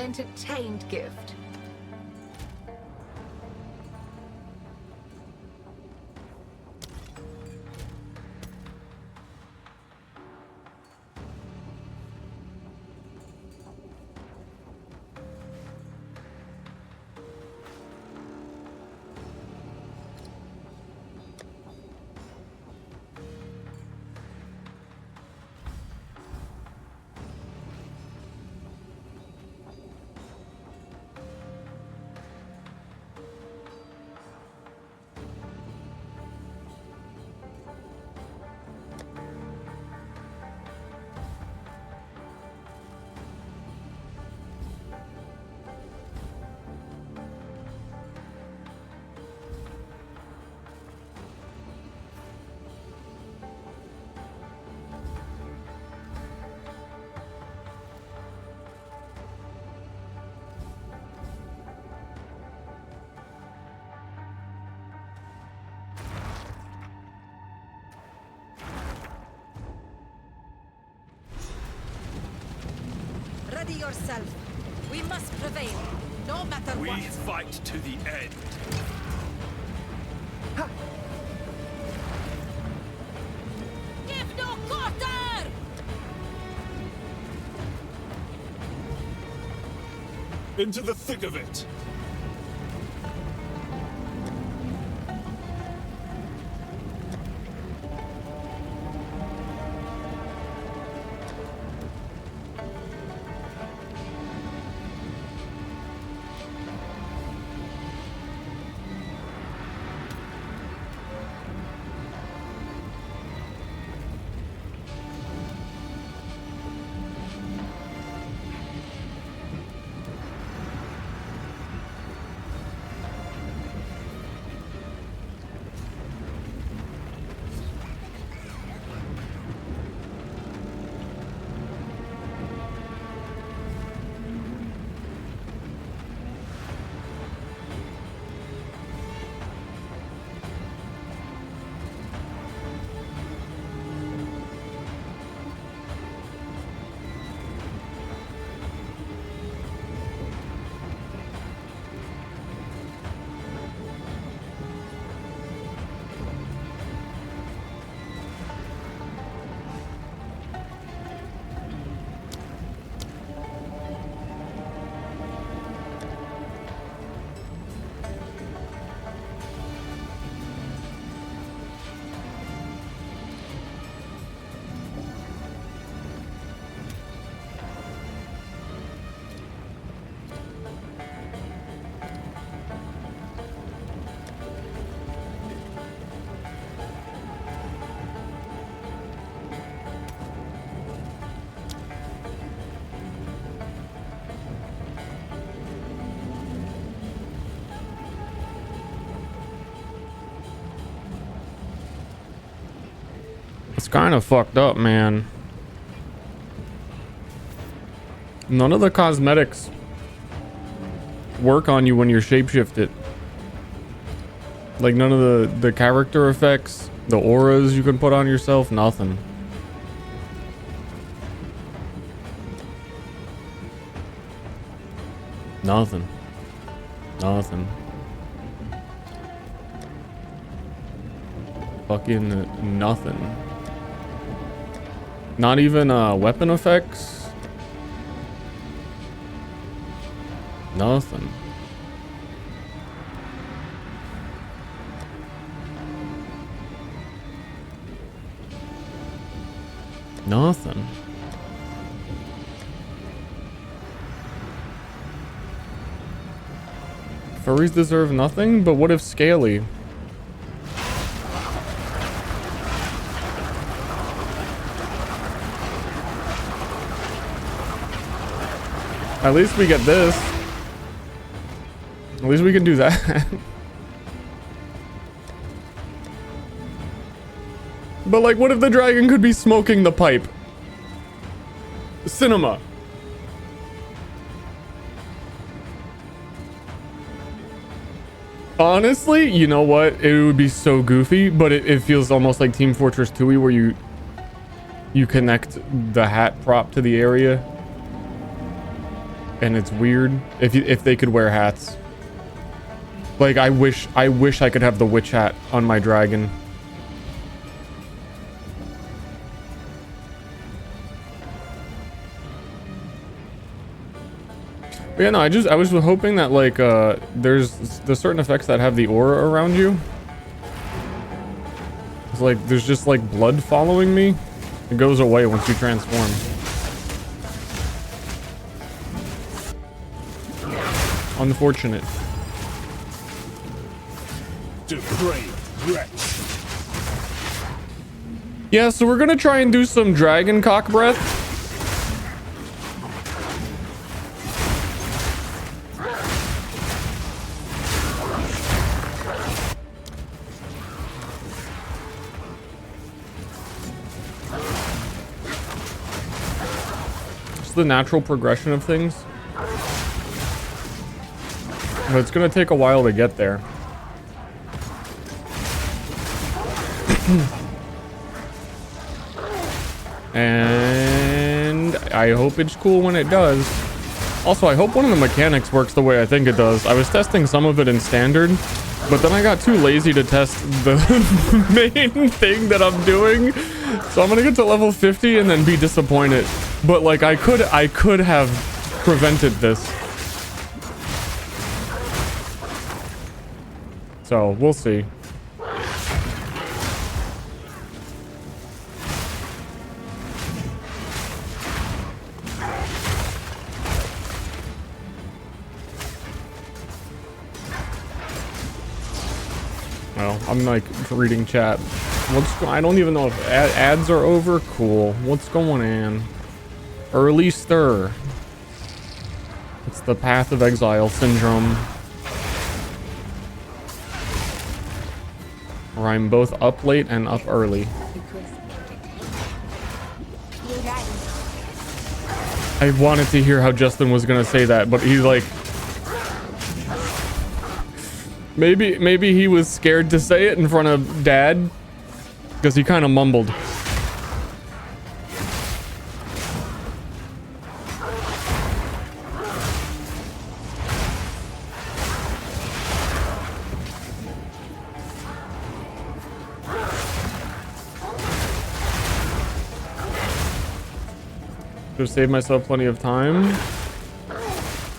entertained gift. Ready yourself. We must prevail, no matter what. We fight to the end. Give no quarter! Into the thick of it. It's kind of fucked up, man. None of the cosmetics work on you when you're shapeshifted. Like none of the character effects, the auras you can put on yourself, nothing. Nothing. Nothing. Fucking nothing. Not even weapon effects. Nothing. Nothing. Furries deserve nothing, but what if Scaly? At least we get this. At least we can do that. But like, what if the dragon could be smoking the pipe? Cinema. Honestly, you know what? It would be so goofy, but it feels almost like Team Fortress 2 where you connect the hat prop to the area. and it's weird. If they could wear hats. Like, I wish I could have the witch hat on my dragon. But yeah, no, I was hoping that, like, there's certain effects that have the aura around you. It's like, there's just, like, blood following me. It goes away once you transform. Unfortunate. Depraved wretch. Yeah, so we're gonna try and do some Dragon CoC breath. It's the natural progression of things. But it's gonna take a while to get there. And I hope it's cool when it does. Also, I hope one of the mechanics works the way I think it does. I was testing some of it in standard, but then I got too lazy to test the main thing that I'm doing. So I'm gonna get to level 50 and then be disappointed. But like, I could have prevented this. So we'll see. Well, I'm like reading chat. I don't even know if ads are over. Cool. What's going on? Early Ster. It's the Path of Exile syndrome. Where I'm both up late and up early. I wanted to hear how Justin was gonna say that, but he's like... Maybe he was scared to say it in front of Dad. Because he kind of mumbled. Just save myself plenty of time.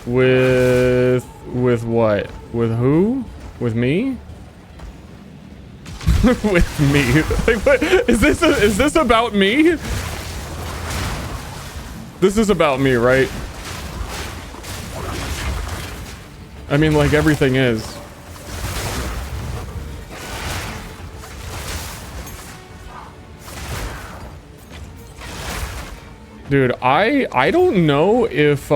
With what? With who? With me? With me? Like, what? Is this about me? This is about me, right? I mean, like, everything is. Dude, I don't know if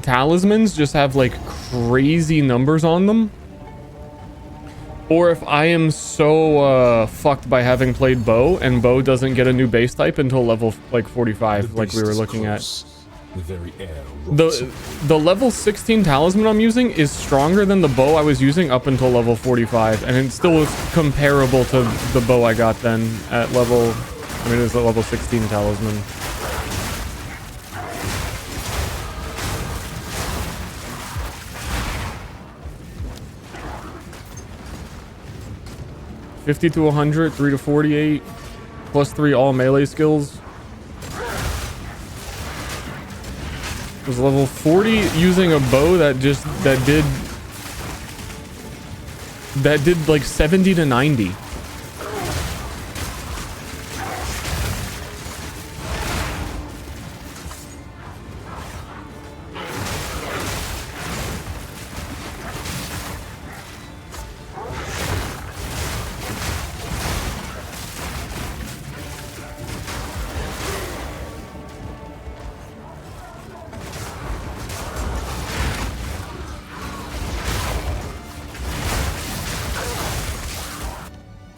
talismans just have like crazy numbers on them, or if I am so fucked by having played bow, and bow doesn't get a new base type until level like 45, like we were looking at. The very air The level 16 talisman I'm using is stronger than the bow I was using up until level 45, and it still was comparable to the bow I got then at level, I mean, it was a level 16 talisman. $50 to $100, 3 to 48, plus 3 all melee skills. It was level 40 using a bow that did like 70 to 90.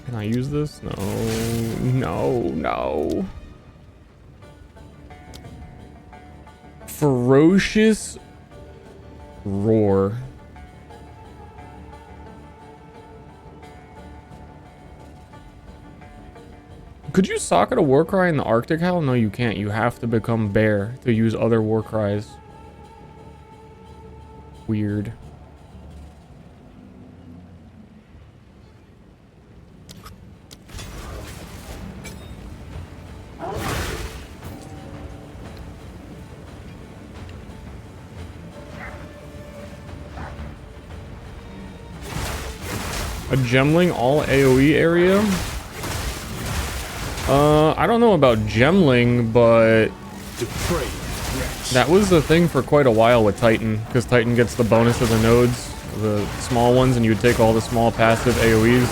Can I use this? No. Ferocious roar. Could you socket a war cry in the Arctic? Hell no, you can't. You have to become bear to use other war cries. weird. A gemling all AoE area? I don't know about gemling, but that was the thing for quite a while with Titan, because Titan gets the bonus of the nodes, the small ones, and you would take all the small passive AoEs,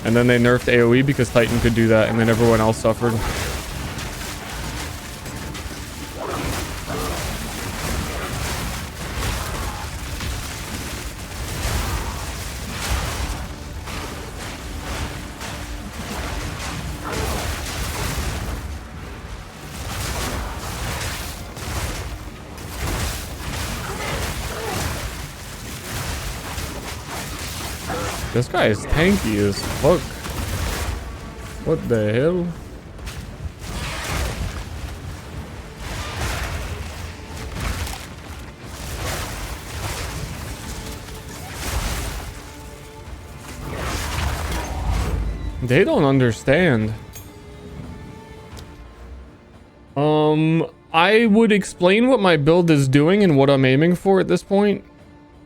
and then they nerfed AoE because Titan could do that, and then everyone else suffered. This guy is tanky as fuck. What the hell? They don't understand. I would explain what my build is doing and what I'm aiming for at this point.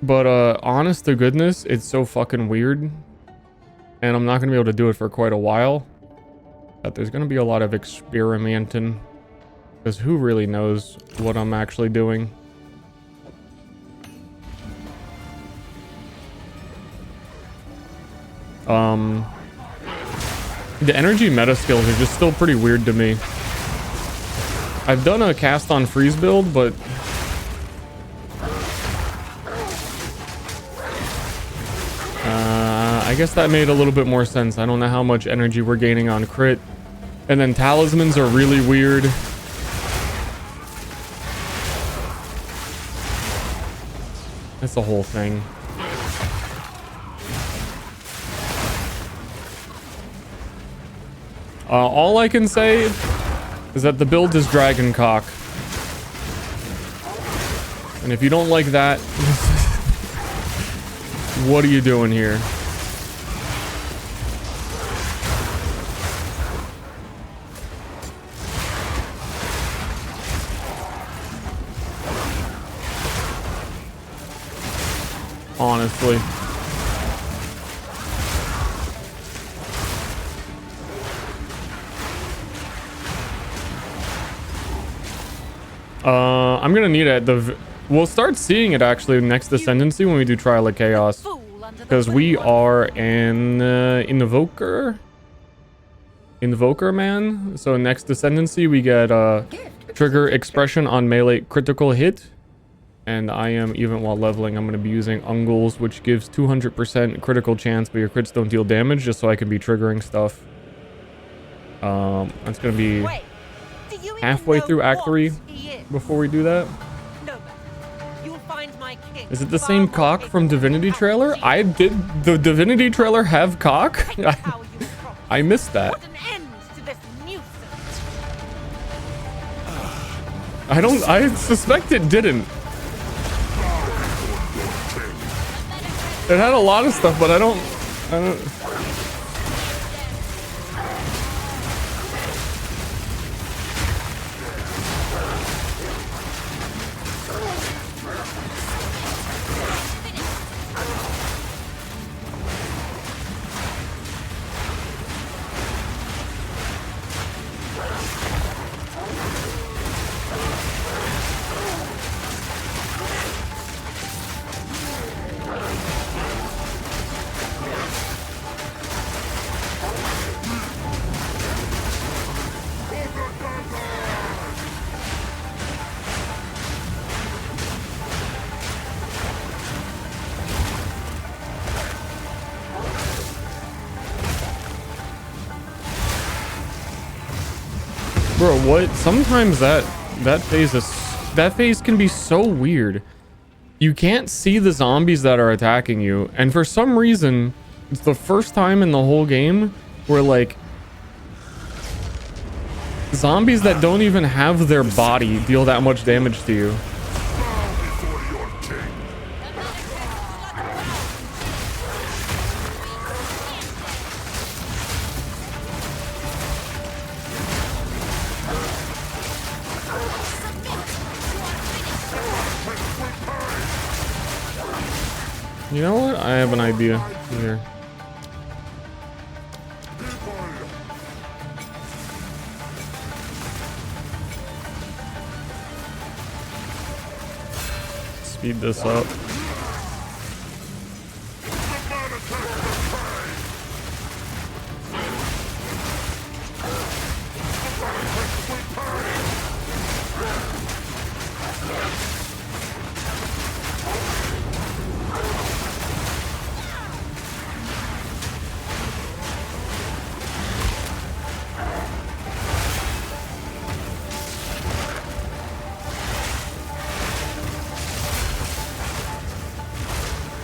But honest to goodness, it's so fucking weird. And I'm not going to be able to do it for quite a while. But there's going to be a lot of experimenting. Because who really knows what I'm actually doing? The energy meta skills are just still pretty weird to me. I've done a cast on freeze build, but I guess that made a little bit more sense. I don't know how much energy we're gaining on crit. And then talismans are really weird. That's the whole thing. All I can say is that the build is Dragon CoC. And if you don't like that, what are you doing here? Honestly. I'm gonna need it. We'll start seeing it actually next Ascendancy when we do Trial of Chaos. Because we are an Invoker man. So next Ascendancy we get trigger expression on melee critical hit. And I am, even while leveling, I'm going to be using Ungles, which gives 200% critical chance, but your crits don't deal damage, just so I can be triggering stuff. That's going to be halfway through Act 3 before we do that. Is it the same CoC from Divinity trailer? Did the Divinity trailer have CoC? I missed that. I suspect it didn't. It had a lot of stuff, but I don't. Bro, what? Sometimes that phase can be so weird. You can't see the zombies that are attacking you, and for some reason, it's the first time in the whole game where like zombies that don't even have their body deal that much damage to you. You know what? I have an idea here. Speed this up.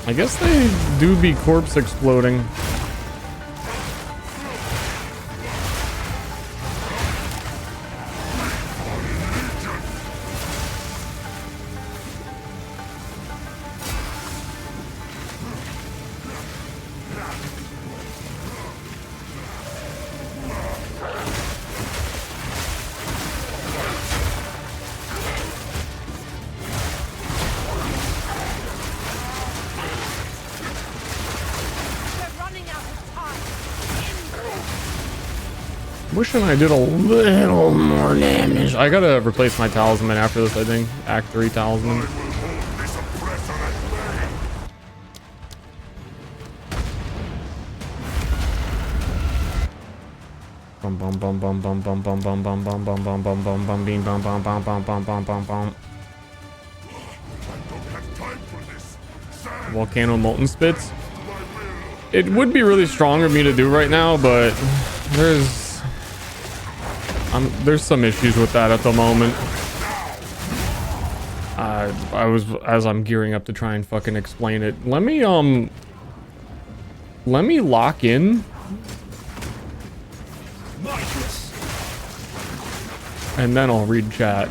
I guess they do be corpse exploding. Wishing I did a little more damage. I gotta replace my talisman after this, I think. Act 3 talisman. Bum bum bum bum bum bum bum bum bum bum bum bum bum bum bum beam bum bum bum bum bum bum bum bum. Volcano molten spits. It would be really strong of me to do right now, but there's some issues with that at the moment. As I'm gearing up to try and fucking explain it. Let me lock in. And then I'll read chat.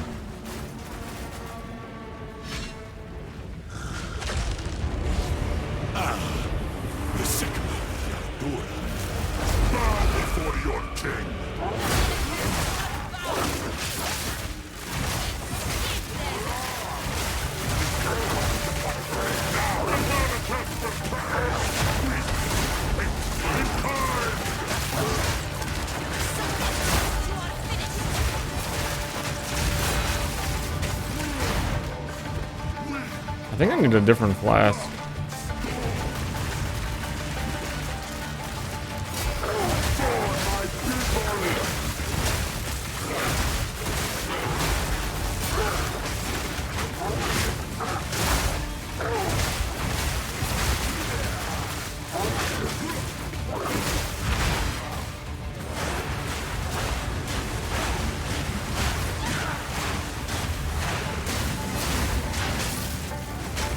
I think I need a different flask.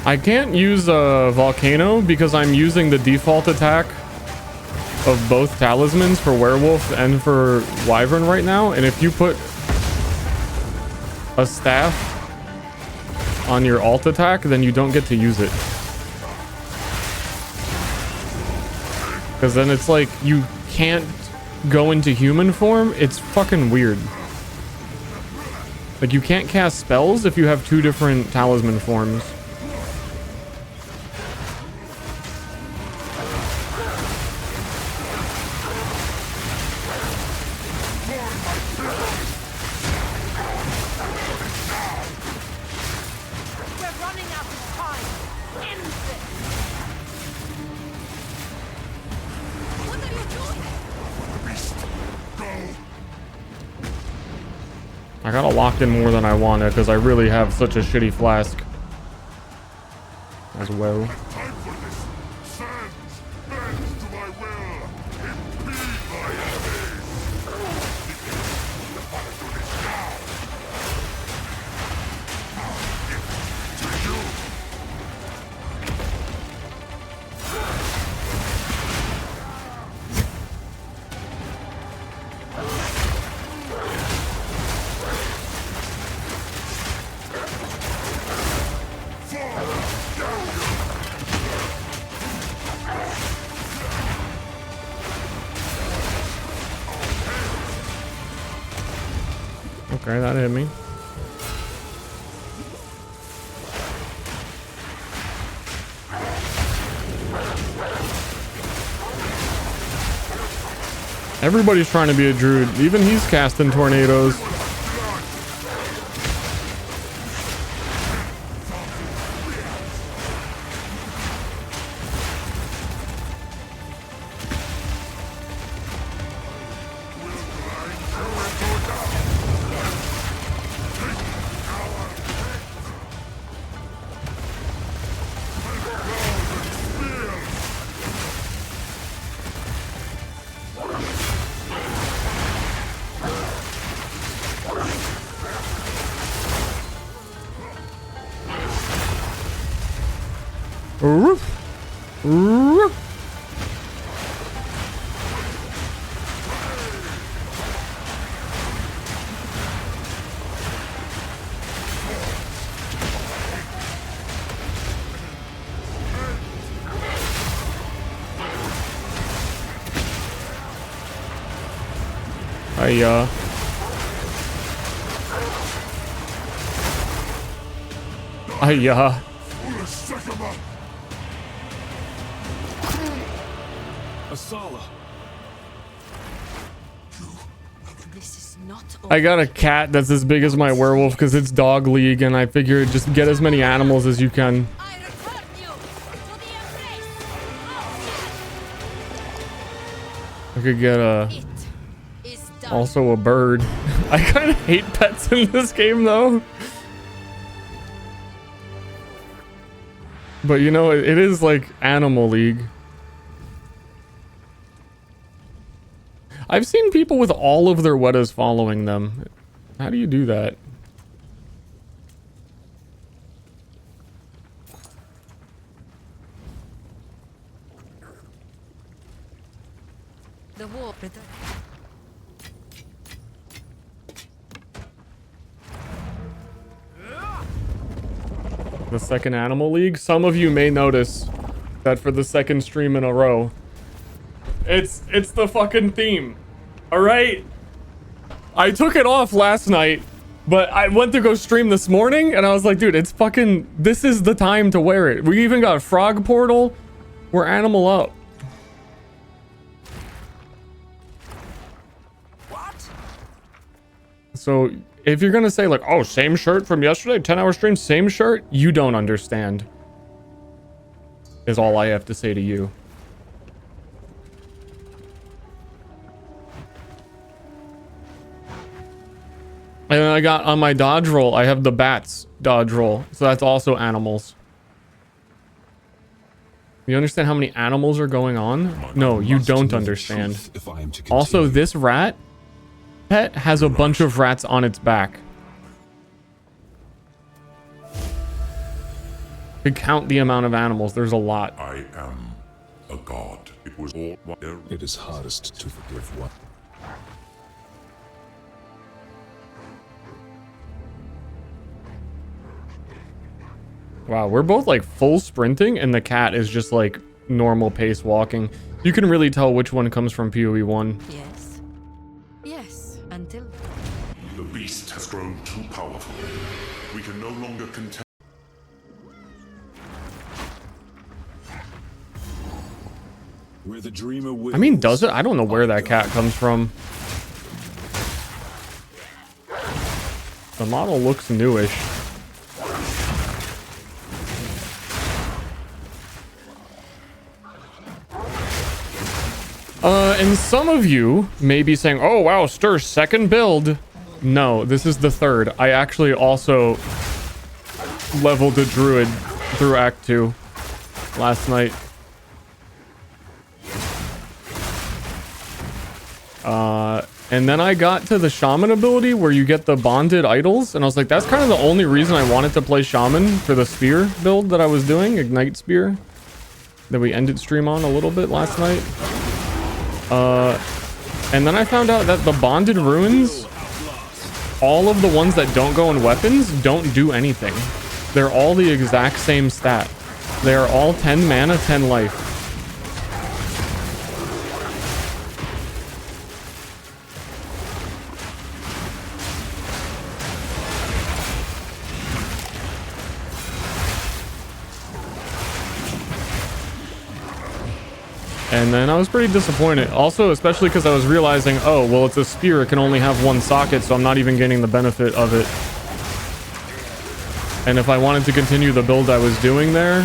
I can't use a volcano because I'm using the default attack of both talismans for werewolf and for wyvern right now, and if you put a staff on your alt attack, then you don't get to use it. Because then it's like you can't go into human form. It's fucking weird. Like you can't cast spells if you have two different talisman forms. I gotta lock in more than I wanted because I really have such a shitty flask as well. Okay, that hit me. Everybody's trying to be a druid. Even he's casting tornadoes. Roof. Roof. Asala. This is not I got a cat that's as big as my werewolf because it's dog league, and I figured just get as many animals as you can. I return you to the embrace. I could get It is done. also a bird. I kind of hate pets in this game though. But you know, it is like Animal League. I've seen people with all of their wetas following them. How do you do that? The war. The second Animal League. Some of you may notice that for the second stream in a row, it's the fucking theme. All right. I took it off last night, but I went to go stream this morning, and I was like, dude, it's fucking. This is the time to wear it. We even got a frog portal. We're animal up. What? So if you're gonna say like, oh, same shirt from yesterday, 10-hour stream, same shirt, you don't understand. Is all I have to say to you. And then I got on my dodge roll, I have the bats dodge roll. So that's also animals. You understand how many animals are going on? No, you don't understand. Also, this rat pet has a bunch of rats on its back. To count the amount of animals, there's a lot. I am a god. It was all It is hardest to forgive one. Wow, we're both like full sprinting, and the cat is just like normal pace walking. You can really tell which one comes from PoE 1. Yes. Yes. Until. the beast has grown too powerful. We can no longer contend. Where the dreamer wills, I mean, does it? I don't know where that cat comes from. The model looks newish. And some of you may be saying, oh wow, Ster, second build. No, this is the third. I actually also leveled a druid through Act 2 last night. And then I got to the shaman ability where you get the bonded idols, and I was like, that's kind of the only reason I wanted to play shaman for the spear build that I was doing, Ignite Spear, that we ended stream on a little bit last night. And then I found out that the bonded runes, all of the ones that don't go in weapons, don't do anything. They're all the exact same stat. They are all 10 mana, 10 life. And then I was pretty disappointed. Also, especially because I was realizing, oh, well, it's a spear. It can only have one socket, so I'm not even getting the benefit of it. And if I wanted to continue the build I was doing there,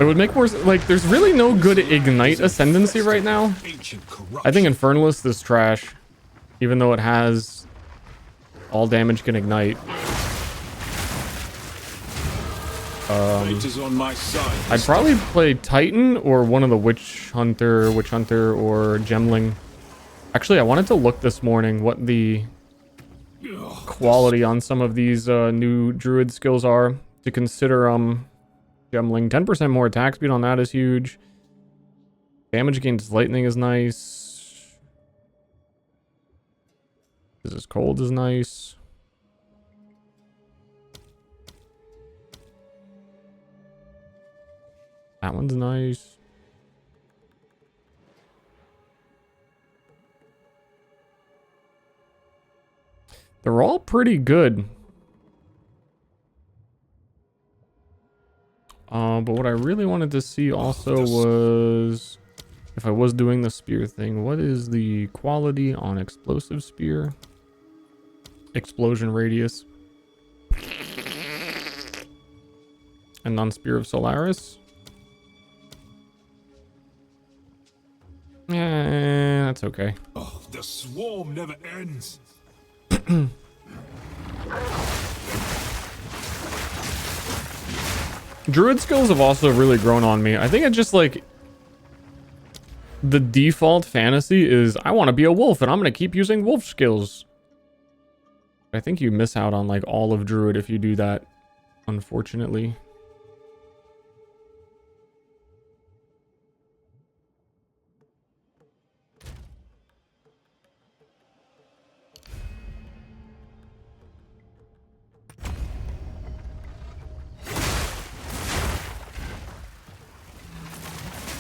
it would make more, like, there's really no good Ignite Ascendancy right now. I think Infernalist is trash, even though it has all damage can ignite. I'd probably play Titan or one of the Witch Hunter or Gemling. Actually, I wanted to look this morning what the quality on some of these new Druid skills are to consider Gemling. 10% more attack speed on that is huge. Damage against lightning is nice. This is cold is nice. That one's nice. They're all pretty good. But what I really wanted to see also was, if I was doing the spear thing, what is the quality on explosive spear? Explosion radius. And on Spear of Solaris? Yeah, that's okay. Oh, the swarm never ends. Druid skills have also really grown on me. I think it's just like the default fantasy is I want to be a wolf and I'm going to keep using wolf skills. I think you miss out on like all of Druid if you do that, unfortunately.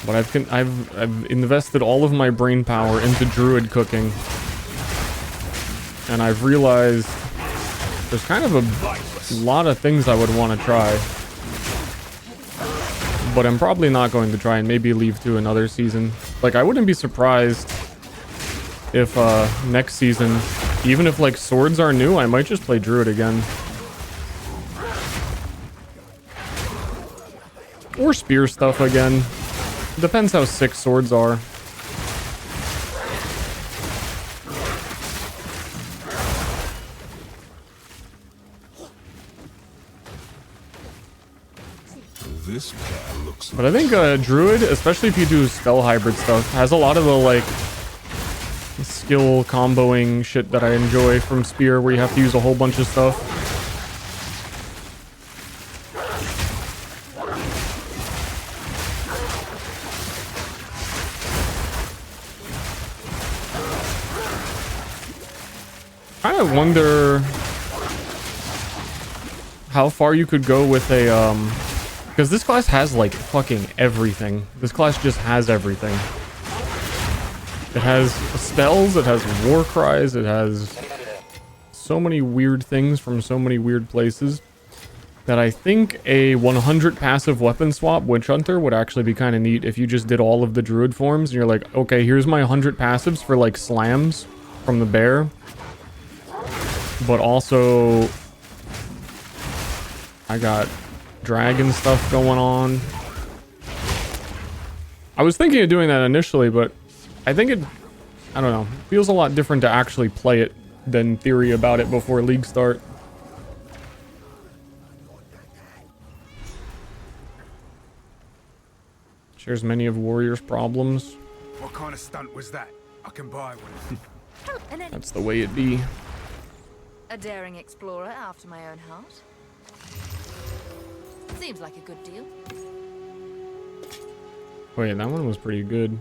But I've invested all of my brain power into Druid cooking, and I've realized there's kind of a lot of things I would want to try, but I'm probably not going to try and maybe leave to another season. Like, I wouldn't be surprised if next season, even if like swords are new, I might just play Druid again. Or spear stuff again. Depends how sick swords are. This pair looks. But I think Druid, especially if you do spell hybrid stuff, has a lot of the like skill comboing shit that I enjoy from Spear, where you have to use a whole bunch of stuff. I wonder how far you could go with a because this class has like fucking everything. This class just has everything. It has spells, it has war cries, it has so many weird things from so many weird places that I think a 100 passive weapon swap Witch Hunter would actually be kind of neat if you just did all of the Druid forms and you're like, okay, here's my 100 passives for like slams from the bear. But also, I got dragon stuff going on. I was thinking of doing that initially, but I think it, I don't know, feels a lot different to actually play it than theory about it before League start. Shares many of Warrior's problems. What kind of stunt was that? I can buy one. That's the way it be. A daring explorer after my own heart. Seems like a good deal. Wait, that one was pretty good.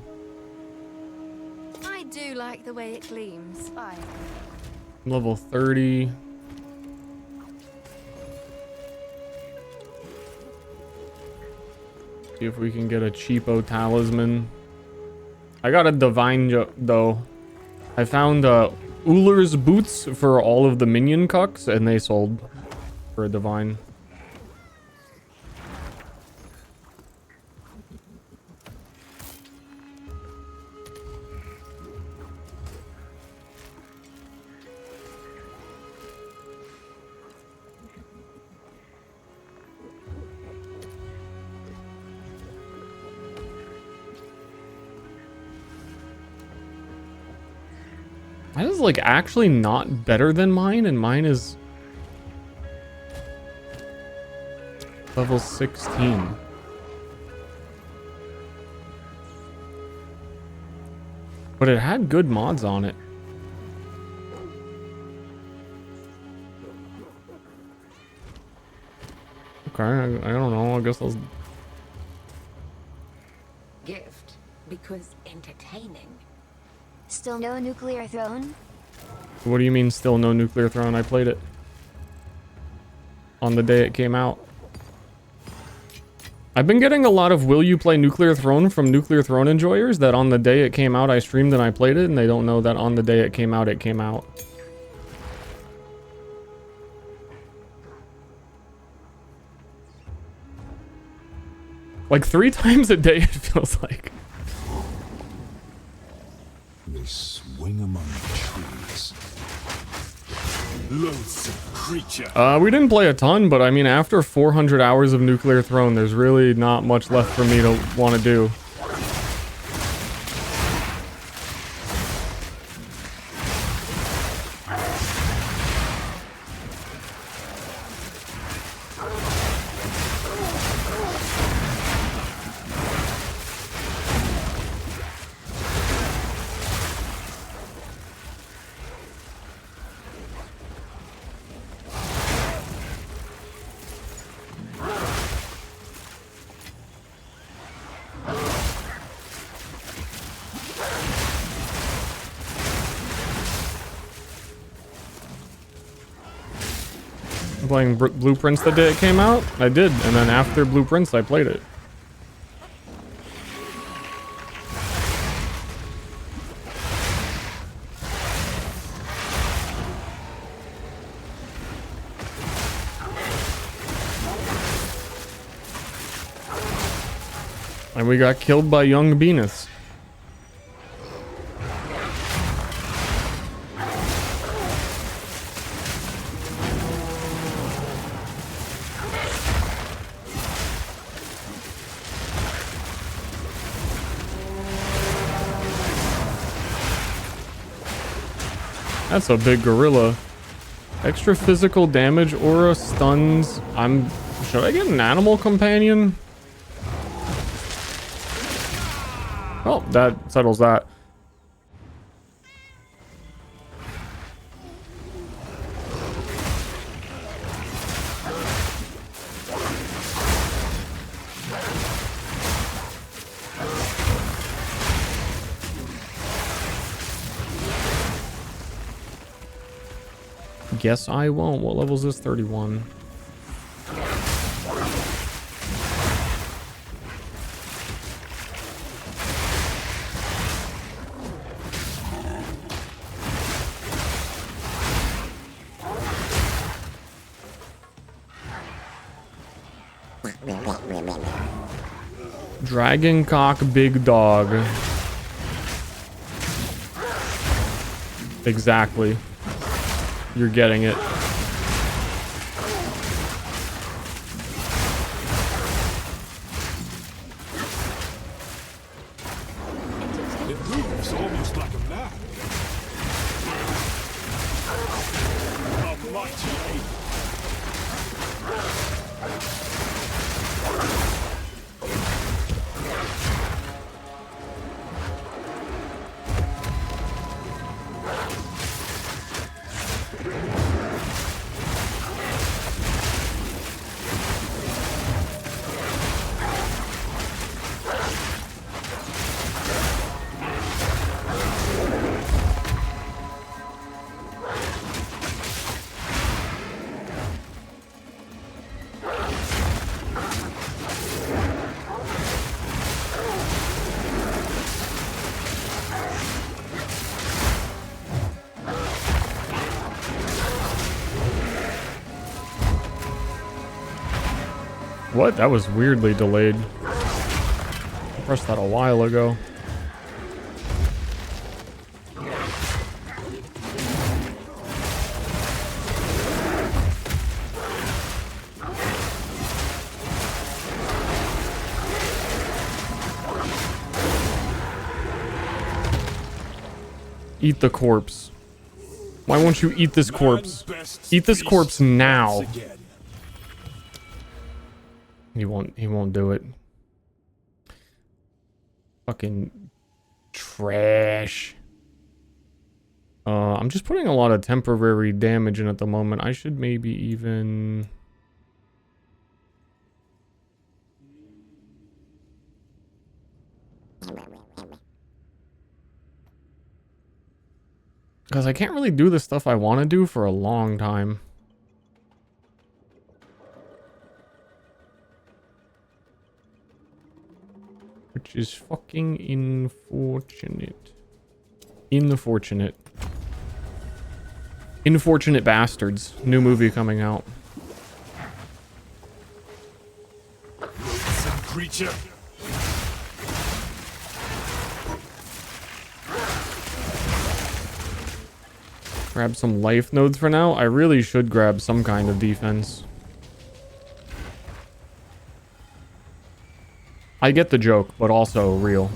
I do like the way it gleams. Fine. Level 30. See if we can get a cheapo talisman. I got a divine though. I found Ullr's boots for all of the minion cucks, and they sold for a divine. That is like actually not better than mine, and mine is level 16. But it had good mods on it. Okay, I don't know. I guess I'll... Gift, because entertaining. Still no nuclear throne? What do you mean still no nuclear throne? I played it on the day it came out. I've been getting a lot of will you play nuclear throne from nuclear throne enjoyers that on the day it came out I streamed and I played it, and they don't know that on the day it came out. Like 3 times a day it feels like. They swing among the trees. Loathsome creature. We didn't play a ton, but I mean, after 400 hours of nuclear throne, there's really not much left for me to want to do. Playing Blueprints the day it came out? I did, and then after Blueprints I played it. And we got killed by young Venus. That's a big gorilla. Extra physical damage, aura, stuns. Should I get an animal companion? Oh, that settles that. Guess I won't. What level is this? 31. Dragon CoC big dog. Exactly. You're getting it. It moves almost like a man. A mighty ape. What? That was weirdly delayed. I pressed that a while ago. Eat the corpse. Why won't you eat this corpse? Eat this corpse now. He won't do it. Fucking trash. I'm just putting a lot of temporary damage in at the moment. I should maybe even... Because I can't really do the stuff I want to do for a long time. Which is fucking unfortunate. Unfortunate. Unfortunate bastards. New movie coming out. Some creature. Grab some life nodes for now. I really should grab some kind of defense. I get the joke, but also real.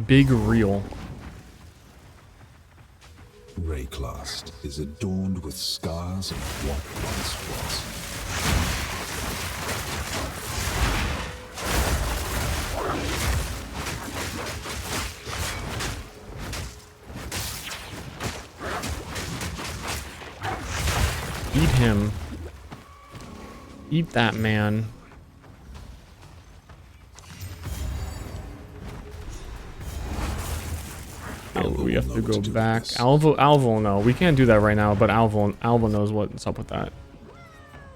Big real. Rayclast is adorned with scars of what once was. Eat him. Eat that man. Oh, we have to go back. Alvo, no. We can't do that right now, but Alvo knows what's up with that.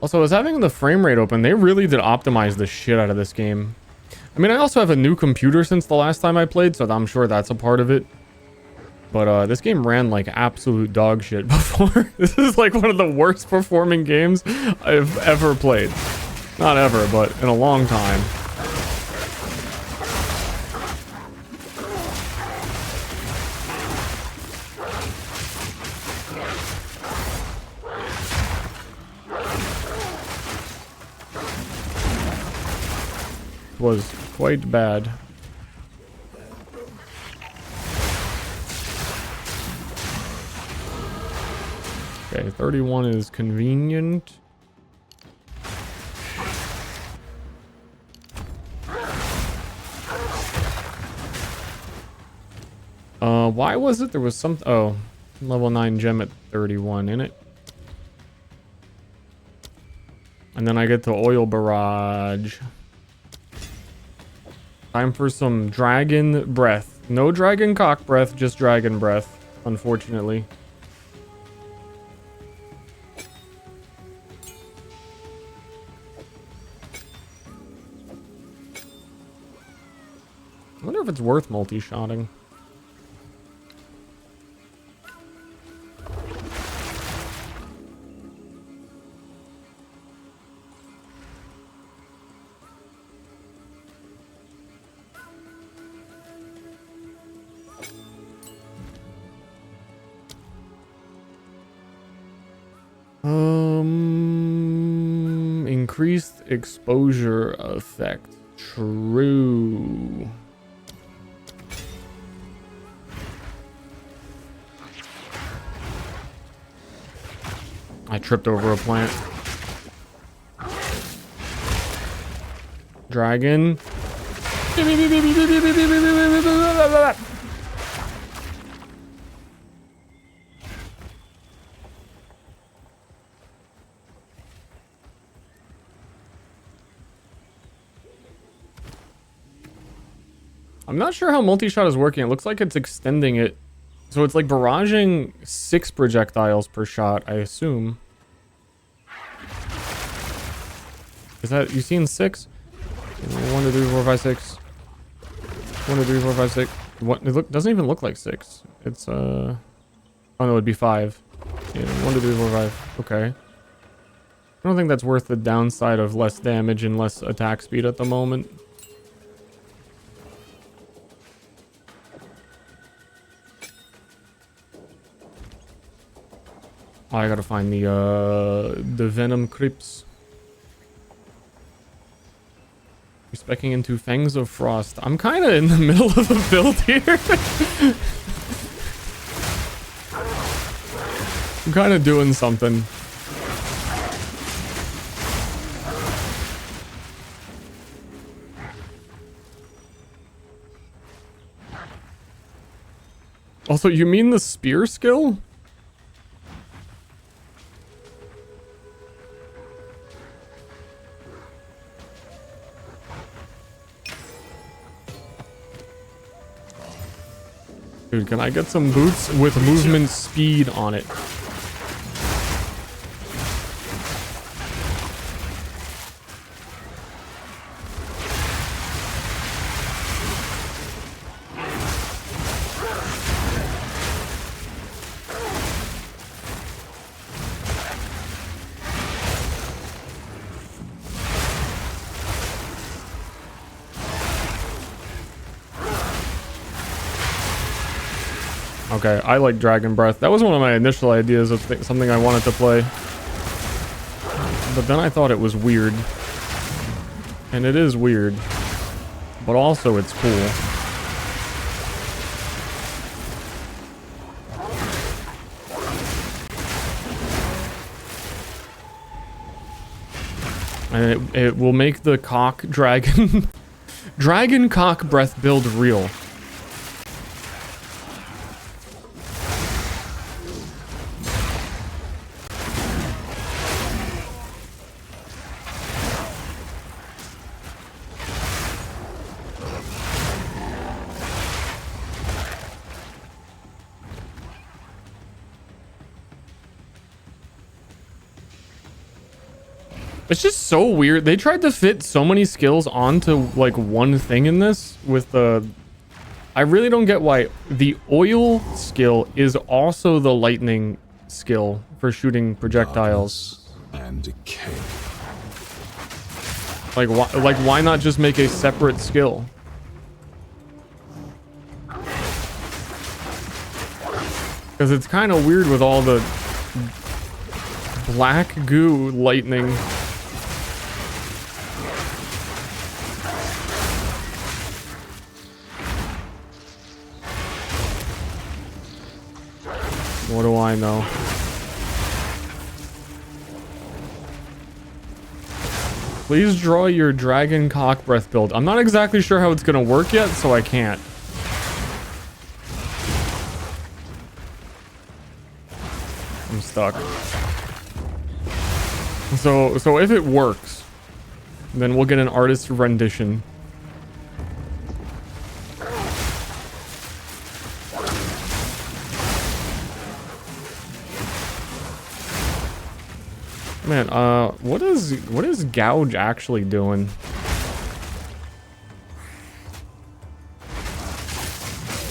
Also, I was having the frame rate open. They really did optimize the shit out of this game. I mean, I also have a new computer since the last time I played, so I'm sure that's a part of it. But this game ran like absolute dog shit before. This is like one of the worst performing games I've ever played. Not ever, but in a long time. Was quite bad. Okay, 31 is convenient. Why was it there was some... Oh, level 9 gem at 31 in it. And then I get the oil barrage. Time for some dragon breath. No dragon cock breath, just dragon breath, unfortunately. I wonder if it's worth multi-shotting. Increased exposure effect. True. I tripped over a plant. Dragon. I'm not sure how multi-shot is working. It looks like it's extending it. So it's like barraging 6 projectiles per shot, I assume. Is that, you seen 6? 1, 2, 3, 4, 5, 6. 1, 2, 3, 4, 5, 6. What, it doesn't even look like 6. It's Oh, no, it'd be 5. Yeah, 1, 2, 3, 4, 5. Okay. I don't think that's worth the downside of less damage and less attack speed at the moment. Oh, I gotta find the Venom Crypts. Respecing into Fangs of Frost. I'm kind of in the middle of a build here. I'm kind of doing something. Also, you mean the spear skill? Dude, can I get some boots with movement speed on it? Okay, I like Dragon Breath. That was one of my initial ideas of something I wanted to play. But then I thought it was weird. And it is weird. But also it's cool. And it will make the CoC Dragon... Dragon CoC Breath build real. It's just so weird. They tried to fit so many skills onto like one thing in this with the... I really don't get why the oil skill is also the lightning skill for shooting projectiles. And decay. Like why not just make a separate skill? Because it's kind of weird with all the black goo lightning. What do I know? Please draw your Dragon CoC Breath build. I'm not exactly sure how it's gonna work yet, so I can't. I'm stuck. So if it works, then we'll get an artist's rendition. Man, what is Gouge actually doing?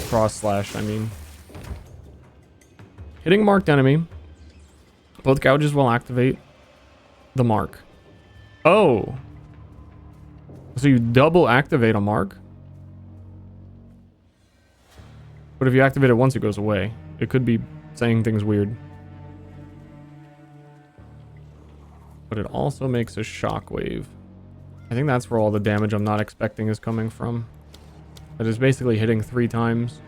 Cross slash, I mean. Hitting a marked enemy. Both gouges will activate the mark. Oh. So you double activate a mark? But if you activate it once, it goes away. It could be saying things weird. But it also makes a shockwave. I think that's where all the damage I'm not expecting is coming from. It is basically hitting 3 times.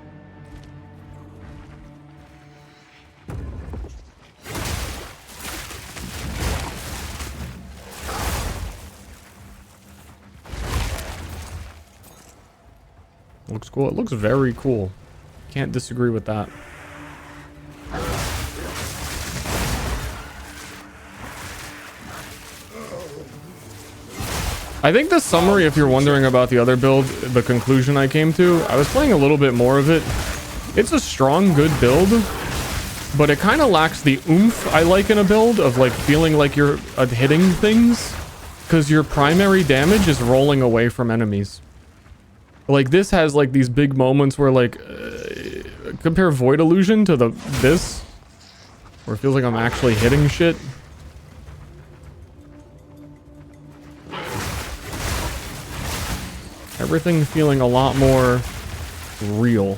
Looks cool. It looks very cool. Can't disagree with that. I think the summary, if you're wondering about the other build, the conclusion I came to, I was playing a little bit more of it. It's a strong, good build, but it kind of lacks the oomph I like in a build of like feeling like you're hitting things because your primary damage is rolling away from enemies. Like this has like these big moments where like compare Void Illusion to this. Where it feels like I'm actually hitting shit. Everything feeling a lot more real.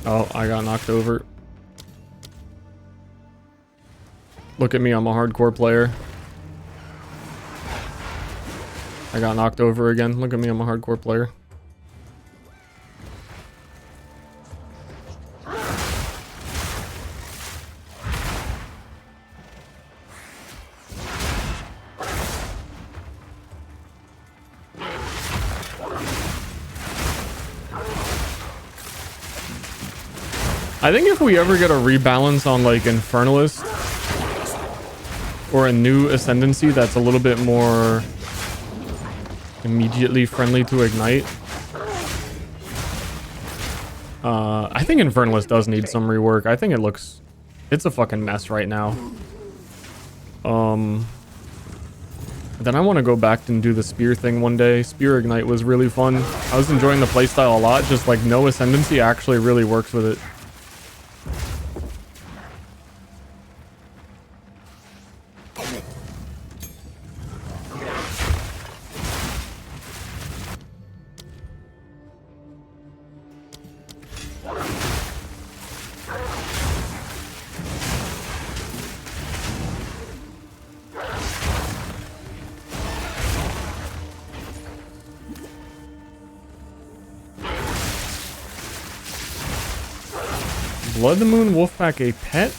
Oh, I got knocked over. Look at me, I'm a hardcore player. I got knocked over again. Look at me, I'm a hardcore player. I think if we ever get a rebalance on like Infernalist or a new Ascendancy that's a little bit more immediately friendly to Ignite. I think Infernalist does need some rework. I think it's a fucking mess right now. Then I want to go back and do the Spear thing one day. Spear Ignite was really fun. I was enjoying the playstyle a lot, just like no Ascendancy actually really works with it. Blood the Moon Wolfpack a pet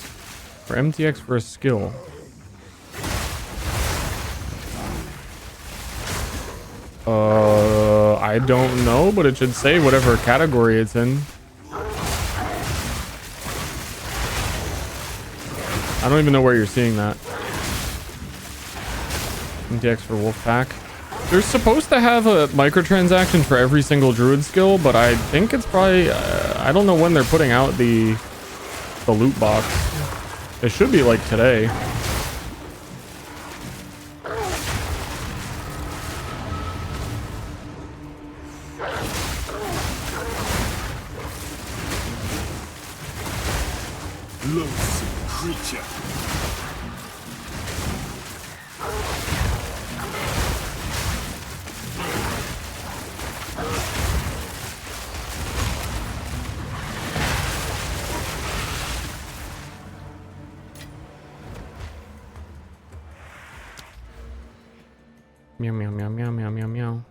or MTX for a skill? I don't know, but it should say whatever category it's in. I don't even know where you're seeing that. MTX for Wolfpack. They're supposed to have a microtransaction for every single druid skill, but I think it's probably I don't know when they're putting out the loot box. It should be like today. Loathsome creature. Meow meow meow meow meow meow meow.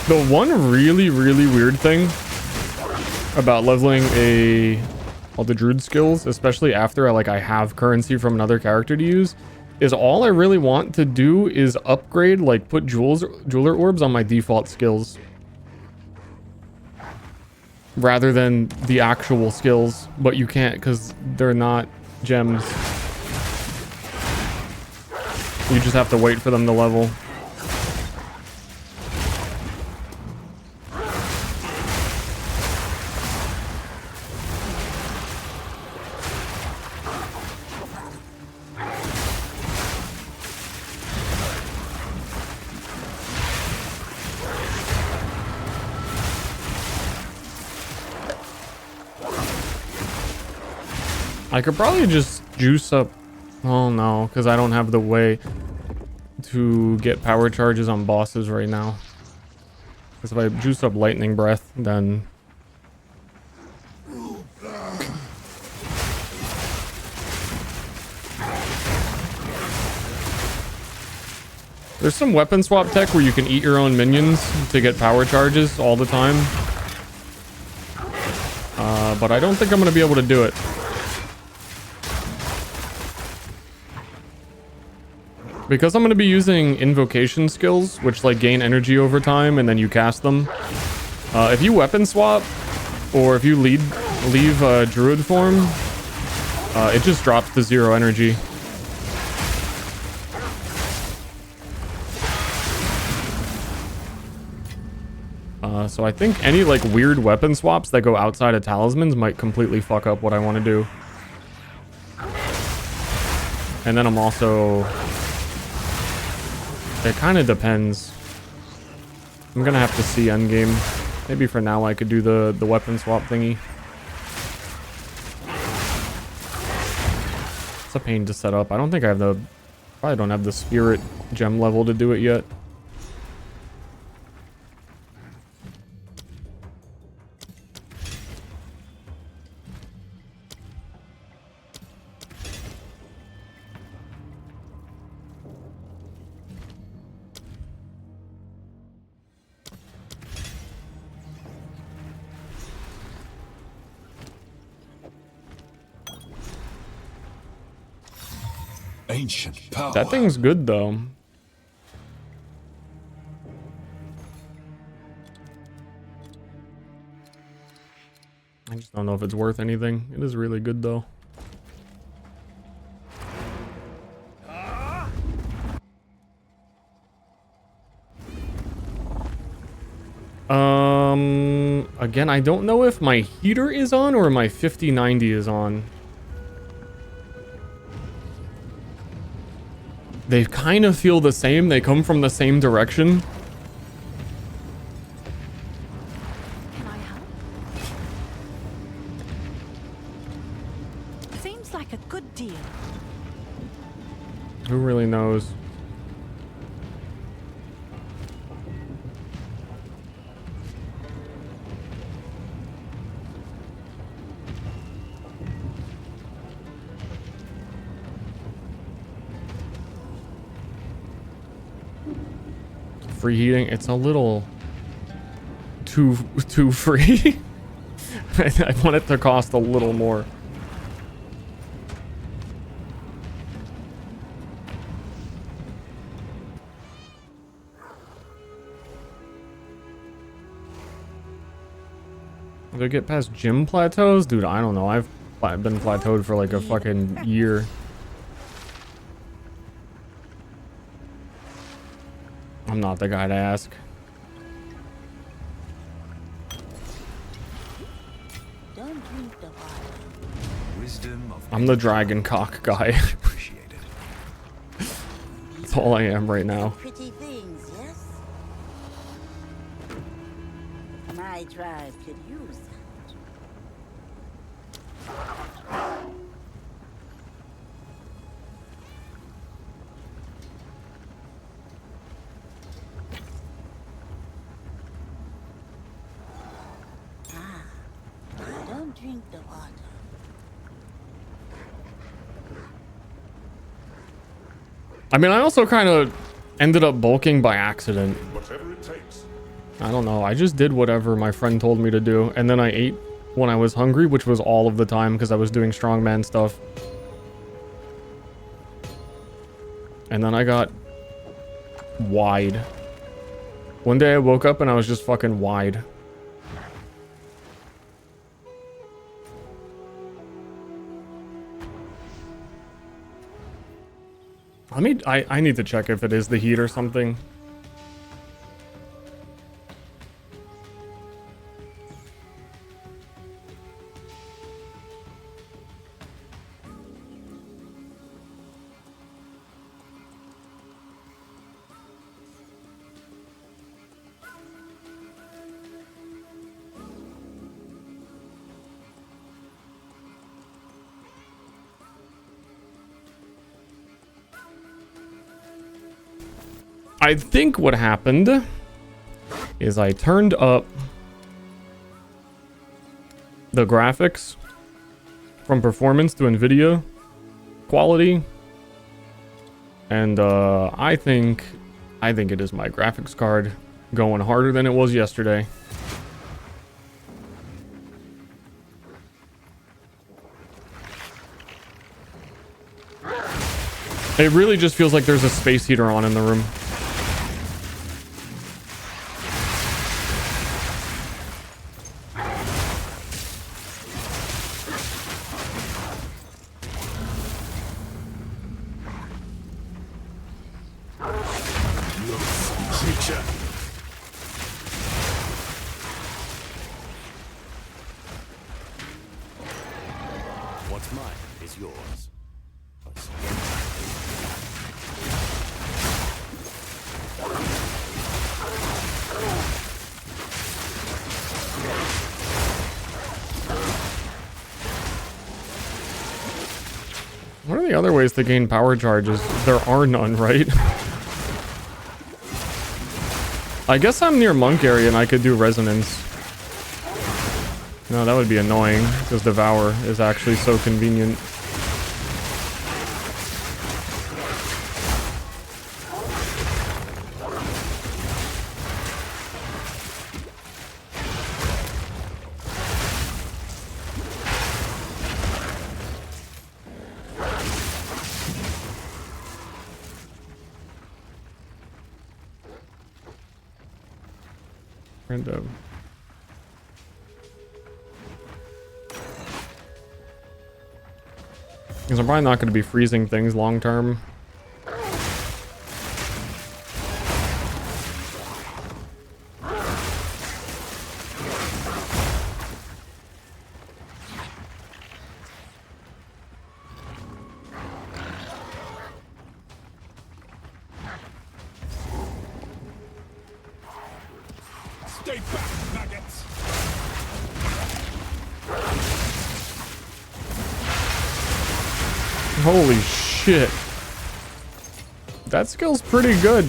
The one really weird thing about leveling all the druid skills, especially after I have currency from another character to use, is all I really want to do is upgrade, like put jeweler orbs on my default skills rather than the actual skills, but you can't because they're not gems. You just have to wait for them to level. I could probably just juice up. Oh no, because I don't have the way to get power charges on bosses right now. Because if I juice up lightning breath, then there's some weapon swap tech where you can eat your own minions to get power charges all the time. But I don't think I'm going to be able to do it. Because I'm going to be using invocation skills, which like gain energy over time and then you cast them. If you weapon swap, or if you leave druid form, it just drops to 0 energy. So I think any like weird weapon swaps that go outside of talismans might completely fuck up what I want to do. And then I'm also... It kind of depends. I'm gonna have to see endgame. Maybe for now I could do the weapon swap thingy. It's a pain to set up. I don't think I have the... Probably don't have the spirit gem level to do it yet. Ancient power. That thing's good though. I just don't know if it's worth anything. It is really good though. Again, I don't know if my heater is on or my 5090 is on. They kind of feel the same. They come from the same direction. Can I help? Seems like a good deal. Who really knows? Free heating, it's a little too free. I want it to cost a little more. Did I get past gym plateaus? Dude, I don't know. I've been plateaued for like a fucking year. I'm not the guy to ask. I'm the Dragon CoC guy. That's all I am right now. Pretty things, yes? My tribe could use that. Don't drink the water. I mean, I also kind of ended up bulking by accident. Whatever it takes. I don't know. I just did whatever my friend told me to do. And then I ate when I was hungry, which was all of the time because I was doing strongman stuff. And then I got wide. One day I woke up and I was just fucking wide. I need to check if it is the heat or something. I think what happened is I turned up the graphics from performance to NVIDIA quality, and I think it is my graphics card going harder than it was yesterday. It really just feels like there's a space heater on in the room. Creature. What's mine is yours. What are the other ways to gain power charges? There are none, right? I guess I'm near monk area and I could do resonance. No, that would be annoying because Devour is actually so convenient. Random. Because I'm probably not going to be freezing things long term. Stay back, maggots. Holy shit. That skill's pretty good.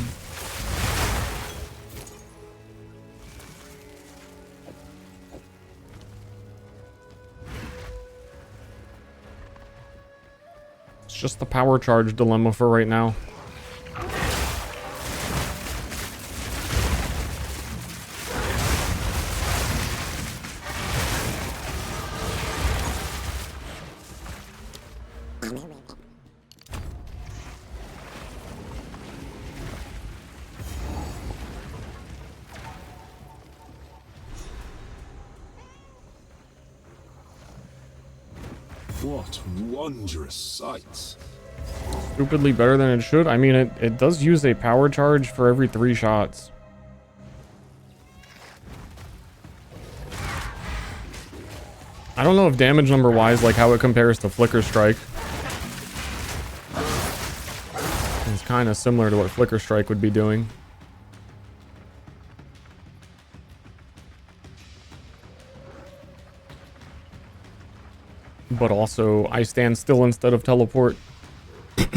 It's just the power charge dilemma for right now. What wondrous sights. Stupidly better than it should. I mean, it does use a power charge for every 3 shots. I don't know if damage number wise, like how it compares to Flicker Strike. It's kind of similar to what Flicker Strike would be doing. But also, I stand still instead of teleport. I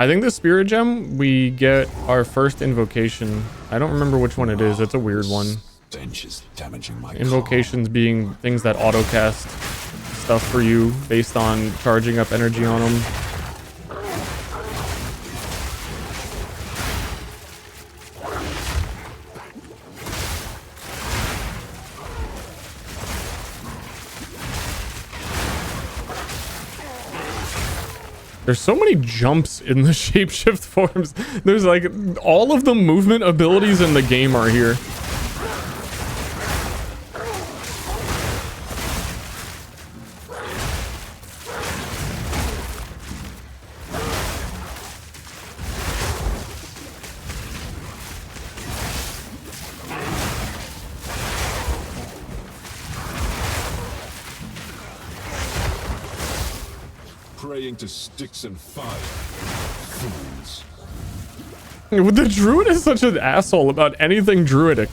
think the Spirit Gem, we get our first invocation. I don't remember which one it is. It's a weird one. Stench is damaging my Invocations being things that auto-cast stuff for you based on charging up energy on them. There's so many jumps in the shapeshift forms. There's like all of the movement abilities in the game are here. praying to sticks and fire. Fools. The druid is such an asshole about anything druidic.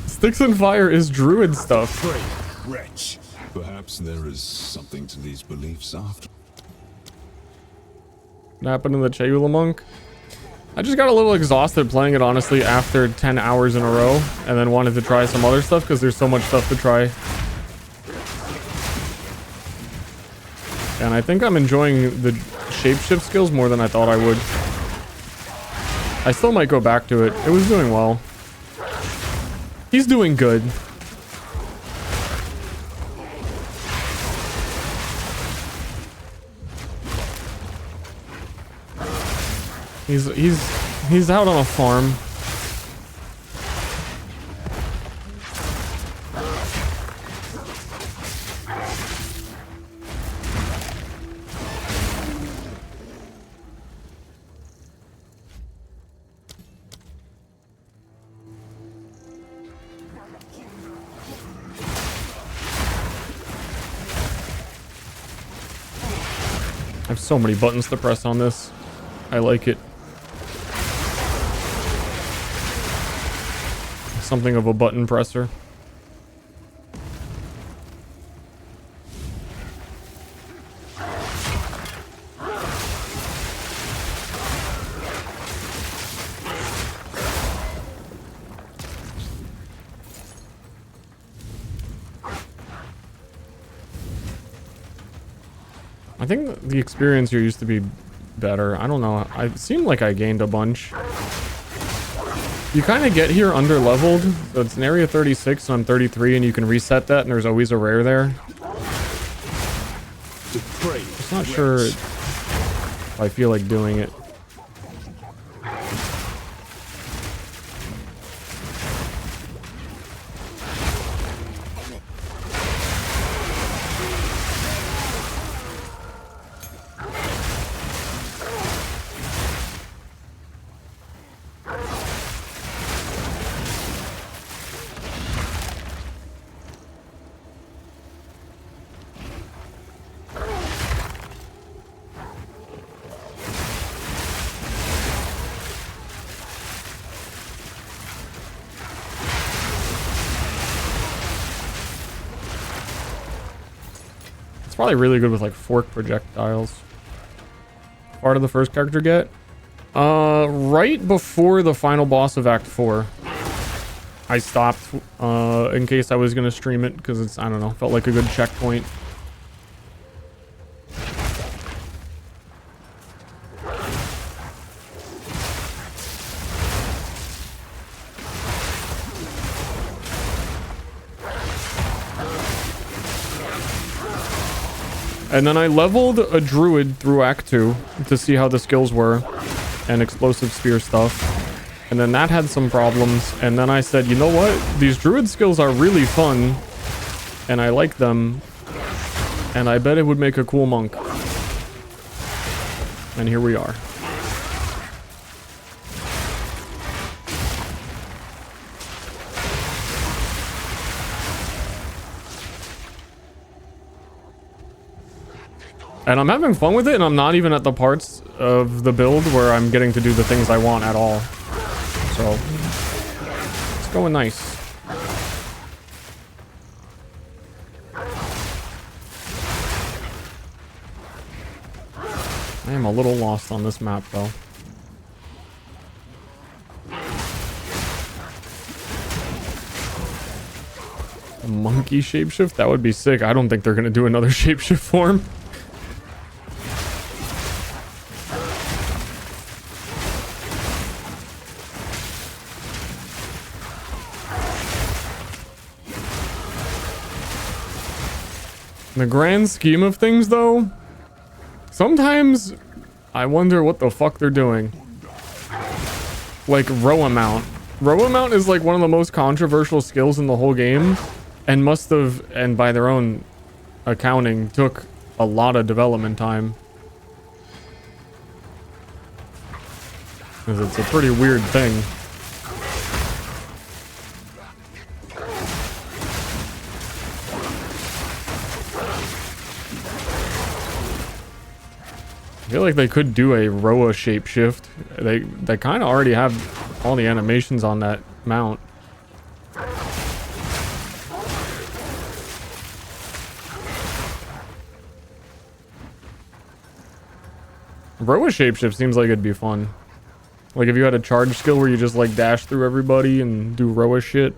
Sticks and fire is druid stuff. Pray, wretch. Perhaps there is something to these beliefs after. What happened to the Cheula monk? I just got a little exhausted playing it, honestly, after 10 hours in a row, and then wanted to try some other stuff because there's so much stuff to try. And I think I'm enjoying the shapeshift skills more than I thought I would. I still might go back to it. It was doing well. He's doing good. He's out on a farm. I have so many buttons to press on this. I like it. Something of a button presser. I think the experience here used to be better. I don't know. It seemed like I gained a bunch. You kind of get here under leveled. So it's an area 36 and I'm 33 and you can reset that and there's always a rare there. Just not sure if I feel like doing it. Probably really good with like fork projectiles. Part of the first character get? Right before the final boss of Act 4. I stopped in case I was gonna stream it because it's, I don't know, felt like a good checkpoint. And then I leveled a druid through Act 2 to see how the skills were and explosive spear stuff. And then that had some problems. And then I said, you know what? These druid skills are really fun and I like them. And I bet it would make a cool monk. And here we are. And I'm having fun with it, and I'm not even at the parts of the build where I'm getting to do the things I want at all. So, it's going nice. I am a little lost on this map, though. A monkey shapeshift? That would be sick. I don't think they're going to do another shapeshift form. In the grand scheme of things, though, sometimes I wonder what the fuck they're doing. Like row amount. Row amount is like one of the most controversial skills in the whole game, and must have, and by their own accounting, took a lot of development time. Because it's a pretty weird thing. I feel like they could do a Roa shapeshift. They kind of already have all the animations on that mount. Roa shapeshift seems like it'd be fun. Like if you had a charge skill where you just like dash through everybody and do Roa shit.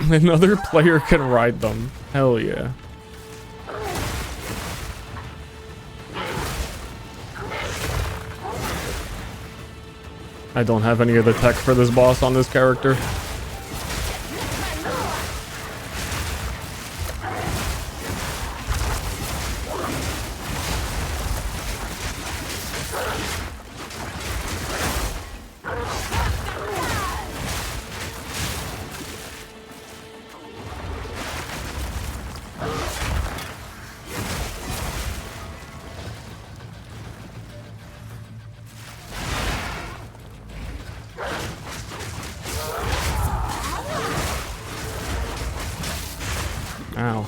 Another player can ride them. Hell yeah. I don't have any of the tech for this boss on this character. Ow.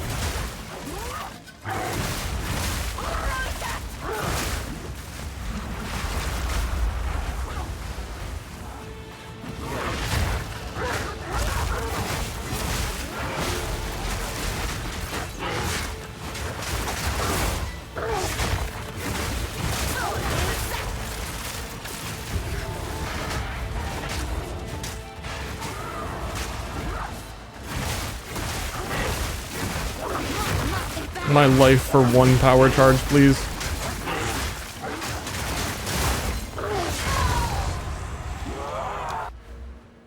My life for one power charge, please.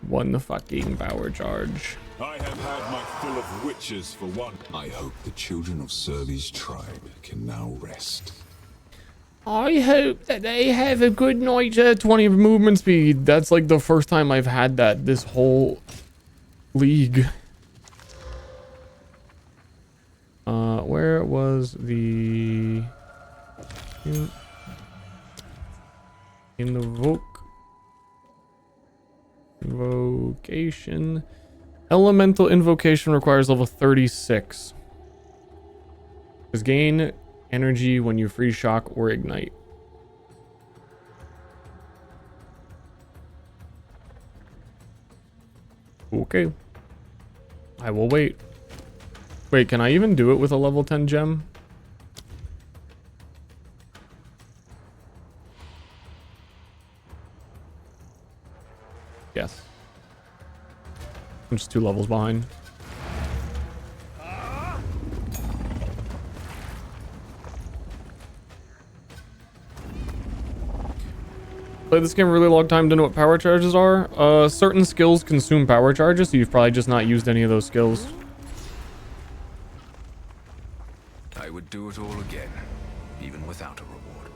One fucking power charge. I have had my fill of witches for one. I hope the children of Servi's tribe can now rest. I hope that they have a good night. 20 movement speed. That's like the first time I've had that this whole league. Where was the invocation? Elemental invocation requires level 36. Just gain energy when you freeze, shock, or ignite. Okay. I will wait. Wait, can I even do it with a level 10 gem? Yes. I'm just 2 levels behind. Played this game a really long time to know what power charges are. Certain skills consume power charges, so you've probably just not used any of those skills. I would do it all again, even without a reward.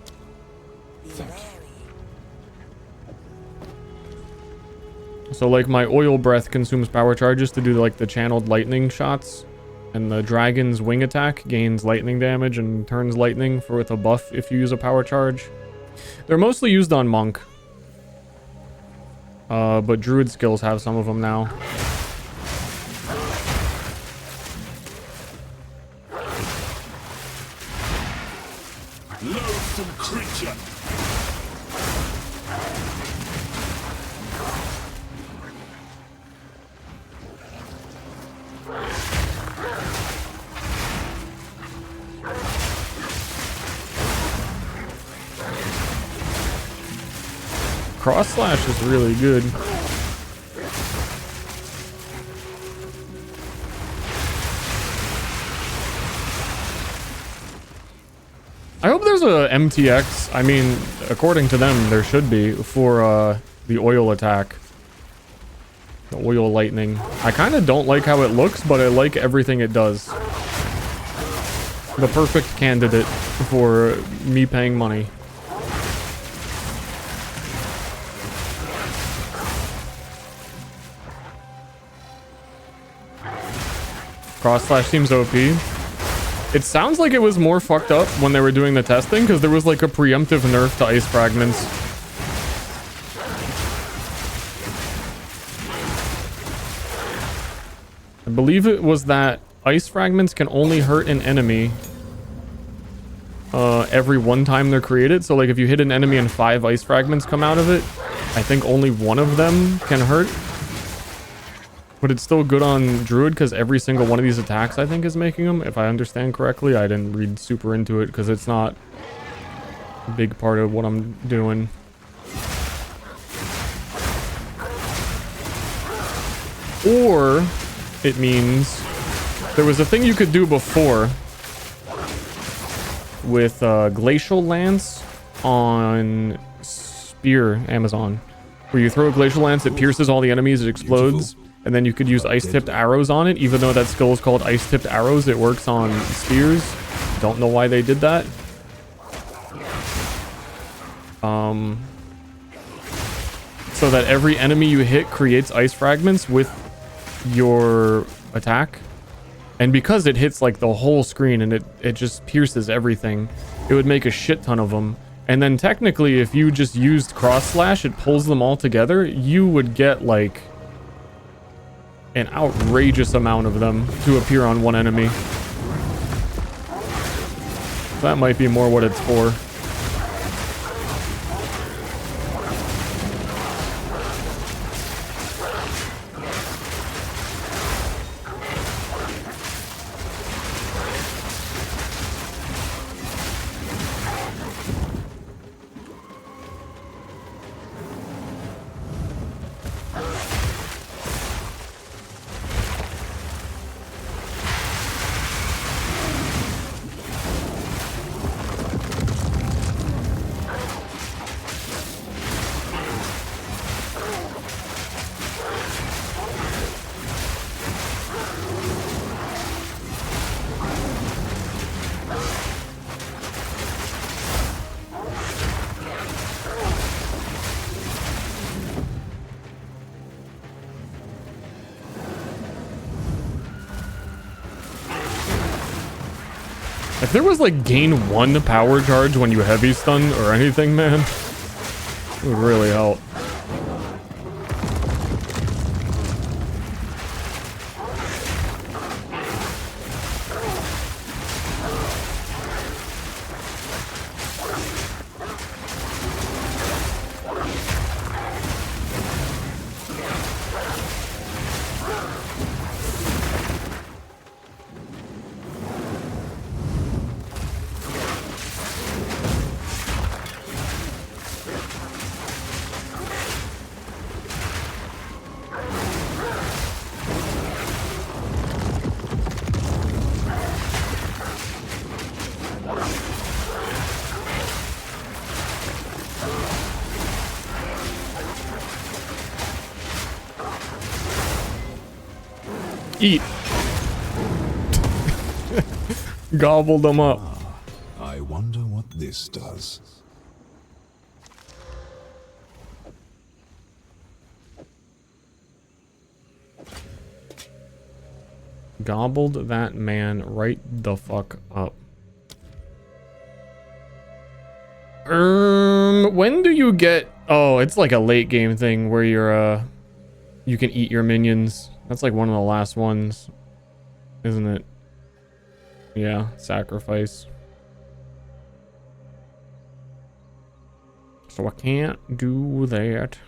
Thank you. So like my oil breath consumes power charges to do like the channeled lightning shots, and the dragon's wing attack gains lightning damage and turns lightning for with a buff if you use a power charge. They're mostly used on monk, but druid skills have some of them now. Loathsome creature! Cross slash is really good. I hope there's a MTX. I mean, according to them, there should be for the oil attack. The oil lightning. I kind of don't like how it looks, but I like everything it does. The perfect candidate for me paying money. Cross slash seems OP. It sounds like it was more fucked up when they were doing the testing, because there was like a preemptive nerf to ice fragments. I believe it was that ice fragments can only hurt an enemy every one time they're created. So like if you hit an enemy and 5 ice fragments come out of it, I think only one of them can hurt. But it's still good on druid because every single one of these attacks I think is making them, if I understand correctly. I didn't read super into it because it's not a big part of what I'm doing. Or it means there was a thing you could do before with Glacial Lance on Spear Amazon, where you throw a Glacial Lance, it pierces all the enemies, it explodes, and then you could use Ice-Tipped Arrows on it. Even though that skill is called Ice-Tipped Arrows, it works on spears. Don't know why they did that. So that every enemy you hit creates ice fragments with your attack. And because it hits like the whole screen and it just pierces everything, it would make a shit ton of them. And then technically, if you just used cross slash, it pulls them all together, you would get like an outrageous amount of them to appear on one enemy. That might be more what it's for. If there was like gain 1 power charge when you heavy stun or anything, man, it would really help. Eat. Gobbled them up. I wonder what this does. Gobbled that man right the fuck up. When do you get... Oh, it's like a late game thing where you're, you can eat your minions. That's like one of the last ones, isn't it? Yeah, sacrifice. So I can't do that.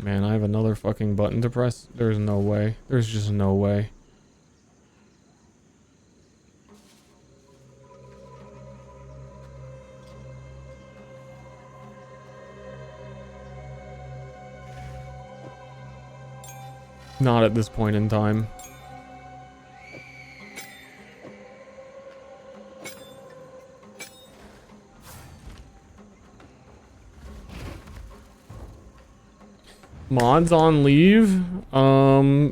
Man, I have another fucking button to press. There's no way. There's just no way. Not at this point in time. Mods on leave.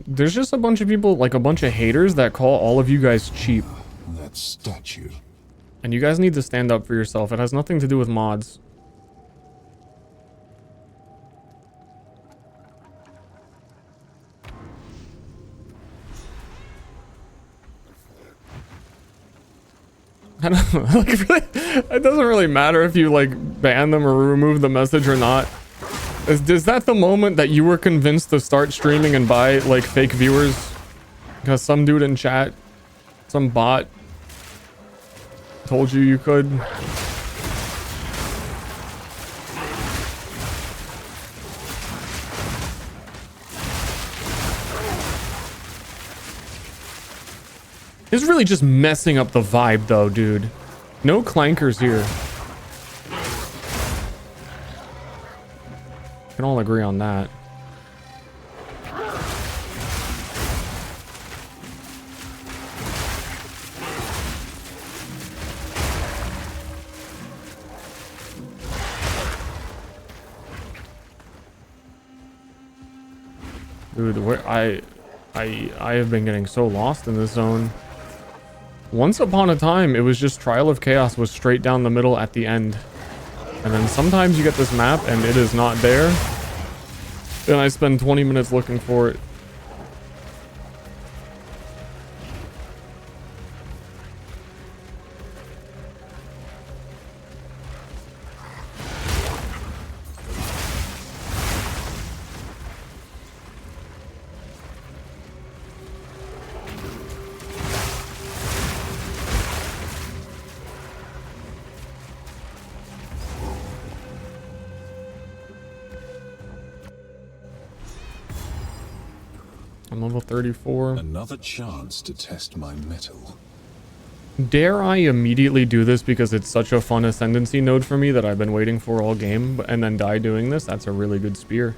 There's just a bunch of people, like a bunch of haters that call all of you guys cheap. That statue. And you guys need to stand up for yourself. It has nothing to do with mods. I don't know, like, really, it doesn't really matter if you like ban them or remove the message or not. Is that the moment that you were convinced to start streaming and buy like fake viewers? Because some dude in chat, some bot, told you you could. It's really just messing up the vibe though, dude. No clankers here. Can all agree on that. Dude, where I have been getting so lost in this zone. Once upon a time, it was just Trial of Chaos was straight down the middle at the end. And then sometimes you get this map and it is not there. Then I spend 20 minutes looking for it. I'm level 34. Another chance to test my mettle. Dare I immediately do this because it's such a fun ascendancy node for me that I've been waiting for all game, and then die doing this? That's a really good spear.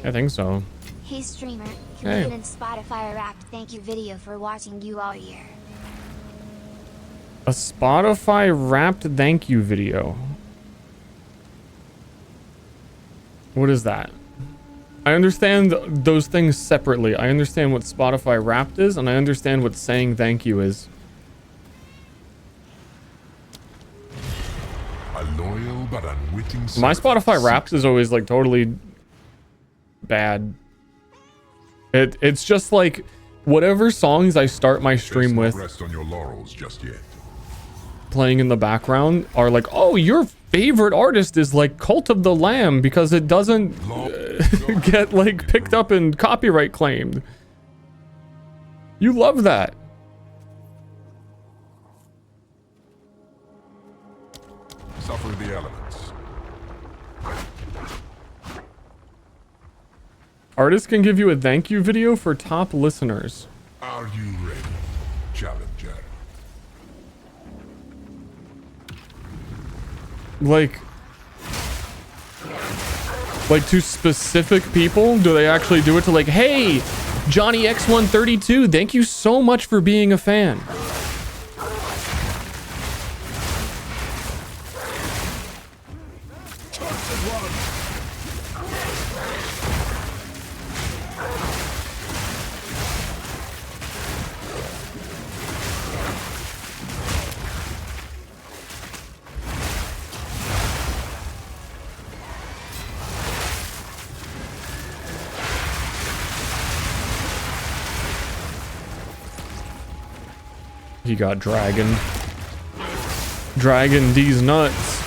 I think so. Hey streamer, can Hey. we get a Spotify Wrapped thank you video for watching you all year? A Spotify Wrapped thank you video. What is that? I understand those things separately. I understand what Spotify Wrapped is, and I understand what saying thank you is. A loyal but unwitting My servant Spotify seeks Wrapped is always like totally bad. It's just like whatever songs I start my stream Best with not rest on your laurels just yet. playing in the background are like, oh, your favorite artist is like Cult of the Lamb because it doesn't get like picked up and copyright claimed. You love that. Suffer the elements. Artists can give you a thank you video for top listeners. Are you ready, challenger? Like to specific people? Do they actually do it to like, hey, Johnny X132, thank you so much for being a fan. He got dragoned. Dragon D's nuts.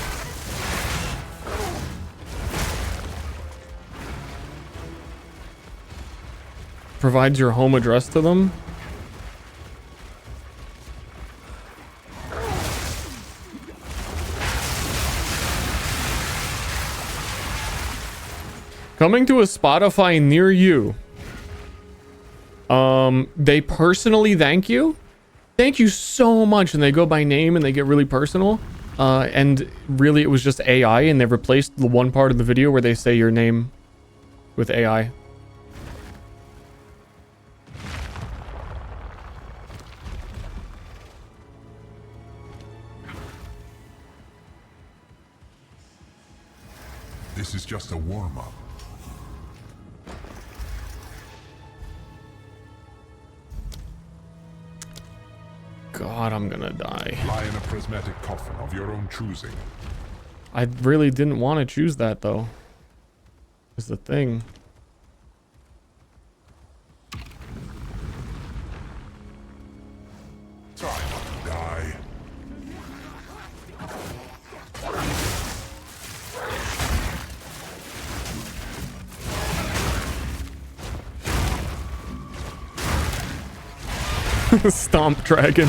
Provides your home address to them. Coming to a Spotify near you. They personally thank you. Thank you so much. And they go by name and they get really personal. And really it was just AI and they replaced the one part of the video where they say your name with AI. This is just a warm-up. God, I'm gonna die. Lie in a prismatic coffin of your own choosing. I really didn't want to choose that though. Is the thing. Try not to die. Stomp dragon.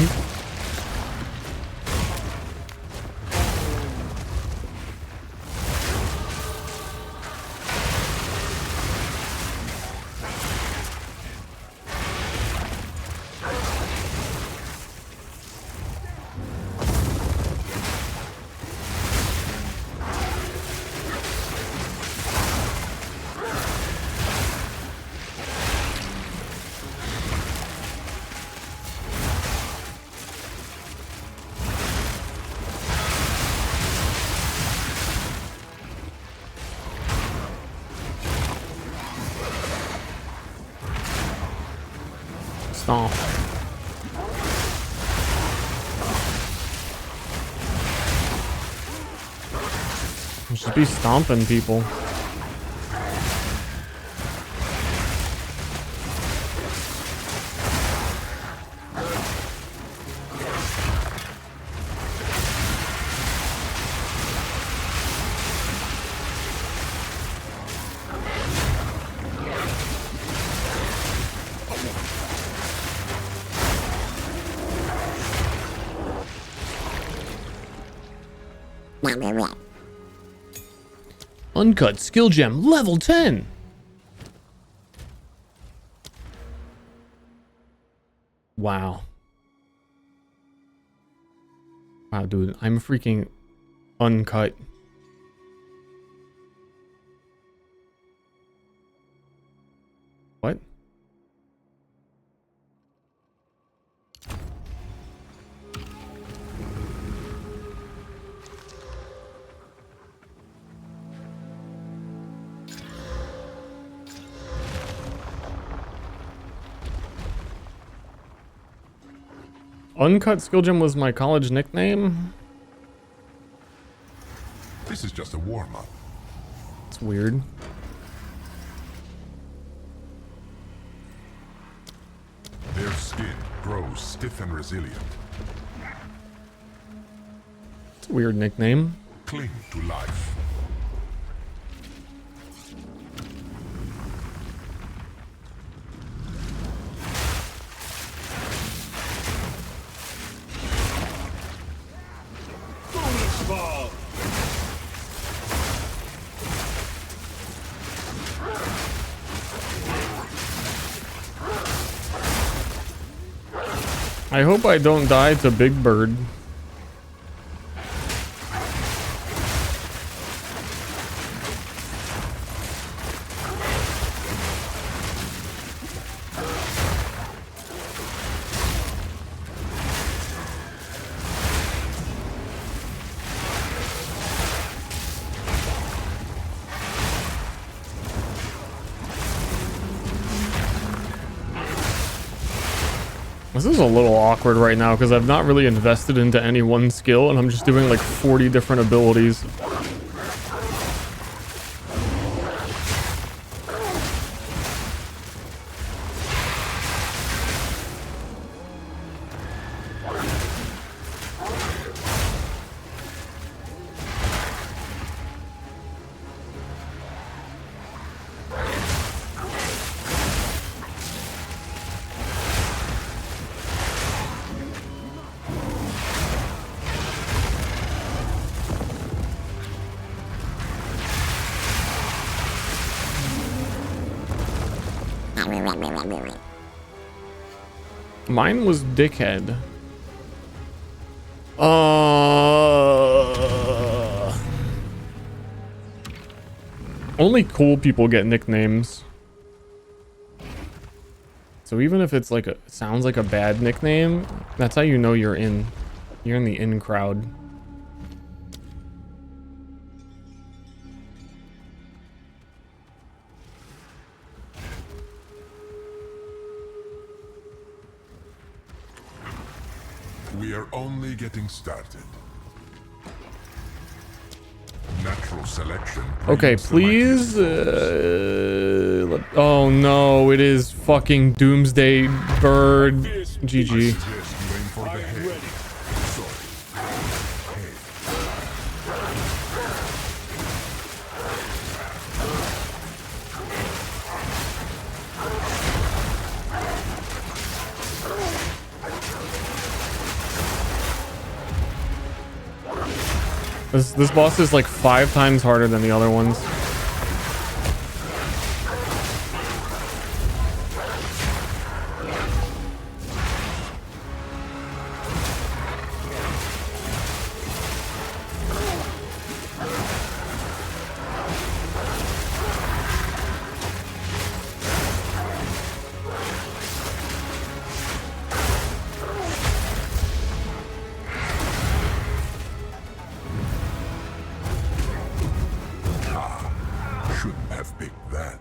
Stomp. I should be stomping people. Uncut skill gem level 10. Wow. Wow, dude, I'm freaking uncut. What? Uncut skill gem was my college nickname. This is just a warm-up. It's weird. Their skin grows stiff and resilient. It's a weird nickname. Cling to life. I hope I don't die to Big Bird. This is a little awkward right now because I've not really invested into any one skill and I'm just doing like 40 different abilities. Mine was dickhead. Only cool people get nicknames. So even if it's like sounds like a bad nickname, that's how you know you're in the in crowd. We are only getting started. Natural selection. Okay, please. Oh no, it is fucking Doomsday Bird. GG. This boss is like 5 times harder than the other ones. Shouldn't have picked that.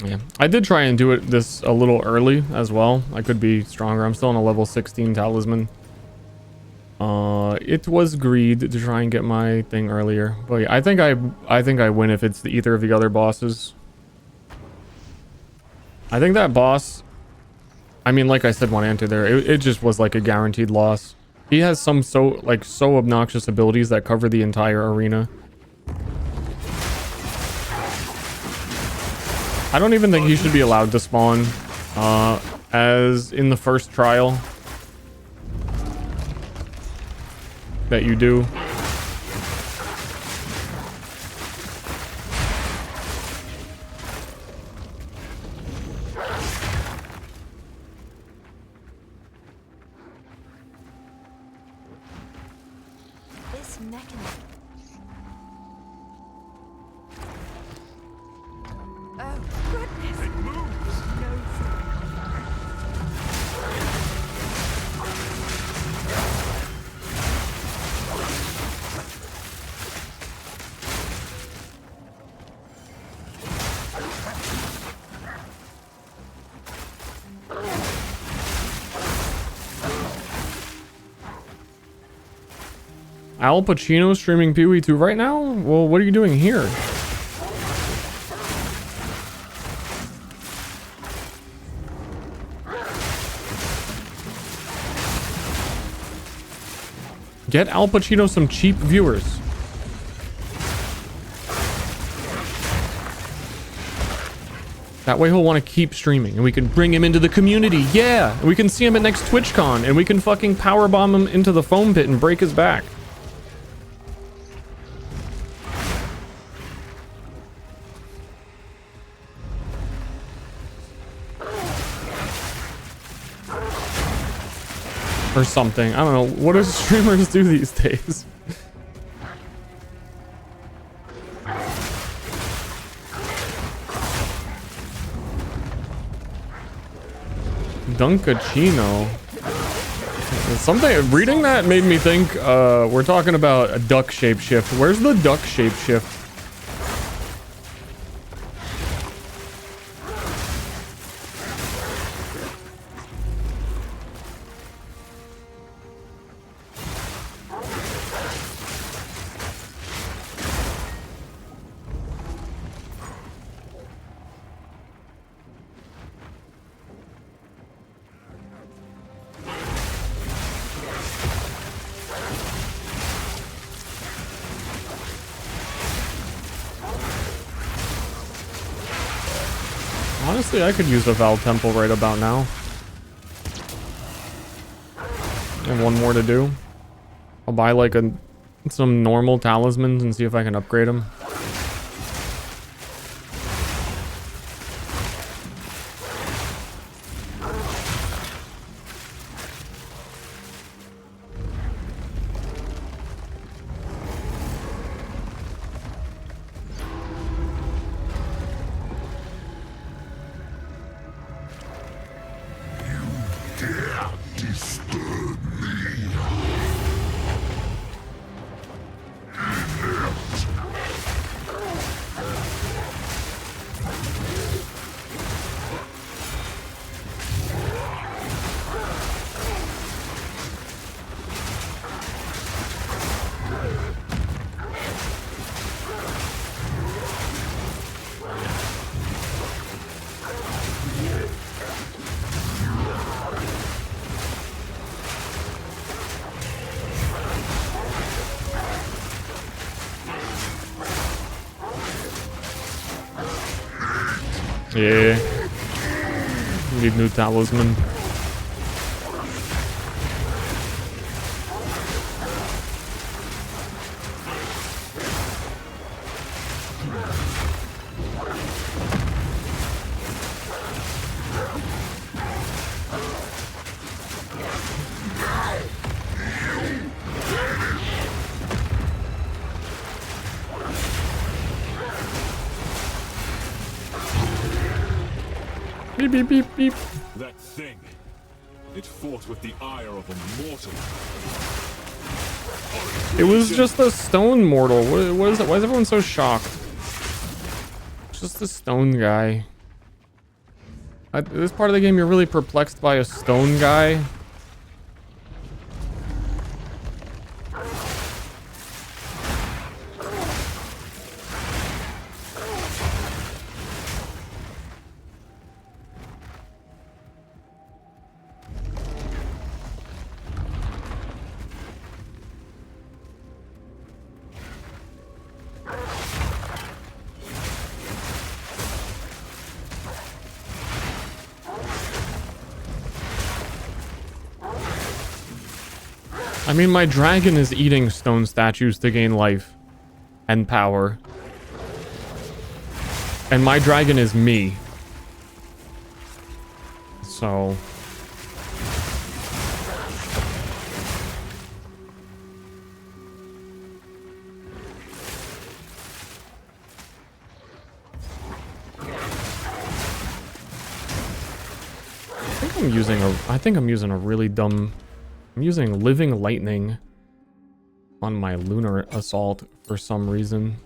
Yeah, I did try and do this a little early as well. I could be stronger. I'm still on a level 16 talisman. It was greed to try and get my thing earlier, but yeah, I think I win if it's either of the other bosses. I think that boss, I mean, like I said when I entered there, it just was like a guaranteed loss. He has some so obnoxious abilities that cover the entire arena. I don't even think he should be allowed to spawn as in the first trial that you do. This mechanism. Oh, goodness. It moves. No. Al Pacino streaming Pee-wee 2 right now? Well, what are you doing here? Get Al Pacino some cheap viewers. That way he'll want to keep streaming and we can bring him into the community. Yeah, and we can see him at next TwitchCon and we can fucking powerbomb him into the foam pit and break his back. Or something. I don't know. What do streamers do these days? Dunkachino. Something reading that made me think we're talking about a duck shapeshift. Where's the duck shapeshift? Honestly, I could use a Val Temple right about now. And one more to do. I'll buy like some normal talismans and see if I can upgrade them. Yeah. Need new talisman. Beep, beep, beep, beep. That thing. It fought with the ire of a mortal. It was just a stone mortal. What is it? Why is everyone so shocked? It's just a stone guy. At this part of the game, you're really perplexed by a stone guy. I mean, my dragon is eating stone statues to gain life and power. And my dragon is me. So... I think I'm using a really dumb... I'm using Living Lightning on my Lunar Assault for some reason.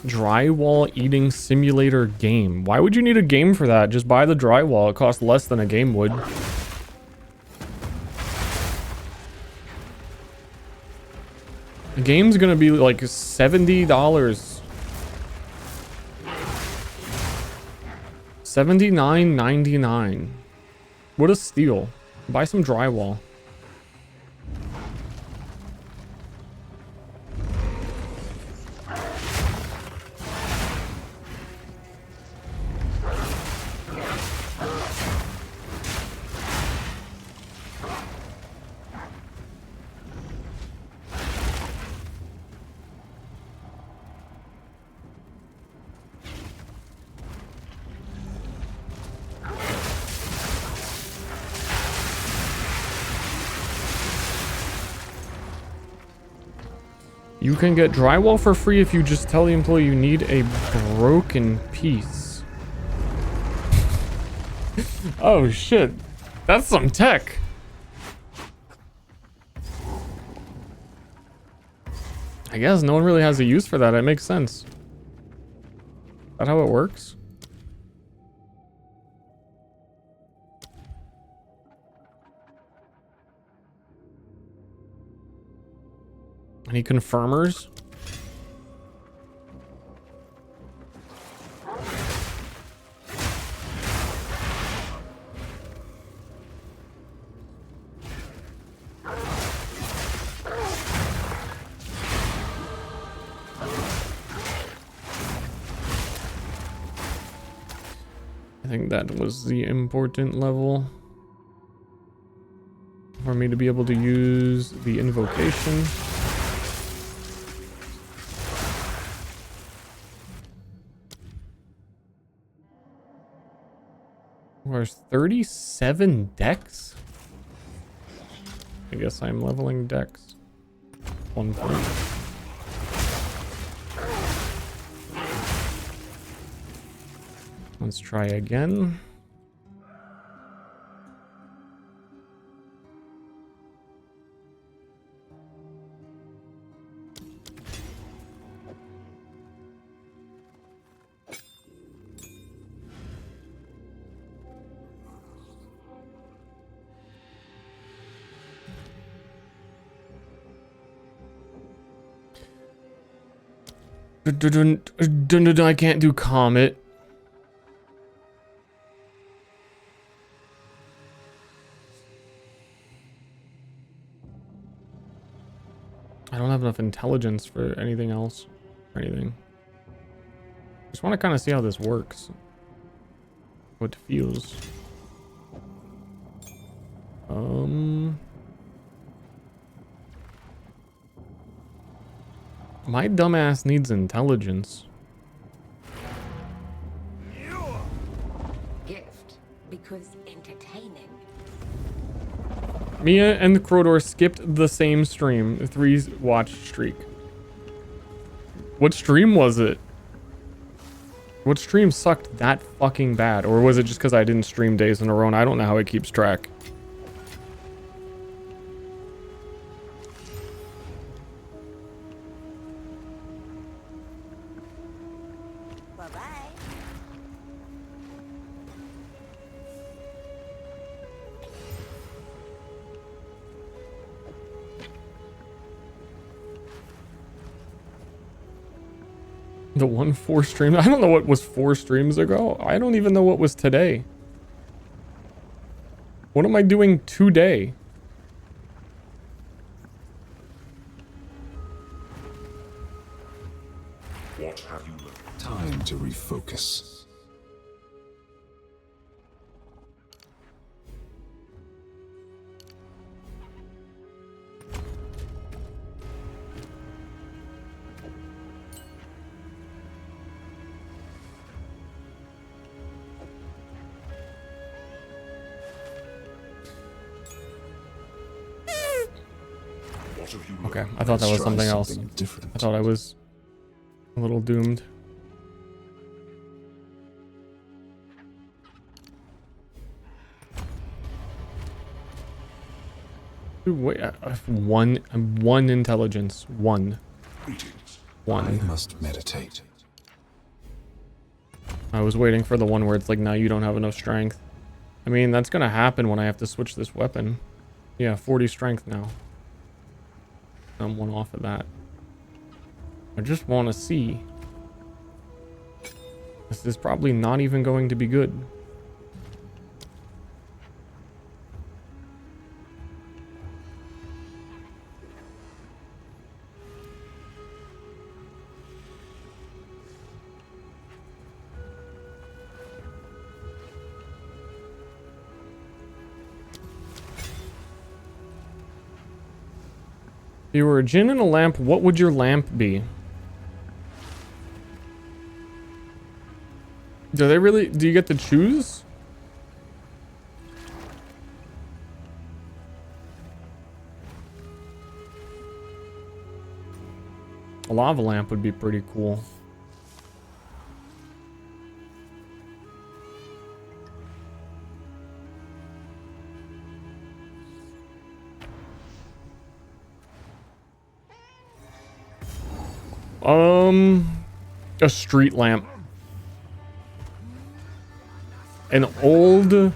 Drywall eating simulator game. Why would you need a game for that? Just buy the drywall. It costs less than a game would. The game's gonna be like $70. $79.99. What a steal. Buy some drywall. You can get drywall for free if you just tell the employee you need a broken piece. Oh shit. That's some tech. I guess no one really has a use for that. It makes sense. Is that how it works? Any confirmers? I think that was the important level for me to be able to use the invocation. There's 37 decks? I guess I'm leveling decks. 1 point. Let's try again. I can't do Comet. don't have enough intelligence for anything else. Or anything. Just want to kind of see how this works. What it feels. My dumbass needs intelligence. Gift because entertaining. Mia and Crodor skipped the same stream. 3 watch streak. What stream was it? What stream sucked that fucking bad? Or was it just because I didn't stream days in a row and I don't know how it keeps track? Bye-bye. The 4 streams. I don't know what was 4 streams ago. I don't even know what was today. What am I doing today? What have you learned? Time to refocus. What have you learned? Okay, I thought that was Try something else. different. I thought I was a little doomed. Dude, wait, one intelligence. One. Greetings. I must meditate. I was waiting for the one where it's like, now you don't have enough strength. I mean, that's gonna happen when I have to switch this weapon. Yeah, 40 strength now. I'm 1 off of that. I just want to see. This is probably not even going to be good. If you were a djinn and a lamp, what would your lamp be? Do you get to choose? A lava lamp would be pretty cool. A street lamp. An old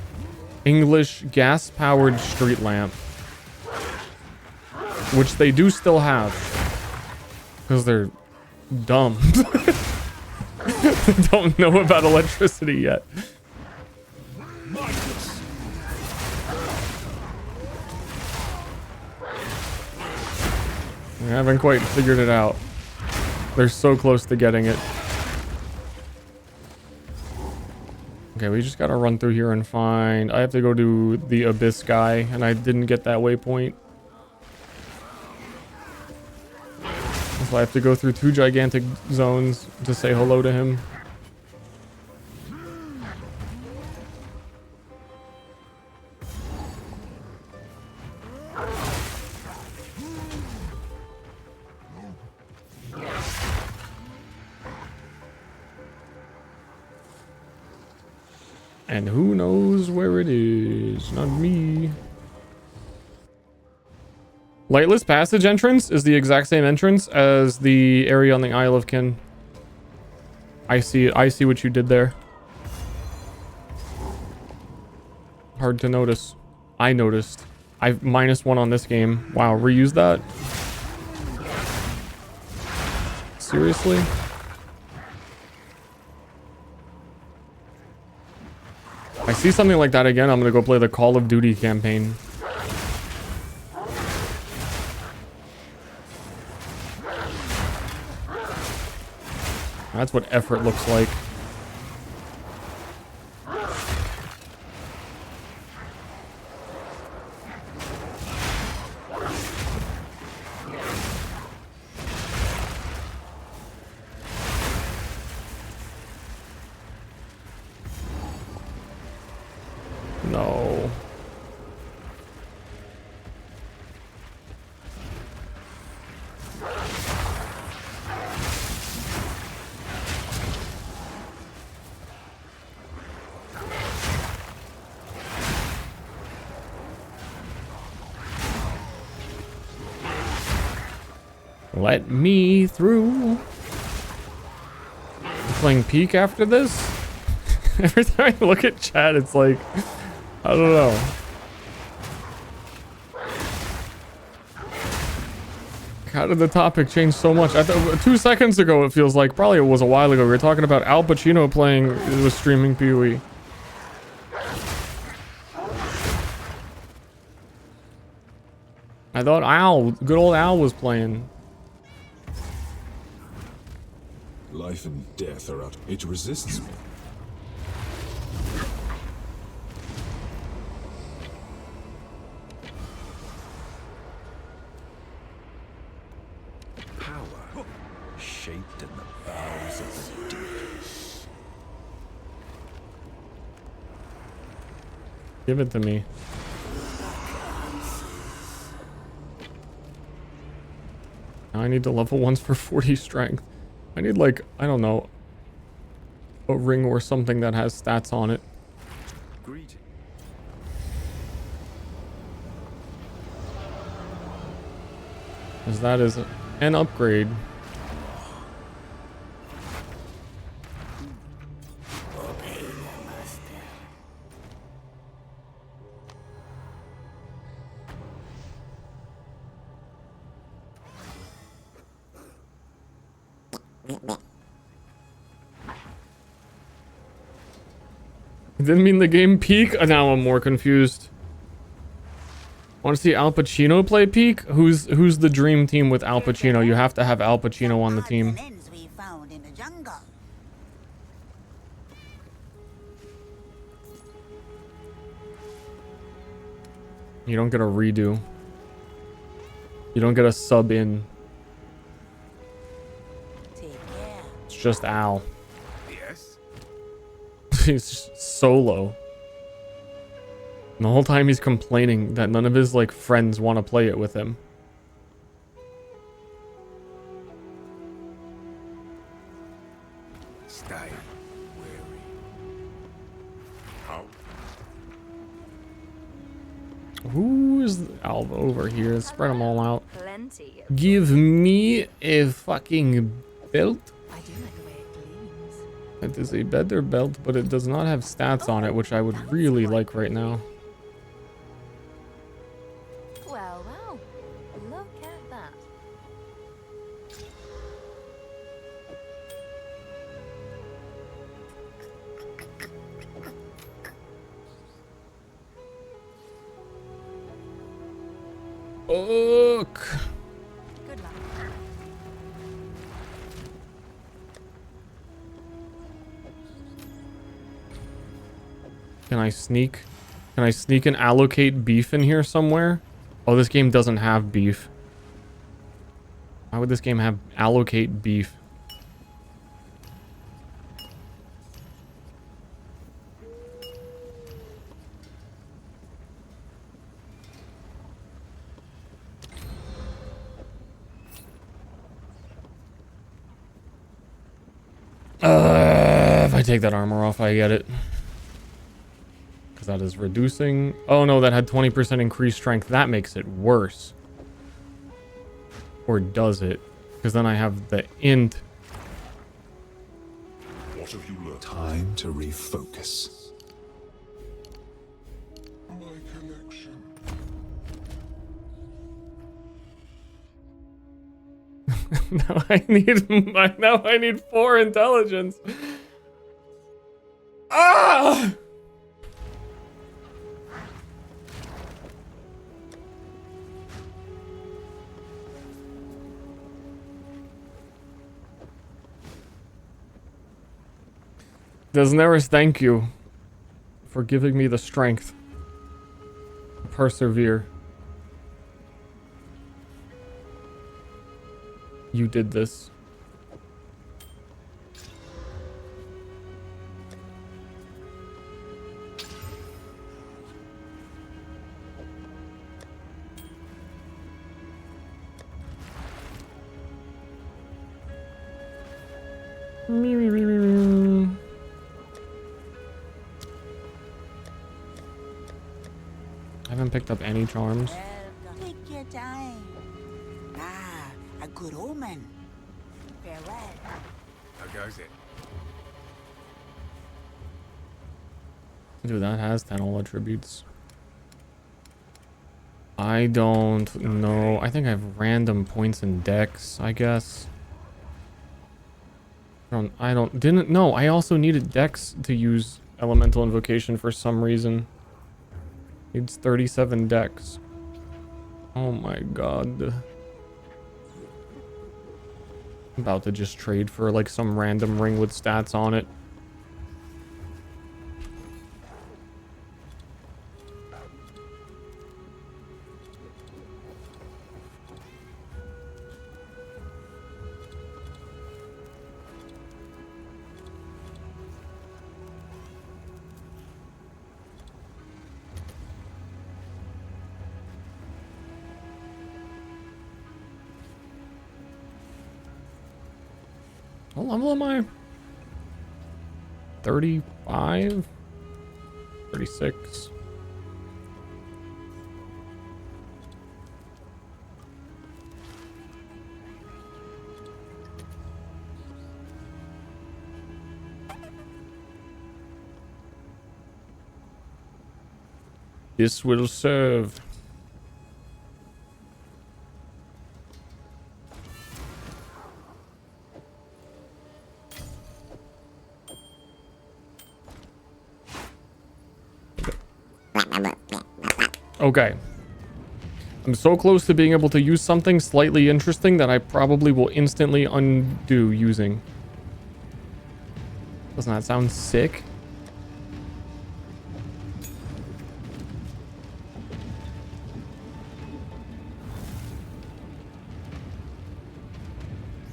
English gas-powered street lamp. Which they do still have. Because they're dumb. They don't know about electricity yet. I haven't quite figured it out. They're so close to getting it. Okay, we just gotta run through here and find... I have to go to the Abyss guy, and I didn't get that waypoint. So I have to go through 2 gigantic zones to say hello to him. And who knows where it is? Not me. Lightless Passage entrance is the exact same entrance as the area on the Isle of Kin. I see what you did there. Hard to notice. I noticed. I've -1 on this game. Wow, reuse that? Seriously? If I see something like that again, I'm gonna go play the Call of Duty campaign. That's what effort looks like. No. Let me through. Playing Peak after this? Every time I look at chat, it's like, I don't know. How did the topic change so much? 2 seconds ago, it feels like, probably it was a while ago, we were talking about Al Pacino playing, was streaming PoE. I thought Al, good old Al was playing. Life and death are out. It resists me. Power shaped in the bowels of the deep. Give it to me. Now I need to level ones for 40 strength. I need, like, I don't know, a ring or something that has stats on it. Greeting. Because that is an upgrade. It didn't mean the game Peak. Now I'm more confused. Want to see Al Pacino play Peak? Who's the dream team with Al Pacino? You have to have Al Pacino on the team. You don't get a redo. You don't get a sub in. It's just Al. He's solo. And the whole time he's complaining that none of his like friends want to play it with him. Stay wary. How? Who's Alva over here? Spread them all out. Plenty. Give me a fucking belt. I do like the way it gleams. It is a better belt, but it does not have stats on it, which I would really like right now. Well, well. Look at that. Look. Good luck. Can I sneak? Can I sneak and allocate beef in here somewhere? Oh, this game doesn't have beef. Why would this game have allocate beef? If I take that armor off, I get it. Because that is reducing. Oh no, that had 20% increased strength. That makes it worse. Or does it? Because then I have the int. What have you learned? Time to refocus. My connection. Now I need 4 intelligence. Ah! Desneris, thank you for giving me the strength to persevere. You did this. I haven't picked up any charms. Take your time. Ah, a good omen. Farewell. How goes it? Dude, that has 10 all attributes. I don't know. I think I have random points in dex, I guess. No, I also needed dex to use elemental invocation for some reason. Needs 37 dex. Oh my god. I'm about to just trade for like some random ring with stats on it. What level am I? 35? 36. This will serve. Okay. I'm so close to being able to use something slightly interesting that I probably will instantly undo using. Doesn't that sound sick?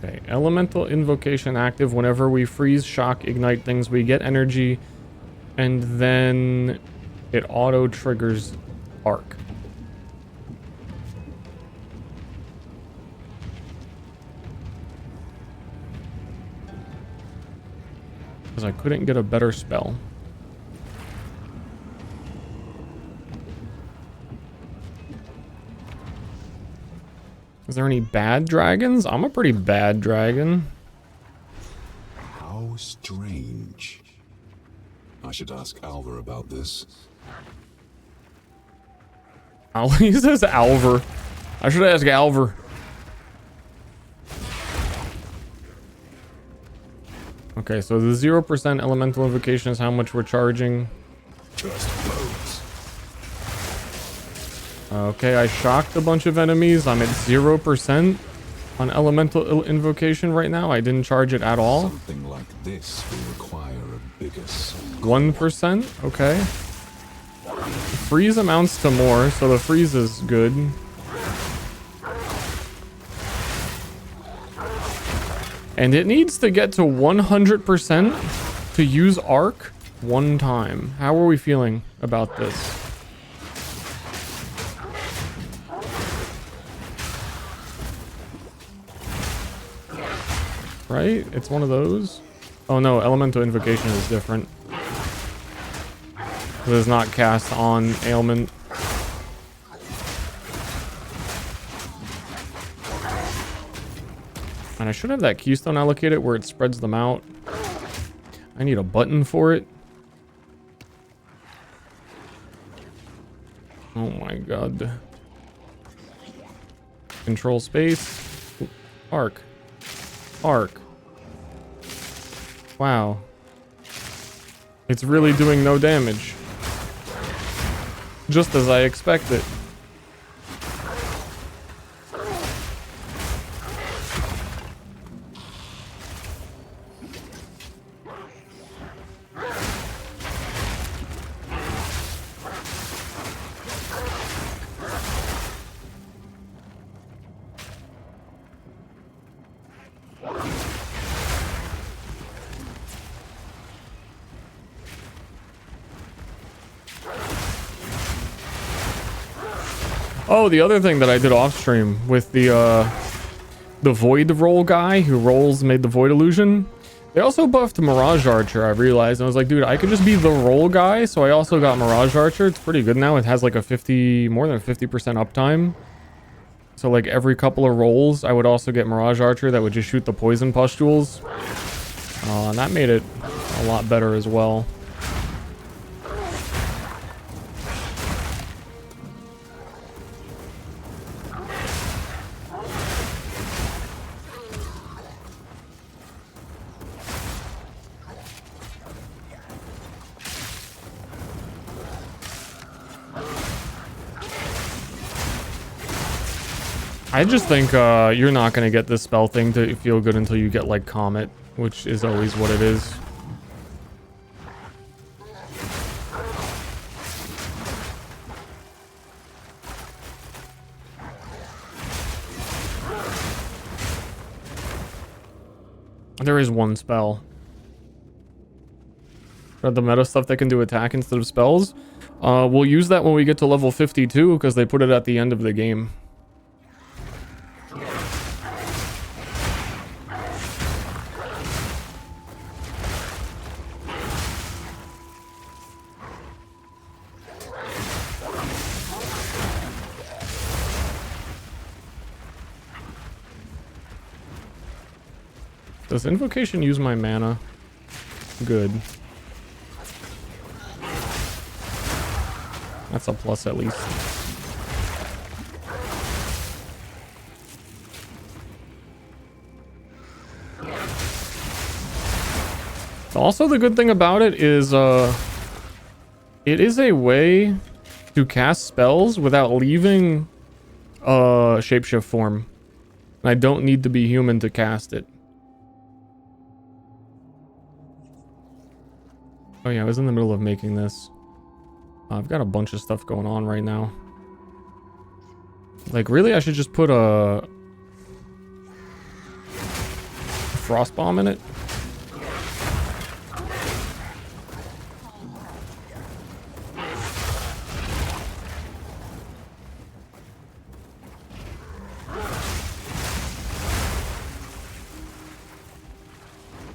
Okay, elemental invocation active. Whenever we freeze, shock, ignite things, we get energy, and then it auto triggers arc. Because I couldn't get a better spell. Is there any bad dragons? I'm a pretty bad dragon. How strange. I should ask Alva about this. He says Alver. I should ask Alver. Okay, so the 0% elemental invocation is how much we're charging. Just blows. Okay, I shocked a bunch of enemies. I'm at 0% on elemental invocation right now. I didn't charge it at all. Something like this will require a bigger soul. 1%? Okay. Freeze amounts to more, so the freeze is good. And it needs to get to 100% to use arc one time. How are we feeling about this? Right? It's one of those. Oh no, elemental invocation is different. It is not cast on ailment. And I should have that keystone allocated where it spreads them out. I need a button for it. Oh my god. Control space. Arc. Arc. Wow. It's really doing no damage. Just as I expected. Oh, the other thing that I did off stream with the void roll guy who made the void illusion. They also buffed Mirage Archer, I realized. And I was like, dude, I could just be the roll guy. So I also got Mirage Archer. It's pretty good now. It has like a more than 50% uptime. So like every couple of rolls, I would also get Mirage Archer that would just shoot the poison pustules. And that made it a lot better as well. I just think you're not going to get this spell thing to feel good until you get like Comet, which is always what it is. There is one spell. The meta stuff that can do attack instead of spells. We'll use that when we get to level 52 because they put it at the end of the game. Does Invocation use my mana? Good. That's a plus at least. Also, the good thing about it is it is a way to cast spells without leaving shapeshift form. And I don't need to be human to cast it. Oh yeah, I was in the middle of making this. I've got a bunch of stuff going on right now. Like, really, I should just put a frost bomb in it.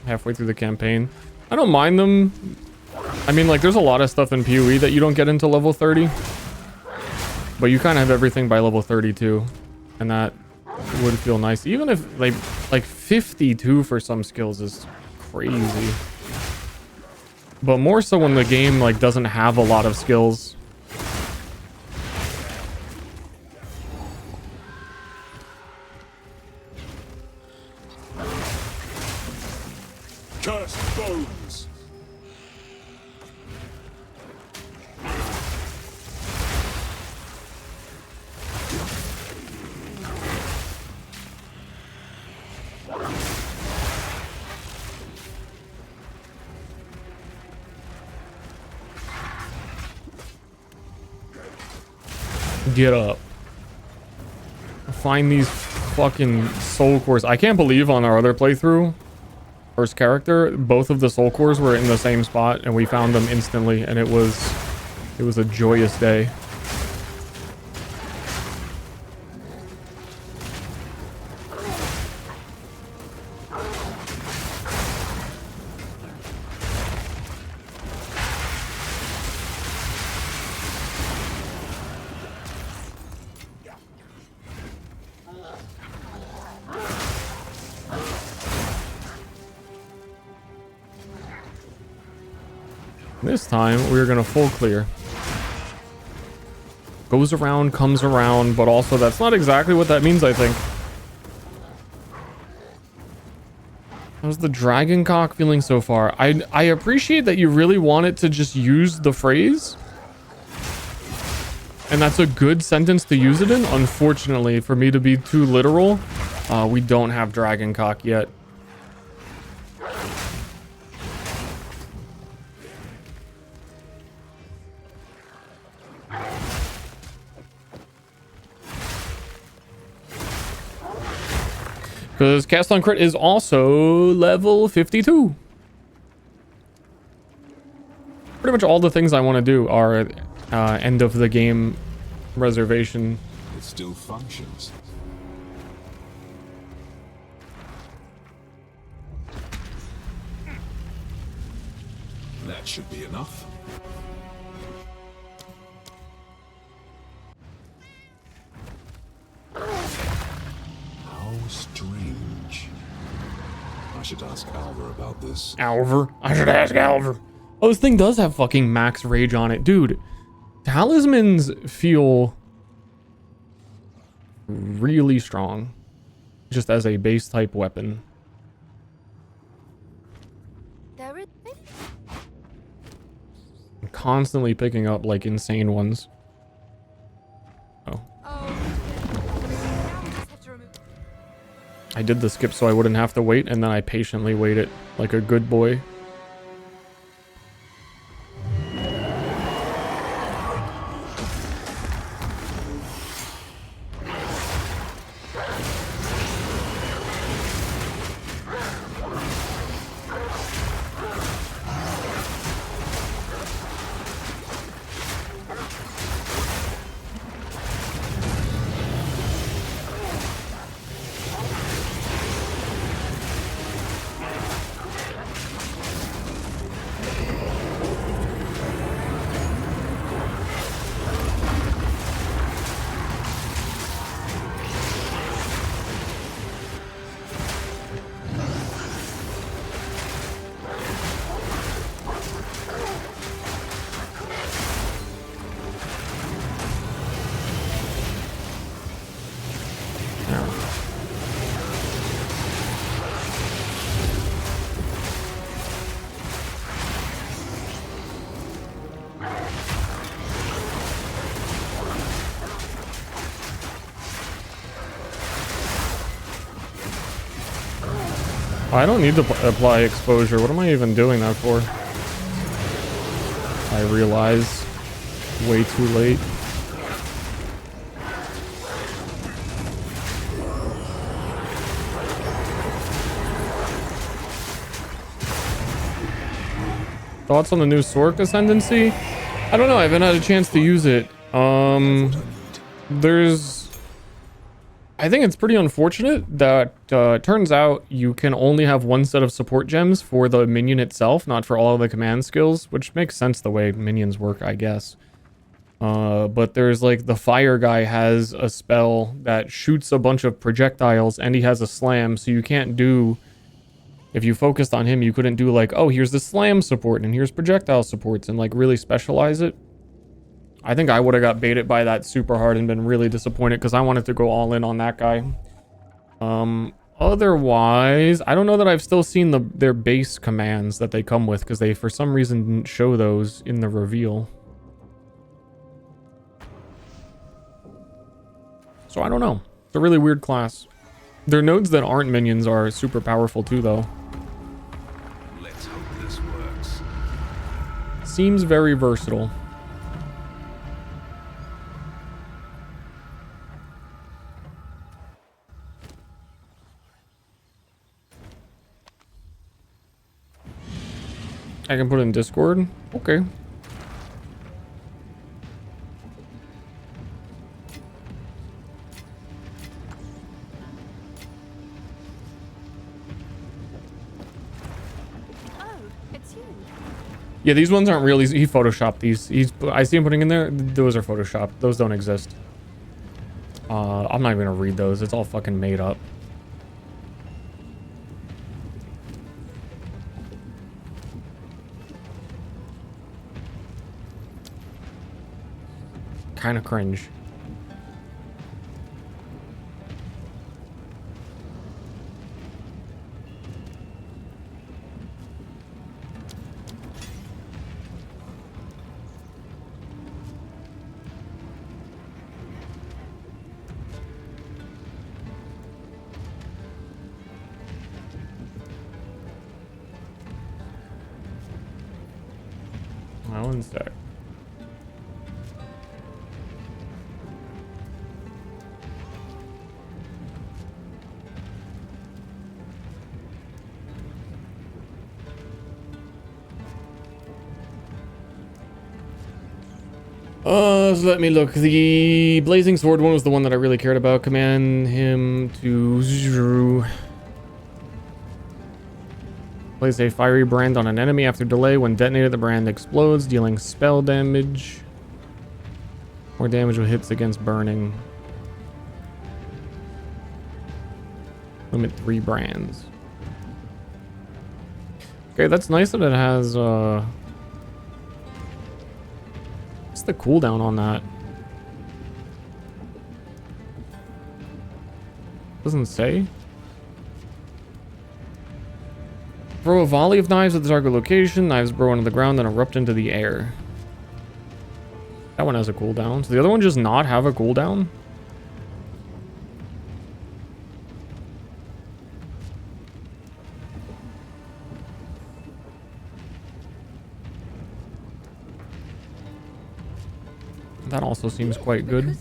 Halfway through the campaign. I don't mind them. I mean, like, there's a lot of stuff in PoE that you don't get into level 30. But you kind of have everything by level 32. And that would feel nice. Even if, like 52 for some skills is crazy. But more so when the game, like, doesn't have a lot of skills. Cursed bones. Get up. Find these fucking soul cores. I can't believe on our other playthrough, first character, both of the soul cores were in the same spot and we found them instantly, and it was a joyous day. This time, we're gonna full clear. Goes around, comes around, but also that's not exactly what that means, I think. How's the Dragon CoC feeling so far? I appreciate that you really want it to just use the phrase. And that's a good sentence to use it in. Unfortunately, for me to be too literal, we don't have Dragon CoC yet. Because cast on crit is also level 52. Pretty much all the things I want to do are end of the game reservation. It still functions. That should be enough. How strange. I should ask Alvar about this. Alvar? I should ask Alvar. Oh, this thing does have fucking max rage on it. Dude, talismans feel really strong just as a base type weapon. There is. I'm constantly picking up like insane ones. Oh. I did the skip so I wouldn't have to wait, and then I patiently waited like a good boy. I don't need to apply exposure. What am I even doing that for? I realize way too late. Thoughts on the new Sork Ascendancy? I don't know. I haven't had a chance to use it. I think it's pretty unfortunate that it turns out you can only have one set of support gems for the minion itself, not for all of the command skills, which makes sense the way minions work, I guess. But there's like the fire guy has a spell that shoots a bunch of projectiles and he has a slam, so you can't do, if you focused on him, you couldn't do like, oh, here's the slam support and here's projectile supports and like really specialize it. I think I would have got baited by that super hard and been really disappointed because I wanted to go all in on that guy. Otherwise, I don't know that I've still seen their base commands that they come with because they, for some reason, didn't show those in the reveal. So I don't know. It's a really weird class. Their nodes that aren't minions are super powerful too, though. Let's hope this works. Seems very versatile. I can put it in Discord? Okay. Oh, it's you. Yeah, these ones aren't real. He photoshopped these. I see him putting in there. Those are photoshopped. Those don't exist. I'm not even gonna read those. It's all fucking made up. Kind of cringe. One sec. So let me look. The Blazing Sword one was the one that I really cared about. Command him to place a fiery brand on an enemy after delay. When detonated, the brand explodes, dealing spell damage. More damage with hits against burning. Limit 3 brands. Okay, that's nice that it has, what's the cooldown on that? Doesn't say. Throw a volley of knives at the target location. Knives burrow into the ground, then erupt into the air. That one has a cooldown. So the other one does not have a cooldown? That also seems quite good.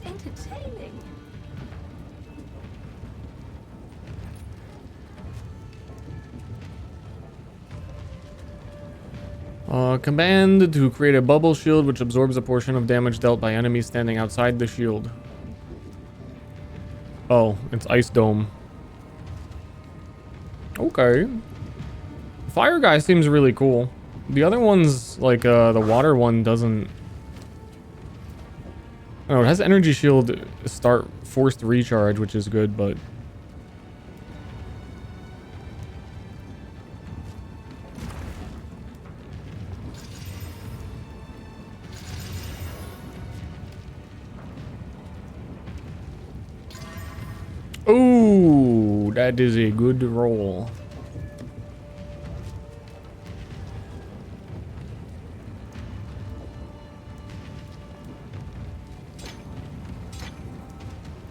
Command to create a bubble shield which absorbs a portion of damage dealt by enemies standing outside the shield. Oh, it's Ice Dome. Okay. Fire guy seems really cool. The other ones, like the water one, doesn't... Oh, it has energy shield start forced recharge, which is good, but... Ooh, that is a good roll.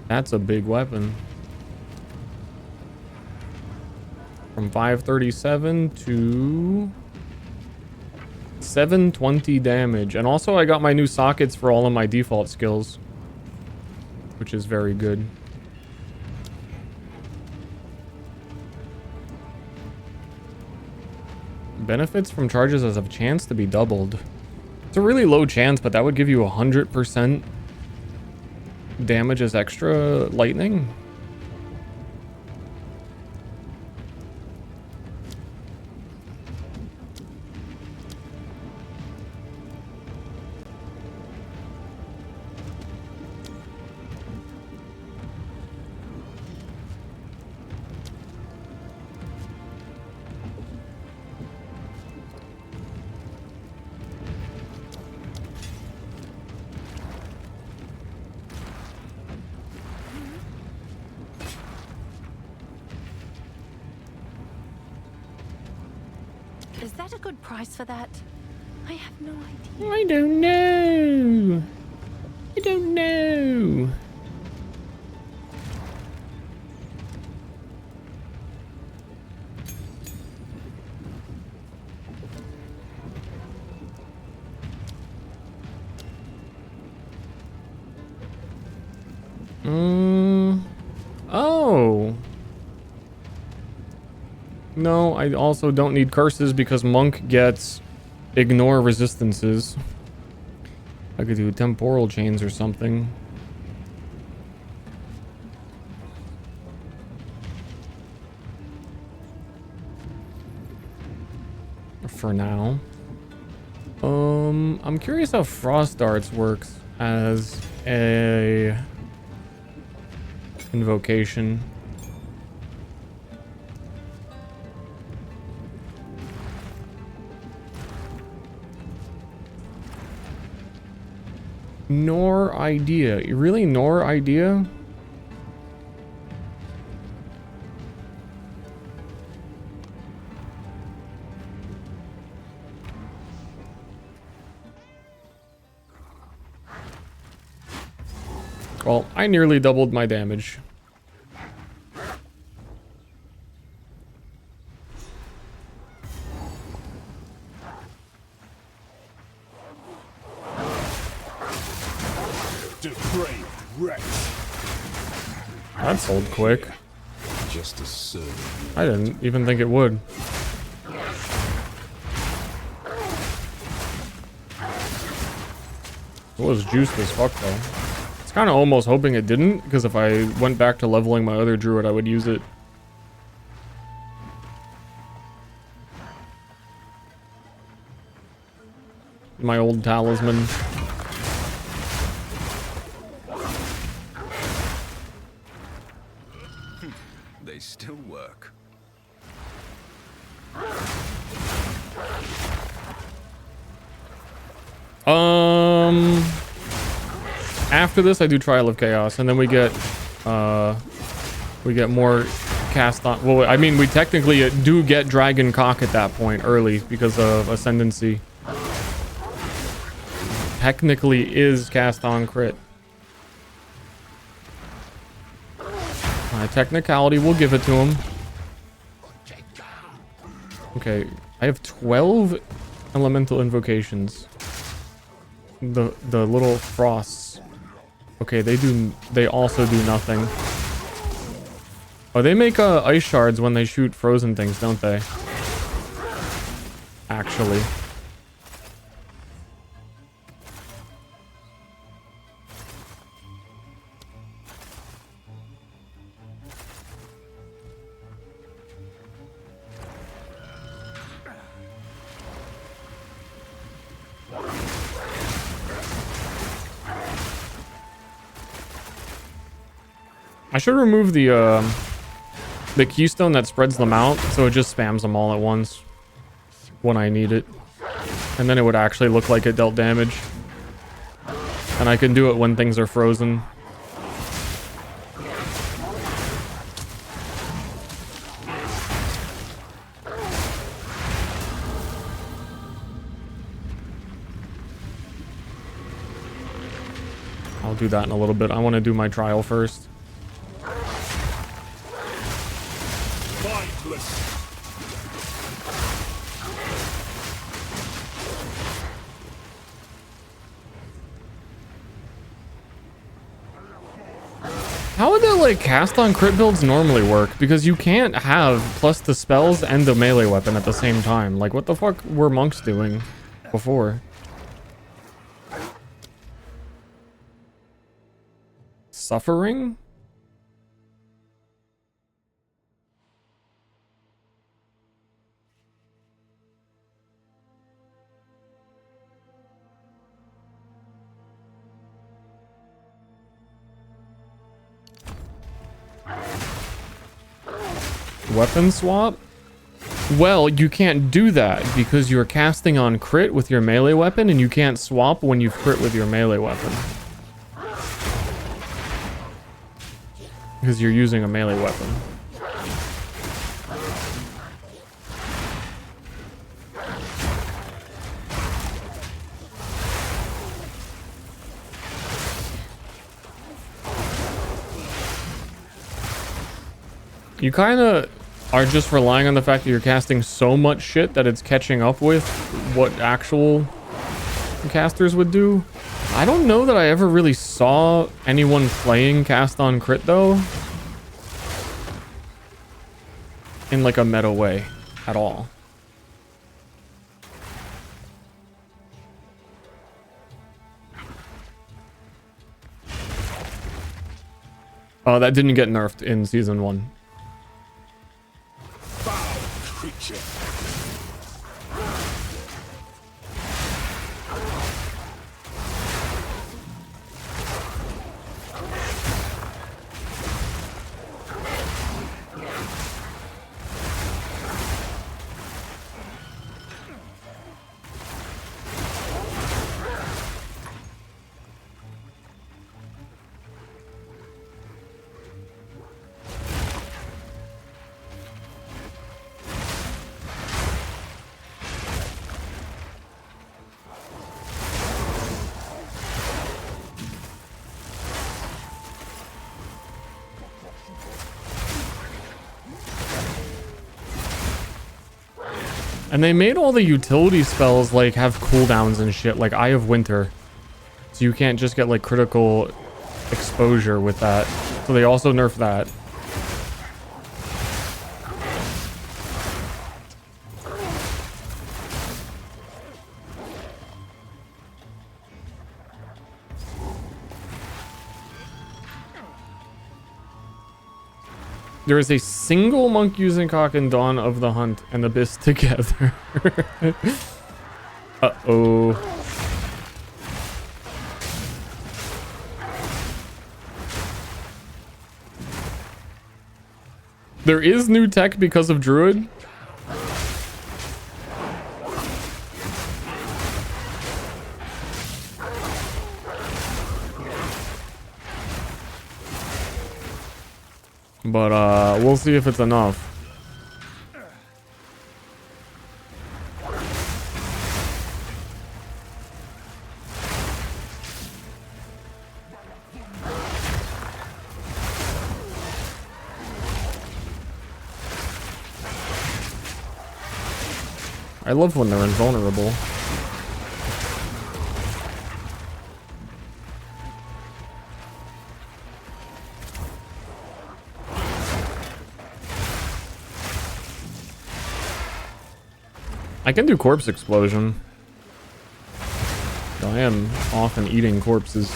That's a big weapon. From 537 to 720 damage. And also I got my new sockets for all of my default skills, which is very good. Benefits from charges as a chance to be doubled. It's a really low chance, but that would give you 100% damage as extra lightning. Is that a good price for that? I have no idea. I don't know. I don't know. Oh. No, I also don't need curses because Monk gets ignore resistances. I could do temporal chains or something. For now. I'm curious how Frost Darts works as a invocation. Nor idea. You really nor idea? Well, I nearly doubled my damage. That sold quick. Just assertive. I didn't even think it would. It was juiced as fuck though. It's kind of almost hoping it didn't, because if I went back to leveling my other druid, I would use it. My old talisman. They still work. After this I do Trial of Chaos, and then we get more cast on. Well, I mean, we technically do get Dragon CoC at that point early because of Ascendancy. Technically is cast on crit. Technicality, we'll give it to him. Okay, I have 12 elemental invocations. The little frosts. Okay, they also do nothing. Oh, they make ice shards when they shoot frozen things, don't they? Actually. I should remove the keystone that spreads them out, so it just spams them all at once when I need it. And then it would actually look like it dealt damage. And I can do it when things are frozen. I'll do that in a little bit. I want to do my trial first. How would that, like, cast on crit builds normally work? Because you can't have plus the spells and the melee weapon at the same time. Like, what the fuck were monks doing before? Suffering? Weapon swap? Well, you can't do that because you're casting on crit with your melee weapon, and you can't swap when you crit with your melee weapon. Because you're using a melee weapon. You kind of are just relying on the fact that you're casting so much shit that it's catching up with what actual casters would do. I don't know that I ever really saw anyone playing cast on crit though, in like a meta way at all. Oh, that didn't get nerfed in season 1. Creature. And they made all the utility spells like have cooldowns and shit, like Eye of Winter. So you can't just get like critical exposure with that. So they also nerfed that. There is a single monk using cock in Dawn of the Hunt and Abyss together. Uh-oh. There is new tech because of Druid. But we'll see if it's enough. I love when they're invulnerable. I can do corpse explosion. I am often eating corpses.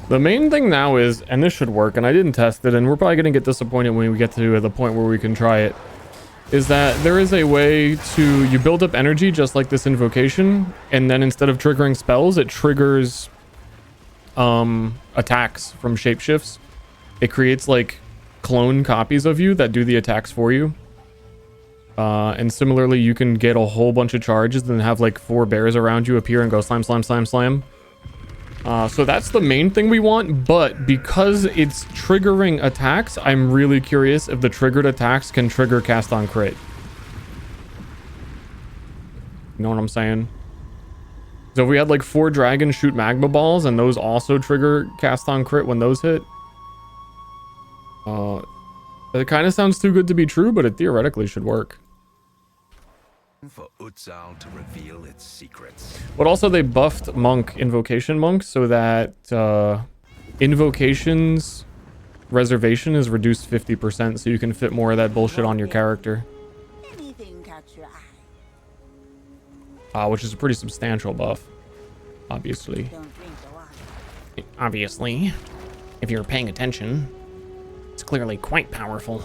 The main thing now is, and this should work, and I didn't test it, and we're probably going to get disappointed when we get to the point where we can try it, is that there is a way to, you build up energy just like this invocation, and then instead of triggering spells, it triggers attacks from shapeshifts. It creates like clone copies of you that do the attacks for you. And similarly, you can get a whole bunch of charges and then have like 4 bears around you appear and go slam, slam, slam, slam. So that's the main thing we want, but because it's triggering attacks, I'm really curious if the triggered attacks can trigger cast on crit. You know what I'm saying? So if we had like 4 dragons shoot magma balls and those also trigger cast on crit when those hit. It kind of sounds too good to be true, but it theoretically should work. For Exile to reveal its secrets. But also they buffed invocation monks so that invocations reservation is reduced 50%, so you can fit more of that bullshit on your character. Anything catch your eye? Which is a pretty substantial buff, obviously. Don't drink the water. Obviously, if you're paying attention, it's clearly quite powerful.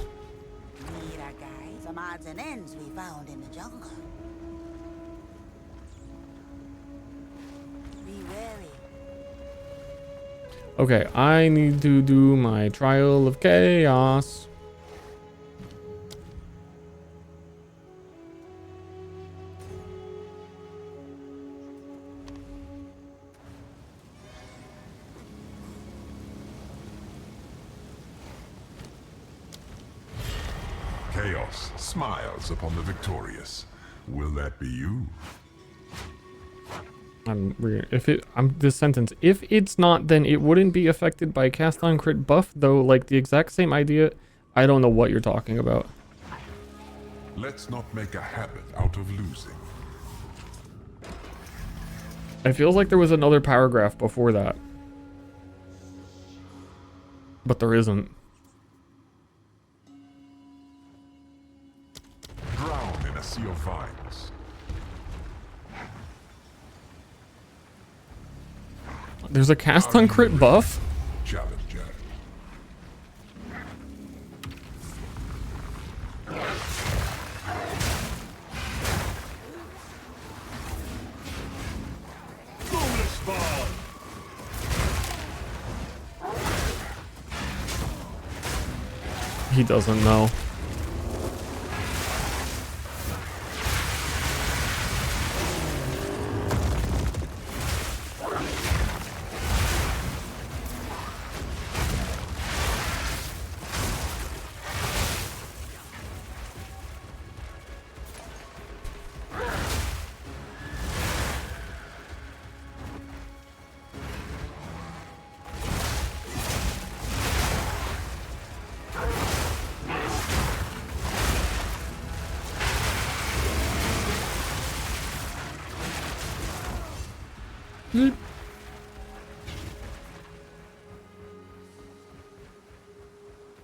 Mira, guys, some odds and ends we found in the jungle. Be wary. Okay, I need to do my trial of chaos. Chaos smiles upon the victorious. Will that be you? This sentence. If it's not, then it wouldn't be affected by cast on crit buff, though. Like the exact same idea. I don't know what you're talking about. Let's not make a habit out of losing. It feels like there was another paragraph before that, but there isn't. Drown in a sea of vines. There's a cast on crit buff? Challenger. He doesn't know. Zip.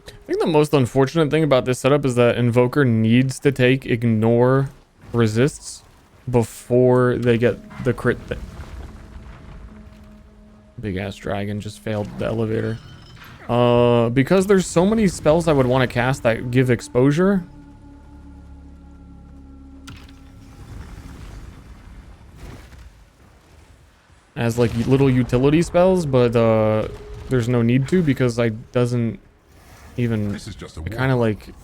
I think the most unfortunate thing about this setup is that Invoker needs to take ignore resists before they get the crit thing. Big ass dragon just failed the elevator. Because there's so many spells I would want to cast that give exposure. As like little utility spells, but there's no need to because I doesn't even, This is just a it kind of like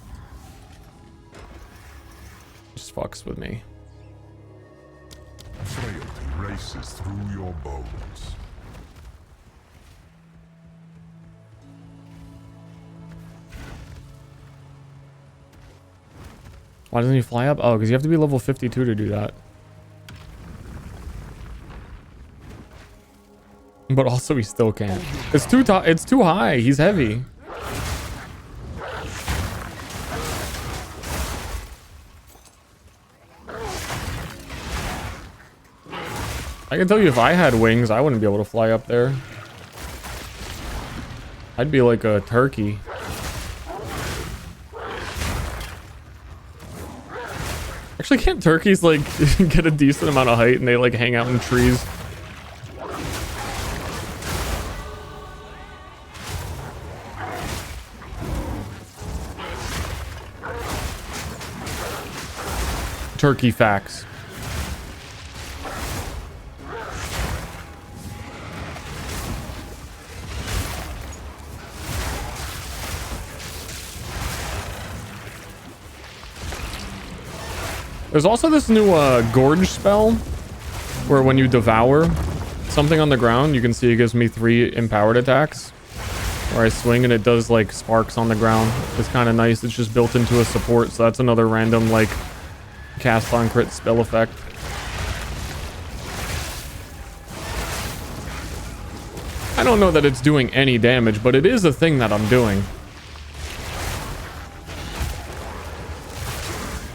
just fucks with me. frailty races through your bones. Why doesn't he fly up? Oh, because you have to be level 52 to do that. But also he still can't. It's too high. He's heavy. I can tell you if I had wings, I wouldn't be able to fly up there. I'd be like a turkey. Actually, can't turkeys like get a decent amount of height and they like hang out in trees? Turkey facts. There's also this new gorge spell where when you devour something on the ground, you can see it gives me 3 empowered attacks where I swing and it does like sparks on the ground. It's kind of nice. It's just built into a support, so that's another random like cast on crit spell effect. I don't know that it's doing any damage, but it is a thing that I'm doing.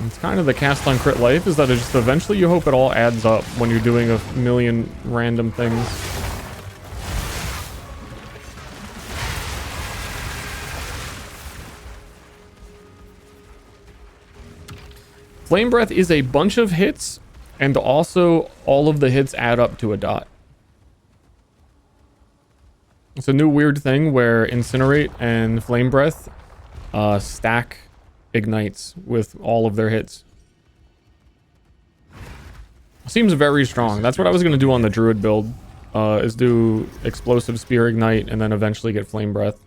It's kind of the cast on crit life, is that it just eventually you hope it all adds up when you're doing a million random things. Flame Breath is a bunch of hits, and also all of the hits add up to a dot. It's a new weird thing where Incinerate and Flame Breath stack ignites with all of their hits. Seems very strong. That's what I was going to do on the Druid build, is do Explosive Spear Ignite and then eventually get Flame Breath.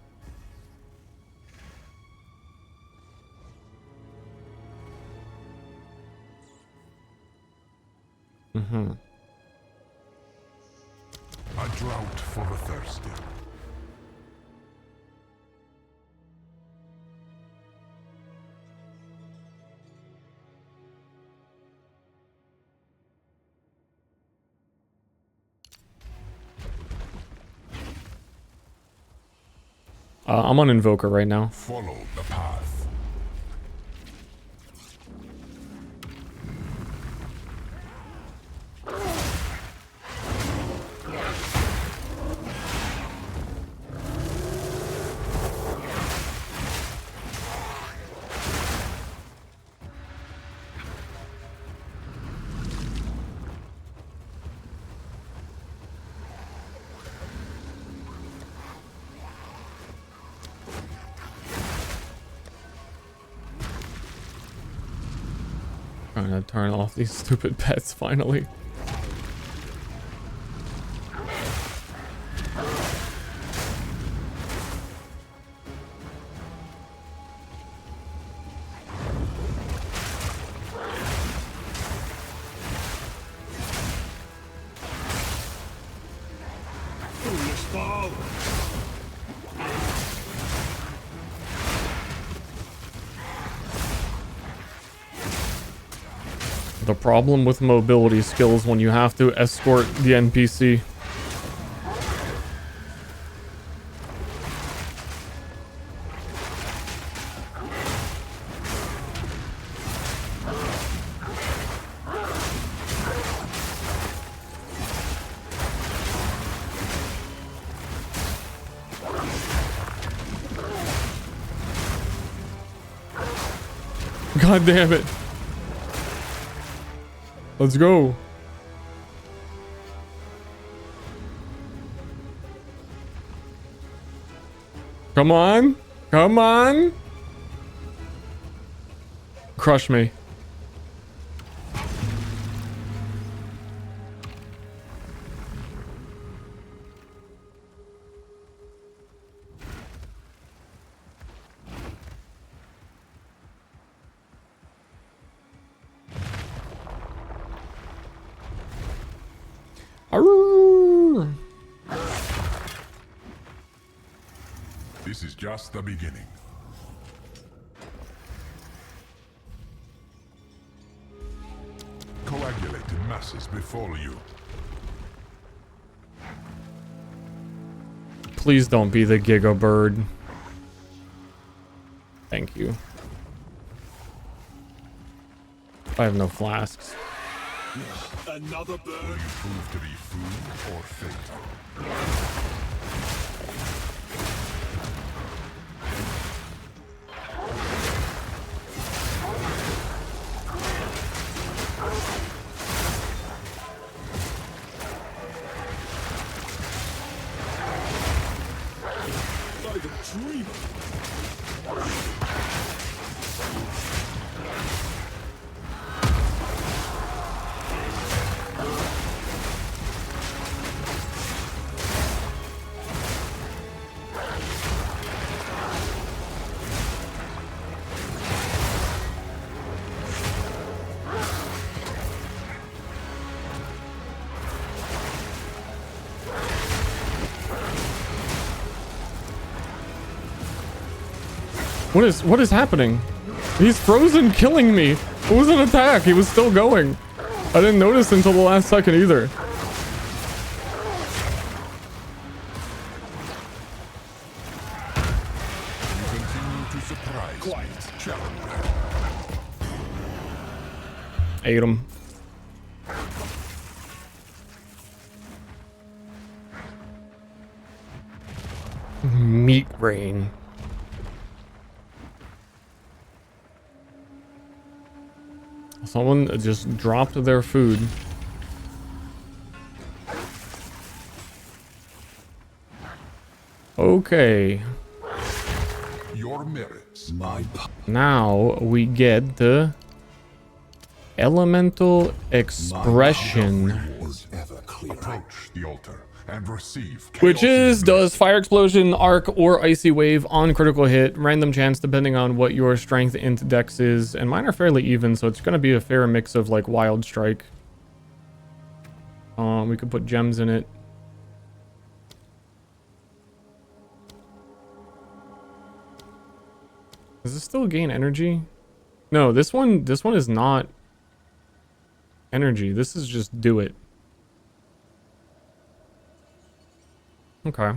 Mm-hmm. A drought for the thirsty. I'm on Invoker right now. Follow the path. Trying to turn off these stupid pets finally. The problem with mobility skills when you have to escort the NPC. God damn it. Let's go. Come on. Come on. Crush me. Arrgh. This is just the beginning. Coagulated masses befall you. Please don't be the Giga Bird. Thank you. I have no flasks. Another bird. Will you prove to be food or fate? Not even dreaming. What is happening? He's frozen, killing me. It was an attack. He was still going. I didn't notice until the last second either. You continue to surprise. Quiet. Challenge. Ate him. Meat brain. Someone just dropped their food. Okay. Your merits. Now we get the elemental expression, Approach the altar and receive which chaos is does fire explosion, arc, or icy wave on critical hit, random chance depending on what your strength int dex is, and mine are fairly even, so it's going to be a fair mix of like wild strike. We could put gems in it. Does this still gain energy? No, this one is not energy. This is just do it. Okay.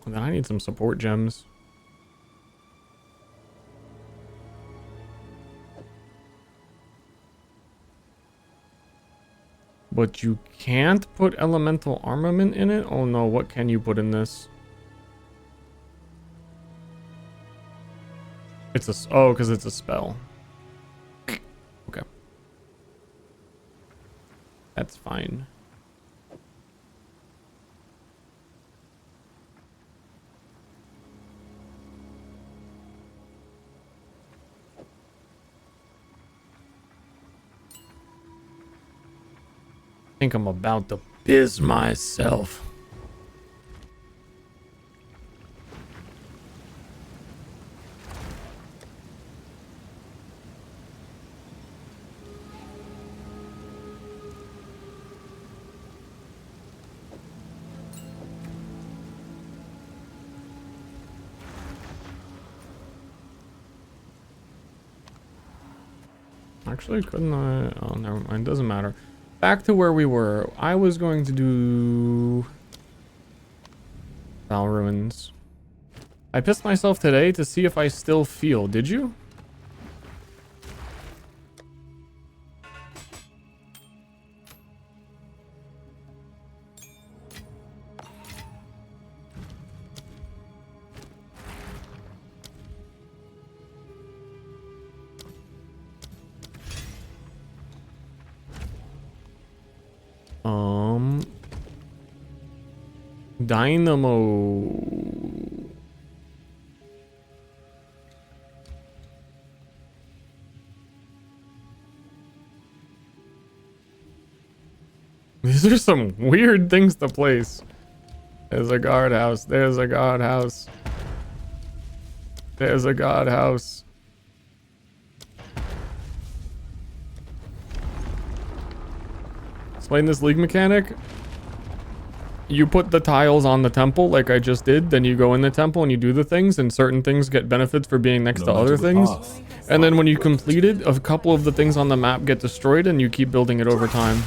Then I need some support gems. But you can't put elemental armament in it? Oh no, what can you put in this? It's a... Oh, because it's a spell. Okay. That's fine. I think I'm about to biz myself. Actually, couldn't I? Oh, never mind. Doesn't matter. Back to where we were. I was going to do Val Ruins. I pissed myself today to see if I still feel. Did you? Dynamo. These are some weird things to place. There's a guardhouse. There's a guardhouse. There's a guardhouse. Explain this league mechanic. You put the tiles on the temple like I just did, then you go in the temple and you do the things, and certain things get benefits for being next to other things. And then when you complete it, a couple of the things on the map get destroyed and you keep building it over time.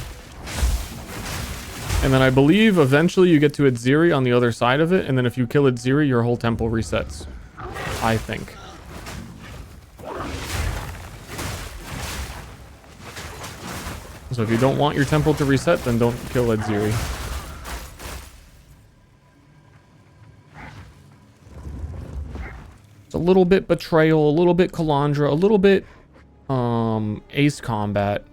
And then I believe eventually you get to Adziri on the other side of it, and then if you kill Adziri, your whole temple resets. I think. So if you don't want your temple to reset, then don't kill Adziri. It's a little bit Betrayal, a little bit Kalandra, a little bit Ace Combat.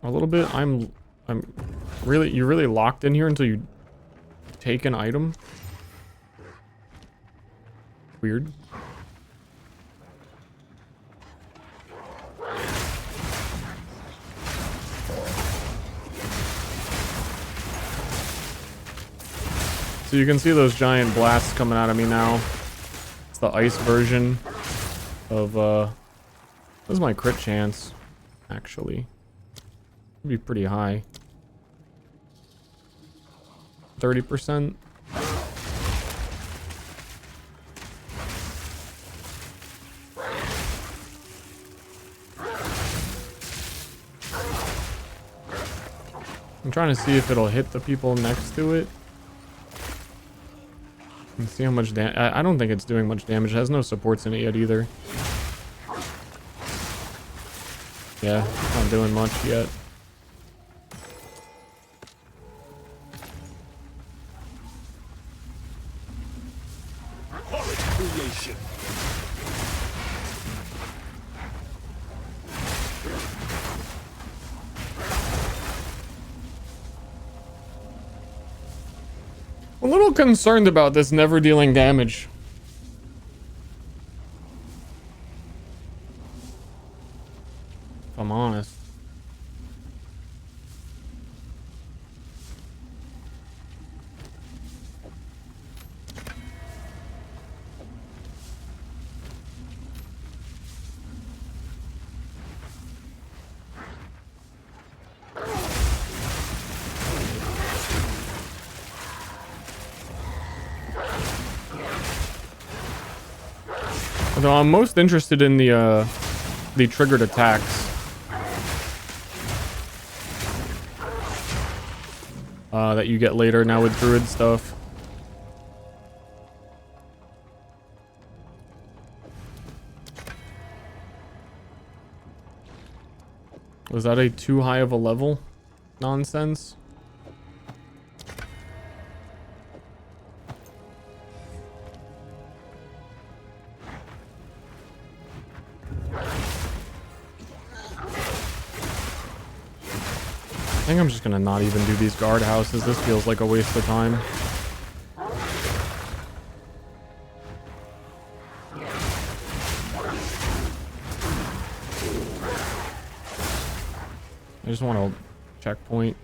A little bit, I'm really, you're really locked in here until you take an item. Weird. So you can see those giant blasts coming out of me now. It's the ice version of, this is my crit chance, actually. It'd be pretty high. 30%. I'm trying to see if it'll hit the people next to it. And see how much damage. I don't think it's doing much damage. It has no supports in it yet either. Yeah, it's not doing much yet. Creation. A little concerned about this never dealing damage. If I'm honest. Although I'm most interested in the triggered attacks. That you get later now with druid stuff. Was that a too high of a level? Nonsense. I think I'm just gonna not even do these guard houses. This feels like a waste of time. I just want a checkpoint.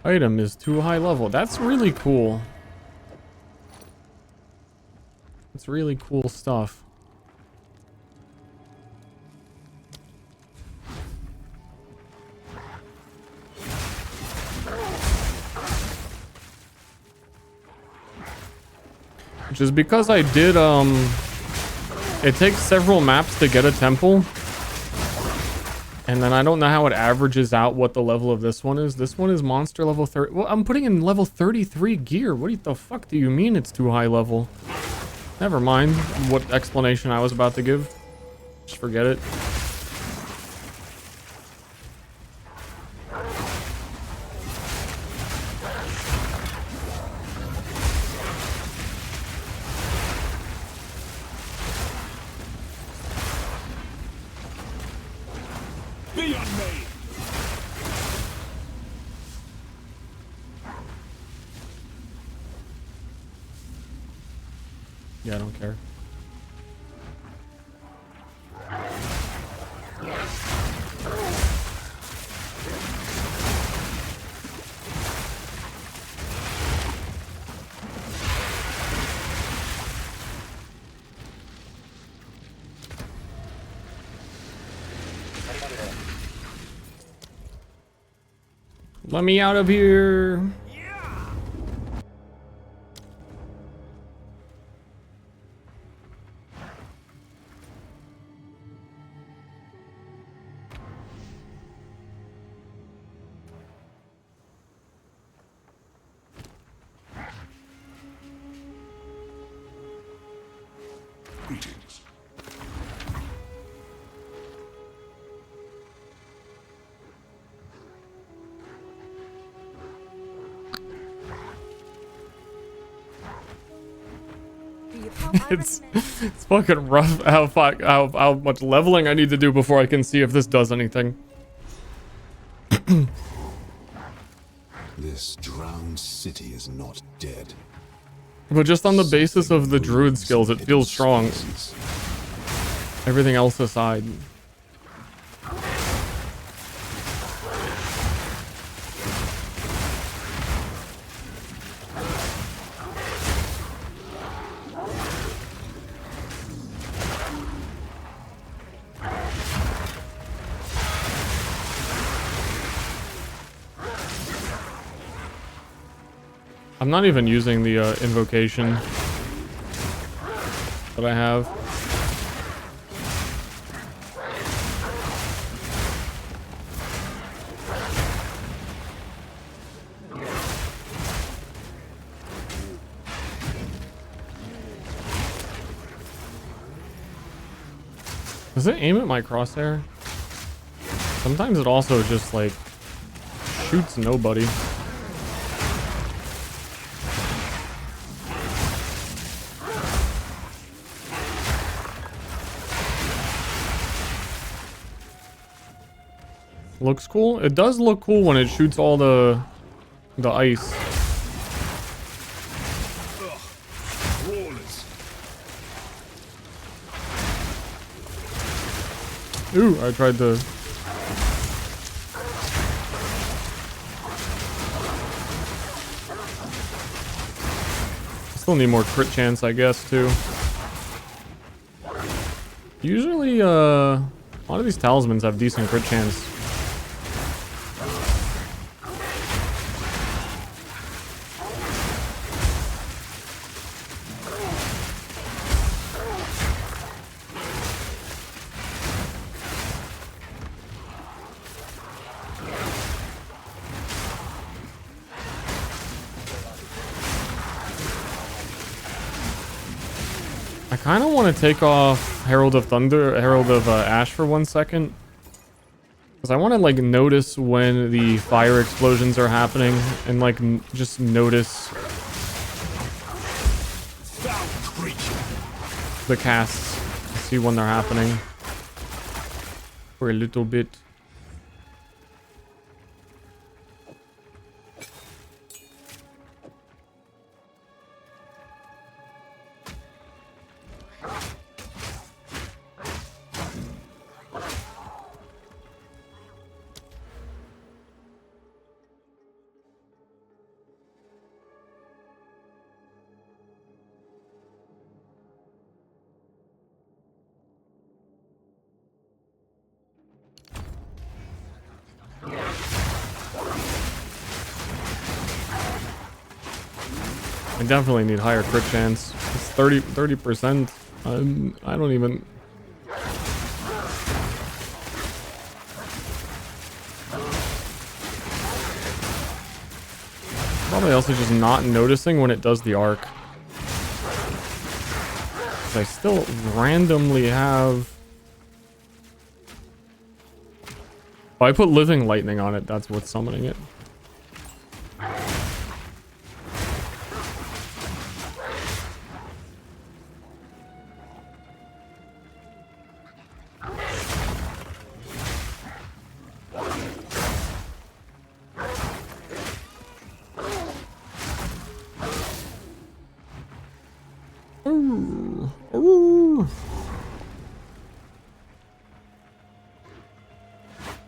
Item is too high level. That's really cool. That's really cool stuff. Which is because I did, it takes several maps to get a temple. And then I don't know how it averages out what the level of this one is. This one is monster level 30. Well, I'm putting in level 33 gear. What the fuck do you mean it's too high level? Never mind what explanation I was about to give. Just forget it. on me! Yeah, I don't care. Let me out of here. Greetings. It's fucking rough how much leveling I need to do before I can see if this does anything. This drowned city is not dead. But just on the basis of the druid skills, it feels strong. Everything else aside. I'm not even using the invocation that I have. Does it aim at my crosshair? Sometimes it also just like shoots nobody. Looks cool. It does look cool when it shoots all the ice. Ooh, I tried to. Still need more crit chance, I guess, too. Usually, a lot of these talismans have decent crit chance. I kind of want to take off Herald of Ash for 1 second. Because I want to, like, notice when the fire explosions are happening. And, like, just notice the casts. See when they're happening. For a little bit. I definitely need higher crit chance. It's 30%. I don't even. Probably also just not noticing when it does the arc. 'Cause I still randomly have. Oh, I put living lightning on it. That's what's summoning it.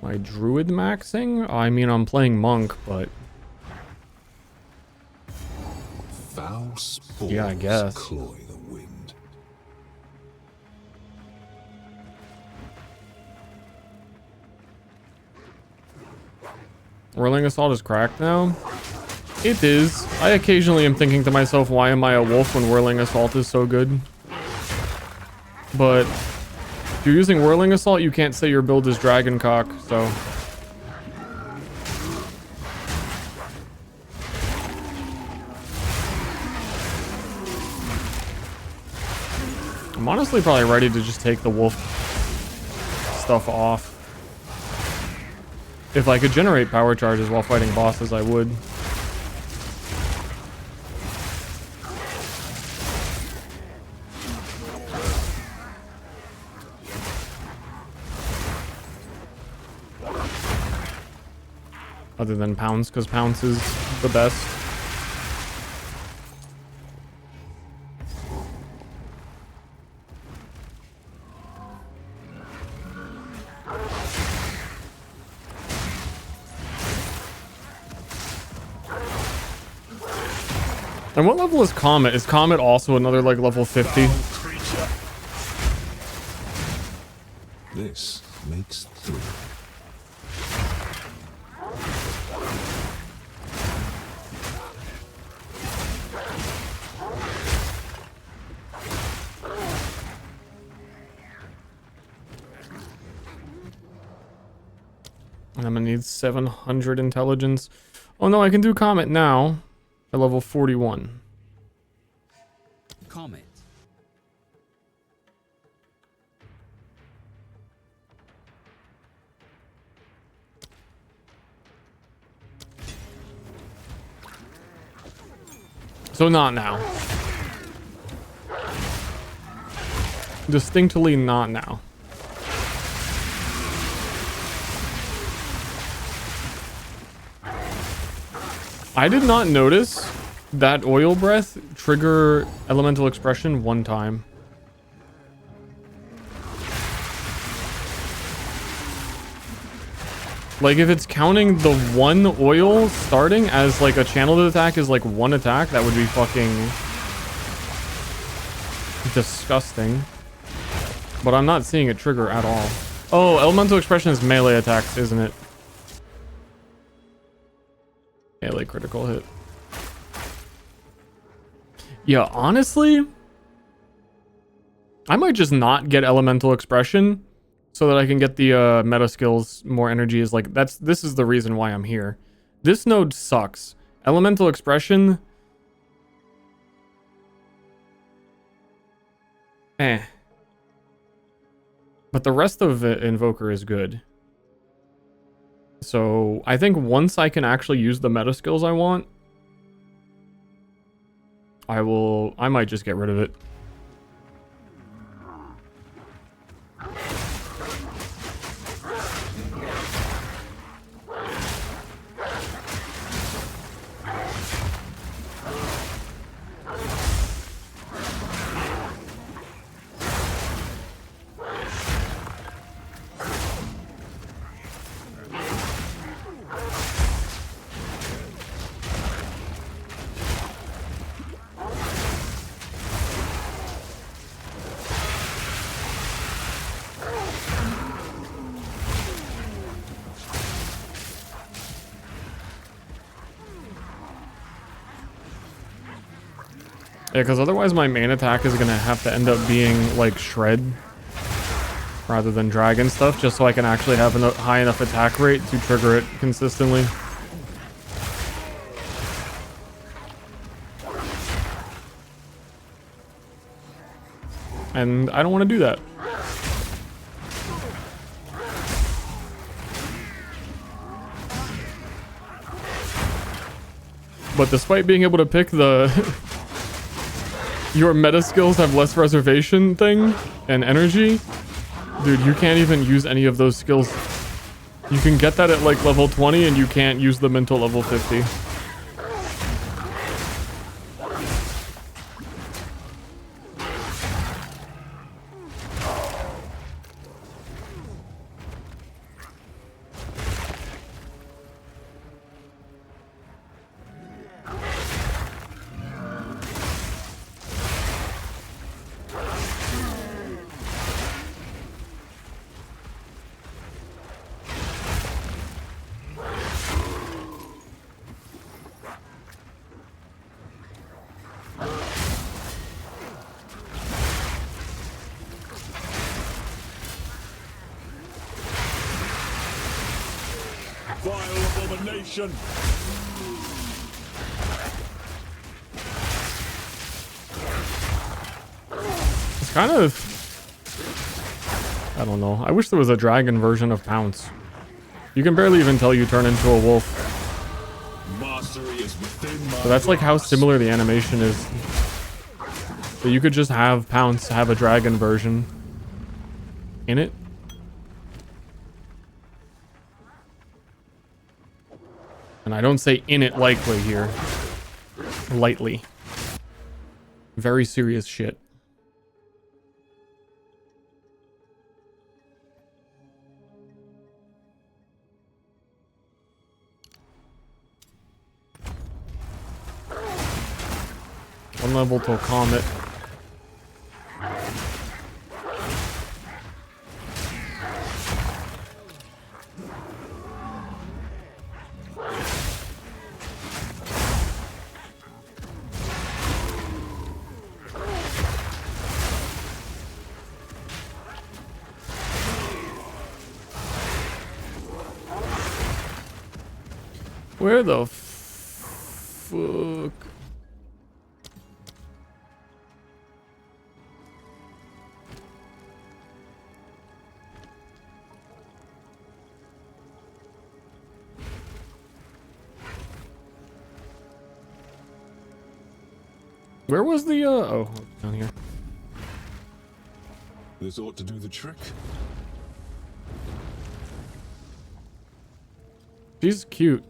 My druid maxing? I mean, I'm playing monk, but Foul spores yeah, I guess. cloy the wind. Whirling Assault is cracked now? It is. I occasionally am thinking to myself, why am I a wolf when Whirling Assault is so good? But if you're using Whirling Assault, you can't say your build is Dragon CoC, so... I'm honestly probably ready to just take the wolf stuff off. If I could generate power charges while fighting bosses, I would. Other than Pounce, because Pounce is the best. And what level is Comet? Is Comet also another like level 50? This makes 3. And I'm gonna need 700 intelligence. Oh no, I can do Comet now at level 41. Comet. So not now. Distinctly not now. I did not notice that oil breath trigger elemental expression one time. Like if it's counting the one oil starting as like a channeled attack is like one attack, that would be fucking disgusting. But I'm not seeing it trigger at all. Oh, elemental expression is melee attacks, isn't it? Melee critical hit. Yeah, honestly, I might just not get elemental expression so that I can get the meta skills more energy. Is like this is the reason why I'm here. This node sucks. Elemental expression, but the rest of Invoker is good. So I think once I can actually use the meta skills I want, I might just get rid of it. Yeah, because otherwise my main attack is gonna have to end up being like Shred rather than Dragon stuff, just so I can actually have a high enough attack rate to trigger it consistently. And I don't want to do that. But despite being able to pick the your meta skills have less reservation thing and energy, dude, you can't even use any of those skills. You can get that at like level 20 and you can't use them until level 50. Vile abomination! It's kind of... I don't know. I wish there was a dragon version of Pounce. You can barely even tell you turn into a wolf. Mastery is within my So that's like how similar the animation is. So you could just have Pounce have a dragon version in it. And I don't say in it lightly here. Lightly. Very serious shit. One level till Comet. Where the fuck? Where was the, oh, down here. This ought to do the trick. She's cute.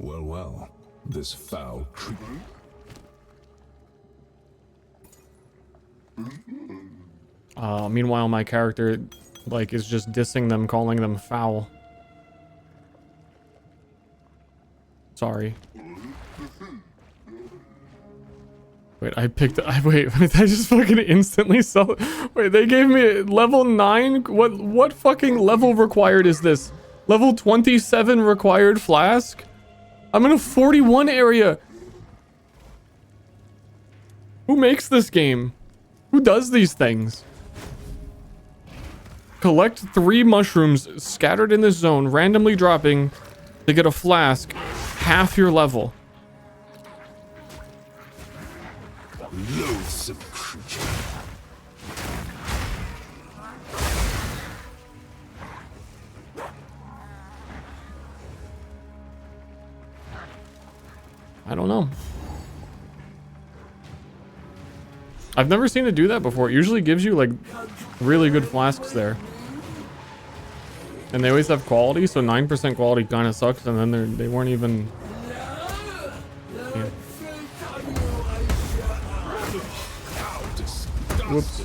Well, well, this foul creature. Meanwhile, my character, like, is just dissing them, calling them foul. Sorry. Wait, wait, I just fucking instantly saw. Wait, they gave me level 9? What fucking level required is this? Level 27 required flask? I'm in a 41 area. Who makes this game? Who does these things? Collect 3 mushrooms scattered in this zone, randomly dropping to get a flask, half your level. Loathsome creature. I don't know. I've never seen it do that before. It usually gives you like really good flasks there. And they always have quality, so 9% quality kind of sucks, and then they weren't even... Yeah. Whoops.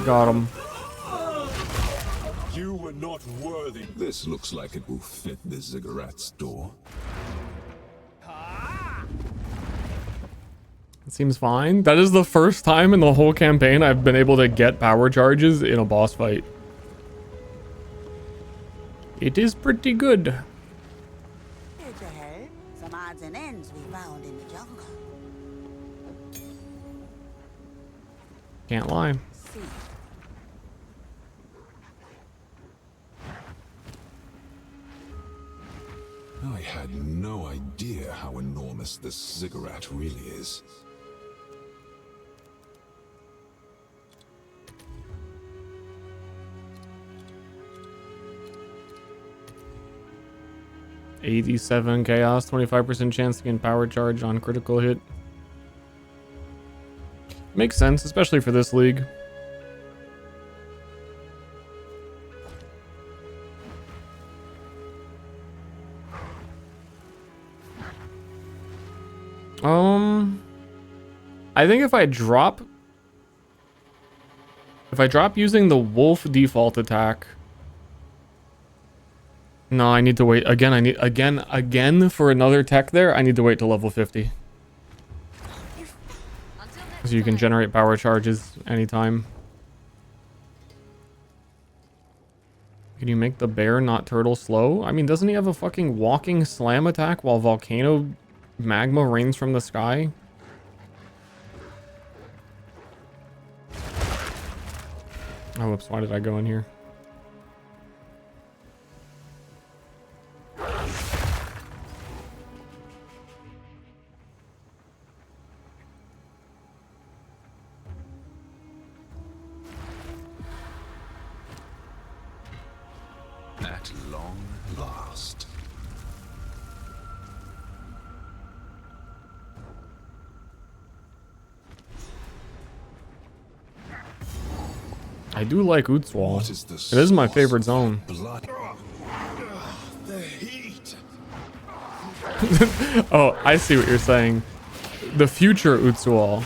Got him. You were not worthy. This looks like it will fit the ziggurat store. It seems fine. That is the first time in the whole campaign I've been able to get power charges in a boss fight. It is pretty good. Here to help. Some odds and ends we found in the jungle. Can't lie. See. I had no idea how enormous this ziggurat really is. $87 chaos, 25% chance to gain power charge on critical hit. Makes sense, especially for this league. I think if I drop If I drop using the wolf default attack... No, I need to wait. Again, I need... Again, for another tech there, I need to wait till level 50. So you can generate power charges anytime. Can you make the bear not turtle slow? I mean, doesn't he have a fucking walking slam attack while volcano magma rains from the sky? Oh, whoops. Why did I go in here? At long last. I do like Utswal. What is the It is my source favorite of zone. blood? The heat. Oh, I see what you're saying. The future Utswal.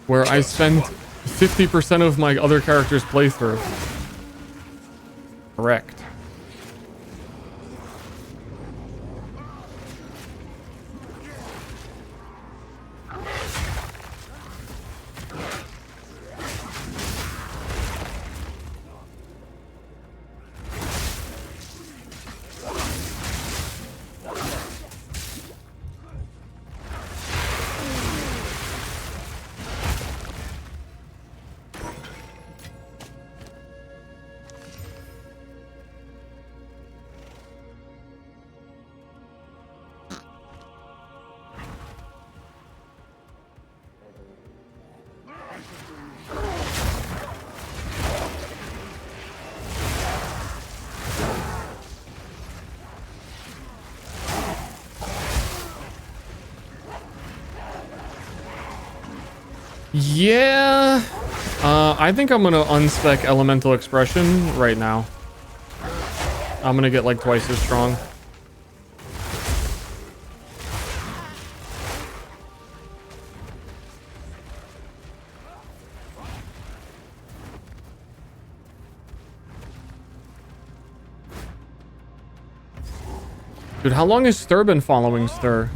Where I spend 50% of my other character's playthrough. Correct. Yeah, I think I'm gonna unspec elemental expression right now. I'm gonna get like twice as strong. Dude, how long has Ster been following Ster?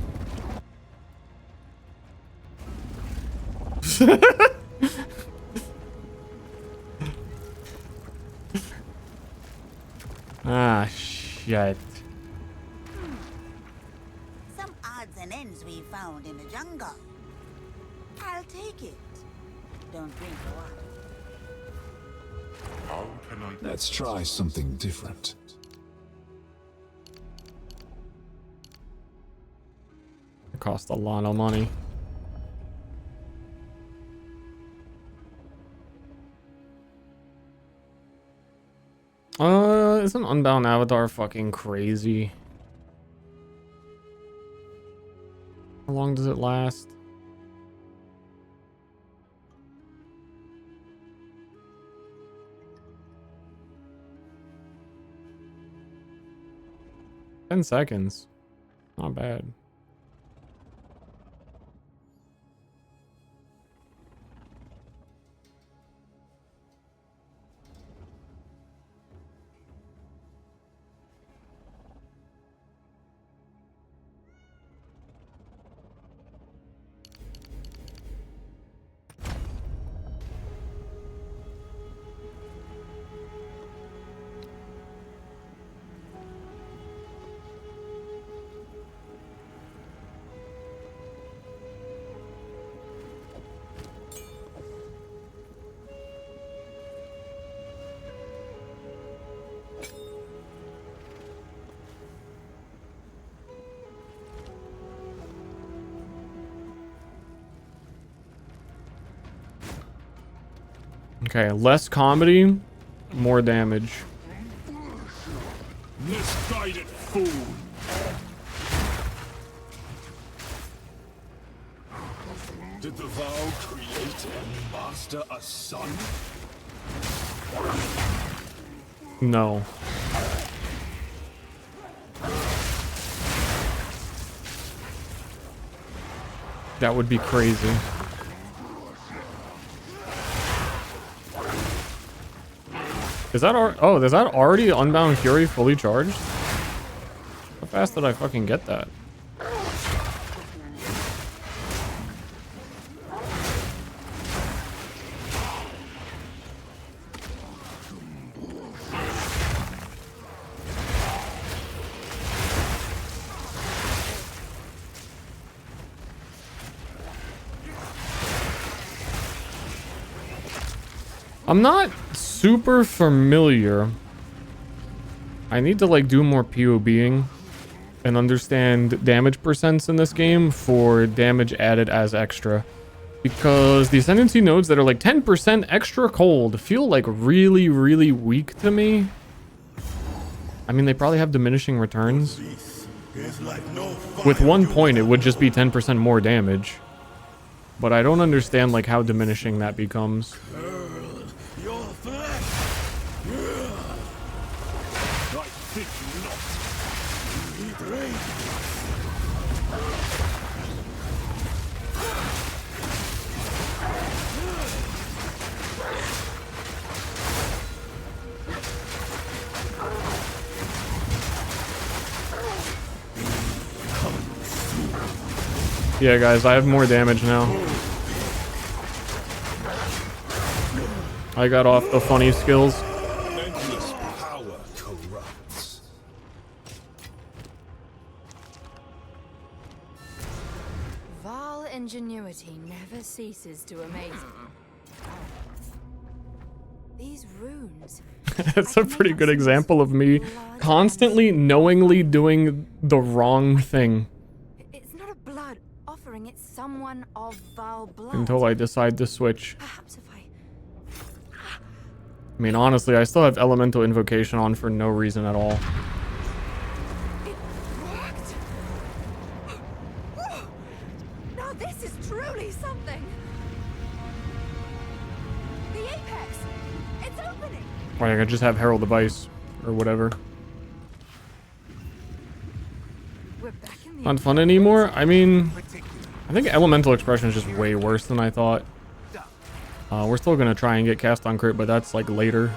Ah, shit. Some odds and ends we found in the jungle. I'll take it. Don't drink the water. How can I... Let's try something different. It cost a lot of money. Isn't Unbound Avatar fucking crazy? How long does it last? Ten seconds. Not bad. Okay, less comedy, more damage. Misguided fool. Did the vow create and master a son? No. That would be crazy. Is that oh, is that already Unbound Fury fully charged? How fast did I fucking get that? I'm not super familiar. I need to like do more POBing and understand damage percents in this game for damage added as extra. Because the ascendancy nodes that are like 10% extra cold feel like really, really weak to me. I mean, they probably have diminishing returns. With 1 point, it would just be 10% more damage. But I don't understand like how diminishing that becomes. Yeah, guys, I have more damage now. I got off the funny skills. Endless power corrupts. Vile ingenuity never ceases to amaze me. These runes. That's a pretty good example of me constantly knowingly doing the wrong thing. It's not a blood offering, it's someone of vile blood. Until I decide to switch. Perhaps if I mean, honestly, I still have Elemental Invocation on for no reason at all. it worked. Now this is truly something. The apex. It's opening. Or I could just have Herald Device or whatever. We're back in the Not fun anymore? I mean, I think Elemental Expression is just way worse than I thought. We're still gonna try and get cast on crit, but that's like later.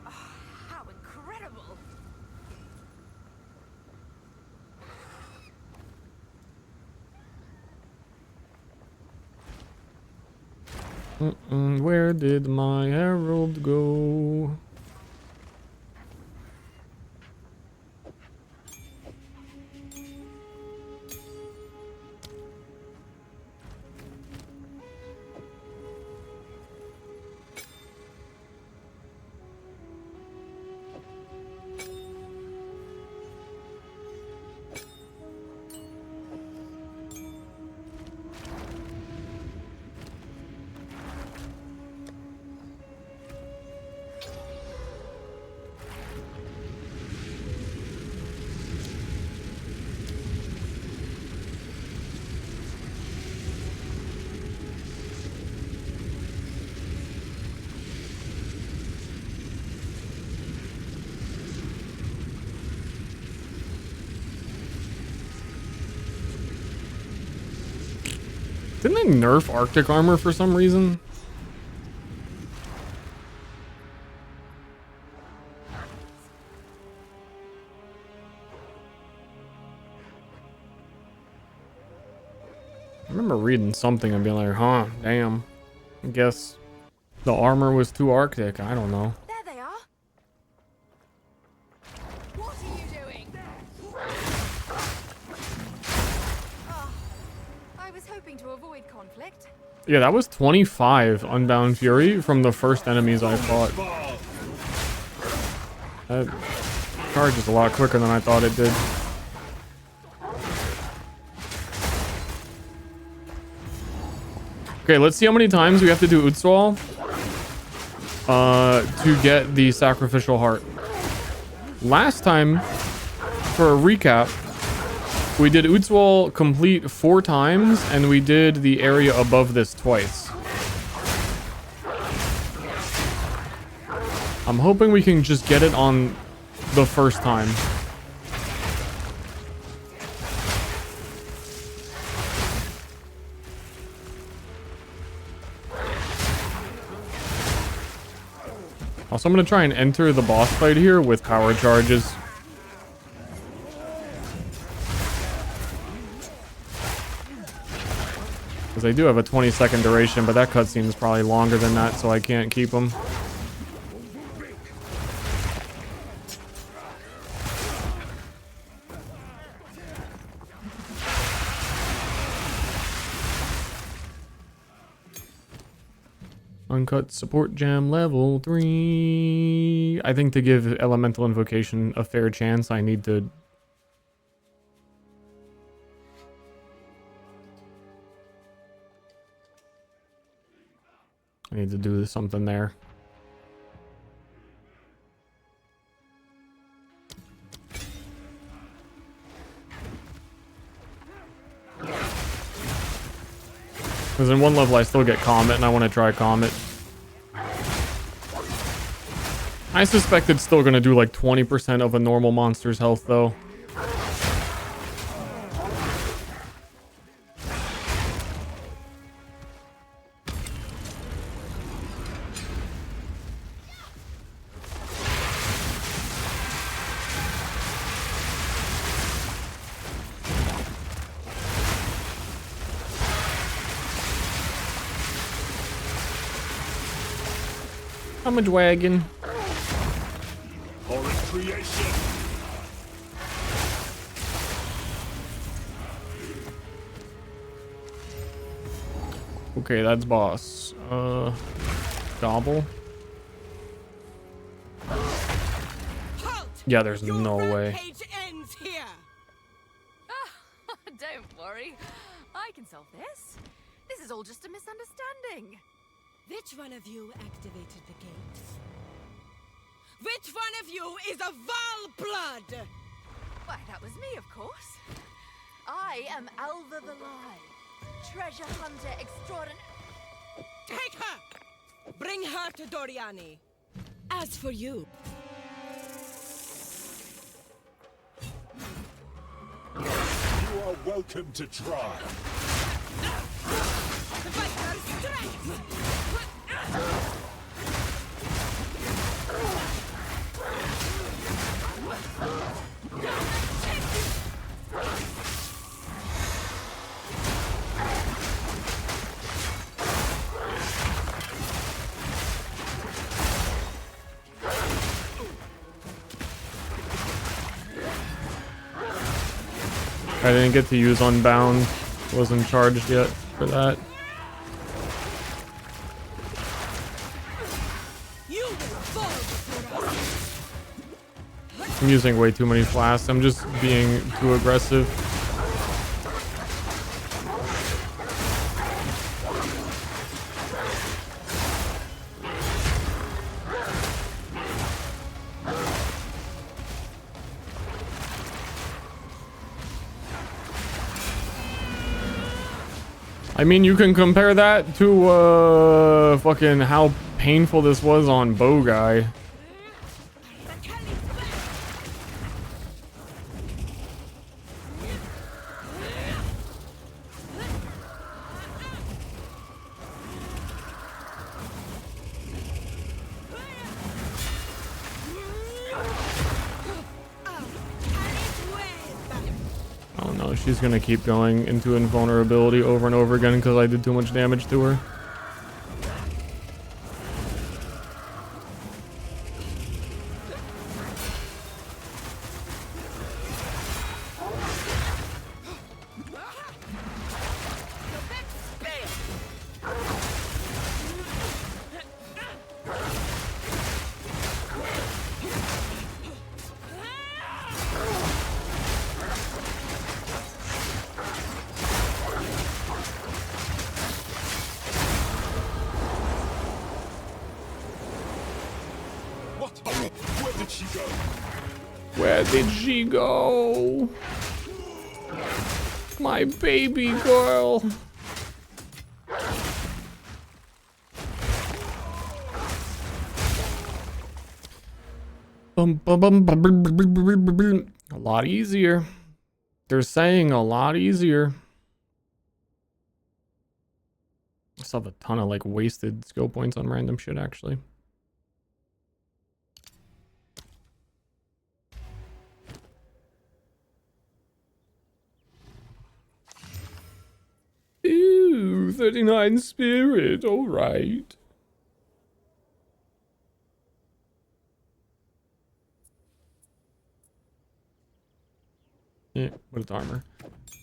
How incredible. Where did my Herald go? Didn't they nerf Arctic armor for some reason? I remember reading something and being like, huh, damn. I guess the armor was too Arctic. I don't know. There they are. What are you doing? Oh, I was hoping to avoid conflict. Yeah, that was 25 Unbound Fury from the first enemies I fought. That charges a lot quicker than I thought it did. Okay, let's see how many times we have to do Utswal to get the sacrificial heart. Last time, for a recap, we did Utswal complete 4 times, and we did the area above this twice. I'm hoping we can just get it on the first time. Also, I'm gonna try and enter the boss fight here with power charges. Because they do have a 20-second duration, but that cutscene is probably longer than that, so I can't keep them. Uncut support gem level 3. I think to give elemental invocation a fair chance, I need to... do something there. Because in one level I still get Comet, and I want to try Comet. I suspect it's still going to do like 20% of a normal monster's health, though. I'm a dragon. Horrid creation. Okay, that's boss. Gobble. Yeah, there's no way. Ends here. Don't worry. I can solve this. This is all just a misunderstanding. Which one of you activated the gates? Which one of you is a Val blood? Why, that was me, of course. I am Alva the Lie, treasure hunter extraordinary. Take her! Bring her to Doriani. As for you... You are welcome to try. Vital strength! I didn't get to use Unbound. Wasn't charged yet for that. I'm using way too many flasks. I'm just being too aggressive. I mean, you can compare that to fucking how painful this was on Bow Guy. She's gonna keep going into invulnerability over and over again because I did too much damage to her. Where did she go? My baby girl. A lot easier. They're saying a lot easier. I still have a ton of like wasted skill points on random shit actually. 39 spirit. All right. Yeah, with armor.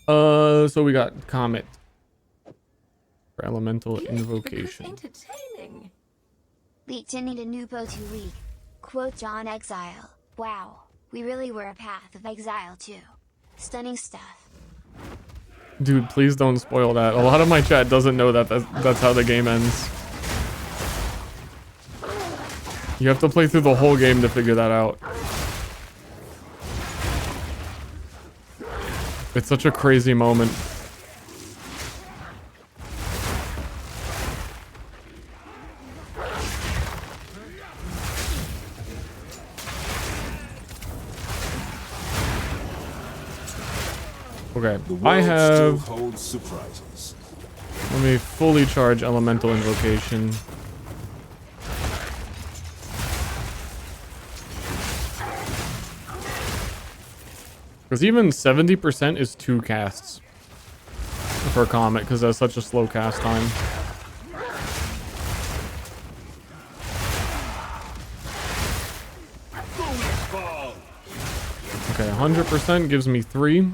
So we got Comet for elemental invocation. Entertaining. Leaked into Nubo 2 League. Quote Dragon Exile. Wow, we really were a Path of Exile too. Stunning stuff. Dude, please don't spoil that. A lot of my chat doesn't know that that's how the game ends. You have to play through the whole game to figure that out. It's such a crazy moment. Okay, I have... surprises. Let me fully charge elemental invocation. Because even 70% is 2 casts for Comet, because that's such a slow cast time. Okay, 100% gives me 3.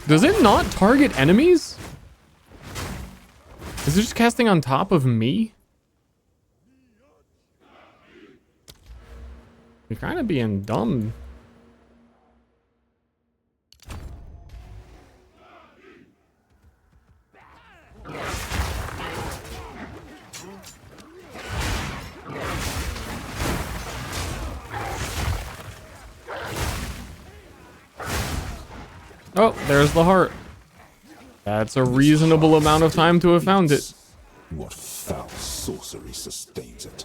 Does it not target enemies? Is it just casting on top of me? You're kind of being dumb. Oh, there's the heart. That's a reasonable amount of time to have found it. What foul sorcery sustains it?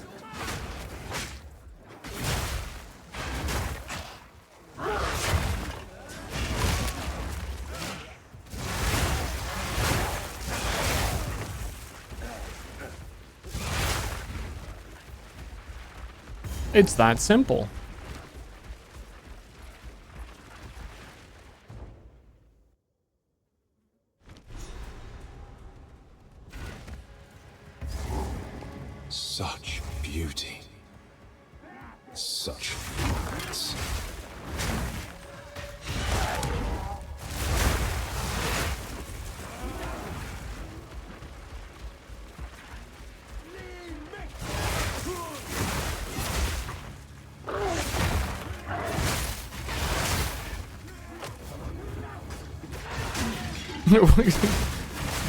It's that simple. Such beauty. Such violence.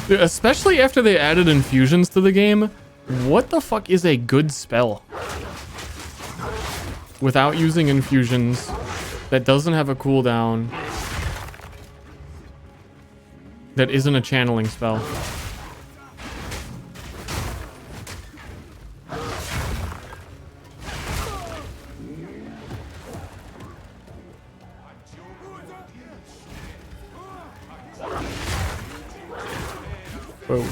Especially after they added infusions to the game. What the fuck is a good spell? Without using infusions, that doesn't have a cooldown, that isn't a channeling spell. Whoa.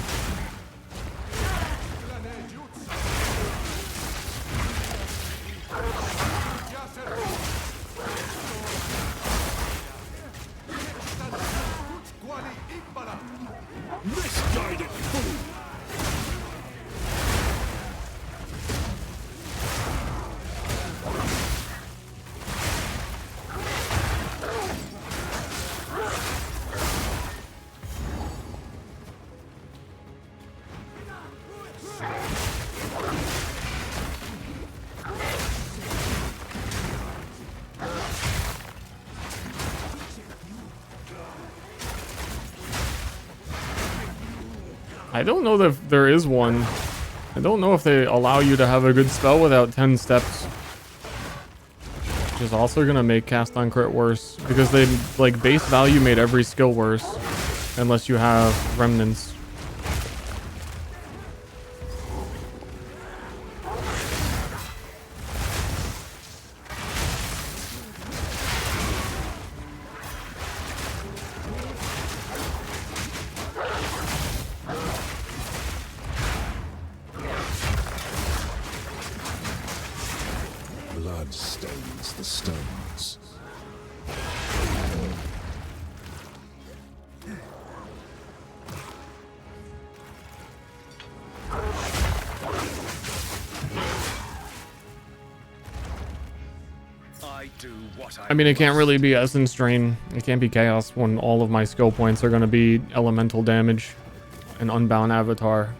Misguided fool! I don't know if there is one. I don't know if they allow you to have a good spell without 10 steps. Which is also gonna make cast on crit worse. Because they, like, base value made every skill worse. Unless you have remnants. Blood stains the the stones. I mean, it can't really be Essence Drain. It can't be Chaos when all of my skill points are going to be elemental damage and Unbound Avatar.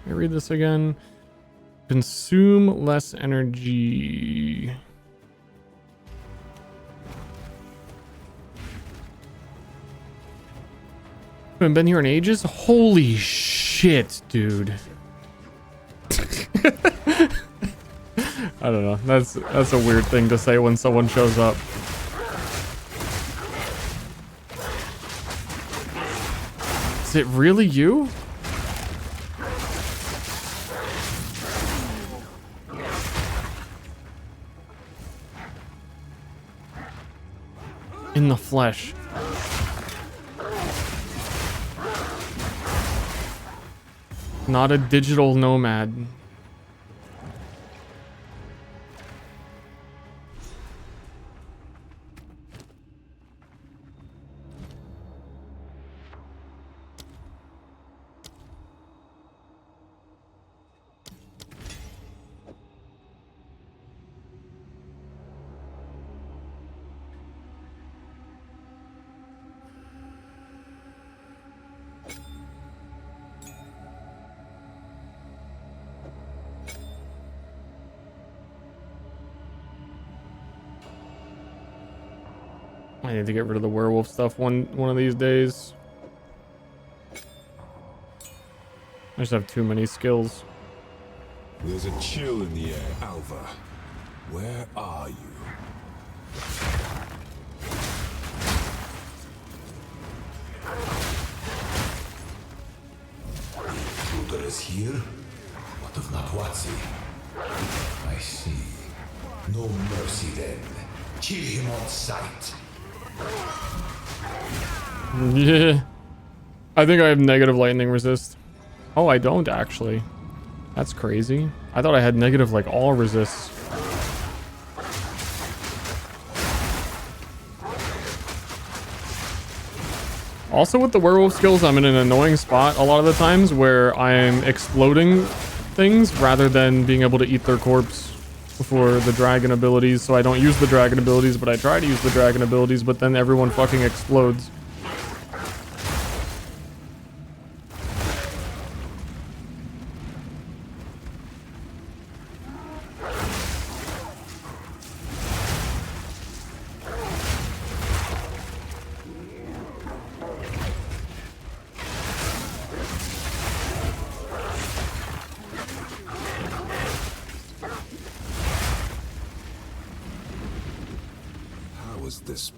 Let me read this again. Consume less energy. Haven't been here in ages? Holy shit, dude. I don't know. That's a weird thing to say when someone shows up. Is it really you? In the flesh. Not a digital nomad. I need to get rid of the werewolf stuff one of these days. I just have too many skills. There's a chill in the air, Alva. Where are you? Shooter is here? What of Natwatsi? I see. No mercy then. Kill him on sight. Yeah. I think I have negative lightning resist. Oh, I don't actually. That's crazy. I thought I had negative like all resists. Also with the werewolf skills, I'm in an annoying spot a lot of the times where I'm exploding things rather than being able to eat their corpse before the dragon abilities. So I don't use the dragon abilities, but I try to use the dragon abilities, but then everyone fucking explodes.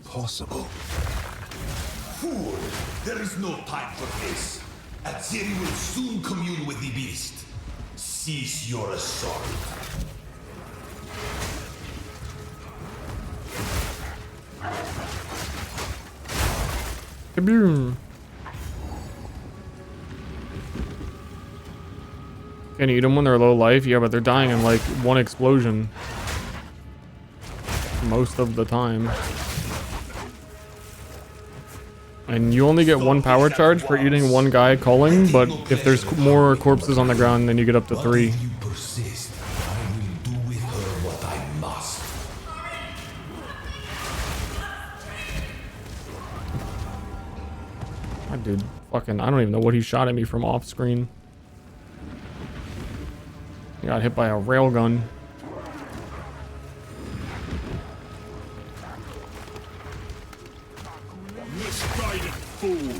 Possible. Fool! There is no time for this. Azeri will soon commune with the beast. Cease your assault. Kaboom. Can you eat them when they're low life? Yeah, but they're dying in like one explosion. Most of the time. And you only get one power charge for eating one guy culling, but if there's more corpses on the ground, then you get up to 3. You persist. I will do with her what I must. That dude, fucking, I don't even know what he shot at me from off screen. He got hit by a railgun. Misguided fool.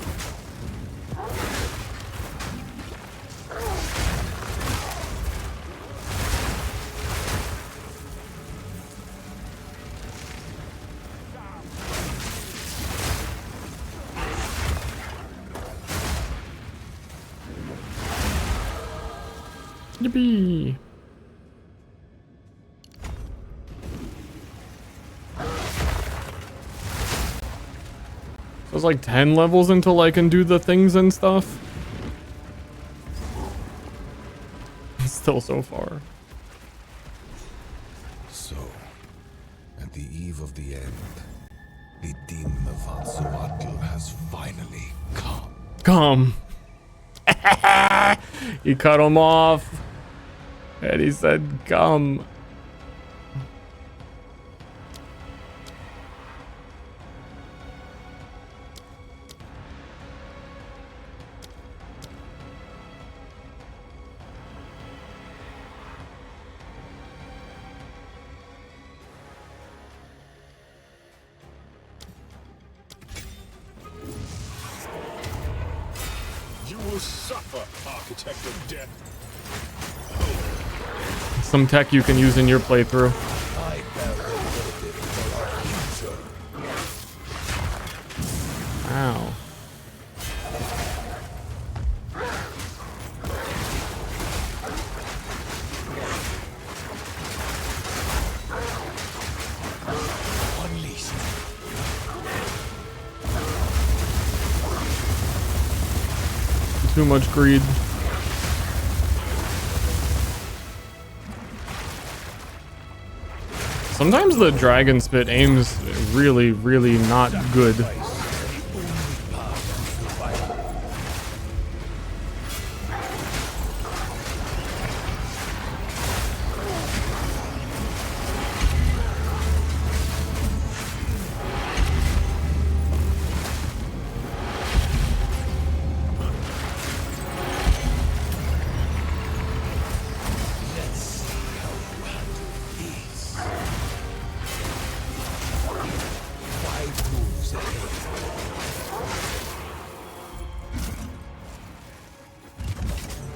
Yippee. So it's like 10 levels until I can do the things and stuff. Still so far. So, at the eve of the end, the Din of Anzoatl has finally come. Come. He cut him off. And he said, come. You will suffer, Architect of Death. Some tech you can use in your playthrough. I bear the motive for our future. Ow. Unleashed. Too much greed. Sometimes the dragon spit aims really, really not good.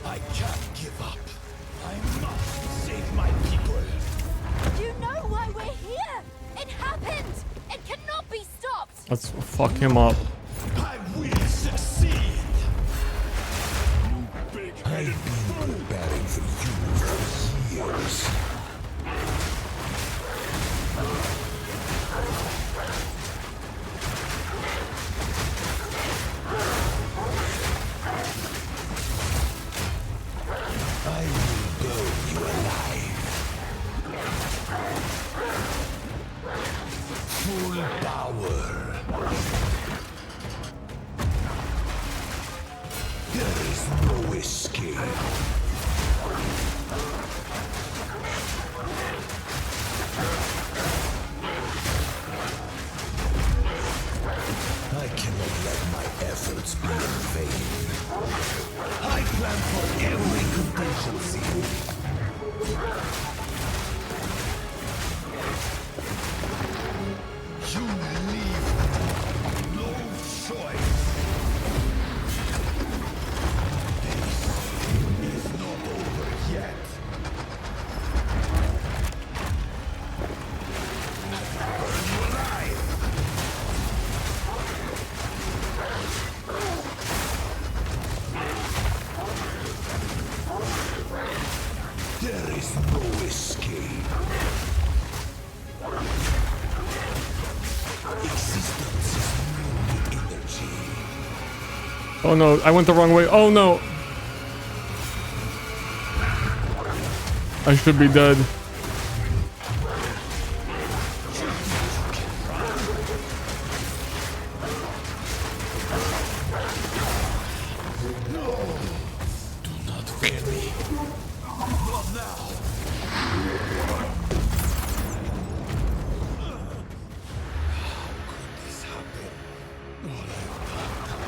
I can't give up. I must save my people. You know why we're here! It happened! It cannot be stopped! Let's fuck him up. I will succeed. Big I've been preparing for you for years. I will burn you alive. Full power. There is no escape. I cannot let my efforts be in vain. I plan for every contingency. You leave no choice. This is not over yet. Burn you alive. There is no escape. Existence is merely energy. Oh no, I went the wrong way. Oh no. I should be dead. Do not fear me. Not now. How could this happen? All I've done.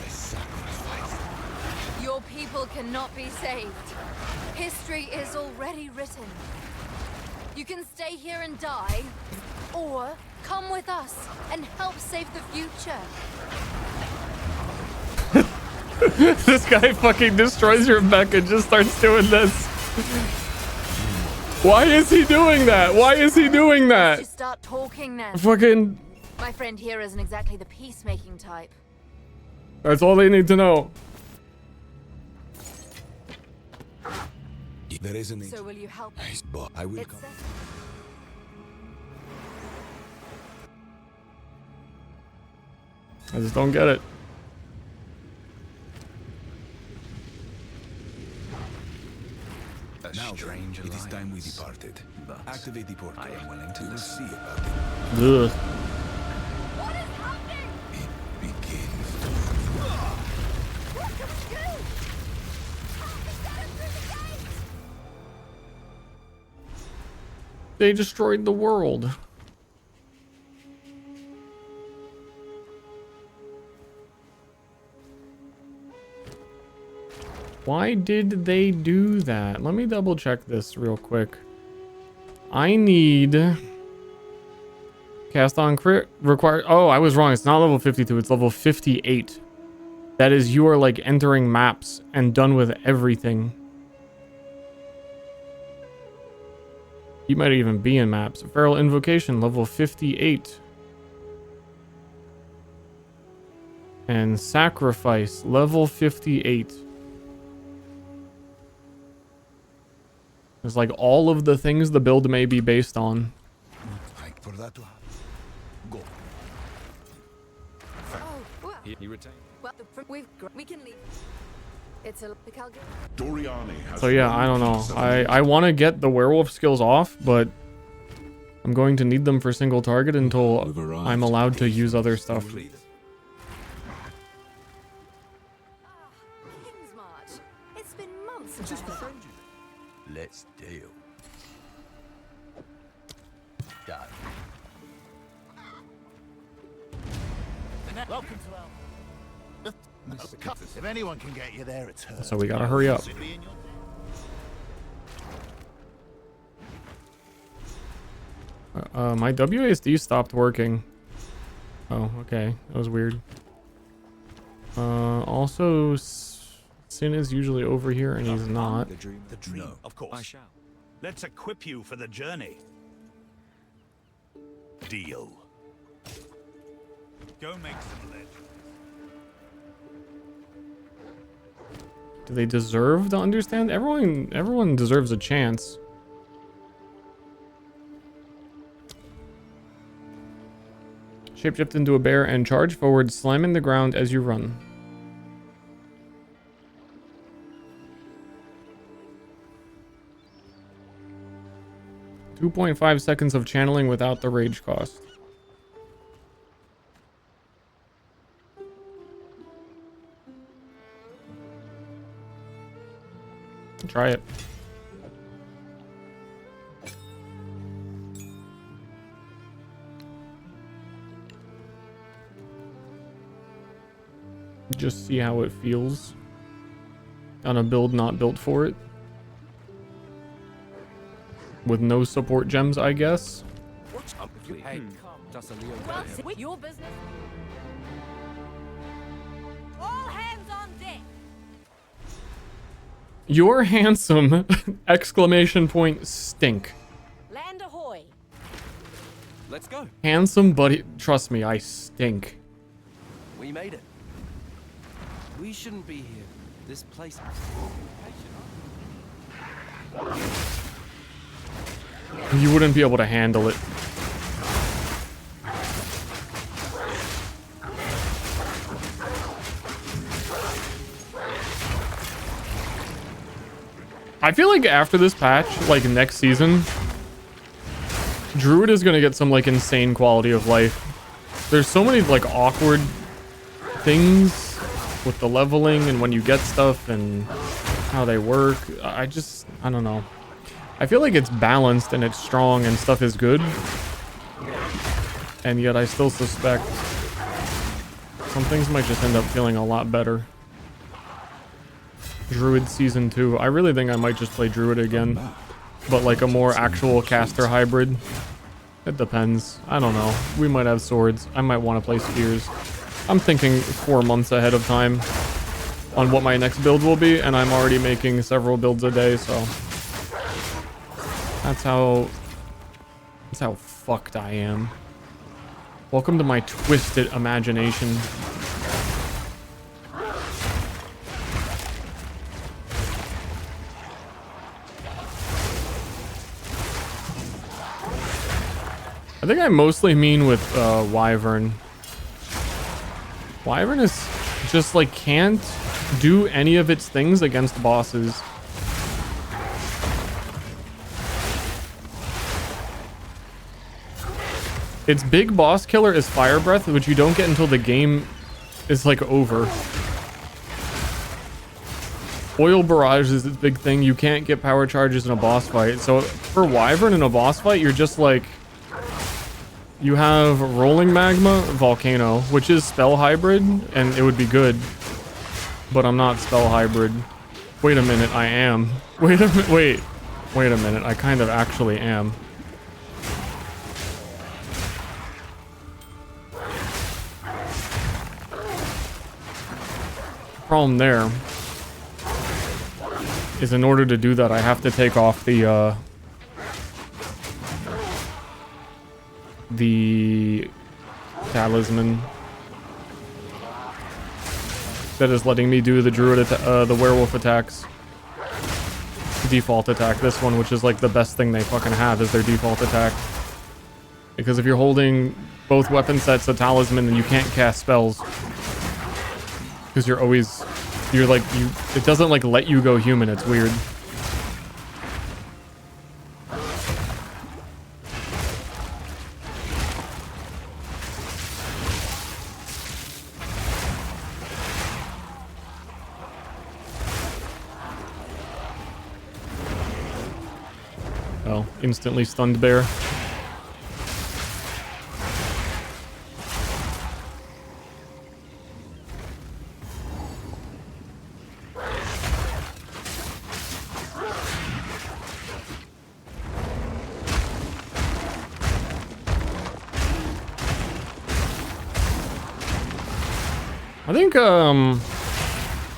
I sacrificed. Your people cannot be saved. History is already written. You can stay here and die, or come with us and help save the future. This guy fucking destroys your mech and just starts doing this. Why is he doing that? Why is he doing that? You start talking now. Fucking... My friend here isn't exactly the peacemaking type. That's all they need to know. There is an So will you help? nice but I will It's come. I just don't get it. A Now strange it is time we alliance. departed. But Activate the portal. I am willing to We will listen. see about it. Ugh. What is happening? It begins. What can we do? Help me get him through the gate! They destroyed the world. Why did they do that? Let me double check this real quick. I need cast on crit required. Oh, I was wrong. It's not level 52. It's level 58. That is, you are like entering maps and done with everything. You might even be in maps. Feral Invocation, level 58. And Sacrifice, level 58. It's like all of the things the build may be based on. Like for that to happen. Go. Oh, well, He retained. well we can leave. It's a Calgary. Doriani has So yeah, I don't know. I want to get the werewolf skills off, but I'm going to need them for single target until I'm allowed to use other stuff. King's March. It's been months since I saw Let's deal. Done. Welcome to our... If anyone can get you there, it's her. So we gotta hurry up. My WASD stopped working. Oh, okay. That was weird. Also, Sin is usually over here and he's not. The dream, No, of course. I shall. Let's equip you for the journey. Deal. Go make some legends. Do they deserve to understand? Everyone deserves a chance. Shapeshift into a bear and charge forward, slamming the ground as you run. .5 seconds of channeling without the rage cost. Try it. Just see how it feels on a build not built for it. With no support gems, I guess. What's up with you? Hey, just a Leo. Well, your business. All hands on deck. You're handsome! Exclamation point stink. Land ahoy. Let's go. Handsome, but trust me, I stink. We made it. We shouldn't be here. This place. You wouldn't be able to handle it. I feel like after this patch, like next season, Druid is gonna get some like insane quality of life. There's so many like awkward things with the leveling and when you get stuff and how they work. I don't know. I feel like it's balanced and it's strong and stuff is good. And yet I still suspect some things might just end up feeling a lot better. Druid Season 2. I really think I might just play Druid again. But like a more actual caster hybrid. It depends. I don't know. We might have swords. I might want to play spears. I'm thinking 4 months ahead of time on what my next build will be. And I'm already making several builds a day, so... That's how fucked I am. Welcome to my twisted imagination. I think I mostly mean with Wyvern. Wyvern is just like can't do any of its things against bosses. Its big boss killer is Fire Breath, which you don't get until the game is like over. Oil Barrage is its big thing. You can't get power charges in a boss fight. So for Wyvern in a boss fight, you're just like... You have Rolling Magma, Volcano, which is spell hybrid, and it would be good. But I'm not spell hybrid. Wait a minute, I am. Wait a minute, wait a minute, I kind of actually am. Problem there is in order to do that, I have to take off the talisman that is letting me do the druid the werewolf attacks. Default attack, this one, which is like the best thing they fucking have, is their default attack. Because if you're holding both weapon sets, a talisman, then you can't cast spells. Because it doesn't like let you go human, it's weird. Oh, instantly stunned bear.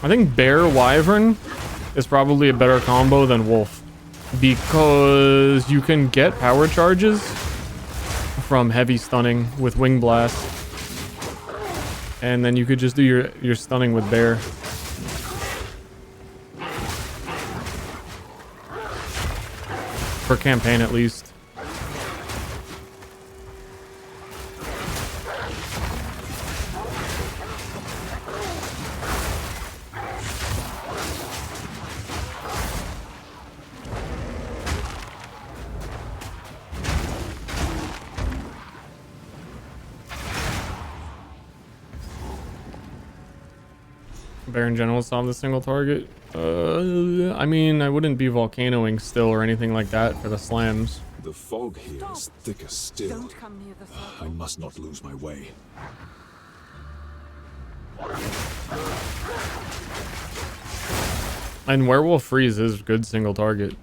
I think Bear Wyvern is probably a better combo than Wolf, because you can get power charges from heavy stunning with Wing Blast, and then you could just do your stunning with Bear. For campaign at least. Bear in general solve the single target. I mean, I wouldn't be volcanoing still or anything like that for the slams. The fog here is thicker still. Don't come near the circle. I must not lose my way. And Werewolf Freeze is good single target.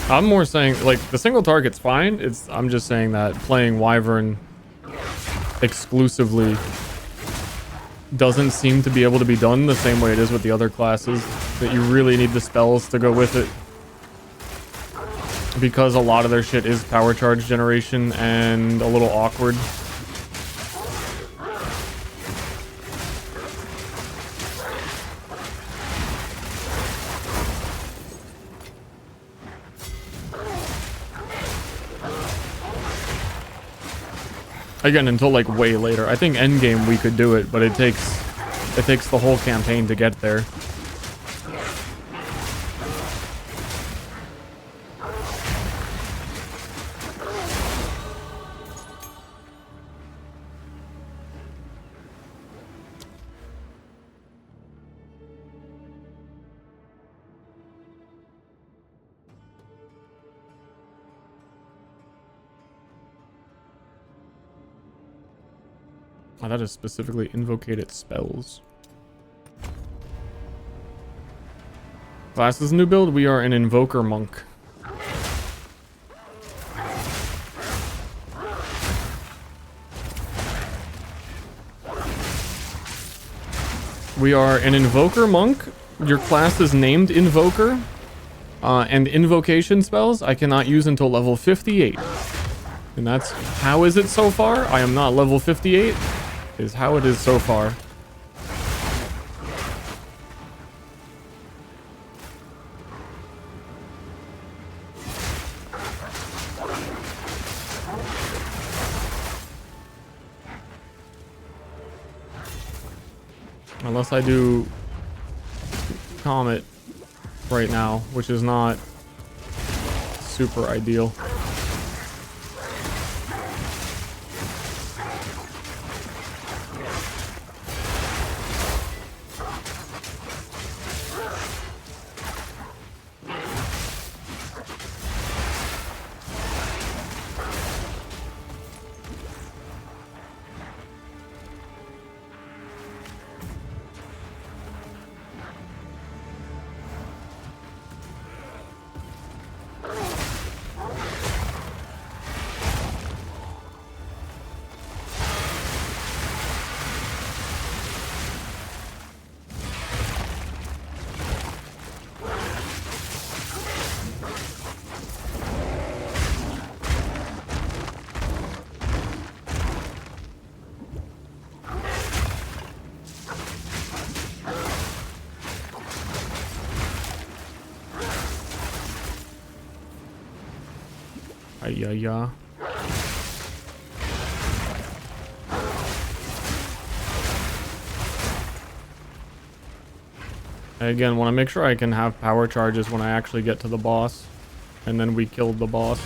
I'm more saying, like, the single target's fine. I'm just saying that playing Wyvern exclusively doesn't seem to be able to be done the same way it is with the other classes, that you really need the spells to go with it, because a lot of their shit is power charge generation and a little awkward. Again, until like way later. I think endgame we could do it, but it takes the whole campaign to get there. Oh, that is specifically invocated spells. Class is a new build. We are an Invoker Monk. We are an Invoker Monk. Your class is named Invoker. And invocation spells I cannot use until level 58. And that's how is it so far? I am not level 58. Is how it is so far. Unless I do Comet right now, which is not super ideal. Yeah. Again, want to make sure I can have power charges when I actually get to the boss, and then we killed the boss.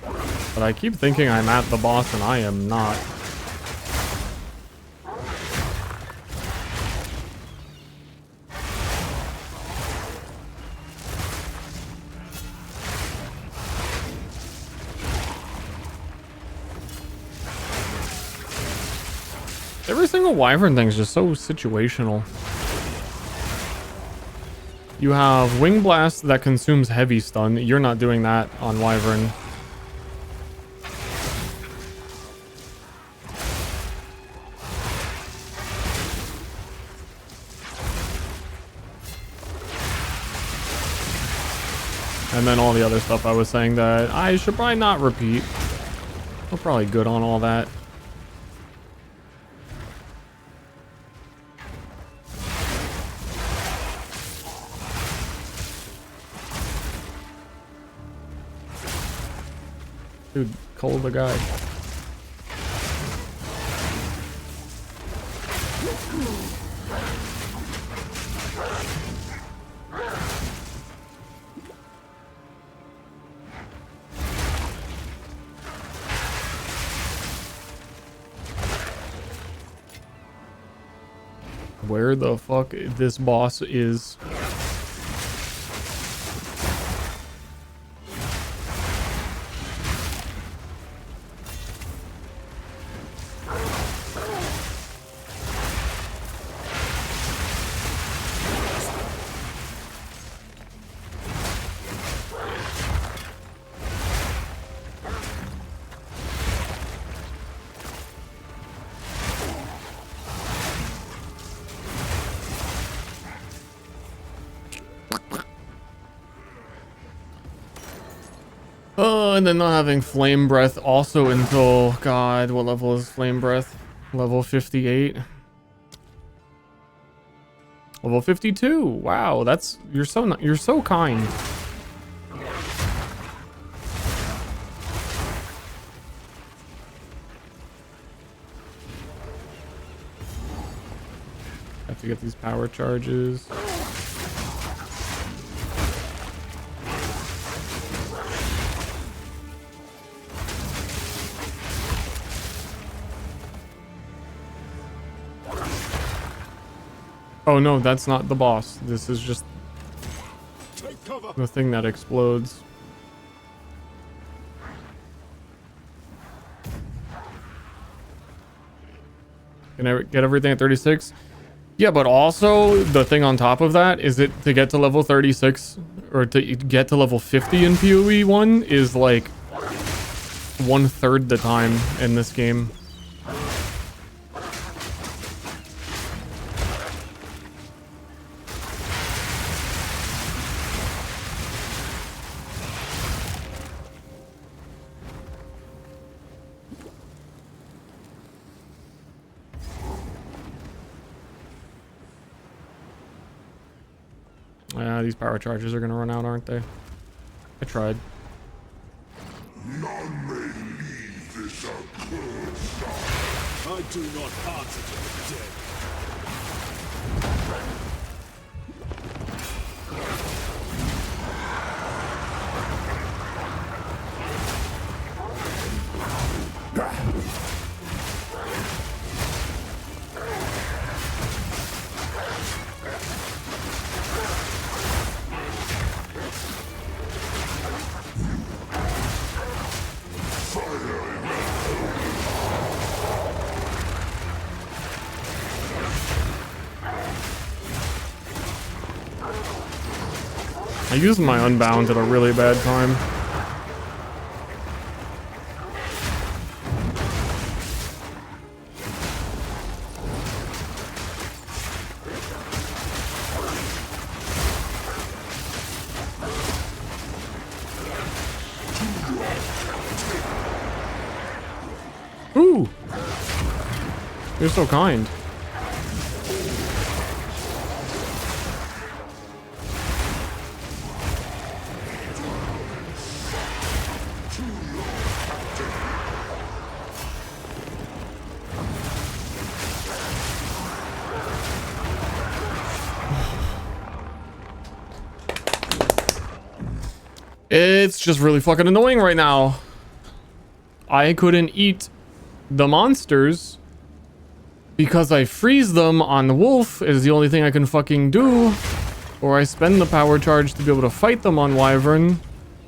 But I keep thinking I'm at the boss and I am not. Every single wyvern thing is just so situational. You have Wing Blast that consumes heavy stun. You're not doing that on wyvern. And then all the other stuff I was saying that I should probably not repeat. We're probably good on all that. Dude, call the guy. Where the fuck this boss is. And then not having flame breath also until, God, what level is flame breath? Level 58. Level 52. Wow, that's you're so kind. Have to get these power charges. Oh no, that's not the boss. This is just the thing that explodes. Can I get everything at 36? Yeah, but also the thing on top of that is it to get to level 36 or to get to level 50 in PoE 1 is like 1/3 the time in this game. These power charges are gonna run out, aren't they? I tried. None may leave this accursed side. I do not answer to the dead. I used my unbound at a really bad time. Ooh! You're so kind. It's just really fucking annoying right now. I couldn't eat the monsters because I freeze them on the wolf is the only thing I can fucking do. Or I spend the power charge to be able to fight them on wyvern.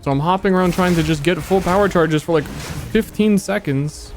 So I'm hopping around trying to just get full power charges for like 15 seconds.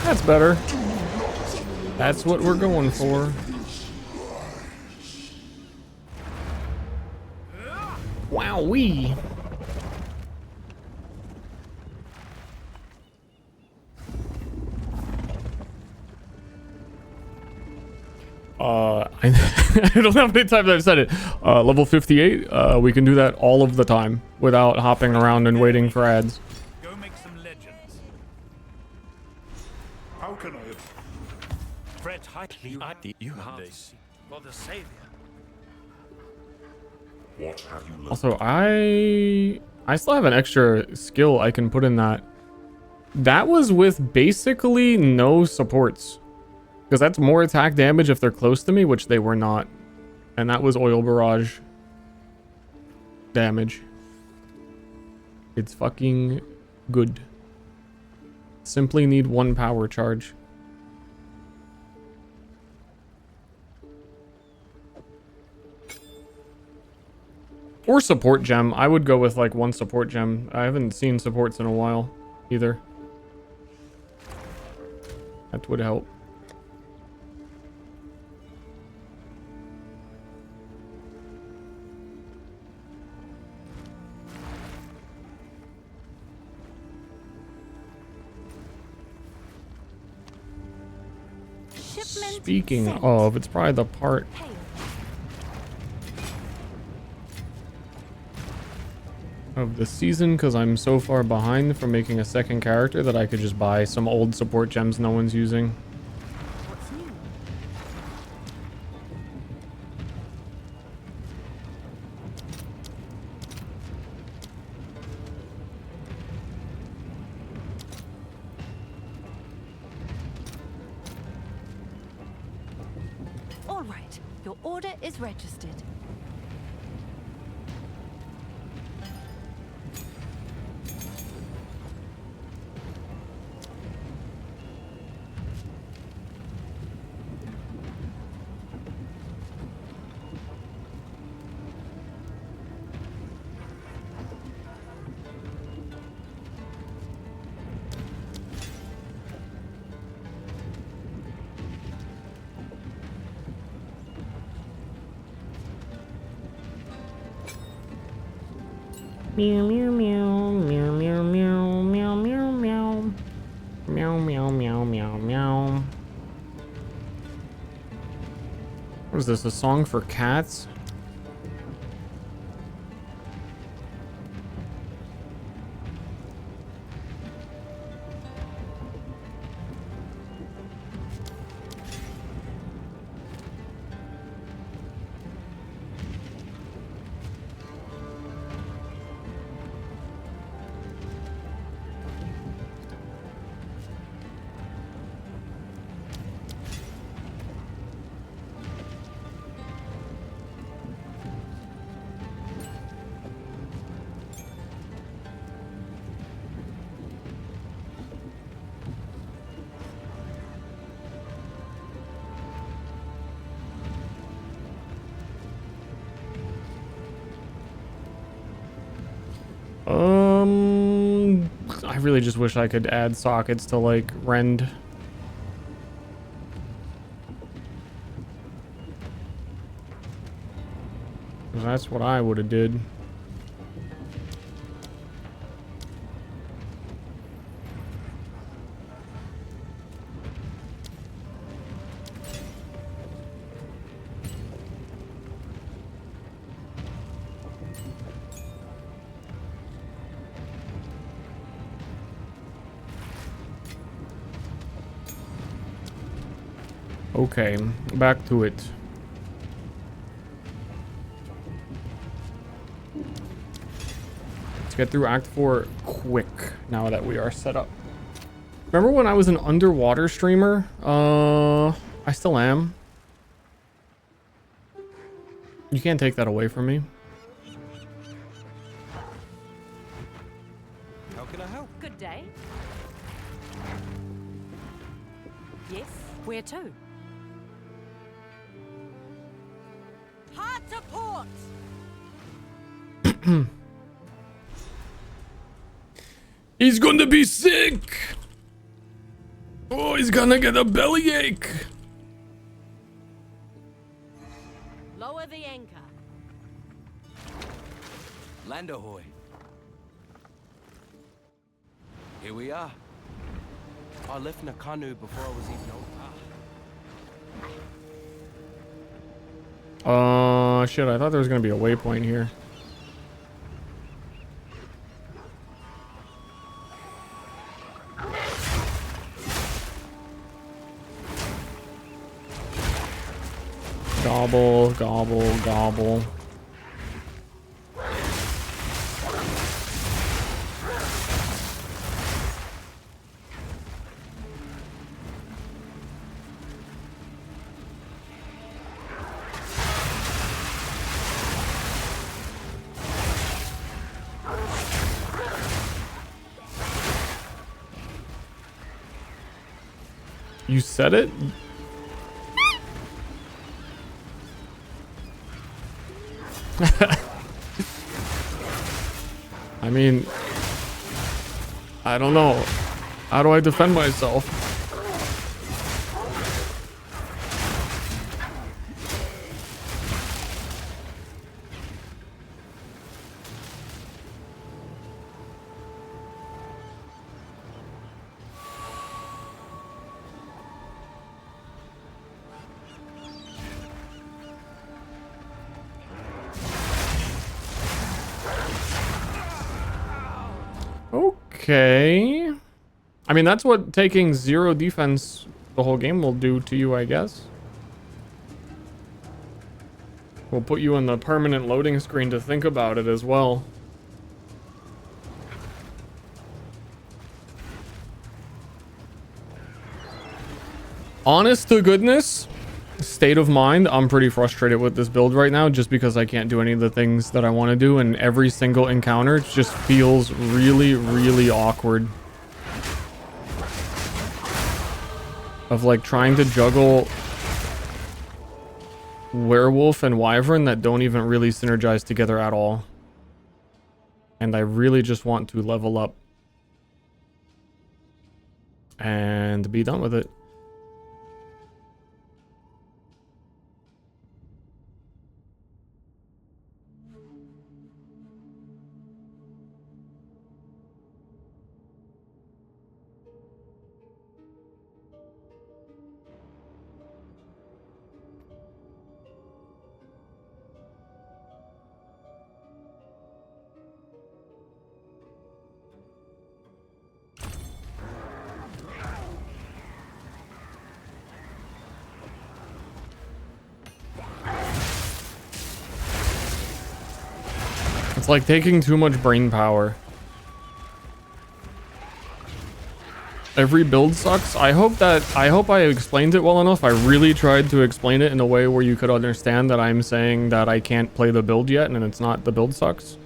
That's better. That's what we're going for. Wowee. I don't know how many times I've said it. Level 58, we can do that all of the time without hopping around and waiting for ads. Go make some legends. How can I fret highly at the for the savior? What have you learned? Also, I still have an extra skill I can put in that. That was with basically no supports. Because that's more attack damage if they're close to me, which they were not. And that was oil barrage damage. It's fucking good. Simply need one power charge. Or support gem. I would go with like one support gem. I haven't seen supports in a while either. That would help. Speaking of, it's probably the part of the season because I'm so far behind from making a second character that I could just buy some old support gems no one's using. All right, your order is registered. Meow meow meow meow meow meow meow meow meow meow meow meow meow meow. What is this? A song for cats? I really just wish I could add sockets to like rend. That's what I would have did. Okay, back to it. Let's get through Act 4 quick now that we are set up. Remember when I was an underwater streamer? I still am. You can't take that away from me. How can I help? Good day. Yes, where to? Hard to port! He's gonna be sick! Oh, he's gonna get a bellyache! Lower the anchor. Land ahoy. Here we are. I left in a canoe before I was even old. Shit, I thought there was gonna be a waypoint here. Gobble, gobble, gobble. You said it? I mean, I don't know. How do I defend myself? Okay. I mean, that's what taking 0 defense the whole game will do to you, I guess. We'll put you in the permanent loading screen to think about it as well. Honest to goodness, state of mind, I'm pretty frustrated with this build right now just because I can't do any of the things that I want to do, and every single encounter just feels really, really awkward. Of like trying to juggle werewolf and wyvern that don't even really synergize together at all. And I really just want to level up and be done with it. It's like taking too much brain power. Every build sucks. I hope I explained it well enough. I really tried to explain it in a way where you could understand that I'm saying that I can't play the build yet and it's not the build sucks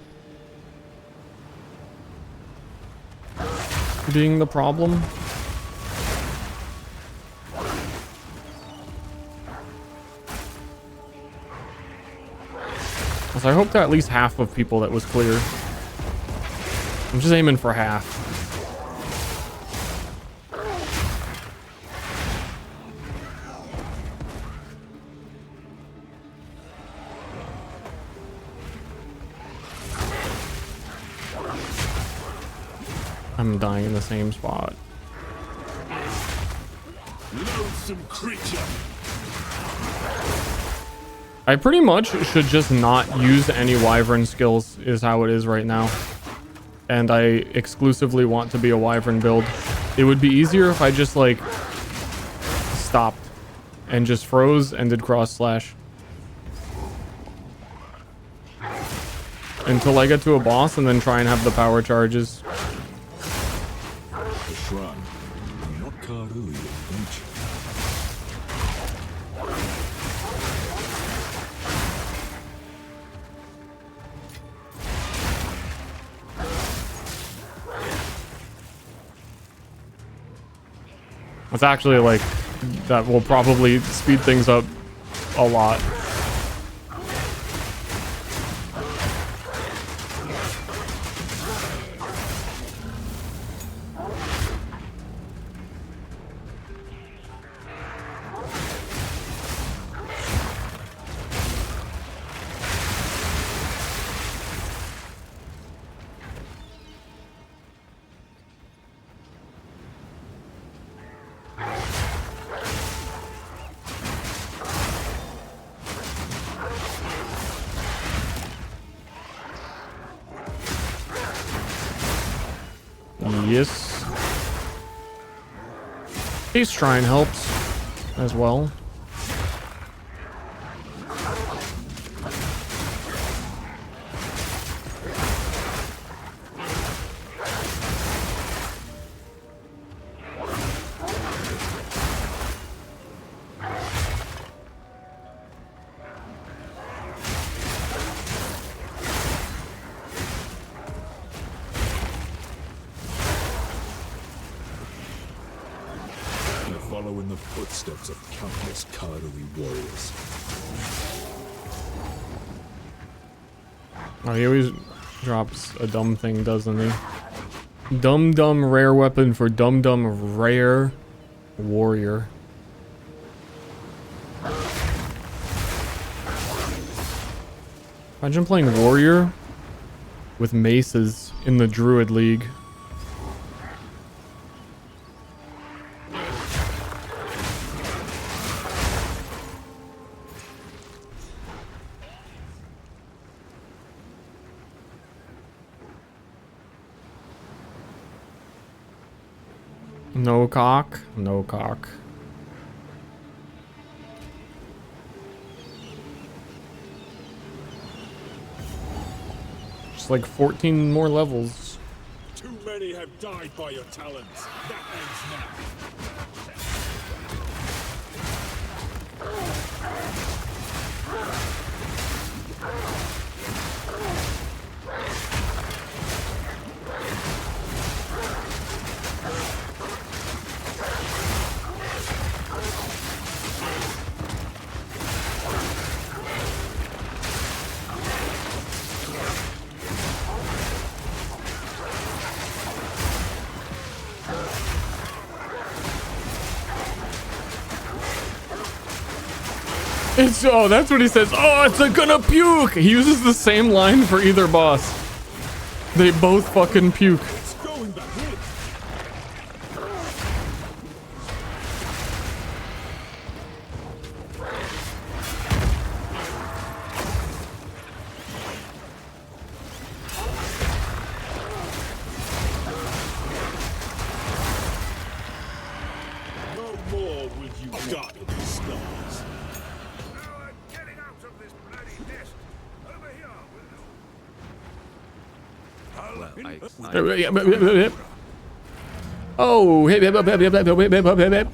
being the problem. So I hope to at least half of people that was clear. I'm just aiming for half. I'm dying in the same spot. Loathsome creature. I pretty much should just not use any Wyvern skills is how it is right now. And I exclusively want to be a Wyvern build. It would be easier if I just like stopped and just froze and did cross slash. Until I get to a boss and then try and have the power charges. Shrun, you're not Karui, don't you? It's actually like, that will probably speed things up a lot. Yes. Peace Shrine helps as well. Follow in the footsteps of countless Karui warriors. Oh, he always drops a dumb thing, doesn't he? Dumb rare weapon for dumb rare warrior. Imagine playing warrior with maces in the Druid League. No cock, no cock. Just like 14 more levels. Too many have died by your talents. That ends now. It's, oh, that's what he says. Oh, it's gonna puke. He uses the same line for either boss. They both fucking puke. It's going back in. No more will you die in the stars. Oh, hip, hip, hip, hip, hip, hip, hip, hip, hip, hip.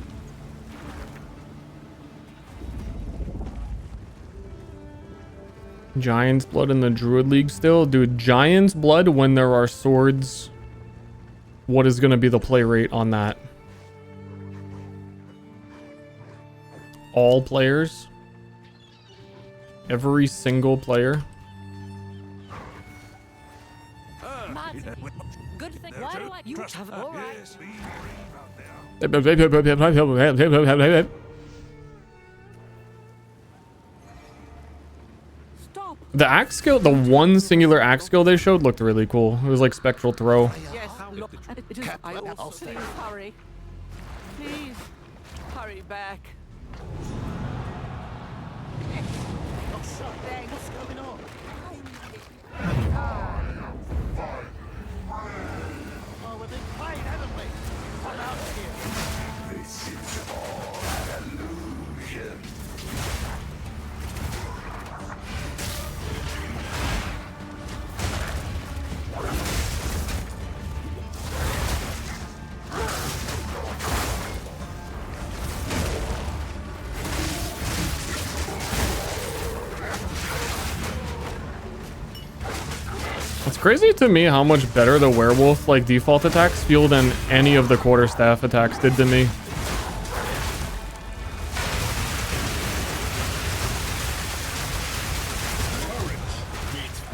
Giant's blood in the Druid League still? Dude, Giant's blood when there are swords. What is going to be the play rate on that? All players? Every single player? Good thing. Why do you have all right? Stop. The axe skill, the one singular axe skill they showed looked really cool. It was like spectral throw. Yes, look. It is. I also. Please hurry. Please hurry back. What's going on? Oh, we've been playing, haven't we? I'm out of here. This is all an illusion. It's crazy to me how much better the werewolf like default attacks feel than any of the quarterstaff attacks did to me. Means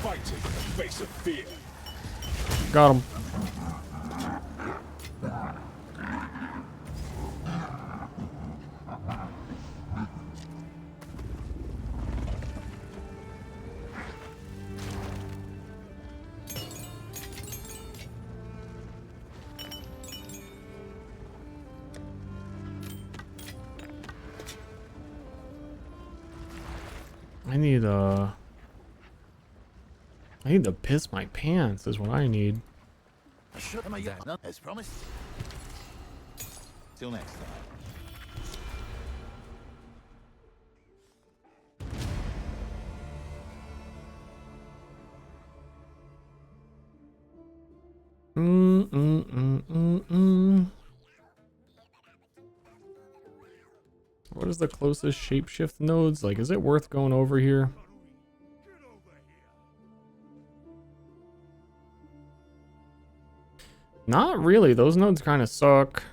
fighting in the face of fear. Got him. I need to piss my pants is what I need. As promised. Till next time. What is the closest shapeshift nodes? Like, is it worth going over here? Not really. Those nodes kind of suck.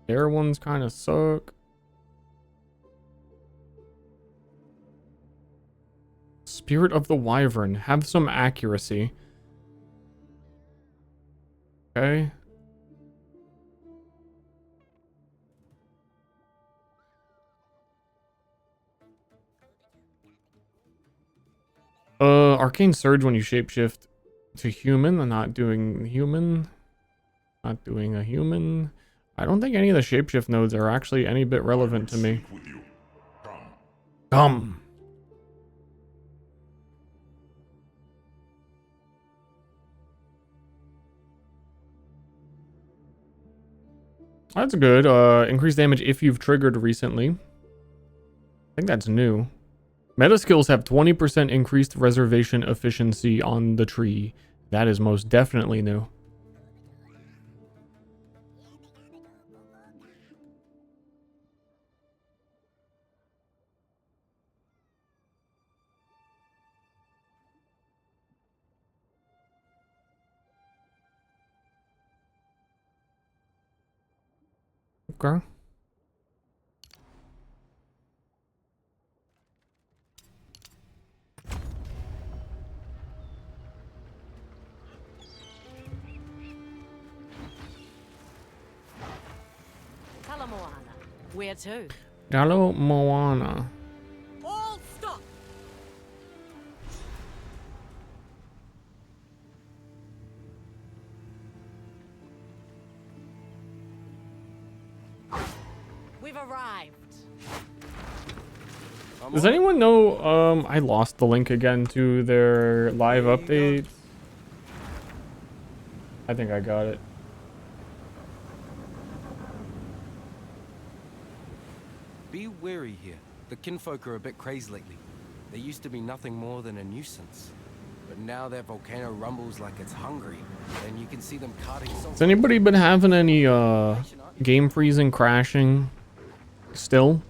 Their ones kind of suck. Spirit of the Wyvern. Have some accuracy. Okay. Arcane Surge when you shapeshift to human. I'm not doing human. Not doing a human. I don't think any of the shapeshift nodes are actually any bit relevant to me. Come. That's good. Increased damage if you've triggered recently. I think that's new. Meta skills have 20% increased reservation efficiency on the tree. That is most definitely new. Okay. Where to? Hello, Moana. All stop! We've arrived. Does anyone know, I lost the link again to their live update. I think I got it. Be wary here. The kinfolk are a bit crazed lately. They used to be nothing more than a nuisance. But now that volcano rumbles like it's hungry, and you can see them cutting so. Has anybody been having any game freezing, crashing still?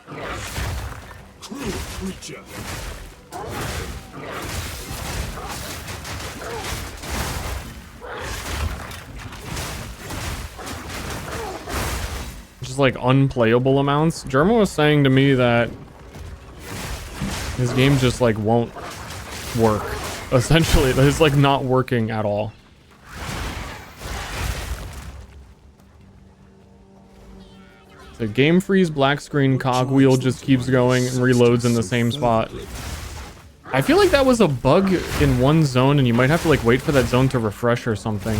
Cruel creature. Just like unplayable amounts. German was saying to me that his game just like won't work. Essentially, it's like not working at all. The game freeze, black screen, cogwheel just keeps going and reloads in the same spot. I feel like that was a bug in one zone and you might have to like wait for that zone to refresh or something.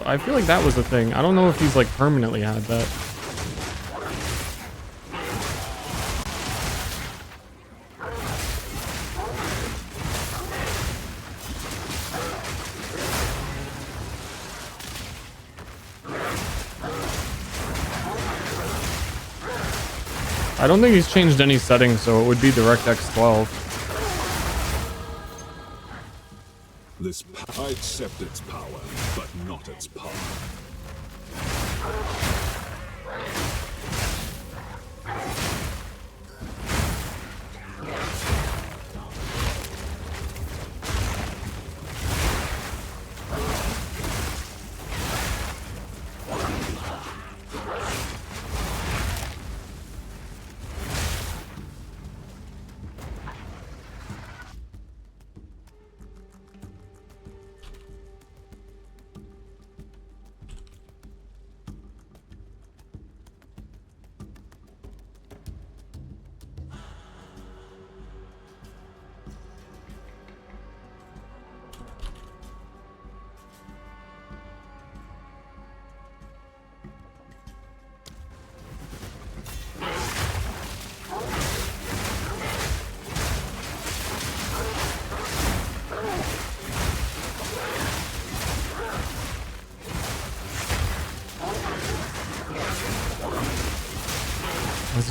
I feel like that was a thing. I don't know if he's like permanently had that. I don't think he's changed any settings, so it would be DirectX 12. I accept its power, but not its power.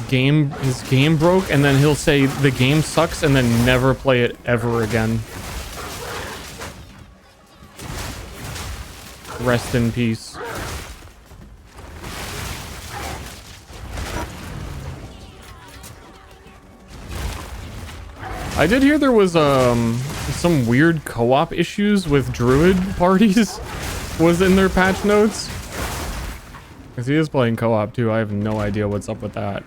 His game broke, and then he'll say the game sucks and then never play it ever again. Rest in peace. I did hear there was some weird co-op issues with druid parties was in their patch notes. Because he is playing co-op too. I have no idea what's up with that.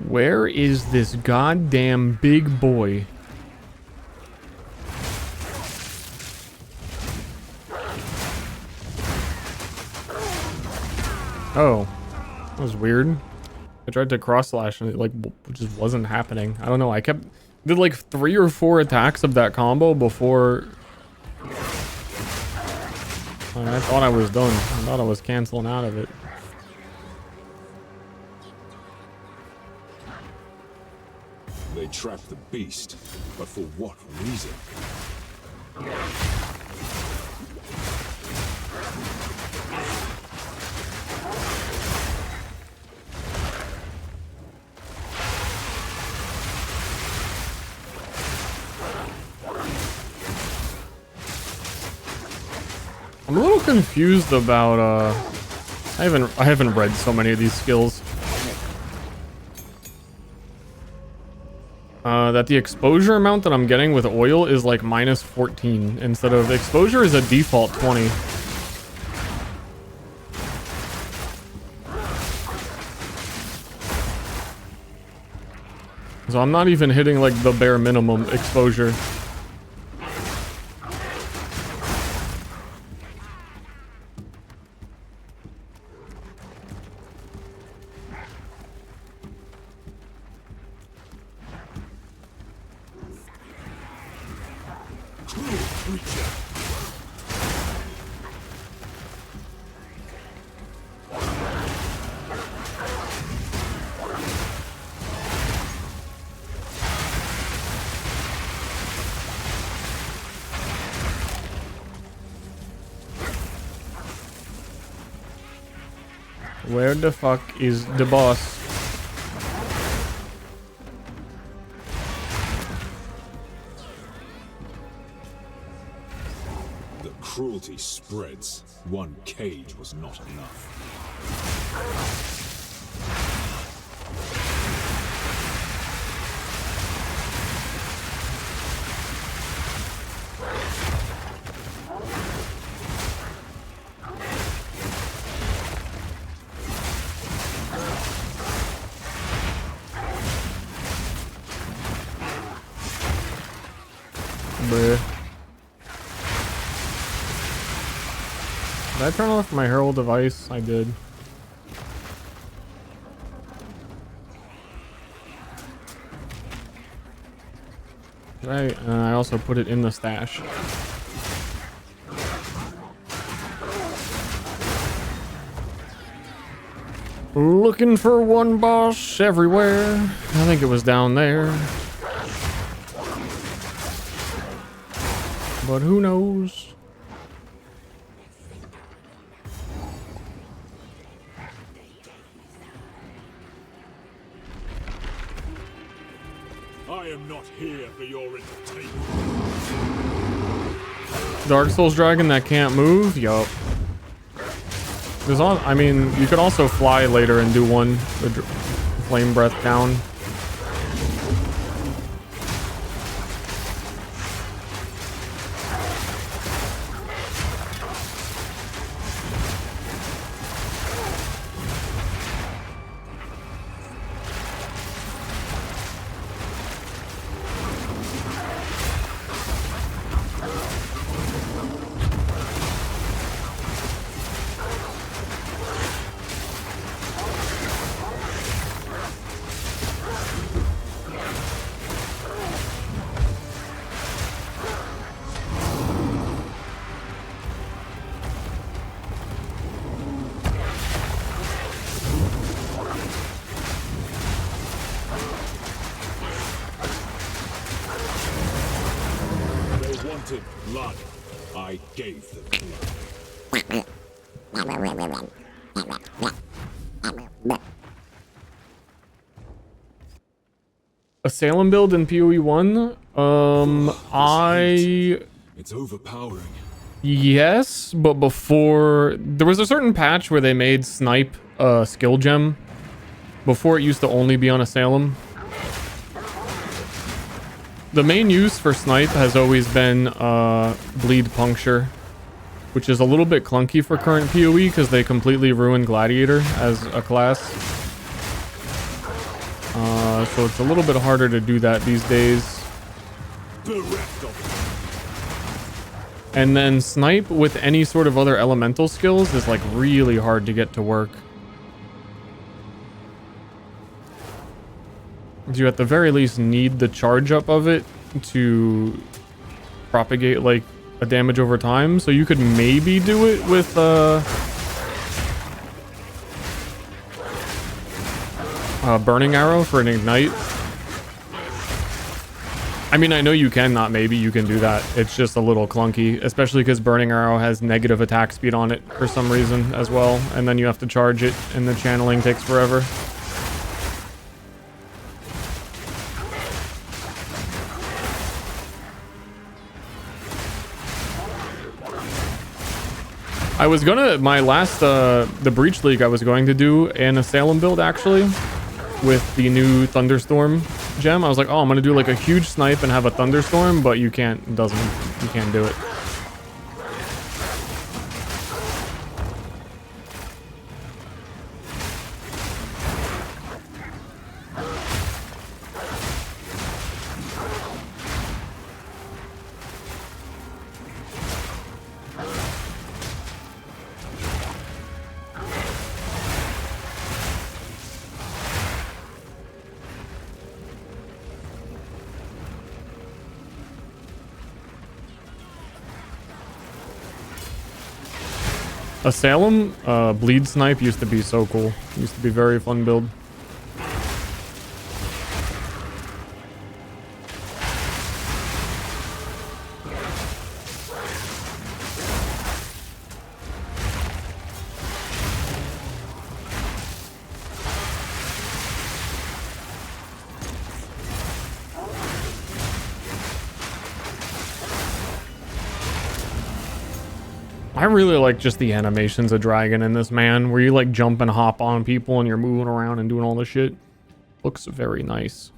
Where is this goddamn big boy? Oh, that was weird. I tried to cross slash and it like just wasn't happening. I don't know. I did like 3 or 4 attacks of that combo before I thought I was done. I thought I was canceling out of it. They trapped the beast, but for what reason? I'm a little confused about I haven't read so many of these skills. That the exposure amount that I'm getting with oil is like minus 14 instead of exposure is a default 20. So I'm not even hitting like the bare minimum exposure. Where the fuck is the boss? The cruelty spreads. One cage was not enough. Bleh. Did I turn off my Herald device? I did. I also put it in the stash. Looking for one boss everywhere. I think it was down there. But who knows? I am not here for your entertainment. Dark Souls dragon that can't move? Yup. There's on. I mean, you could also fly later and do one. The flame breath down. Blood. I gave them blood. A Salem build in PoE 1? It's overpowering. Yes, but before there was a certain patch where they made snipe a skill gem. Before it used to only be on a Salem. The main use for snipe has always been bleed puncture, which is a little bit clunky for current PoE because they completely ruined gladiator as a class. So it's a little bit harder to do that these days. And then snipe with any sort of other elemental skills is like really hard to get to work. You at the very least need the charge up of it to propagate like a damage over time. So you could maybe do it with burning arrow for an ignite. I mean, I know you can, not maybe you can do that. It's just a little clunky, especially because burning arrow has negative attack speed on it for some reason as well. And then you have to charge it and the channeling takes forever. I was gonna, my last, the Breach League I was going to do an Salem build actually with the new Thunderstorm gem. I was like, oh, I'm gonna do like a huge snipe and have a Thunderstorm, but you can't, you can't do it. A Salem bleed snipe used to be so cool. Used to be very fun build. really like just the animations of Dragon in this, man, where you like jump and hop on people and you're moving around and doing all this shit. Looks very nice.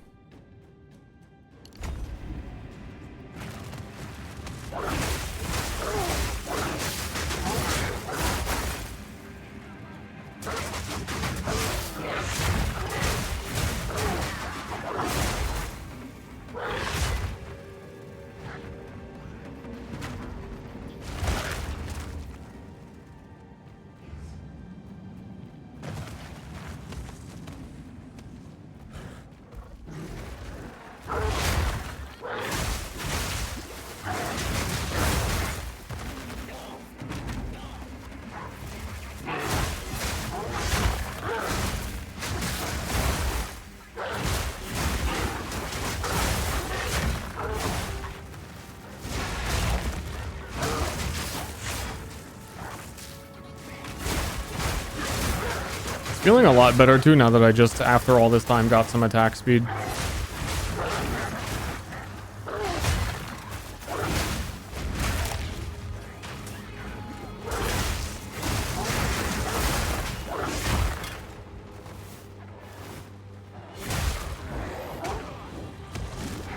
Feeling a lot better too now that I just, after all this time, got some attack speed.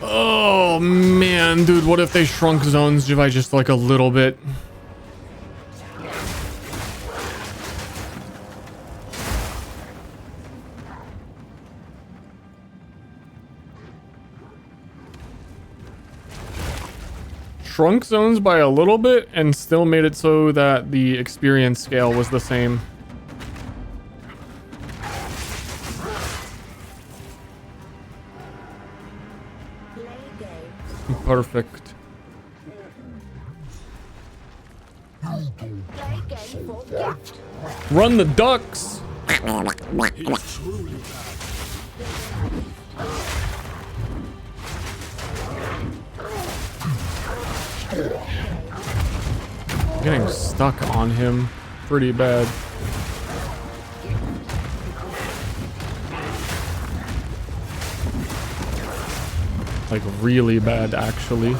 Oh man, dude, what if they shrunk zones by just like a little bit? Shrunk zones by a little bit and still made it so that the experience scale was the same. Perfect. Run the ducks! Getting stuck on him pretty bad. Like really bad, actually.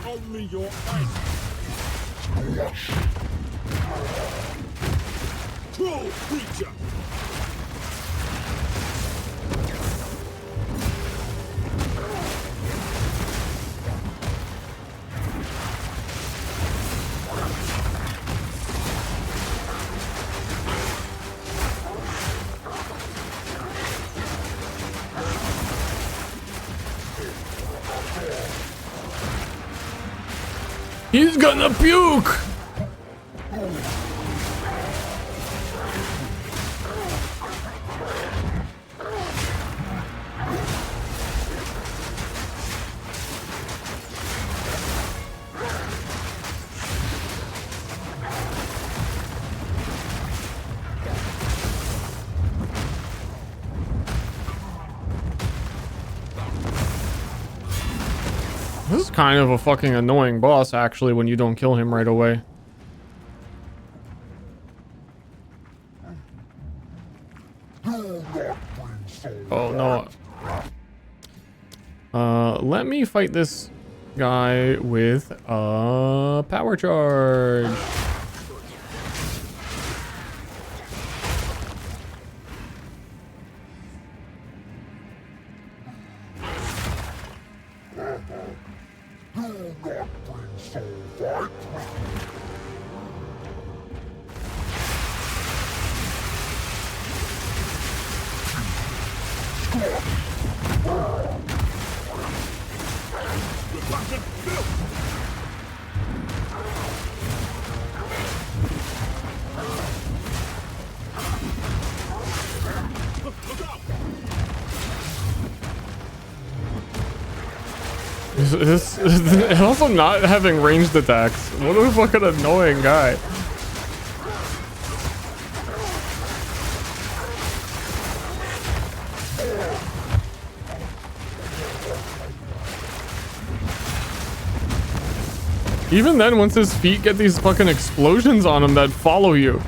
Only your ice. Troll creature. He's gonna puke! This is kind of a fucking annoying boss, actually, when you don't kill him right away. Oh, no. Let me fight this guy with a power charge. This also not having ranged attacks. What a fucking annoying guy. Even then, once his feet get these fucking explosions on him that follow you.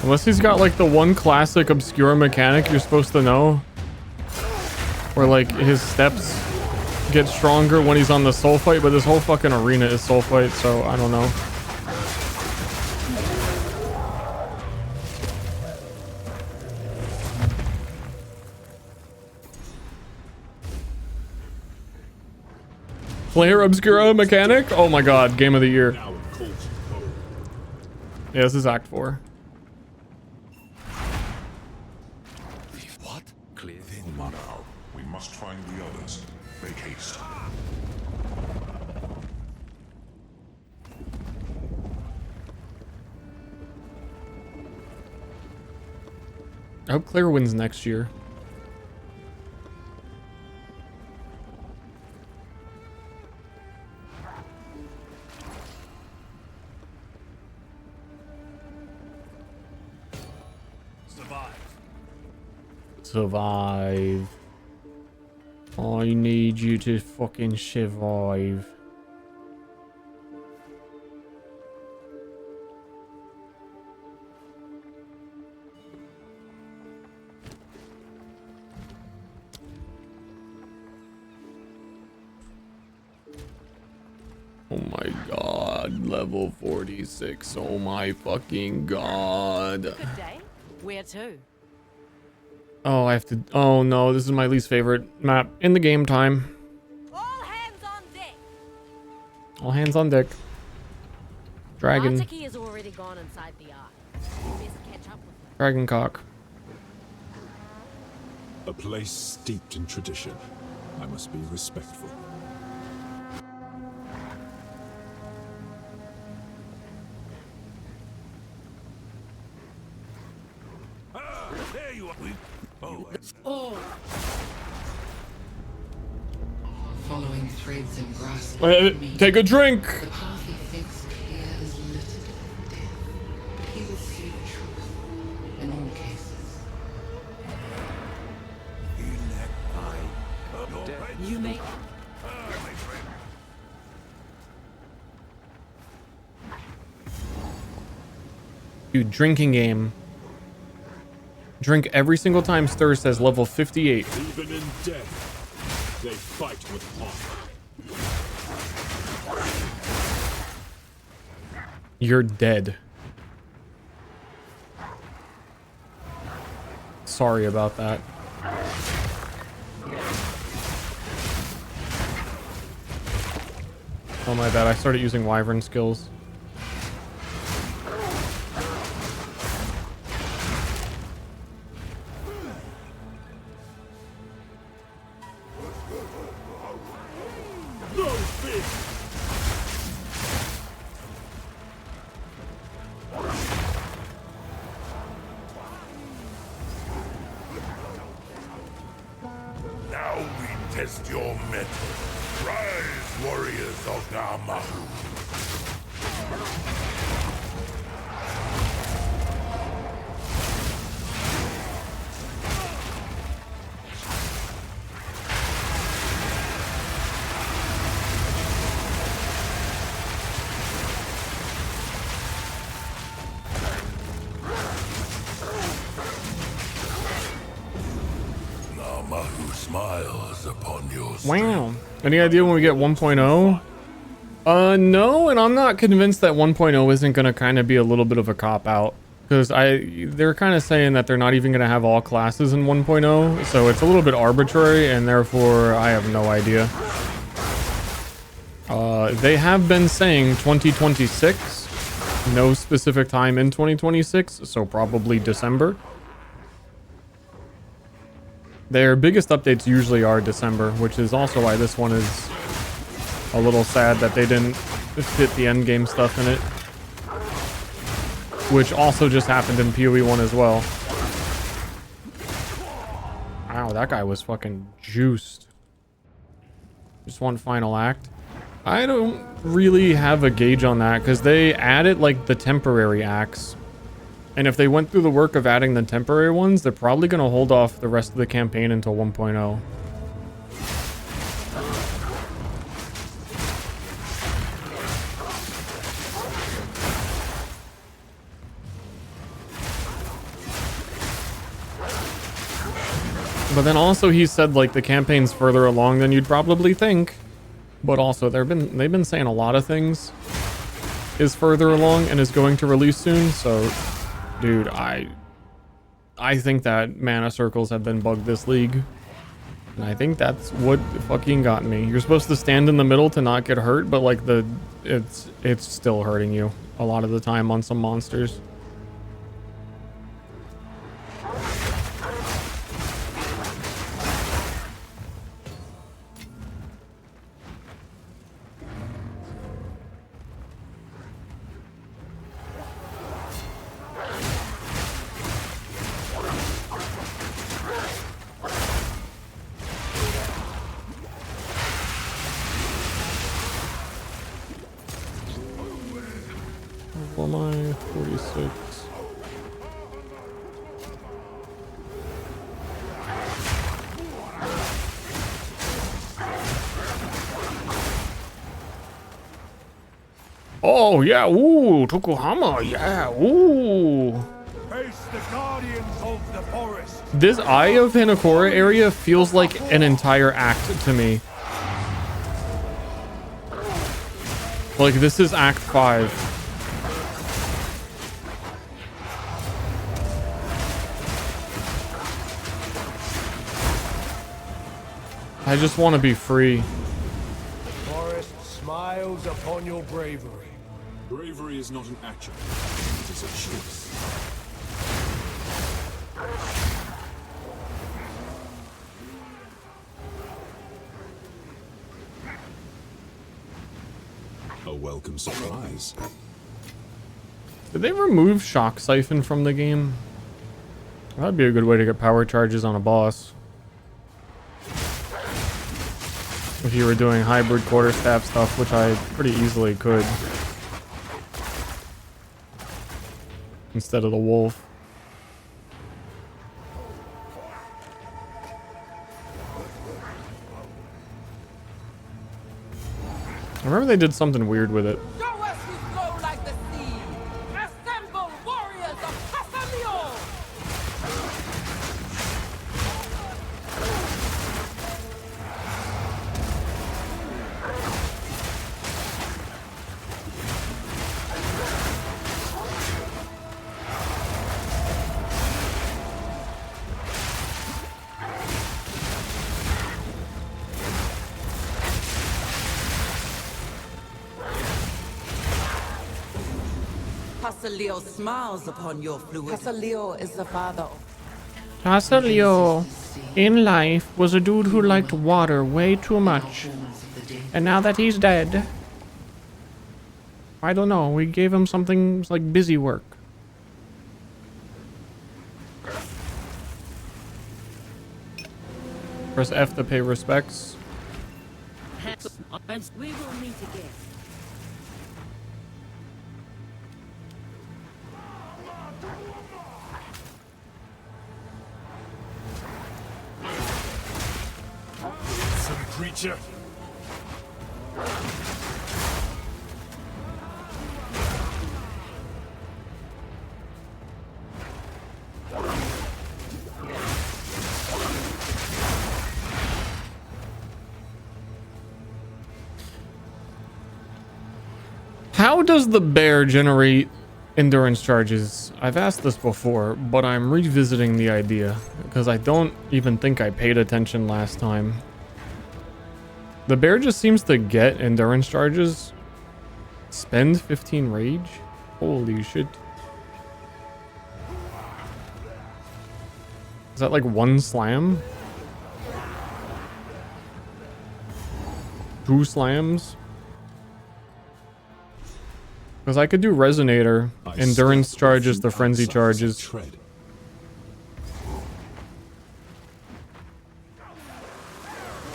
Unless he's got like the one classic obscure mechanic you're supposed to know. Where like his steps get stronger when he's on the soul fight, but this whole fucking arena is soul fight, so I don't know. Player obscura mechanic? Oh my god, game of the year. Yeah, this is Act 4. What? Clear. Now, we must find the others. Make haste. I hope Claire wins next year. Survive. I need you to fucking survive. Oh my god, level 46. Oh my fucking god. Good day. Where to? Oh, I have to. Oh no, this is my least favorite map in the game time. All hands on deck. All hands on deck. Dragon. Artiki has already gone inside the ark. You best catch up with her. Dragon CoC. A place steeped in tradition. I must be respectful. There you are. Oh. Following threads and grass. Take a drink. The path he thinks clear is littered with death. He will see the truth in all cases. You make Dude, drinking game. Drink every single time Ster says level 58. Even in death, they fight with honor. You're dead. Sorry about that. Oh my bad, I started using Wyvern skills. Now we test your mettle. Rise, warriors of Namahu. Namahu smiles upon your strength. Wow. Any idea when we get 1.0? No, and I'm not convinced that 1.0 isn't going to kind of be a little bit of a cop-out. Because they're kind of saying that they're not even going to have all classes in 1.0. So it's a little bit arbitrary, and therefore I have no idea. They have been saying 2026. No specific time in 2026, so probably December. Their biggest updates usually are December, which is also why this one is a little sad that they didn't fit the endgame stuff in it. Which also just happened in PoE 1 as well. Wow, that guy was fucking juiced. Just one final act. I don't really have a gauge on that because they added like the temporary acts. And if they went through the work of adding the temporary ones, they're probably going to hold off the rest of the campaign until 1.0. But then also he said like the campaign's further along than you'd probably think. But also they've been saying a lot of things is further along and is going to release soon. So dude, I think that mana circles have been bugged this league. And I think that's what fucking got me. You're supposed to stand in the middle to not get hurt, but like it's still hurting you a lot of the time on some monsters. Am I 46? Oh yeah, ooh, Tokuhama, yeah, ooh. Face the guardians of the forest. This Eye of Hinokora area feels like an entire act to me. Like this is Act 5. I just want to be free. Forest smiles upon your bravery. Bravery is not an action. It is a choice. A welcome surprise. Did they remove Shock Siphon from the game? That'd be a good way to get power charges on a boss. If you were doing hybrid quarterstaff stuff, which I pretty easily could. Instead of the wolf. I remember they did something weird with it. Show us who flow like the sea. Assemble warriors of Pasalio. Pasalio smiles upon your fluid. Pasalio is the father. Pasalio, in life, was a dude who liked water way too much. And now that he's dead, I don't know, we gave him something like busy work. Press F to pay respects. We will meet again. Some creature. How does the bear generate endurance charges? I've asked this before, but I'm revisiting the idea because I don't even think I paid attention last time. The bear just seems to get endurance charges. Spend 15 rage? Holy shit. Is that like one slam? 2 slams. Because I could do Resonator. Endurance charges, the Frenzy charges.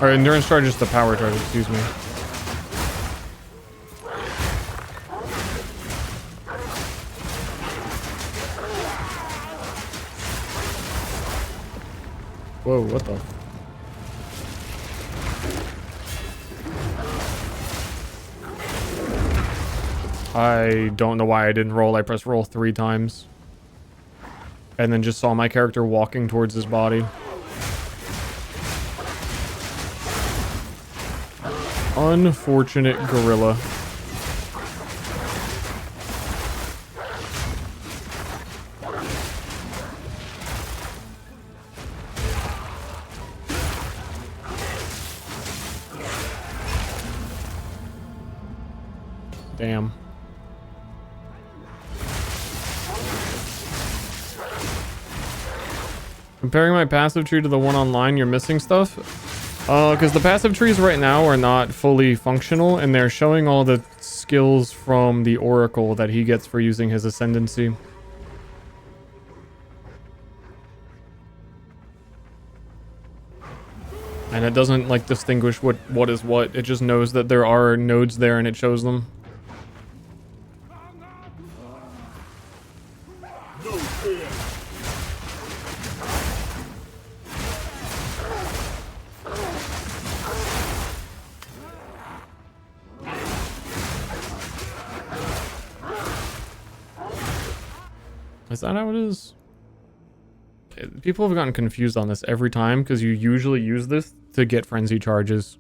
Or Endurance charges, the power charges, excuse me. Whoa, what the? I don't know why I didn't roll. I pressed roll 3 times. And then just saw my character walking towards his body. Unfortunate gorilla. Damn. Comparing my passive tree to the one online, you're missing stuff? Because the passive trees right now are not fully functional, and they're showing all the skills from the Oracle that he gets for using his Ascendancy. And it doesn't, like, distinguish what is what. It just knows that there are nodes there, and it shows them. Is that how it is? People have gotten confused on this every time because you usually use this to get frenzy charges.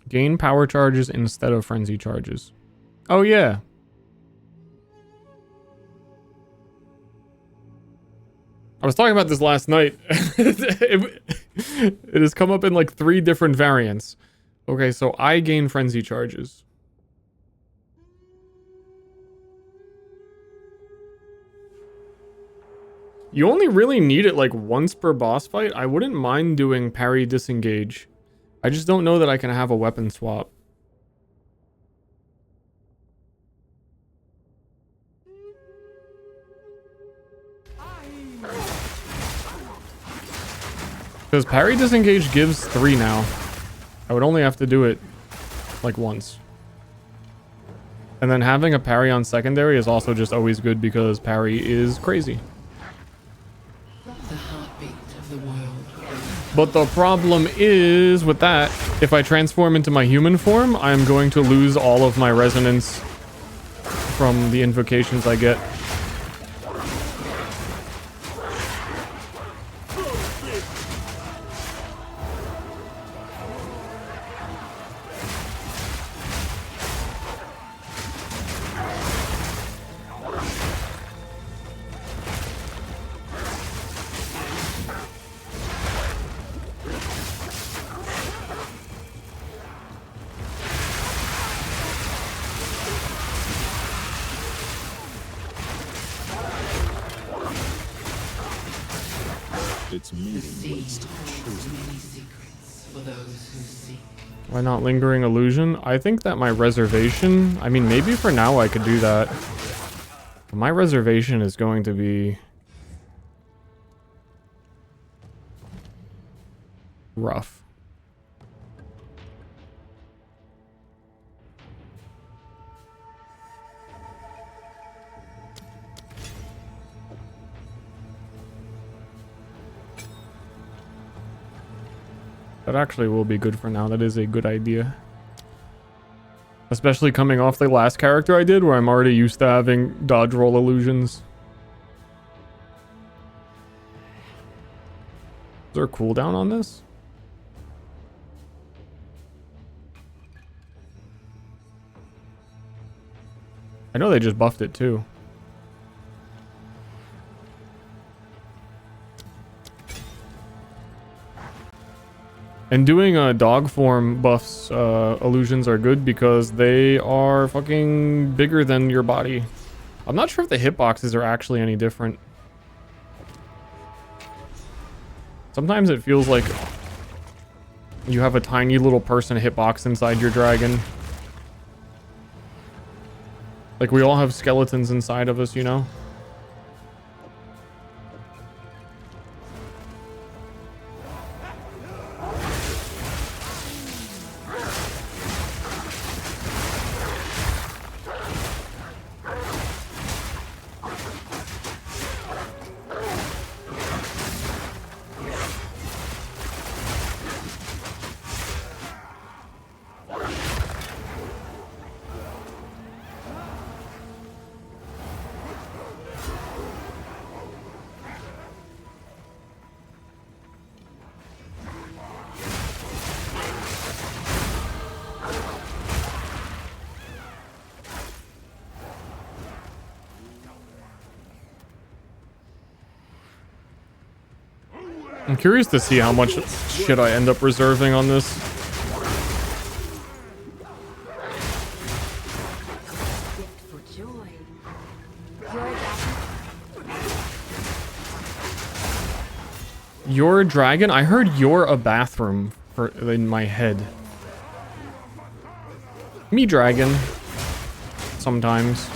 Gain power charges instead of frenzy charges. Oh yeah. I was talking about this last night. It has come up in like 3 different variants. Okay, so I gain frenzy charges. You only really need it like once per boss fight. I wouldn't mind doing parry disengage. I just don't know that I can have a weapon swap. Because parry disengage gives 3 now. I would only have to do it like once. And then having a parry on secondary is also just always good because parry is crazy. The heartbeat of the world. But the problem is with that, if I transform into my human form, I'm going to lose all of my resonance from the invocations I get. Why not lingering illusion? I think that my reservation, I mean, maybe for now I could do that. But my reservation is going to be rough. That actually will be good for now. That is a good idea. Especially coming off the last character I did, where I'm already used to having dodge roll illusions. Is there a cooldown on this? I know they just buffed it too. And doing dog form buffs, illusions are good because they are fucking bigger than your body. I'm not sure if the hitboxes are actually any different. Sometimes it feels like You have a tiny little person hitbox inside your dragon. Like, we all have skeletons inside of us, you know? I'm curious to see how much shit I end up reserving on this. You're a dragon? I heard you're a bathroom in my head. Me dragon. Sometimes.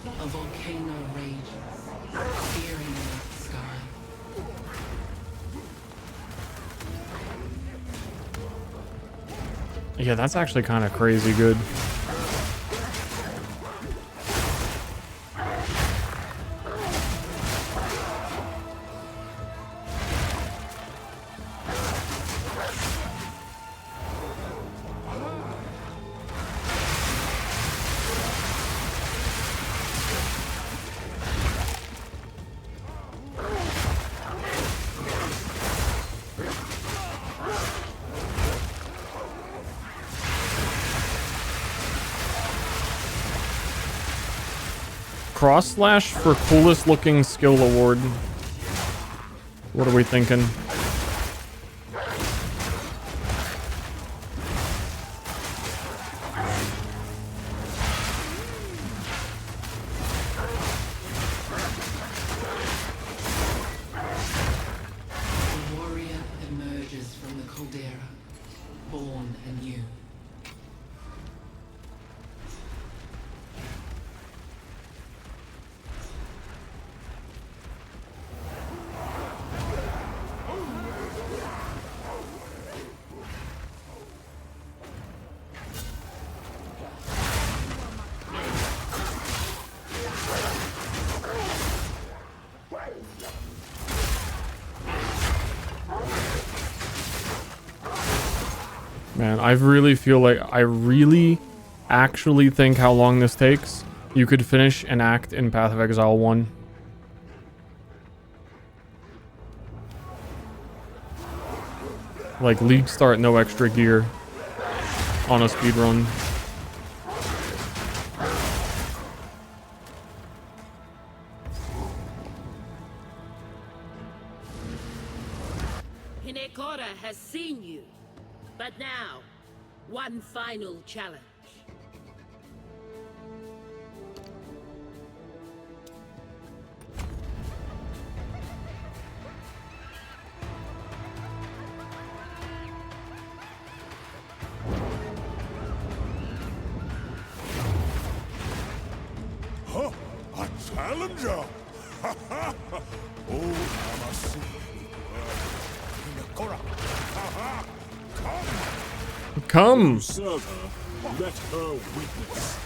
A volcano rages, searing the sky. Yeah, that's actually kind of crazy good. Cross slash for coolest looking skill award. What are we thinking? A warrior emerges from the caldera, born anew. Man, I really feel like I really actually think how long this takes. You could finish an act in Path of Exile 1. Like league start, no extra gear on a speedrun. Hinekora has seen you. But now, one final challenge. Huh? A challenger? Ha ha! Oh, Namasu. Hinekora. Ha ha! Come! Serve her. Let her witness.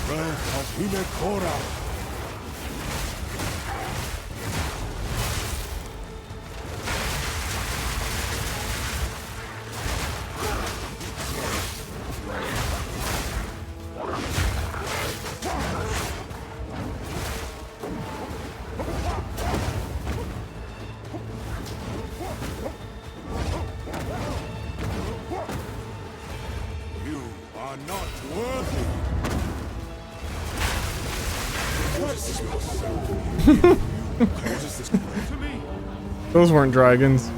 Breath of Hinekora. are not worthy. Those weren't dragons.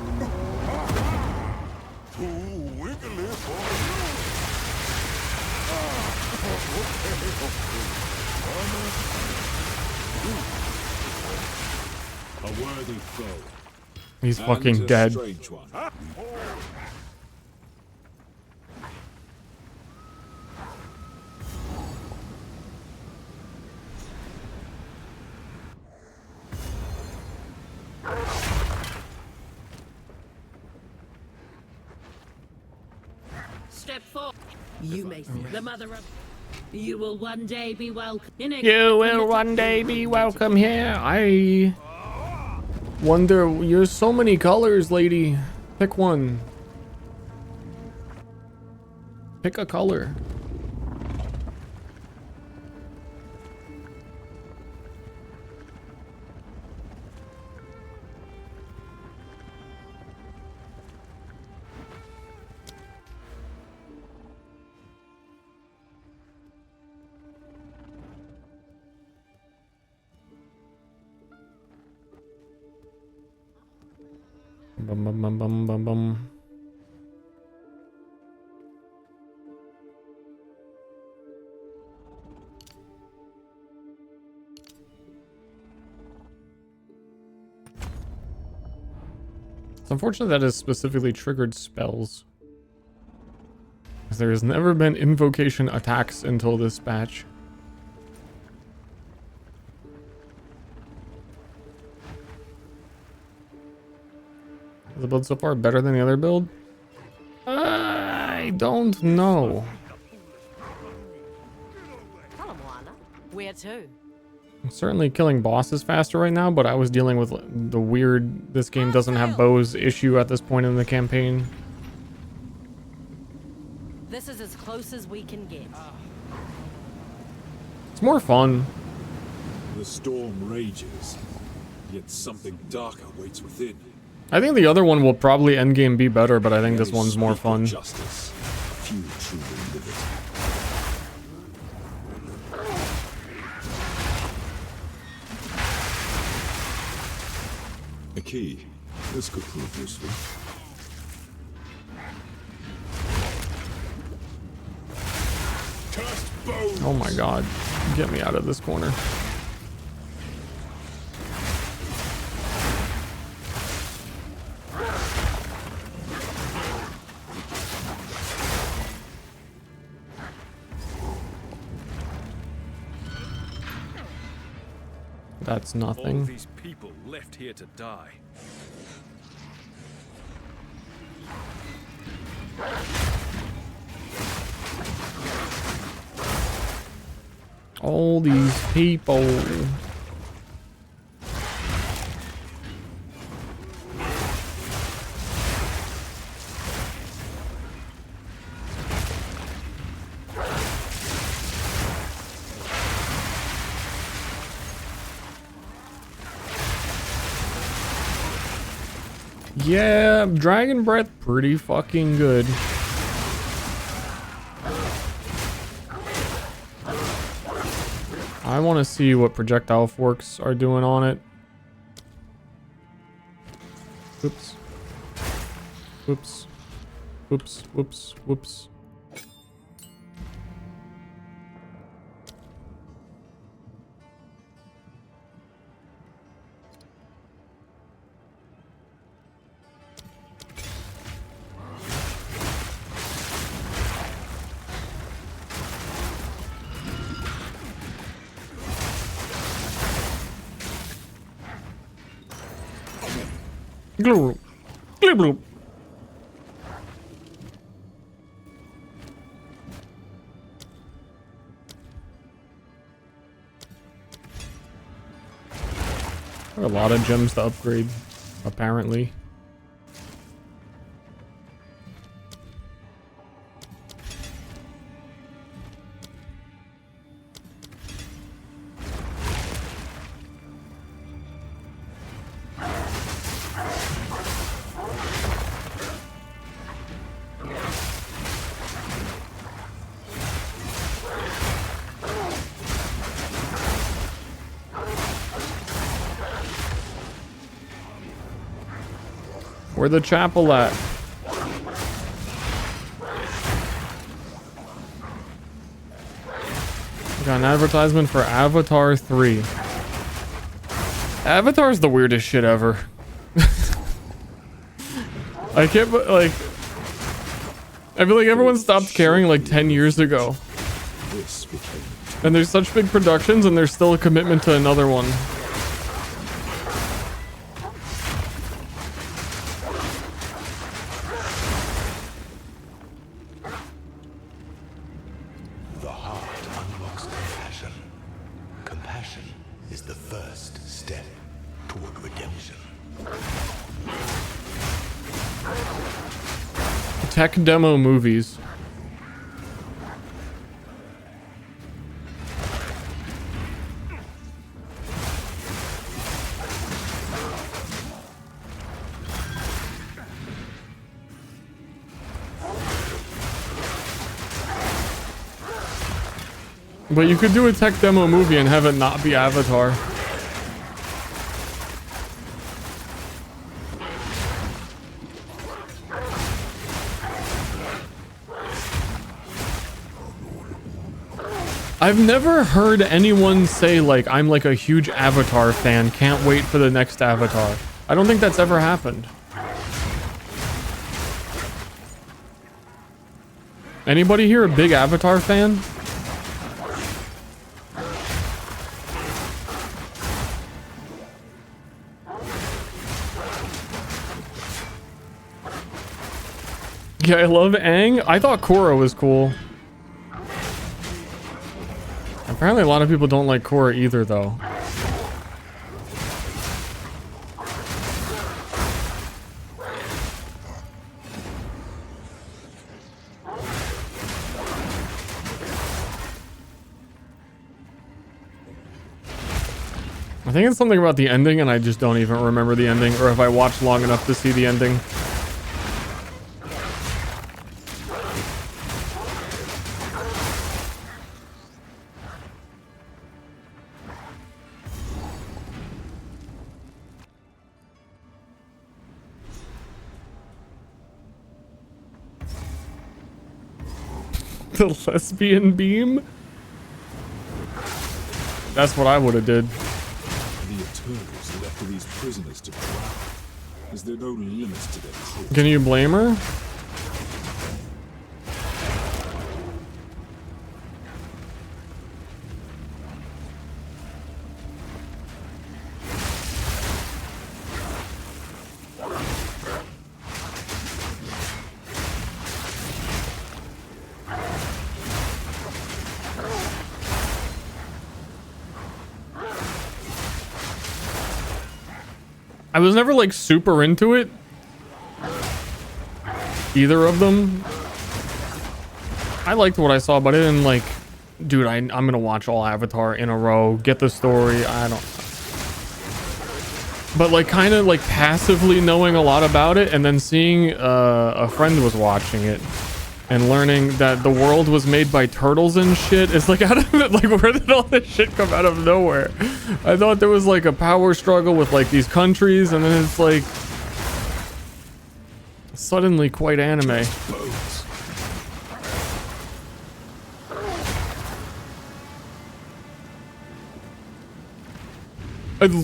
A worthy foe. He's And fucking a dead. strange one. Step forward. You may see the mother of. You will one day be welcome. You will one day be welcome here. I wonder, you're so many colors, lady. Pick one. Pick a color. Bum bum bum bum bum bum. It's unfortunate that has specifically triggered spells. Because there has never been invocation attacks until this patch. Is the build so far better than the other build? I don't know. Hello, Moana. Where to? I'm certainly killing bosses faster right now, but I was dealing with the weird this game doesn't have bows issue at this point in the campaign. This is as close as we can get. It's more fun. The storm rages, yet something darker waits within. I think the other one will probably endgame be better, but I think this one's more fun. Justice. Few truly live it. A key. This could prove useful. Oh my god. Get me out of this corner. That's nothing. All these people left here to die. All these people. Yeah, Dragon Breath pretty fucking good. I want to see what projectile forks are doing on it. Whoops. Whoops. Whoops, whoops, whoops. Glue. Glue glue. There are a lot of gems to upgrade, apparently. Where the chapel at? We got an advertisement for Avatar 3. Avatar's the weirdest shit ever. I can't, like, I feel like everyone stopped caring like 10 years ago. And there's such big productions and there's still a commitment to another one. The heart unlocks compassion. Compassion is the first step toward redemption. Tech demo movies. But you could do a tech demo movie and have it not be Avatar. I've never heard anyone say like, I'm like a huge Avatar fan, can't wait for the next Avatar. I don't think that's ever happened. Anybody here a big Avatar fan? Yeah, I love Aang. I thought Korra was cool. Apparently a lot of people don't like Korra either, though. I think it's something about the ending, and I just don't even remember the ending, or if I watched long enough to see the ending. The lesbian beam? That's what I would have did. The Eternals left these prisoners to drown. Is there no limit to their cruelty? Can you blame her? I was never like super into it. Either of them. I liked what I saw, but I didn't like, dude, I'm gonna watch all Avatar in a row, get the story. I don't. But like kind of like passively knowing a lot about it and then seeing a friend was watching it and learning that the world was made by turtles and shit. It's like, out of it, like, where did all this shit come out of nowhere? I thought there was like a power struggle with like these countries, and then it's like suddenly quite anime.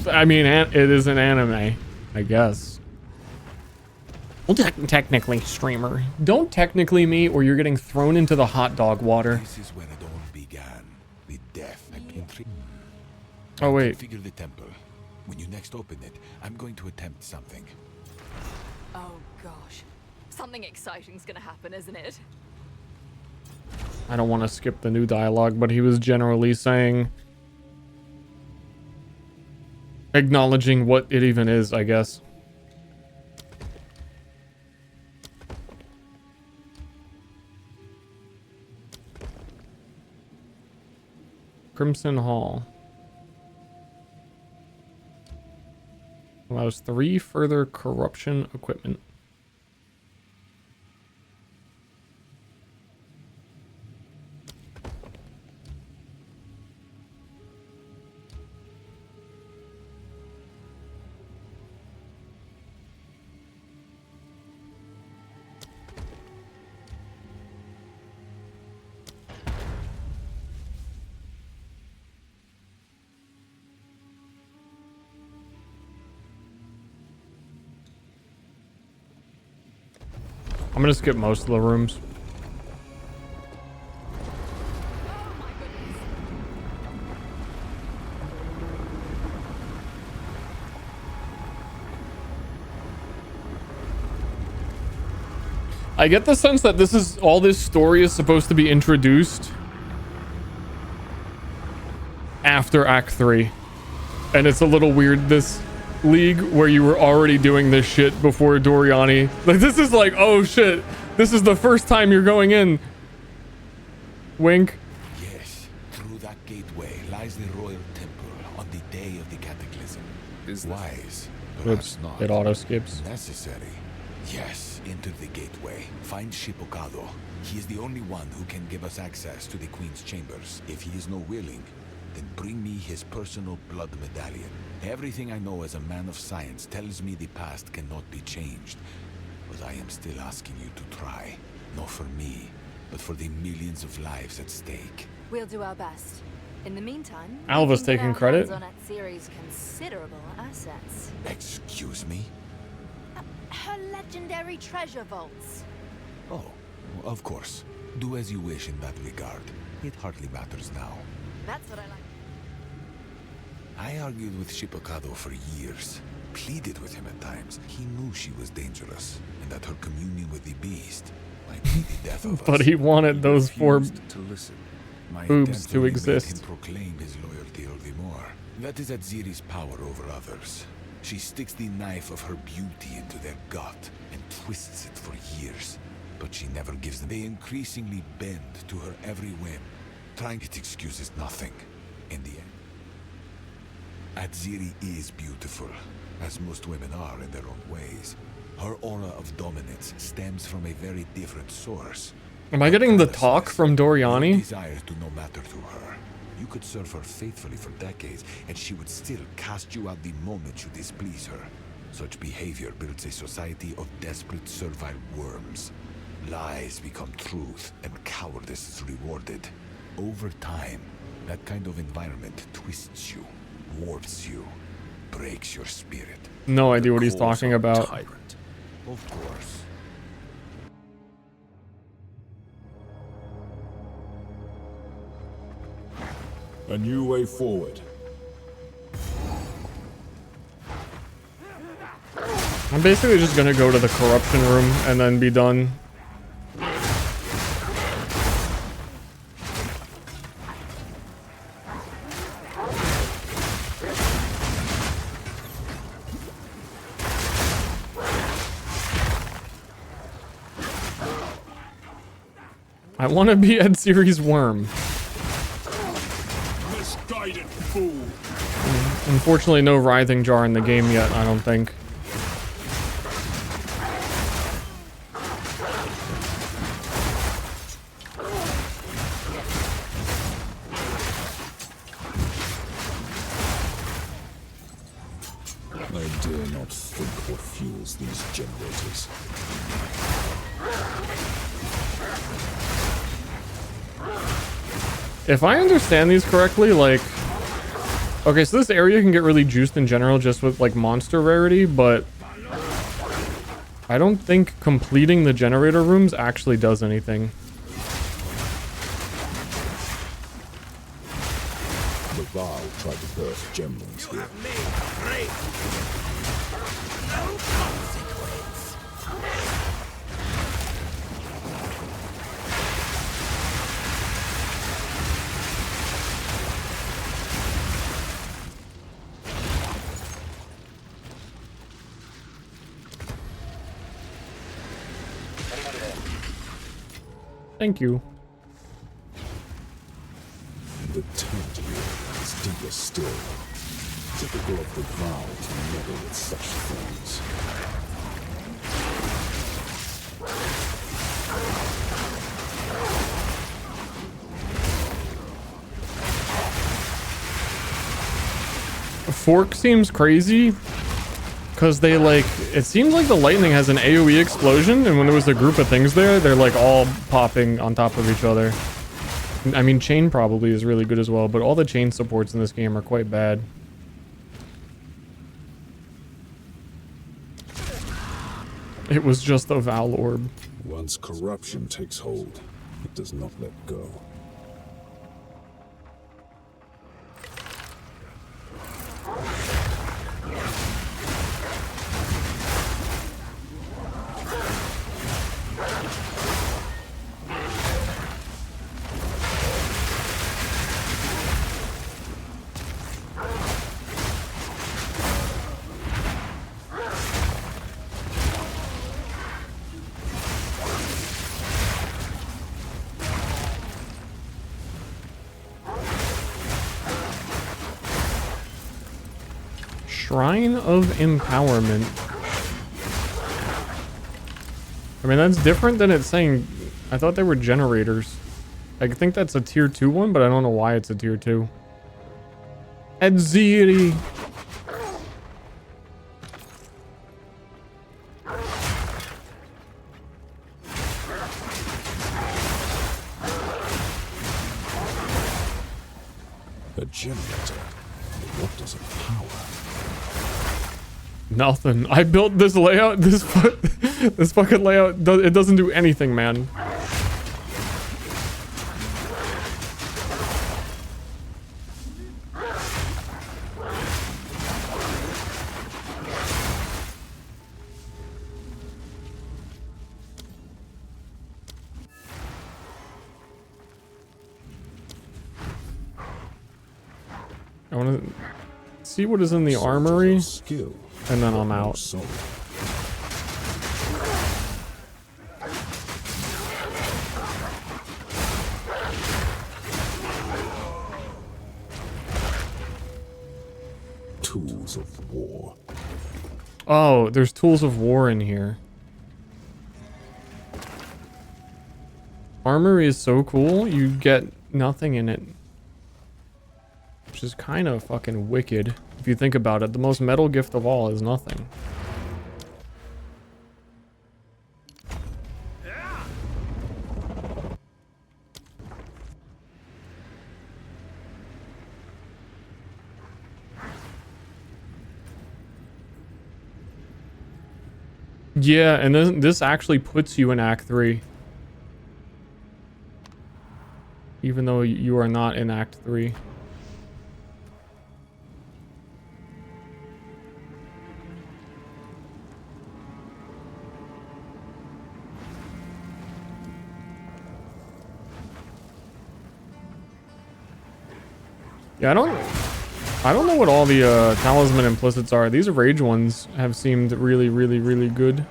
I mean, it is an anime, I guess. Well, technically, streamer. Don't technically me, or you're getting thrown into the hot dog water. This is where it all began, with death and intrigue. Oh, wait. Configure the temple. When you next open it, I'm going to attempt something. Oh gosh. Something exciting's gonna happen, isn't it? I don't want to skip the new dialogue, but he was generally saying, acknowledging what it even is, I guess. Crimson Hall allows 3 further corruption equipment. I'm gonna skip most of the rooms. I get the sense that all this story is supposed to be introduced after Act 3. And it's a little weird, this league where you were already doing this shit before Doriani. Like, this is like, oh shit, this is the first time you're going in. Wink. Yes, through that gateway lies the royal temple on the day of the cataclysm. Is wise, perhaps not. It auto skips. Necessary. Yes, enter the gateway. Find Shipokado. He is the only one who can give us access to the Queen's chambers. If he is no willing, then bring me his personal blood medallion. Everything I know as a man of science tells me the past cannot be changed. But I am still asking you to try. Not for me, but for the millions of lives at stake. We'll do our best. In the meantime, Alva's we can get taking our credit. hands on Atziri's considerable assets. Excuse me? Her legendary treasure vaults. Oh, of course. Do as you wish in that regard. It hardly matters now. That's what I like. I argued with Shipokado for years. Pleaded with him at times. He knew she was dangerous, and that her communion with the beast might be the death of us. But he wanted those four to listen. My boobs attempt to only exist. made him proclaim his loyalty all the more. That is Atziri's power over others. She sticks the knife of her beauty into their gut and twists it for years. But she never gives them. They increasingly bend to her every whim. Trying it excuses nothing in the end. Atziri is beautiful, as most women are in their own ways. Her aura of dominance stems from a very different source. Am I getting the talk from Doriani? Desires do no matter to her. You could serve her faithfully for decades, and she would still cast you out the moment you displease her. Such behavior builds a society of desperate servile worms. Lies become truth, and cowardice is rewarded. Over time, that kind of environment twists you, warps you, breaks your spirit. No idea what he's talking about. Tyrant. Of course. A new way forward. I'm basically just gonna go to the corruption room and then be done. I want to be Ed Series Worm. Misguided fool. Unfortunately, no writhing jar in the game yet, I don't think. I dare not think what fuels these generators. If I understand these correctly, like... Okay, so this area can get really juiced in general just with, like, monster rarity, but... I don't think completing the generator rooms actually does anything. The Val tried to birth gem rooms here. Thank you. The taint here is deeper still. Typical of the Val to meddle with such things. Fork seems crazy because they like, it seems like the lightning has an AoE explosion, and when there was a group of things there, they're like all popping on top of each other. I mean, chain probably is really good as well, but all the chain supports in this game are quite bad. It was just a Val orb. Once corruption takes hold, it does not let go. Shrine of Empowerment. I mean, that's different than it's saying. I thought they were generators. I think that's a tier 2 one, but I don't know why it's a tier 2. Edziri. A generator. What does it power? Nothing. I built this layout. This fucking layout. It doesn't do anything, man. I want to see what is in the armory, and then I'm out. Tools of war. Oh, there's tools of war in here. Armory is so cool, you get nothing in it. Which is kind of fucking wicked. If you think about it, the most metal gift of all is nothing. Yeah, and this actually puts you in Act 3. Even though you are not in Act 3. Yeah, I don't know what all the talisman implicits are. These rage ones have seemed really, really, really good.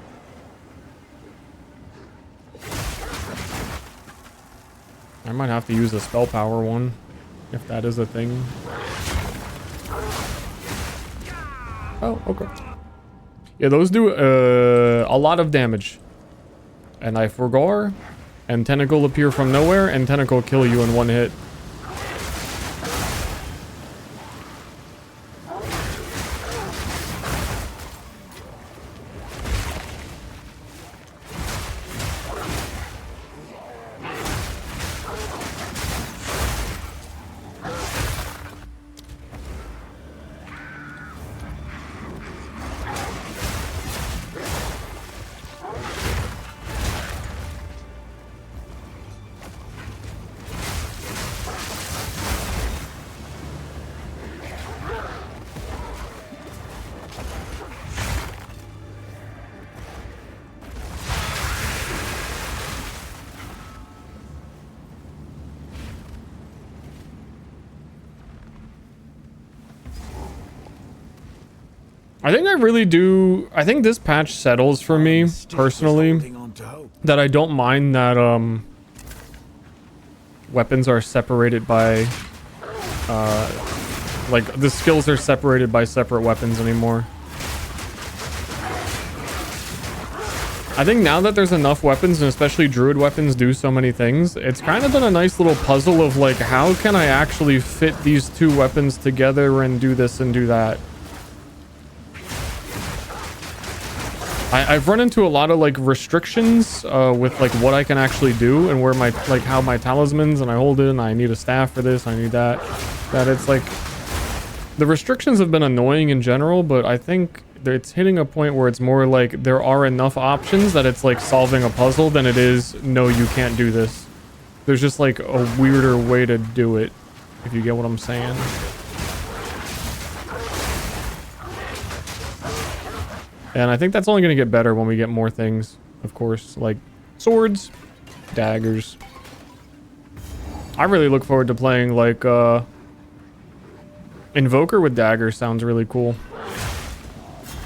I might have to use a spell power one, if that is a thing. Oh, okay. Yeah, those do a lot of damage. And I forgore, and tentacle appear from nowhere, and tentacle kill you in one hit. I think I really do. I think this patch settles for me personally that I don't mind that weapons are separated by like the skills are separated by separate weapons anymore. I think now that there's enough weapons, and especially druid weapons do so many things, it's kind of been a nice little puzzle of like, how can I actually fit these two weapons together and do this and do that? I've run into a lot of like restrictions with like what I can actually do and where my like how my talismans, and I hold it and I need a staff for this, I need that it's like the restrictions have been annoying in general, but I think it's hitting a point where it's more like there are enough options that it's like solving a puzzle than it is, no, you can't do this. There's just like a weirder way to do it, if you get what I'm saying. And I think that's only going to get better when we get more things, of course, like swords, daggers. I really look forward to playing like Invoker with daggers. Sounds really cool.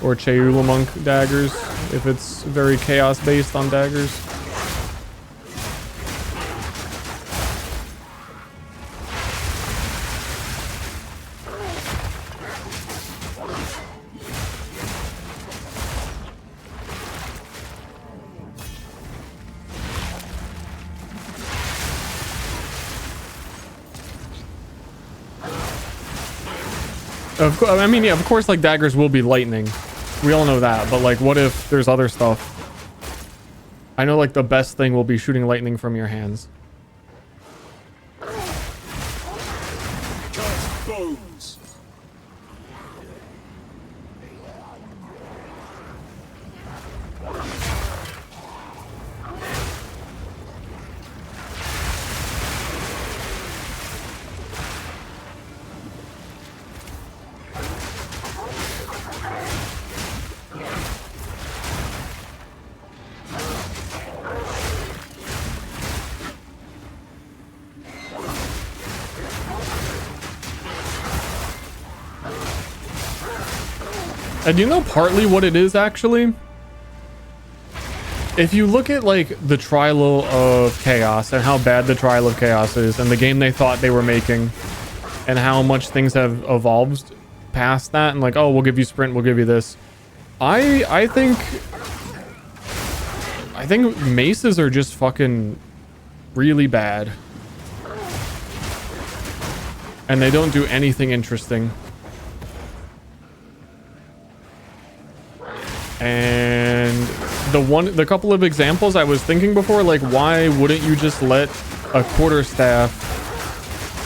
Or Cheulamunk daggers, if it's very chaos based on daggers. Of course, I mean, yeah, of course, like daggers will be lightning. We all know that, but like, what if there's other stuff? I know, like, the best thing will be shooting lightning from your hands. Cast bones. And you know partly what it is, actually? If you look at, like, the Trial of Chaos and how bad the Trial of Chaos is and the game they thought they were making and how much things have evolved past that and like, oh, we'll give you sprint, we'll give you this. I think maces are just fucking really bad. And they don't do anything interesting. And the couple of examples I was thinking before, like, why wouldn't you just let a quarterstaff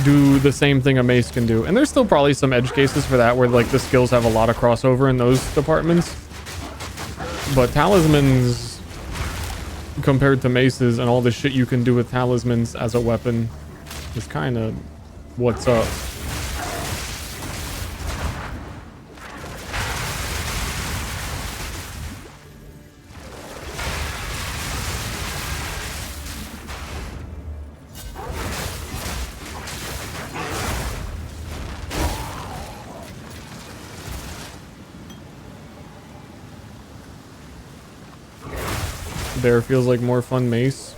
do the same thing a mace can do? And there's still probably some edge cases for that where like the skills have a lot of crossover in those departments. But talismans compared to maces and all the shit you can do with talismans as a weapon is kind of what's up. Bear feels like more fun mace.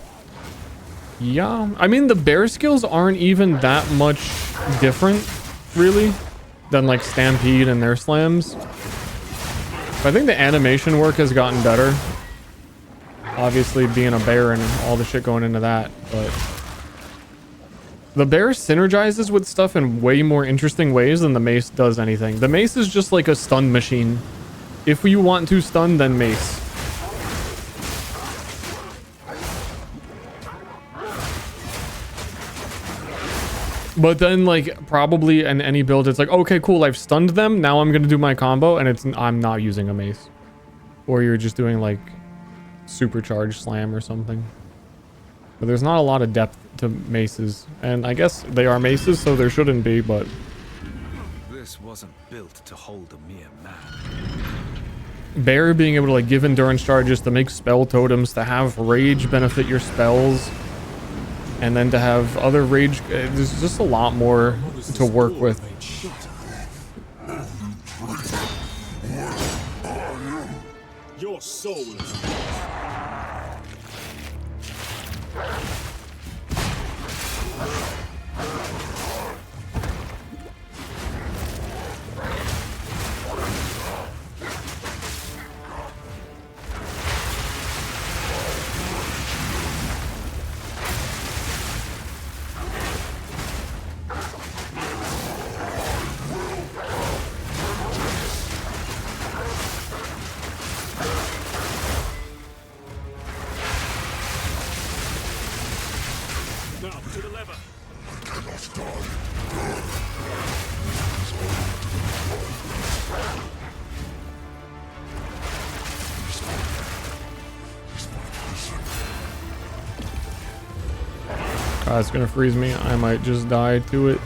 Yeah, I mean the bear skills aren't even that much different really than like Stampede and their slams. But I think the animation work has gotten better. Obviously being a bear and all the shit going into that, but the bear synergizes with stuff in way more interesting ways than the mace does anything. The mace is just like a stun machine. If you want to stun, then mace. But then, like, probably in any build, it's like, okay, cool, I've stunned them. Now I'm going to do my combo, and I'm not using a mace. Or you're just doing, like, supercharged slam or something. But there's not a lot of depth to maces. And I guess they are maces, so there shouldn't be, but... This wasn't built to hold a mere man. Bear being able to, like, give endurance charges, to make spell totems, to have rage benefit your spells... And then to have other rage, there's just a lot more to work with. Your soul is It's gonna freeze me. I might just die to it.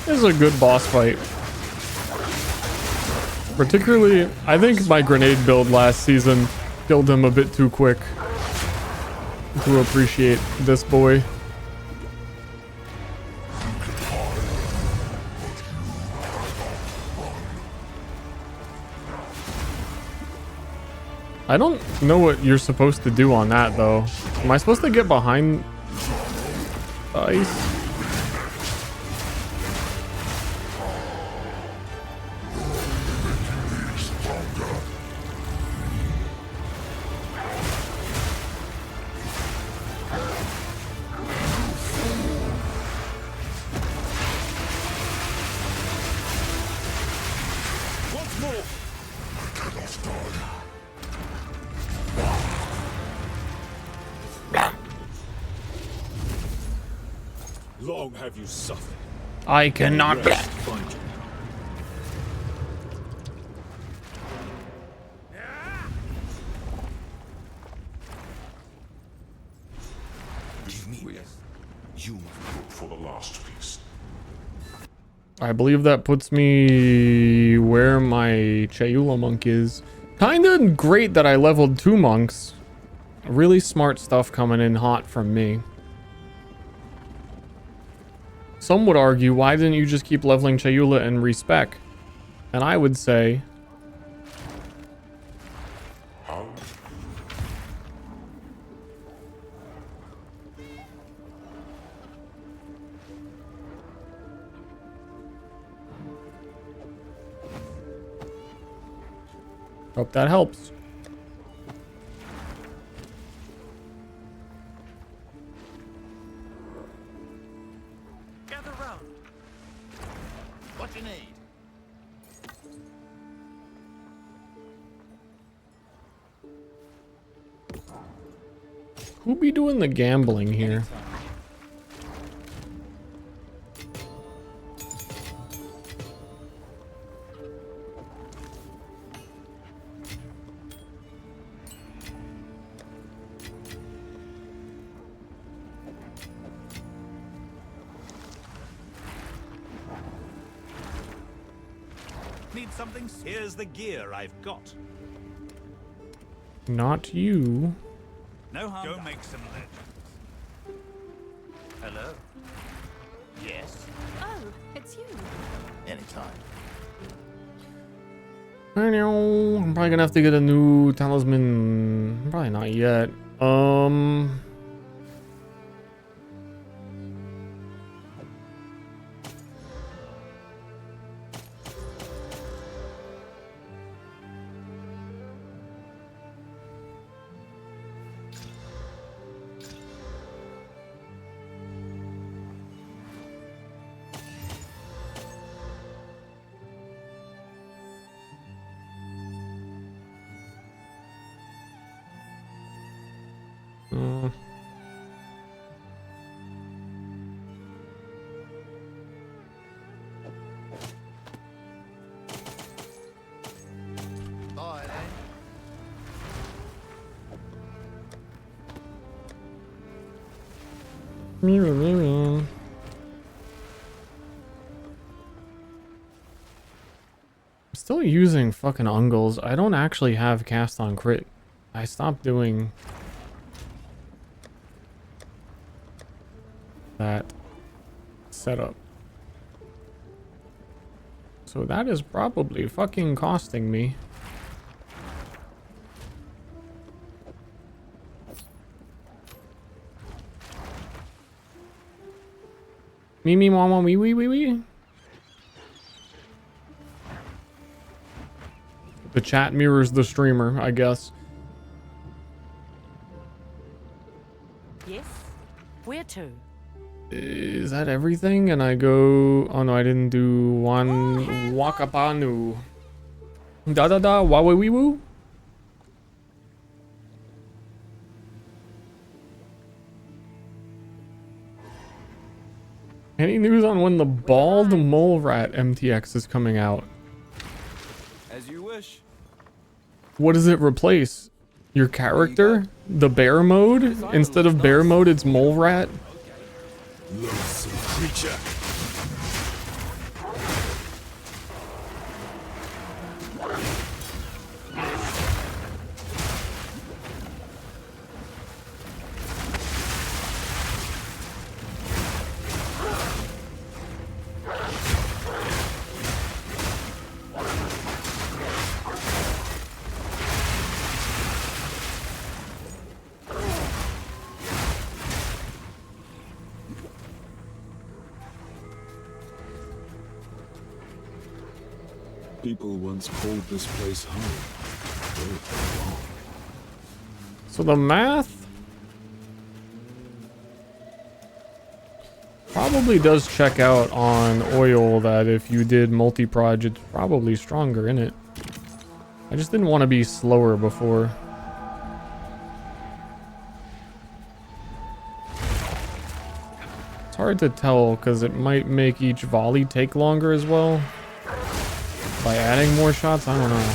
This is a good boss fight. Particularly, I think my grenade build last season killed him a bit too quick to appreciate this boy. I don't know what you're supposed to do on that though. Am I supposed to get behind the ice? Long have you suffered. I cannot. Rest find you. Give me this. You must look for the last piece. I believe that puts me where my Chayula monk is. Kinda great that I leveled 2 monks. Really smart stuff coming in hot from me. Some would argue, why didn't you just keep leveling Chayula and respec? And I would say... How? Hope that helps. What you need? Who be doing the gambling here? Need something? Here's the gear I've got. Not you. No harm. Go make some legends. Hello. Yes. Oh, it's you. Anytime. I know. I'm probably gonna have to get a new talisman. Probably not yet. Still using fucking Ungles. I don't actually have cast on crit. I stopped doing that setup. So that is probably fucking costing me. Me, me, mama, wee, wee, wee, wee. The chat mirrors the streamer, I guess. Yes? Where to? Is that everything? And I go... Oh no, I didn't do one... Wakapanu. Da da da, wa wee wee woo. Any news on when the bald mole rat MTX is coming out? As you wish. What does it replace? Your character? The bear mode? Instead of bear mode, it's mole rat? Loathsome creature. People once called this place home. So the math probably does check out on oil that if you did multi-proj, it's probably stronger in it. I just didn't want to be slower before. It's hard to tell because it might make each volley take longer as well. By adding more shots, I don't know.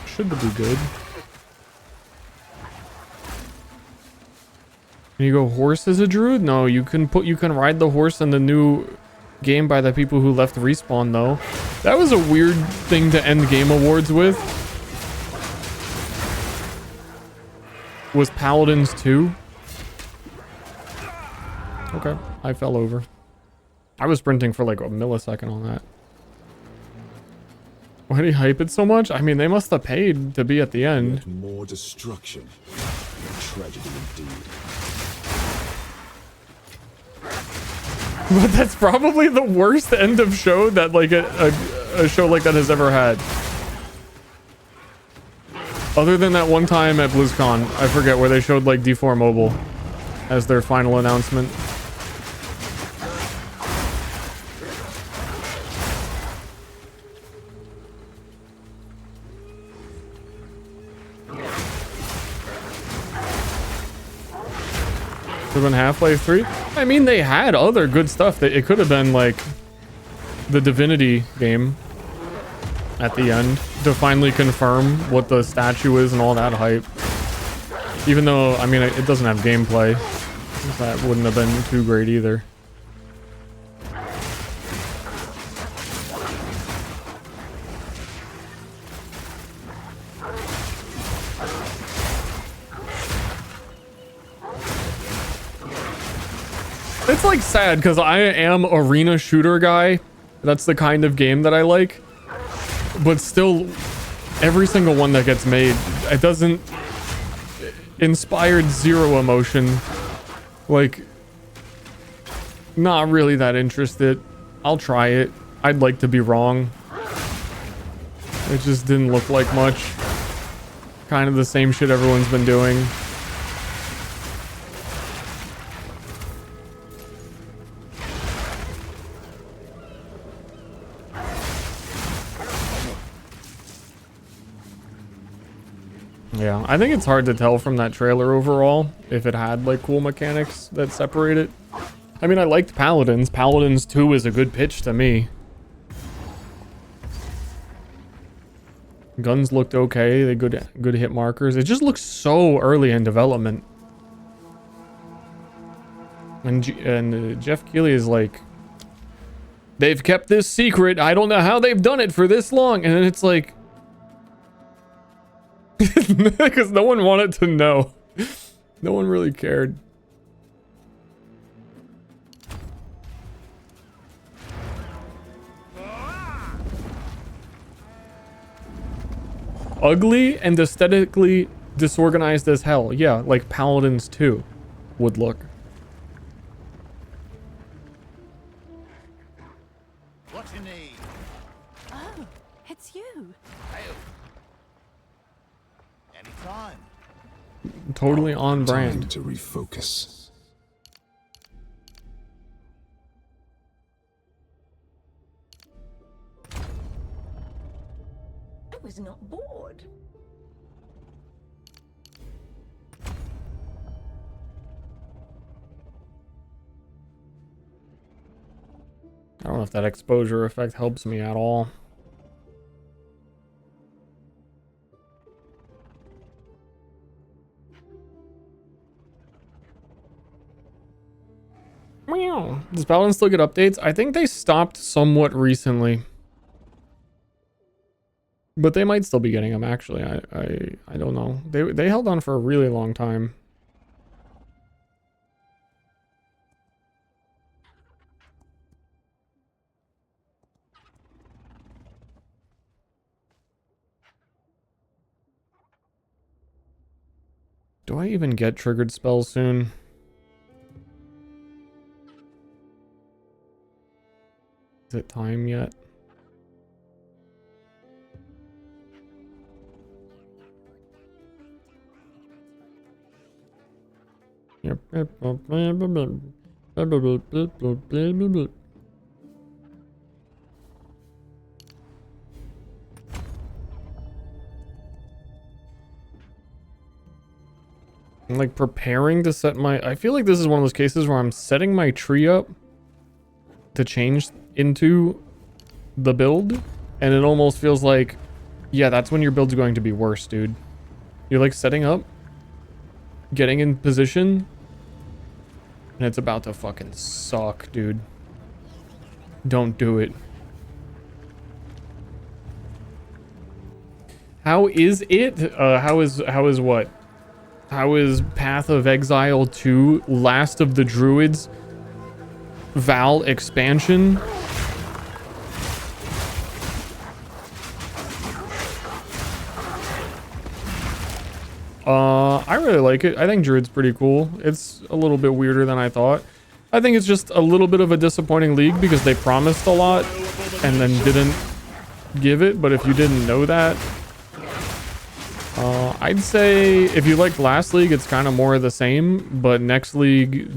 Should be good. Can you go horse as a druid? No, you can ride the horse in the new game by the people who left Respawn though. That was a weird thing to end game awards with. Was Paladins 2? Okay, I fell over. I was sprinting for like a millisecond on that. Why do you hype it so much? I mean, they must have paid to be at the end. Yet more destruction. A tragedy indeed. But that's probably the worst end of show that like a show like that has ever had. Other than that one time at BlizzCon, I forget, where they showed like D4 Mobile as their final announcement. Been Half-Life 3. I mean, they had other good stuff. That it could have been like the Divinity game at the end to finally confirm what the statue is and all that hype. Even though, I mean, it doesn't have gameplay. That wouldn't have been too great either. It's like sad because I am arena shooter guy. That's the kind of game that I like. But still, every single one that gets made, it doesn't inspired zero emotion. Like, not really that interested. I'll try it. I'd like to be wrong. It just didn't look like much. Kind of the same shit everyone's been doing. Yeah, I think it's hard to tell from that trailer overall if it had like cool mechanics that separate it. I mean, I liked Paladins. Paladins 2 is a good pitch to me. Guns looked okay. They good hit markers. It just looks so early in development. And Jeff Keighley is like, they've kept this secret. I don't know how they've done it for this long. And then it's like, because no one wanted to know. No one really cared. Ugly and aesthetically disorganized as hell. Yeah, like Paladins 2 would look. What you need? Oh, it's you. Anytime. Totally on Time brand. to refocus. I was not bored. I don't know if that exposure effect helps me at all. Meow. Does Paladin still get updates? I think they stopped somewhat recently. But they might still be getting them, actually. I don't know. They held on for a really long time. Do I even get triggered spells soon? Is it time yet? Yep. I'm like preparing to set my... I feel like this is one of those cases where I'm setting my tree up to change into the build, and it almost feels like, yeah, that's when your build's going to be worse, dude. You're like setting up, getting in position, and it's about to fucking suck, dude. Don't do it. How is it? How is what? How is Path of Exile 2 Last of the Druids Val expansion? I really like it. I think Druid's pretty cool. It's a little bit weirder than I thought. I think it's just a little bit of a disappointing league because they promised a lot and then didn't give it. But if you didn't know that, I'd say if you liked last league, it's kind of more of the same. But next league,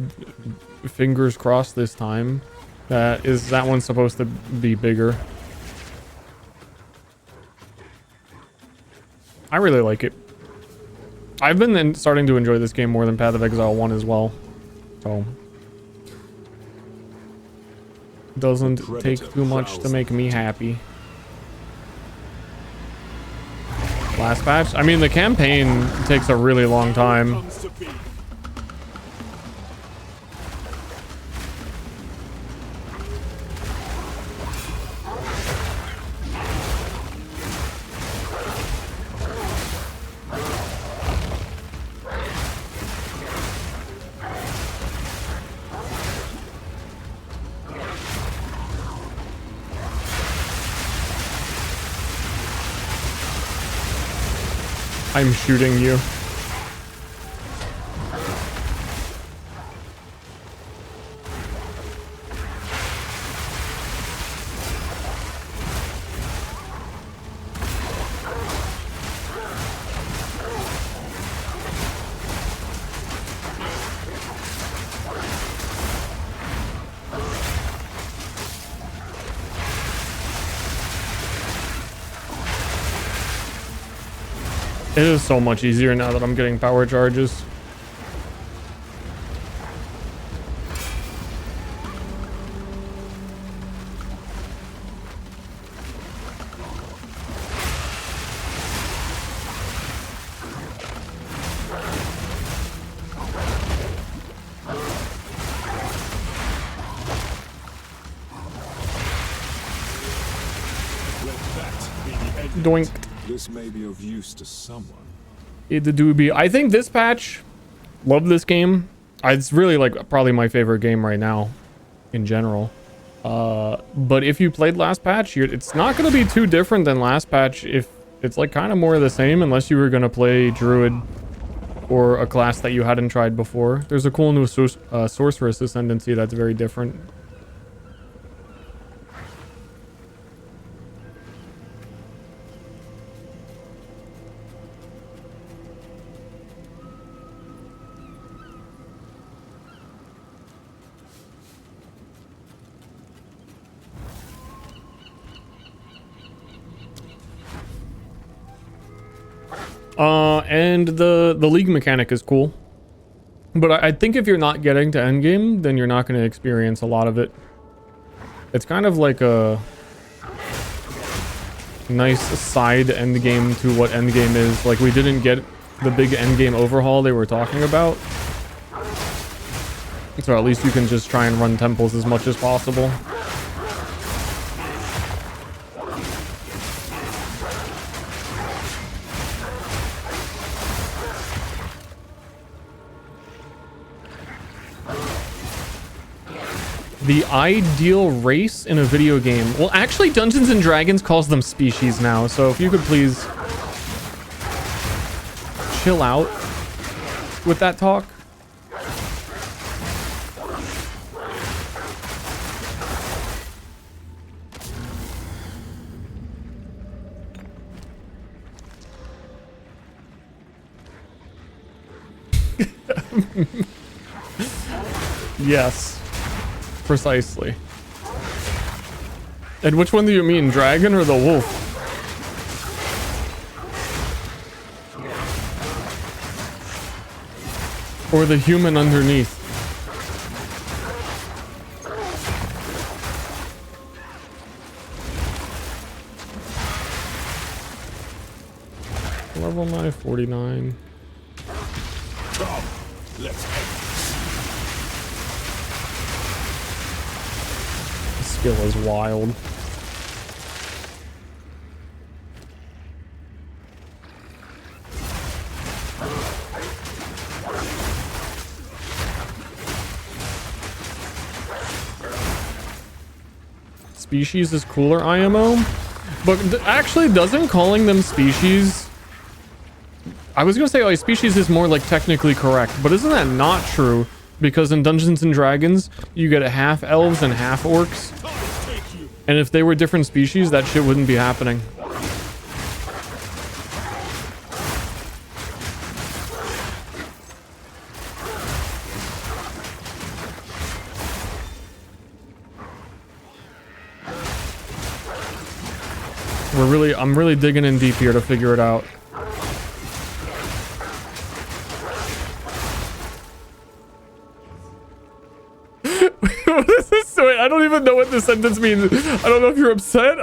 fingers crossed this time, that one's supposed to be bigger. I really like it. I've been starting to enjoy this game more than Path of Exile 1 as well. So doesn't take too much to make me happy. Last patch? I mean, the campaign takes a really long time. I'm shooting you. It is so much easier now that I'm getting power charges. Doink. This may be of use to someone. It do be. I think this patch, love this game. It's really like probably my favorite game right now in general. But if you played last patch, it's not going to be too different than last patch. If it's like kind of more of the same, unless you were going to play Druid or a class that you hadn't tried before. There's a cool new Sorceress Ascendancy that's very different. And the league mechanic is cool. But I think if you're not getting to endgame, then you're not going to experience a lot of it. It's kind of like a nice side endgame to what endgame is. Like, we didn't get the big endgame overhaul they were talking about. So at least you can just try and run temples as much as possible. The ideal race in a video game. Well, actually, Dungeons and Dragons calls them species now. So if you could please chill out with that talk. Yes. Precisely. And which one do you mean, dragon or the wolf? Or the human underneath? Level 949. Come, let's head. Skill is wild. Species is cooler, IMO, but actually doesn't calling them species, I was gonna say like species is more like technically correct, but isn't that not true? Because in Dungeons and Dragons, you get half elves and half orcs. And if they were different species, that shit wouldn't be happening. I'm really digging in deep here to figure it out. I don't even know what this sentence means. I don't know if you're upset.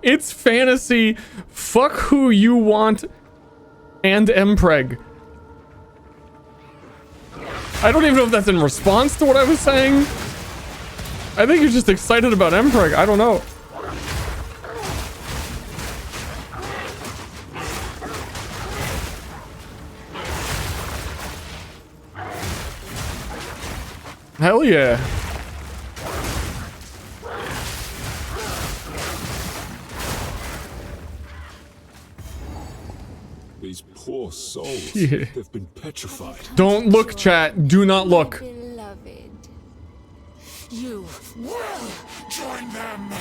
It's fantasy. Fuck who you want and Mpreg. I don't even know if that's in response to what I was saying. I think you're just excited about Mpreg. I don't know. Hell yeah. These poor souls, Yeah. they've been petrified. Don't look, chat. Do not look. Beloved, you Will join them.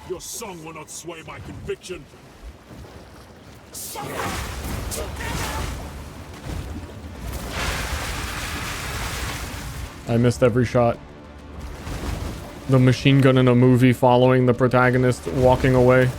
Your song will not sway my conviction. I missed every shot. The machine gun in a movie following the protagonist walking away.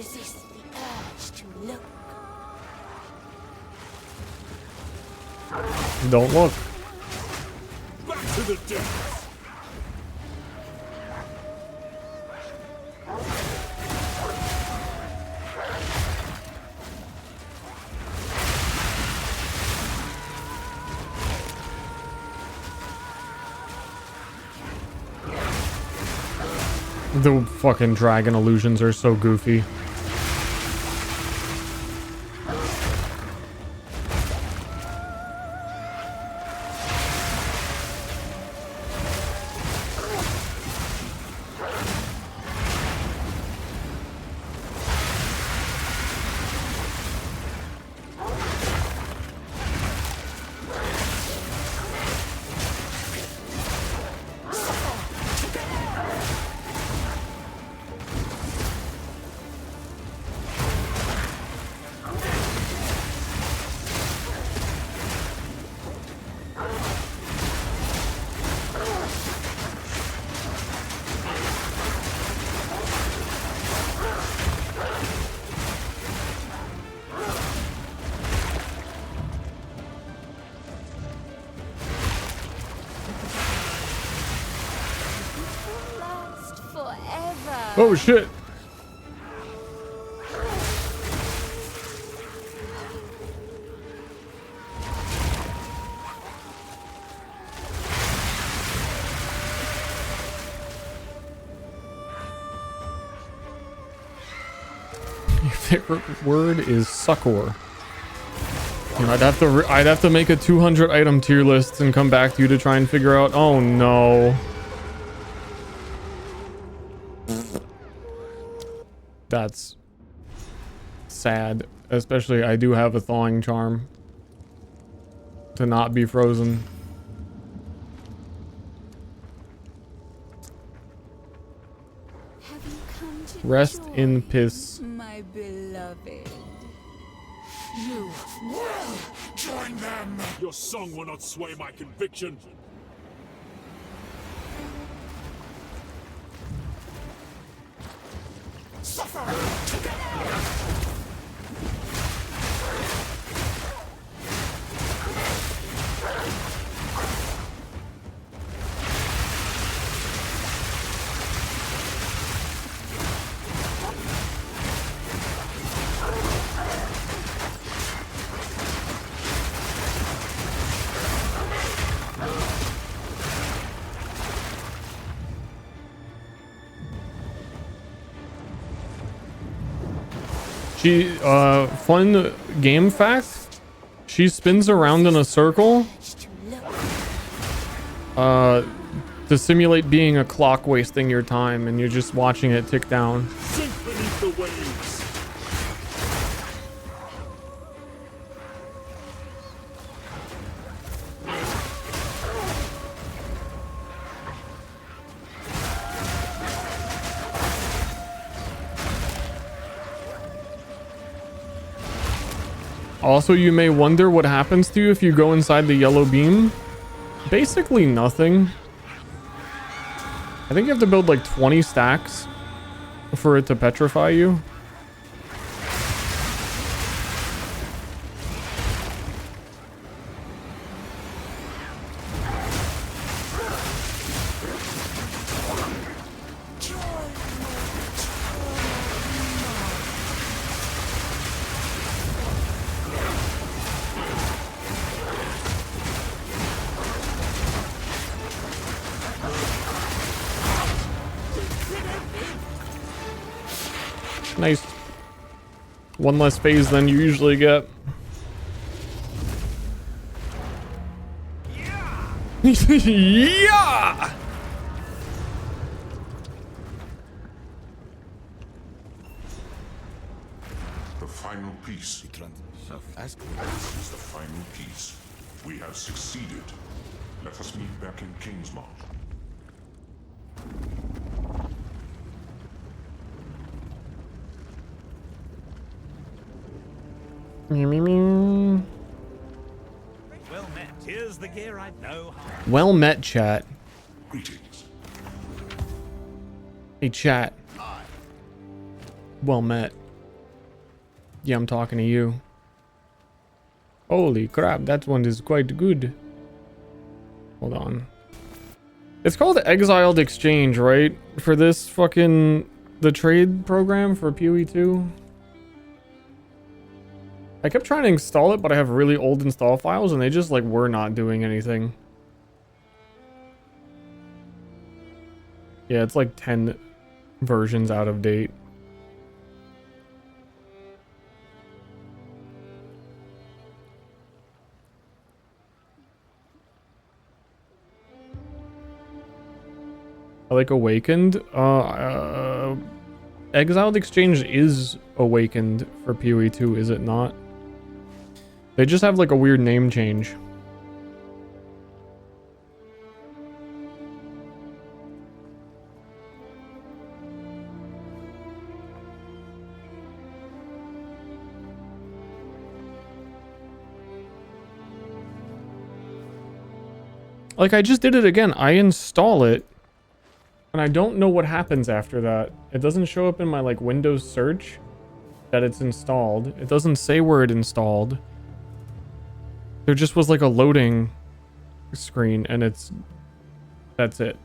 resist the urge to look. Don't look. Back to the depths. The fucking dragon illusions are so goofy. Last forever. Oh shit. Your favorite word is succor. You know, I'd have to make a 200 item tier list and come back to you to try and figure out. Oh no. That's sad. Especially I do have a thawing charm to not be frozen. Rest in piss. My beloved. You will join them. Your song will not sway my conviction. Suffer together. She, fun game fact, she spins around in a circle, to simulate being a clock wasting your time, and you're just watching it tick down. Sink beneath the waves. Also, you may wonder what happens to you if you go inside the yellow beam. Basically nothing. I think you have to build like 20 stacks for it to petrify you. Nice. One less phase than you usually get. Yeah! The final piece. This is the final piece. We have succeeded. Let us meet back in Kingsmark. Well met. Here's the gear I know. Well met, chat. Greetings. Hey, chat. Well met. Yeah, I'm talking to you. Holy crap, that one is quite good. Hold on. It's called Exiled Exchange, right? For this fucking... the trade program for PoE 2. I kept trying to install it, but I have really old install files and they just like were not doing anything. Yeah, it's like 10 versions out of date. I like Awakened. Exiled Exchange is Awakened for PoE 2, is it not? They just have like a weird name change. Like, I just did it again. I install it, and I don't know what happens after that. It doesn't show up in my, like, Windows search that it's installed. It doesn't say where it installed. There just was, like, a loading screen, and that's it.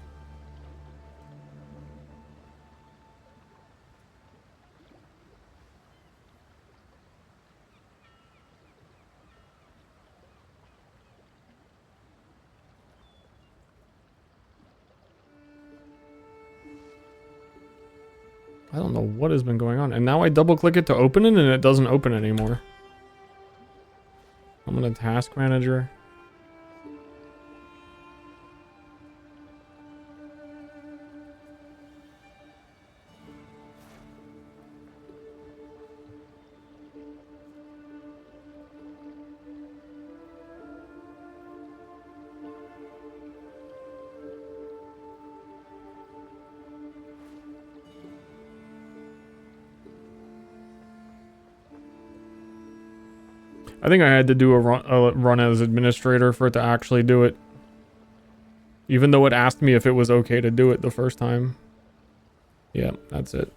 I don't know what has been going on. And now I double click it to open it and it doesn't open anymore. I'm in a task manager. I think I had to do a run as administrator for it to actually do it. Even though it asked me if it was okay to do it the first time. Yeah, that's it.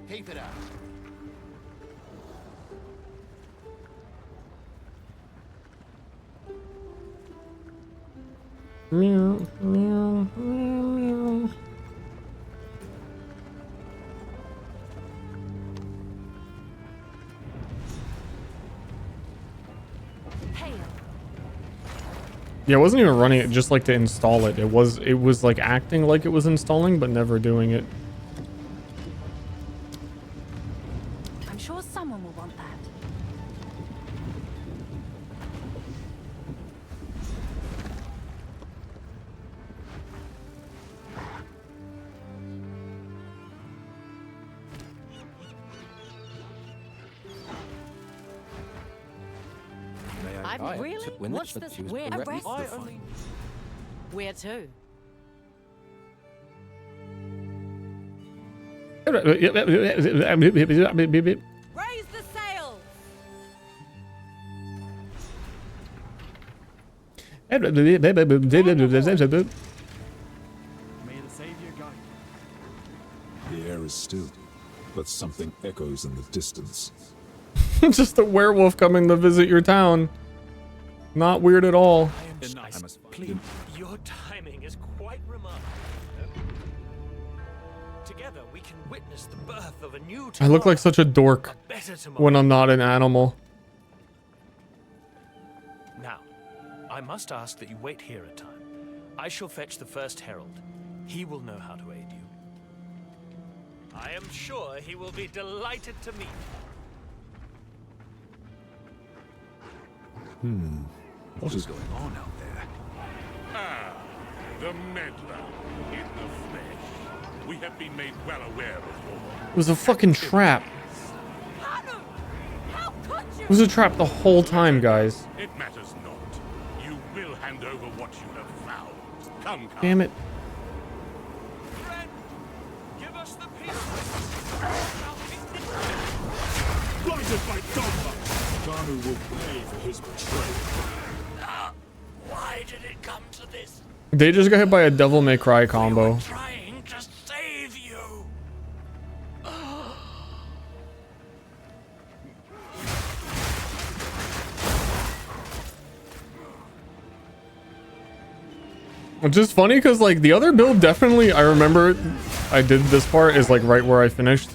Keep it up. Meow, meow, meow, meow. Yeah, I wasn't even running it just like to install it. It was like acting like it was installing, but never doing it. I'm sure someone will want that. I really? What's this? We're arrested. Where to? Raise the sails. May the Savior guide you. The air is still, but something echoes in the distance. Just a werewolf coming to visit your town. Not weird at all. I must plead. Your timing is quite remarkable. Together we can witness the birth of a new I look like such a dork a better tomorrow. when I'm not an animal. Now, I must ask that you wait here a time. I shall fetch the first herald. He will know how to aid you. I am sure he will be delighted to meet you. What is going on out there? Ah, the meddler in the flesh. We have been made well aware of your... It was a fucking trap. It was a trap the whole time, guys. It matters not. Hand over what you have found. Come, come. Damn it. Friend, give us the peace. Blinded by dogma. Kanu will pay for his betrayal. Why did it come to this? They just got hit by a Devil May Cry combo. Trying to save you. Which is funny because like the other build definitely, I remember I did this part is like right where I finished.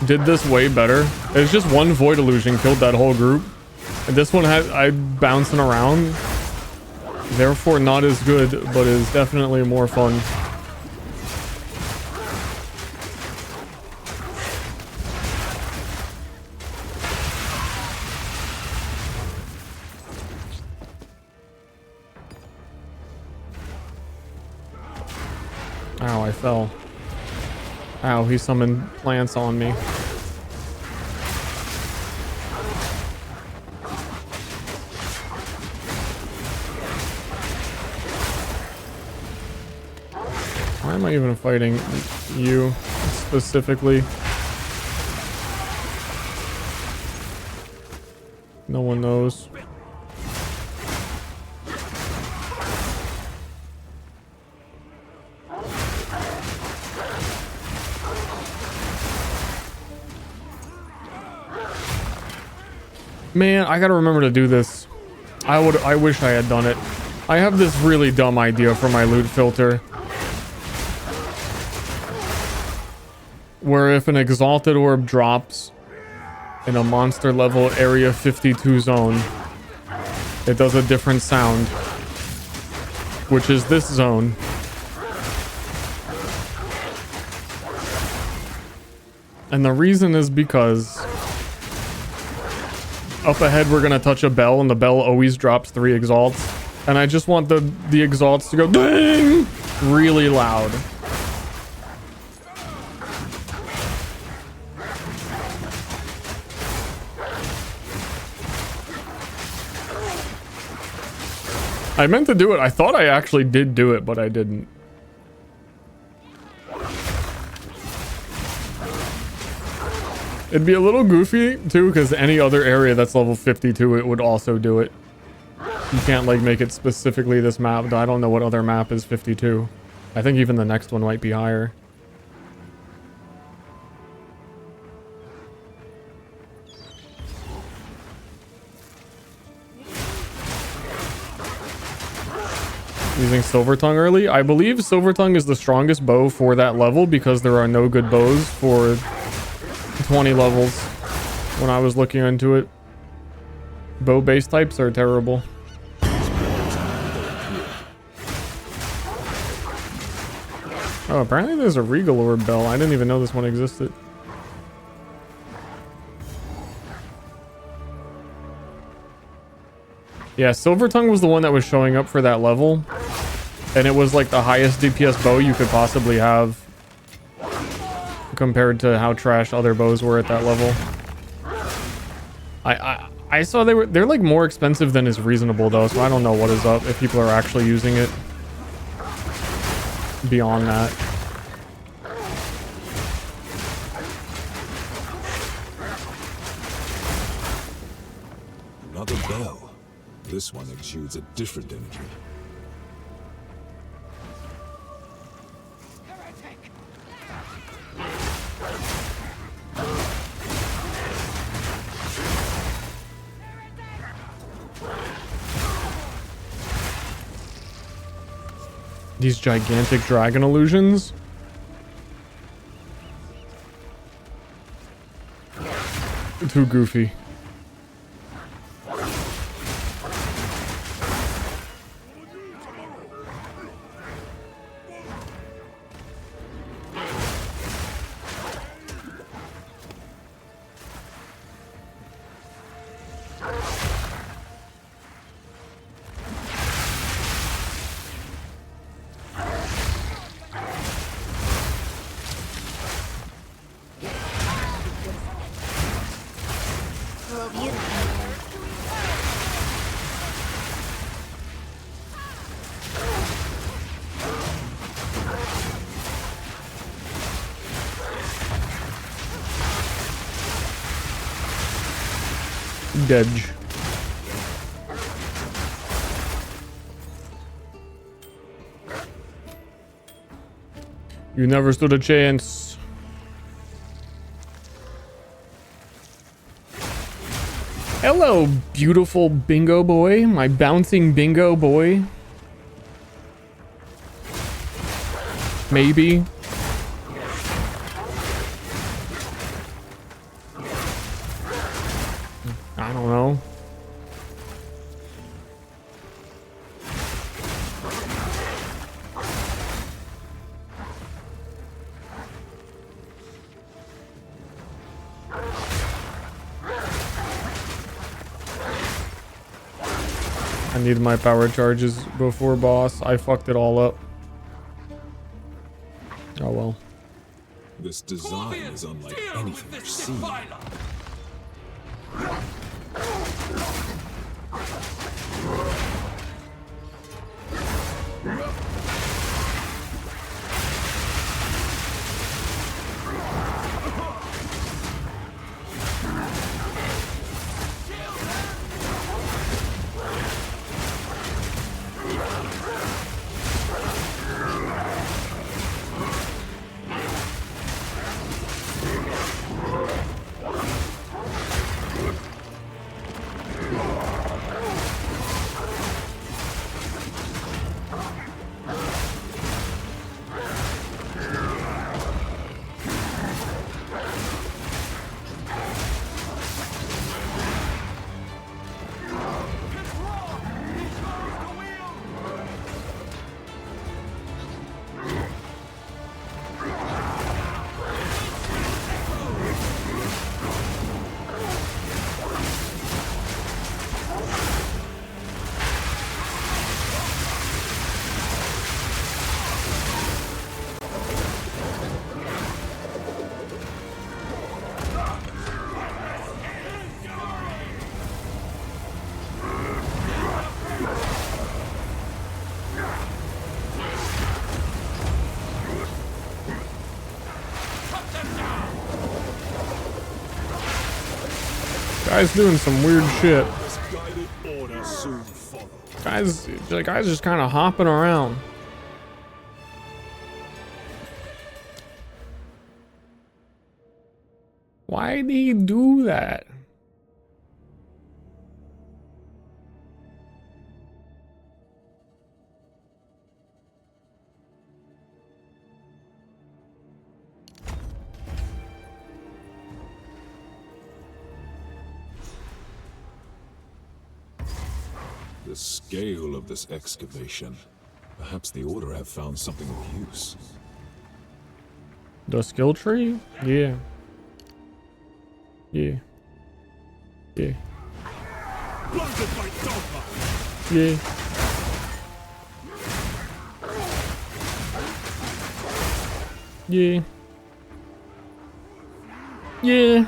Did this way better. It's just one void illusion killed that whole group. And this one had I bouncing around. Therefore not as good, but is definitely more fun. Ow, I fell. Ow, he summoned plants on me. Why am I even fighting you specifically? No one knows. Man, I gotta remember to do this. I wish I had done it. I have this really dumb idea for my loot filter. Where if an exalted orb drops in a monster level area 52 zone, it does a different sound, which is this zone. And the reason is because up ahead we're gonna touch a bell and the bell always drops 3 exalts. And I just want the exalts to go ding really loud. I meant to do it. I thought I actually did do it, but I didn't. It'd be a little goofy too, because any other area that's level 52, it would also do it. You can't like make it specifically this map. I don't know what other map is 52. I think even the next one might be higher. Using Silver Tongue early. I believe Silver Tongue is the strongest bow for that level because there are no good bows for 20 levels when I was looking into it. Bow base types are terrible. Oh, apparently there's a Regal Orb Bell. I didn't even know this one existed. Yeah, Silver Tongue was the one that was showing up for that level. And it was like the highest DPS bow you could possibly have compared to how trash other bows were at that level. I saw they're like more expensive than is reasonable though, so I don't know what is up if people are actually using it beyond that. Another bell. This one exudes a different energy. These gigantic dragon illusions. Too goofy. Dodge. You never stood a chance. Hello, beautiful bingo boy. My bouncing bingo boy. Maybe. I don't know. I need my power charges before boss. I fucked it all up. Oh well. This design is unlike anything I've seen. Guy's doing some weird shit. The guy's just kind of hopping around. Why did he do that? The scale of this excavation. Perhaps the Order have found something of use. The skill tree? Yeah. Yeah. Yeah. Yeah. Yeah. Yeah.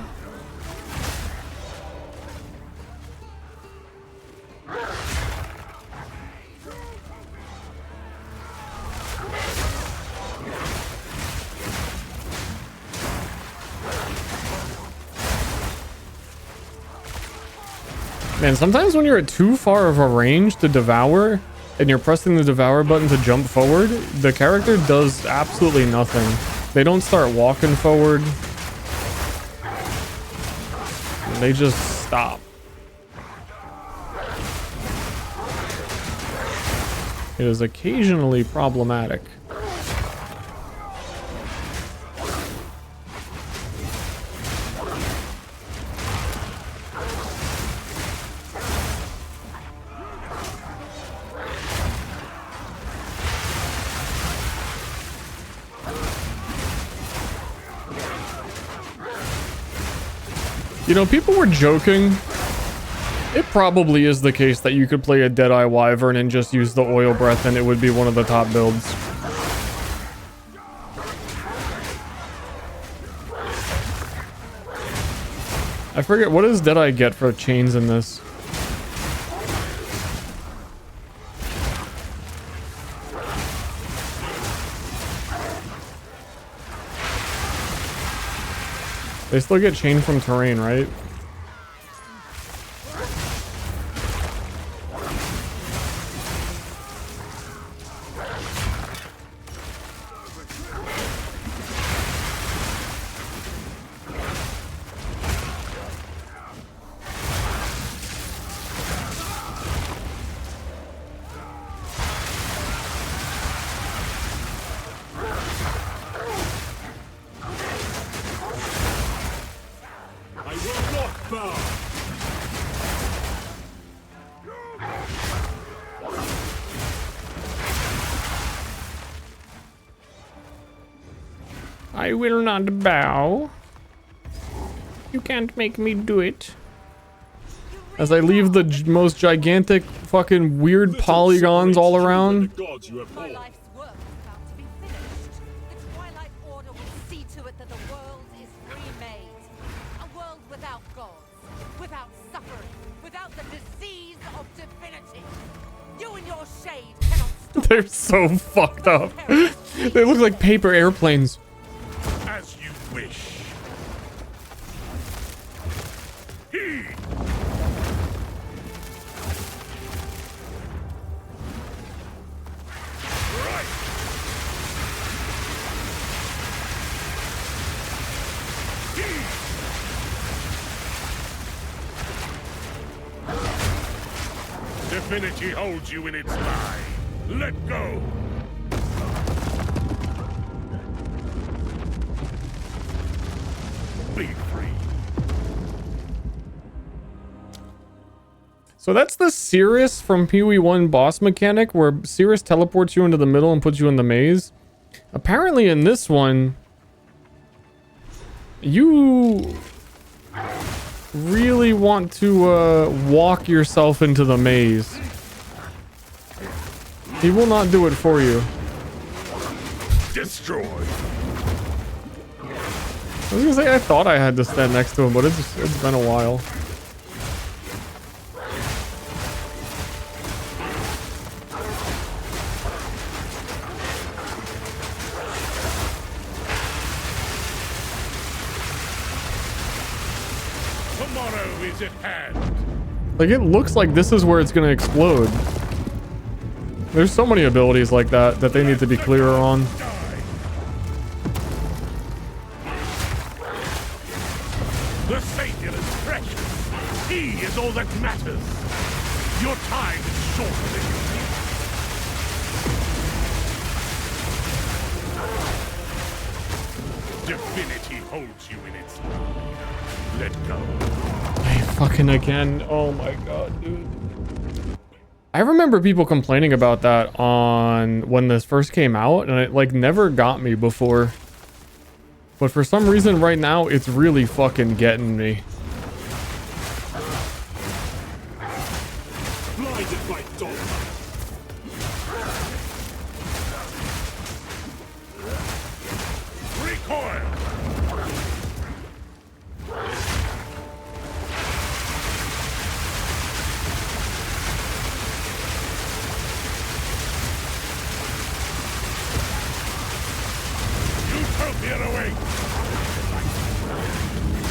Man, sometimes when you're at too far of a range to devour, and you're pressing the devour button to jump forward, the character does absolutely nothing. They don't start walking forward. They just stop. It is occasionally problematic. You know, people were joking. It probably is the case that you could play a Deadeye Wyvern and just use the oil breath and it would be one of the top builds. I forget, what does Deadeye get for chains in this? They still get chained from terrain, right? I will not bow. You can't make me do it. As I leave the most gigantic fucking weird polygons all around. My life's work is about to be finished. The Twilight Order will see to it that the world is remade. A world without gods, without suffering, without the disease of divinity. You and your shade cannot stop. They're so fucked up. They look like paper airplanes. As you wish. Divinity holds you in its lie. Let go! Be free. So that's the Cirrus from Pee-wee 1 boss mechanic where Cirrus teleports you into the middle and puts you in the maze. Apparently in this one, you really want to walk yourself into the maze. He will not do it for you. Destroy. I was gonna say I thought I had to stand next to him, but it's been a while. Tomorrow is at hand. Like, it looks like this is where it's gonna explode. There's so many abilities like that that they need to be clearer on. The Savior is precious. He is all that matters. Your time is shorter than you think. Divinity holds you in its lie. Let go. Hey, fucking again. Oh my god, dude. I remember people complaining about that on when this first came out, and it like never got me before. But for some reason right now, it's really fucking getting me. Blinded by dogma. Recoil. Utopia awaits.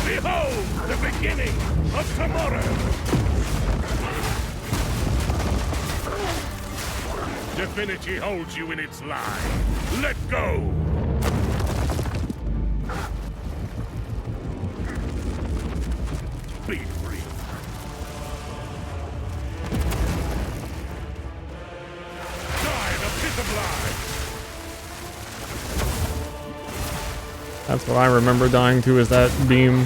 Behold the beginning of tomorrow. Divinity holds you in its lie. Let go. Be free. Die the pit of lies. That's what I remember dying to, is that beam.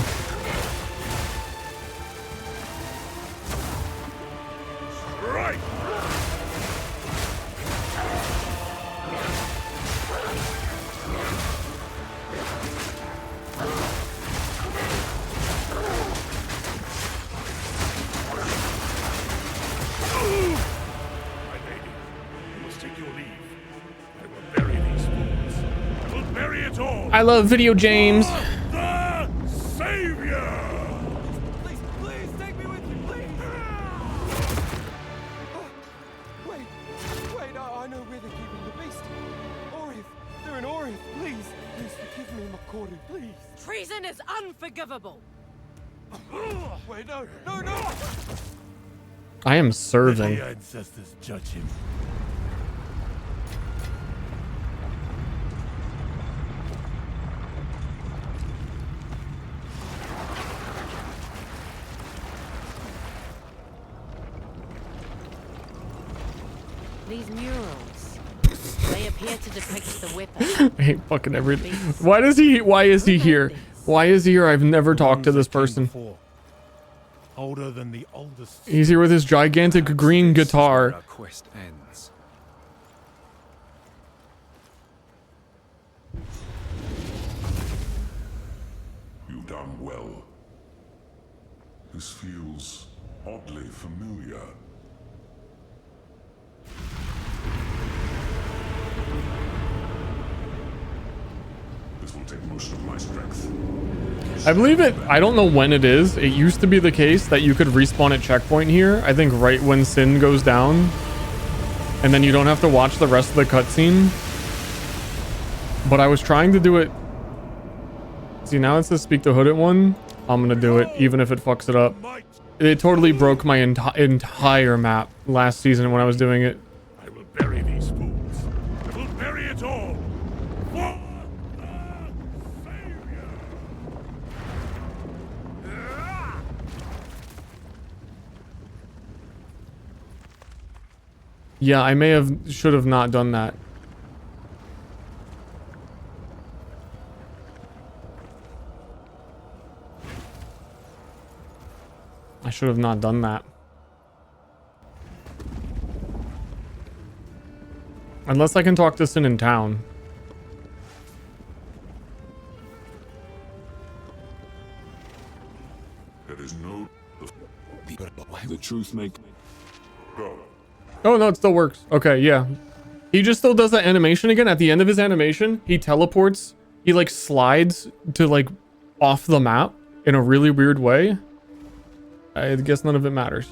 Right. My lady, you must take your leave. I will bury these fools. I will bury it all. I love video games. The Savior! Please, please, take me with you, please! Wait, I know where they're keeping the beast. Orif, they're in Orif, please. Please forgive me, Makoru, please. Treason is unforgivable. Wait, no! I am serving. The ancestors judge him. These murals, they appear to depict the whipper. I hate fucking everything. Why is he here? Why is he here? I've never talked to this person. Older than the oldest. He's here with his gigantic green guitar. Our quest ends. done well. This feels oddly familiar. This will take most of my strength. I believe it. I don't know when it is. It used to be the case that you could respawn at checkpoint here. I think right when Sin goes down. And then you don't have to watch the rest of the cutscene. But I was trying to do it. See, now it says speak to Hooded one. I'm going to do it, even if it fucks it up. It totally broke my entire map last season when I was doing it. I will bury these fools. I will bury it all. For the Savior. Yeah, I should have not done that. I should have not done that. Unless I can talk to Sin in town. There is no... The truth make... Go. Oh, no, it still works. Okay, yeah. He just still does that animation again. At the end of his animation, he teleports. He, like, slides to, like, off the map in a really weird way. I guess none of it matters.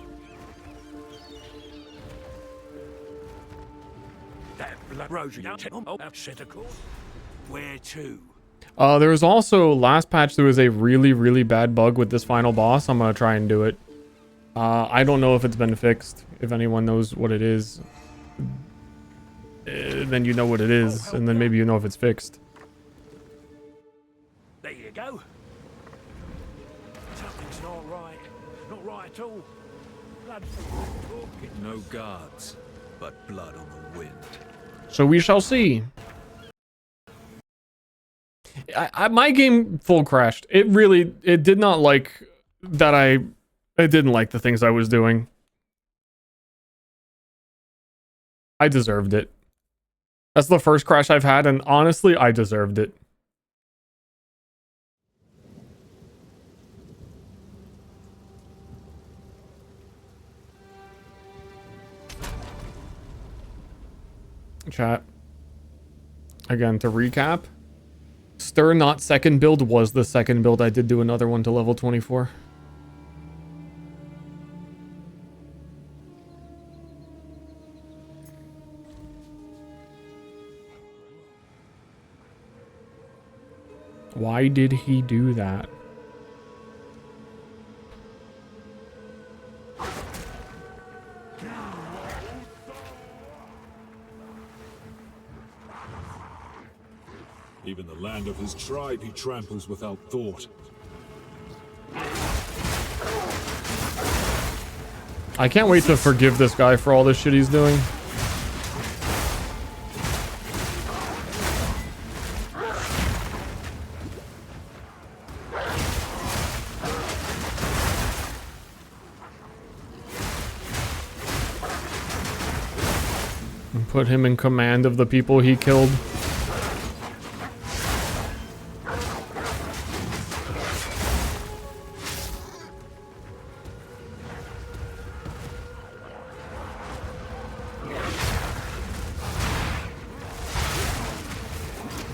Where to? There was also, last patch, there was a really, really bad bug with this final boss. I'm gonna try and do it. I don't know if it's been fixed. If anyone knows what it is, then you know what it is, and then maybe you know if it's fixed. There you go. Something's not right. Not right at all. Blood. No guards, but blood on the wind. So we shall see. My game full crashed. It did not like that I didn't like the things I was doing. I deserved it. That's the first crash I've had, and honestly, I deserved it. Chat. Again, to recap. Ster not second build was the second build. I did do another one to level 24. Why did he do that? Even the land of his tribe he tramples without thought. I can't wait to forgive this guy for all this shit he's doing. And put him in command of the people he killed.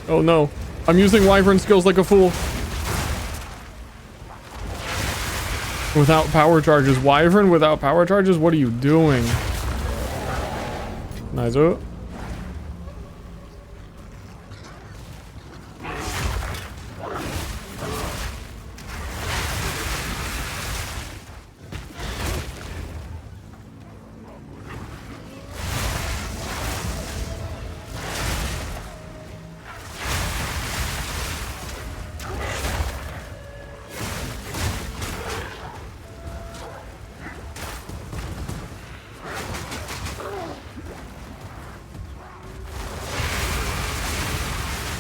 Oh no, I'm using Wyvern skills like a fool. Without power charges. Wyvern without power charges? What are you doing? Nice.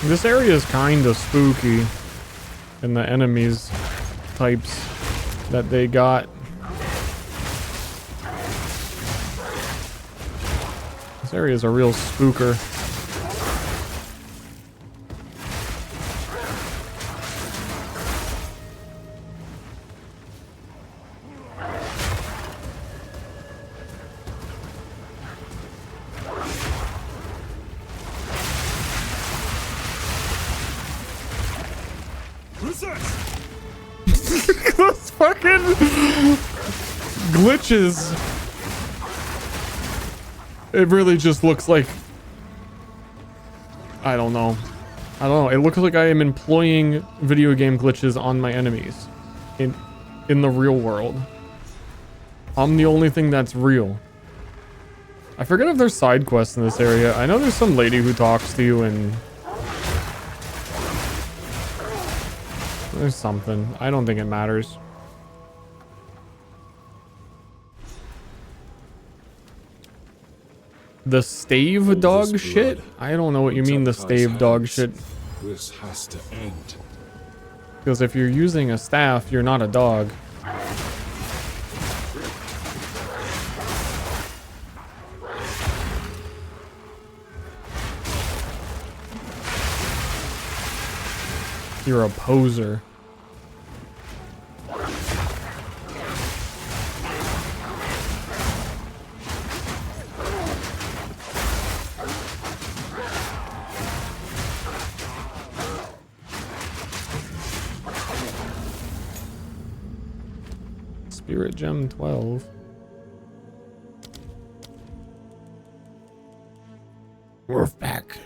This area is kind of spooky, and the enemies types that they got. This area is a real spooker. Those fucking glitches. It really just looks like, I don't know. It looks like I am employing video game glitches on my enemies in the real world. I'm the only thing that's real. I forget if there's side quests in this area. I know there's some lady who talks to you and there's something. I don't think it matters. The stave dog shit? I don't know what you mean, the stave dog shit. This has to end. Because if you're using a staff, you're not a dog. You're a poser. Spirit Gem 12. We're back.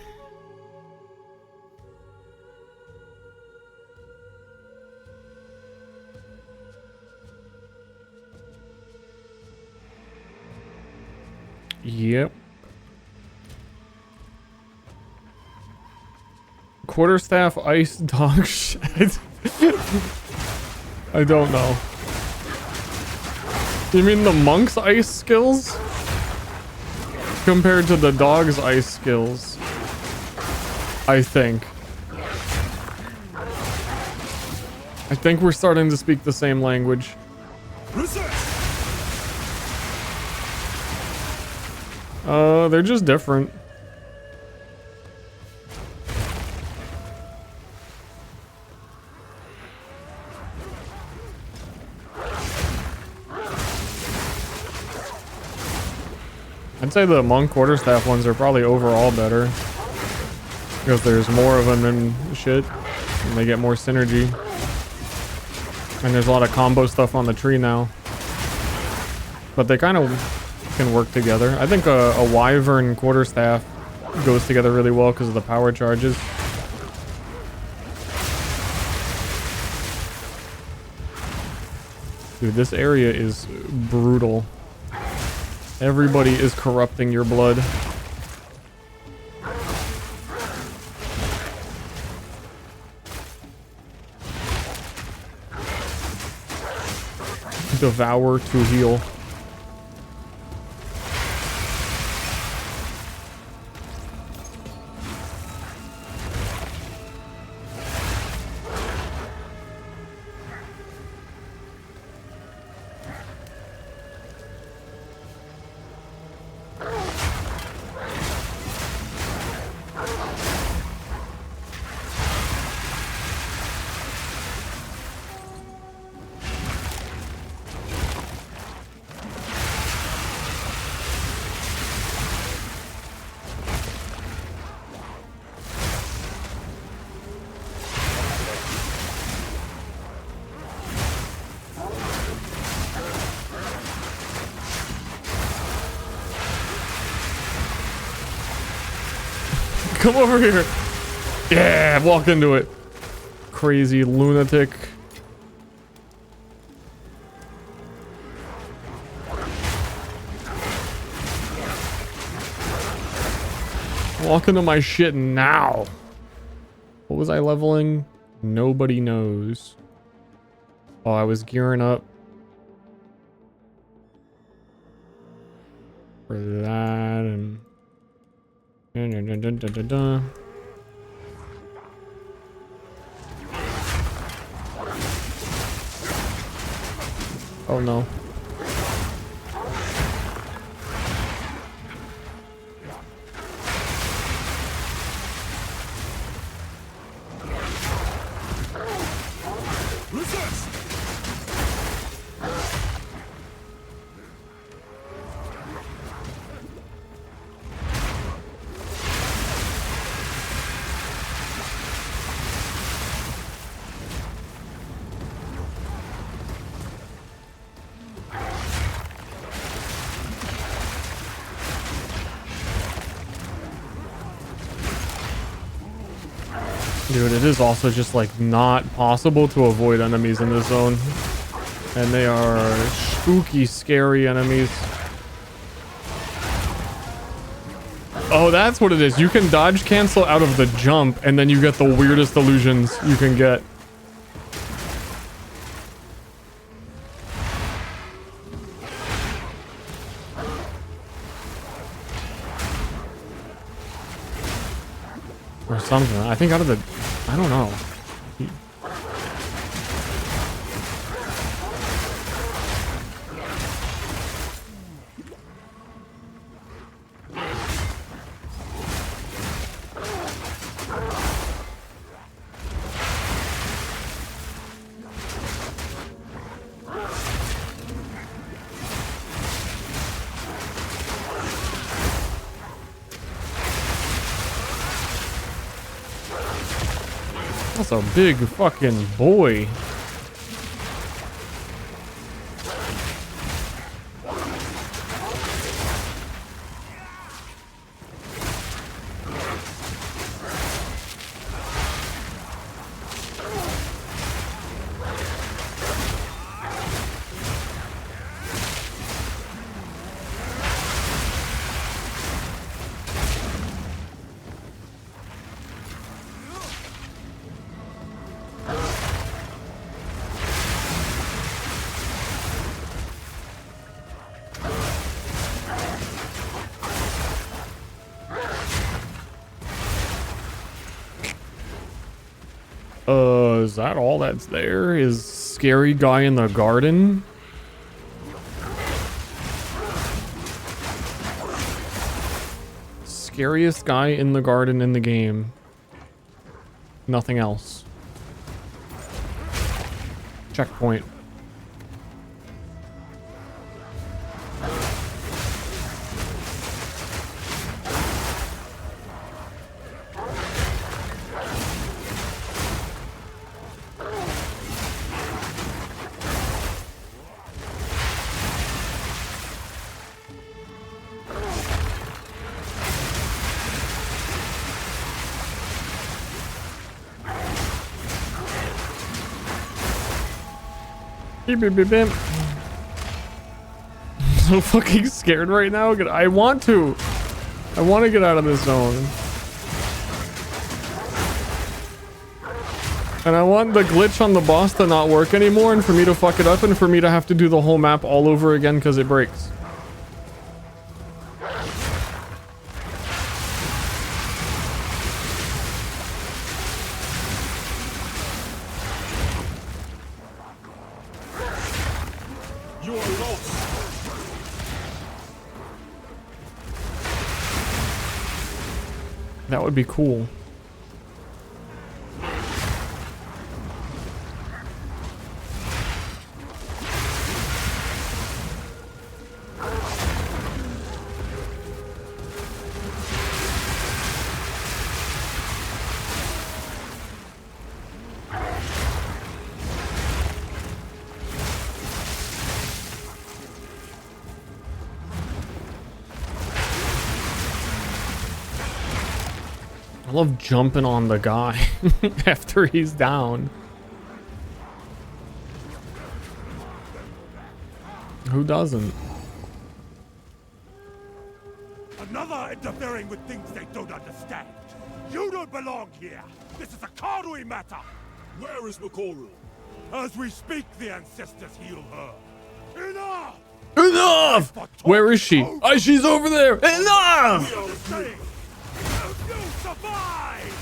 Yep. Quarterstaff ice dog shit. I don't know. You mean the monk's ice skills? Compared to the dog's ice skills. I think. I think we're starting to speak the same language. They're just different. I'd say the monk quarterstaff ones are probably overall better. Because there's more of them and shit. And they get more synergy. And there's a lot of combo stuff on the tree now. But they kind of can work together. I think a wyvern quarterstaff goes together really well because of the power charges. Dude, this area is brutal. Everybody is corrupting your blood. Devour to heal. Come over here. Yeah, walk into it. Crazy lunatic. Walk into my shit now. What was I leveling? Nobody knows. Oh, I was gearing up for that and oh no. Dude, it is also just like not possible to avoid enemies in this zone. And they are spooky, scary enemies. Oh, that's what it is. You can dodge cancel out of the jump, and then you get the weirdest illusions you can get. Or something. I think out of the... I don't know. That's a big fucking boy. Is that all that's there? Is scary guy in the garden? Scariest guy in the garden in the game. Nothing else. Checkpoint. Beep, beep, beep, beep. I'm so fucking scared right now. I want to get out of this zone. And I want the glitch on the boss to not work anymore and for me to fuck it up and for me to have to do the whole map all over again because it breaks. That would be cool. I love jumping on the guy after he's down. Who doesn't? Another interfering with things they don't understand. You don't belong here. This is a Karui matter. Where is Makoru? As we speak, the ancestors heal her. Enough! Enough! Where is she? Oh, she's over there. Enough! You survive!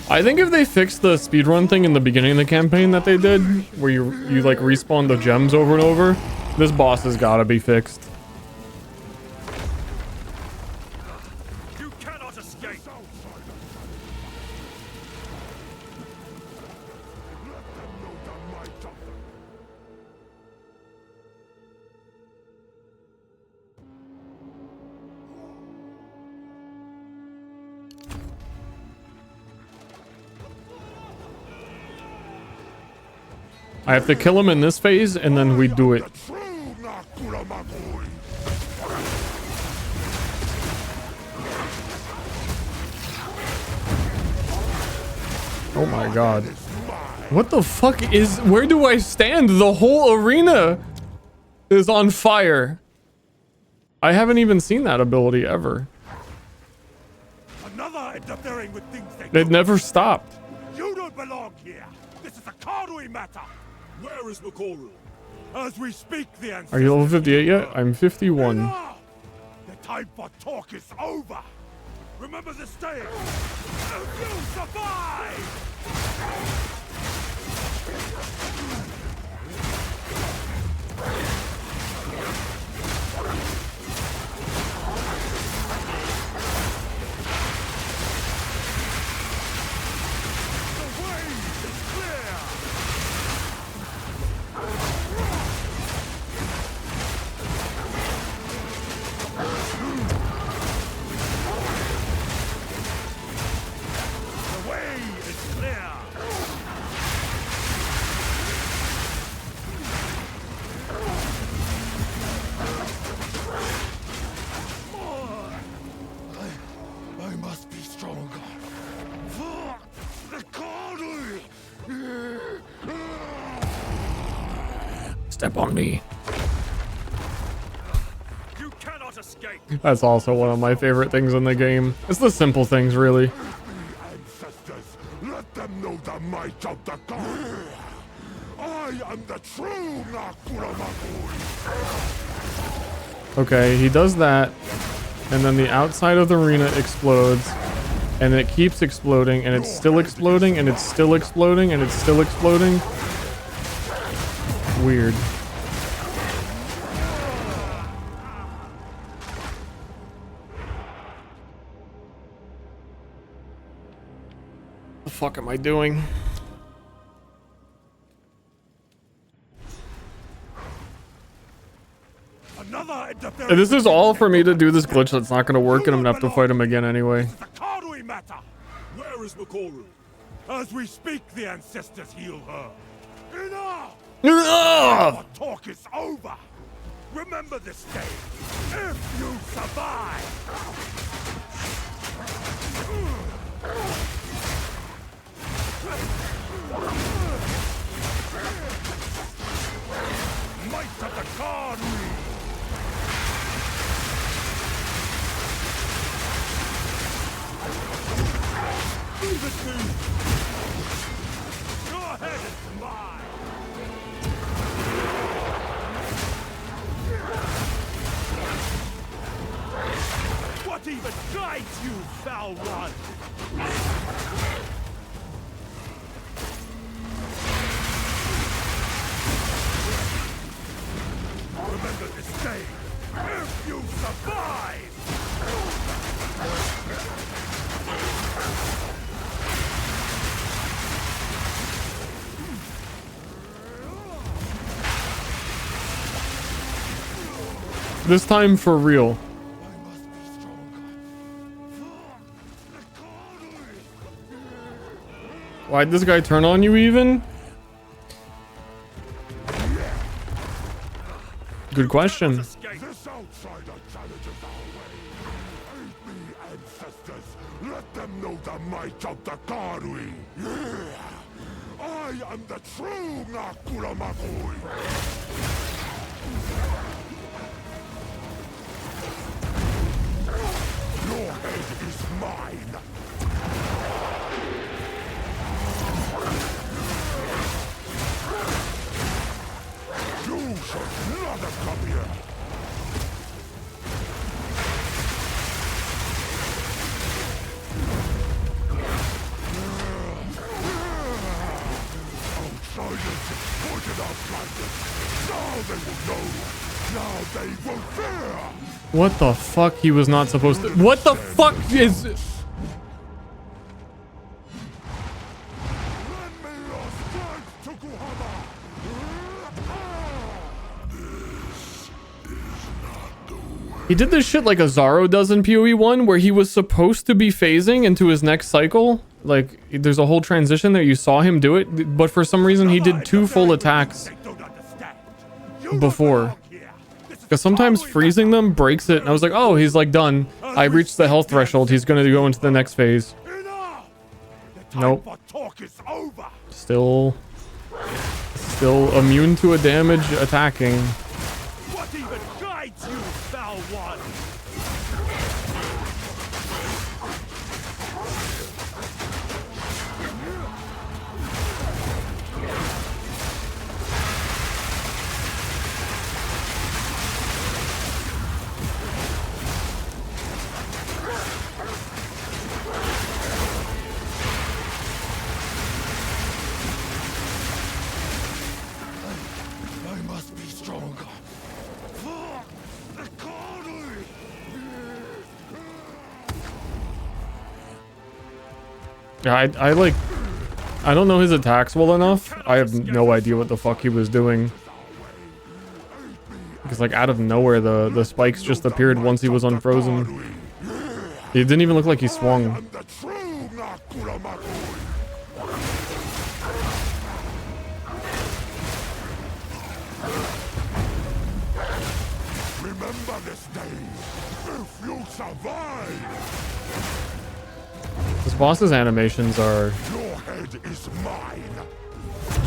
I think if they fixed the speedrun thing in the beginning of the campaign that they did, where you like respawn the gems over and over, this boss has got to be fixed. You cannot escape. I have to kill him in this phase, and then we do it. Oh my god. What the fuck is... Where do I stand? The whole arena is on fire. I haven't even seen that ability ever. Another interfering with things It never stopped. You don't belong here. This is a Kardui matter. Where is McCall? As we speak, the ancestors... Are you level 58 yet? I'm 51. The time for talk is over. Remember this day. You survive. Step on me. You cannot escape. That's also one of my favorite things in the game. It's the simple things, really. Ancestors, let them know the might of the god. I am the true Nakuramakui. Okay, he does that, and then the outside of the arena explodes, and it keeps exploding, and it's still exploding, and it's still exploding, and it's still exploding. Weird. What the fuck am I doing? And this is all for me to do this glitch that's not going to work, and I'm going to have to fight him again anyway. Where is McCall? As we speak, the ancestors heal her. Enough! Enough! The talk is over. Remember this day. If you survive. Might of the Kardui. Leave it to me. Go ahead and smile. What even guides you, foul one? Remember this day. If you survive. This time for real. Why'd this guy turn on you even? Good question. This outsider challenges our way. Aid me, ancestors. Let them know the might of the Kardui. I am the true Nakuramakui. Your head is mine. You should not have come here. Outsiders pointed out like this. Now they will know. Now they will fear. What the fuck? He was not supposed to. What the fuck is. He did this shit like Azaro does in PoE 1, where he was supposed to be phasing into his next cycle. Like, there's a whole transition there. You saw him do it, but for some reason he did 2 full attacks before. Because sometimes freezing them breaks it. And I was like, oh, he's like done. I reached the health threshold. He's going to go into the next phase. Nope. Still immune to a damage attacking. What even guides you, foul one? I must be stronger. Yeah, I don't know his attacks well enough. I have no idea what the fuck he was doing. Because like out of nowhere the spikes just appeared once he was unfrozen. It didn't even look like he swung. Remember this day, if you survive. This boss's animations are... Your head is mine.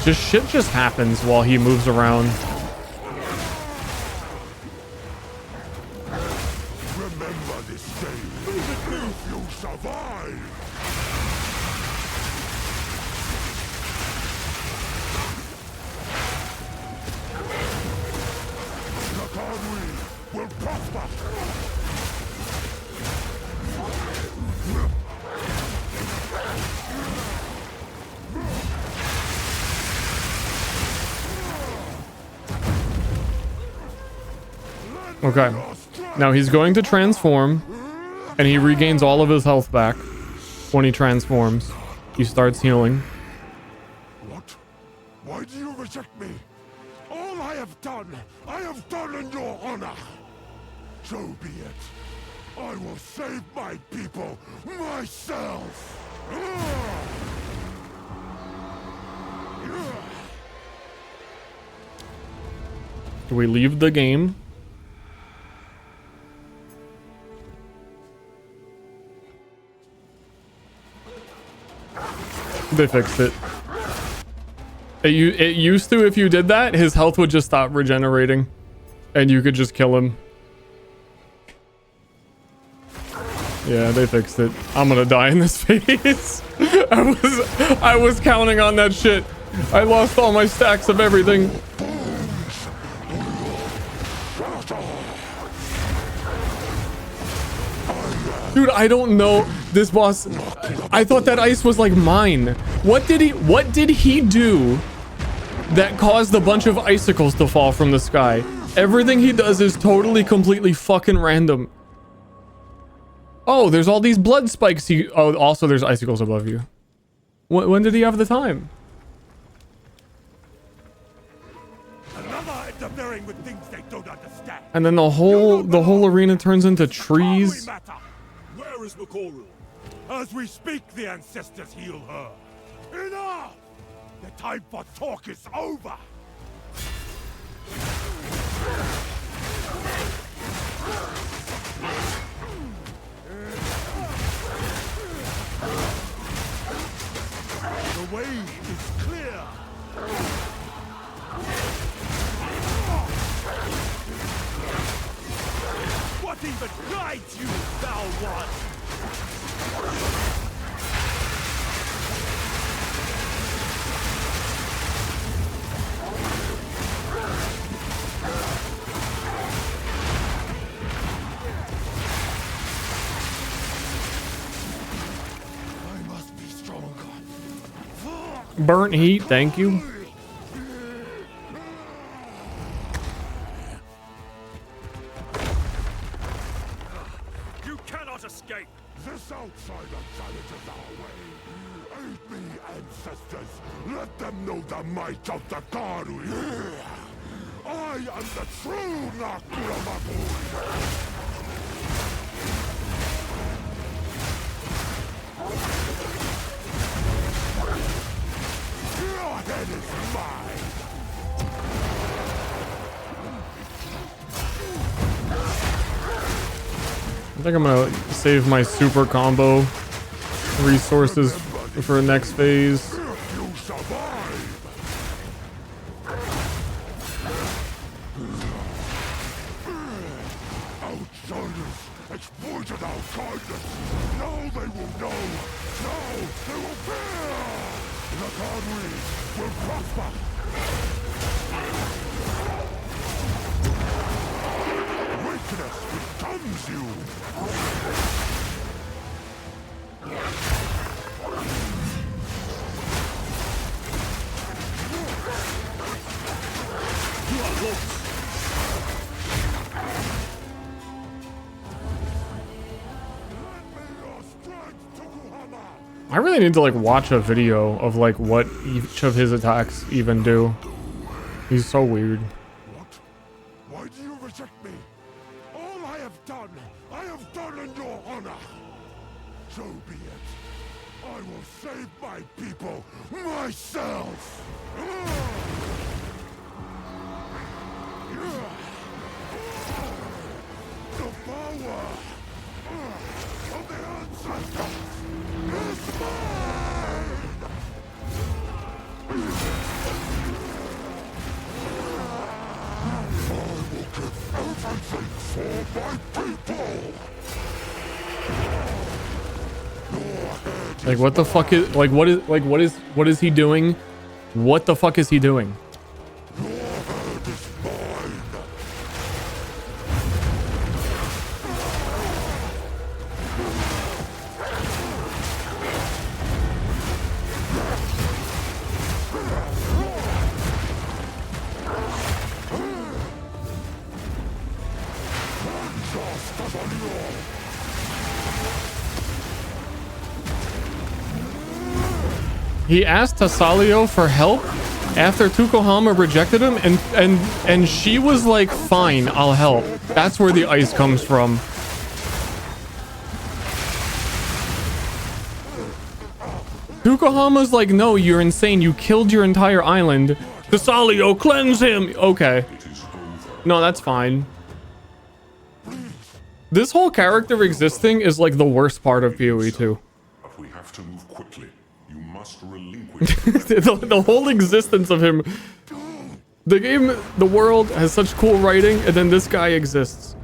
Just shit just happens while he moves around. Remember this day, if you survive. The Acronym will prosper. Okay. Now he's going to transform, and he regains all of his health back when he transforms. He starts healing. What? Why do you reject me? All I have done in your honor. So be it. I will save my people myself. Do we leave the game? They fixed it. It used to, if you did that, his health would just stop regenerating. And you could just kill him. Yeah, they fixed it. I'm gonna die in this phase. I was counting on that shit. I lost all my stacks of everything. Dude, I don't know this boss. I thought that ice was like mine. What did he do that caused a bunch of icicles to fall from the sky? Everything he does is totally, completely fucking random. Oh, there's all these blood spikes. Oh, also there's icicles above you. When did he have the time? Another interfering with things they don't understand. And then the whole arena turns into trees. Where is McCoral? As we speak, the ancestors heal her. Enough! The time for talk is over. The way is clear. What even guides you, foul one? I must be stronger. Burnt heat, thank you. You cannot escape. This outsider challenges our way. Aid me, ancestors. Let them know the might of the Karui. I am the true Nakuramabui. think I'm gonna save my super combo resources for next phase. Outsiders exploited our kindness. Now they will know. Now they will fear. The Cadre will prosper. Weakness becomes you. I really need to like watch a video of like what each of his attacks even do. He's so weird. Why do you reject me? All I have done in your honor. So be it. I will save my people myself. The power of the ancestors is mine. I will give everything for my people. Like what the fuck is what is he doing? What the fuck is he doing? He asked Tasalio for help after Tukohama rejected him, and she was like, fine, I'll help. That's where the ice comes from. Tukohama's like, no, you're insane. You killed your entire island. Tasalio, cleanse him. Okay. No, that's fine. This whole character existing is like the worst part of PoE 2. But we have to move quickly. You must relinquish the whole existence of him. The game, the world has such cool writing, and then this guy exists.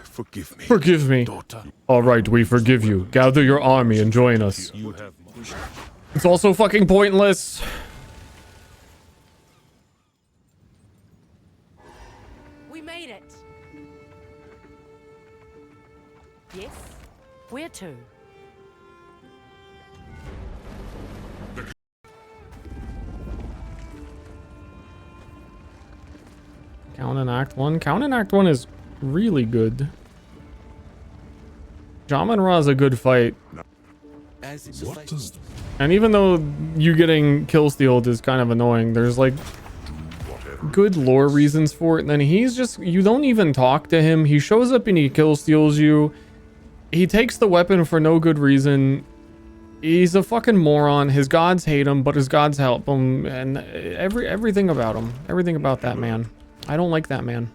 Forgive me. Forgive me. All right, we forgive you. Gather your army and join us. It's also fucking pointless. We made it. Yes, where to? Count in Act 1. Count in Act 1 is really good. Jaman-Ra is a good fight. And even though you getting kill-stealed is kind of annoying, there's like good lore reasons for it. And then he's just, you don't even talk to him. He shows up and he kill-steals you. He takes the weapon for no good reason. He's a fucking moron. His gods hate him, but his gods help him. And everything about him. Everything about that man. I don't like that man.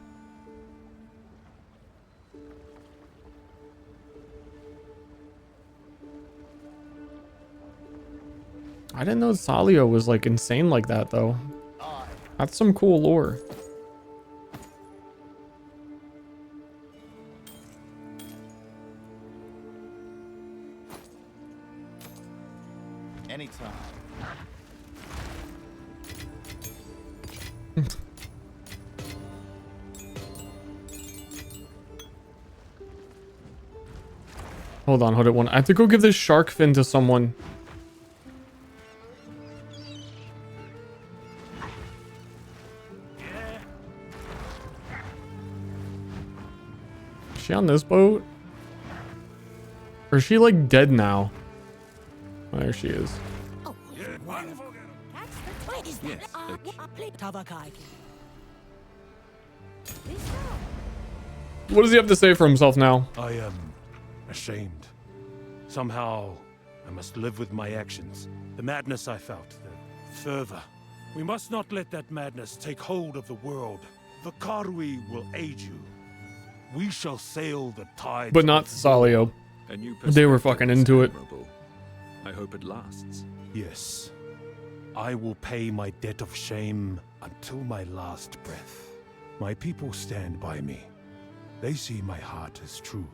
I didn't know Salio was like insane like that though. That's some cool lore. Anytime. Hold on, one. I have to go give this shark fin to someone. Is she on this boat? Or is she like dead now? There she is. What does he have to say for himself now? I am ashamed. Somehow, I must live with my actions. The madness I felt, the fervor. We must not let that madness take hold of the world. The Karui will aid you. We shall sail the tide. But not Salio. They were fucking into it. I hope it lasts. Yes. I will pay my debt of shame until my last breath. My people stand by me. They see my heart is true.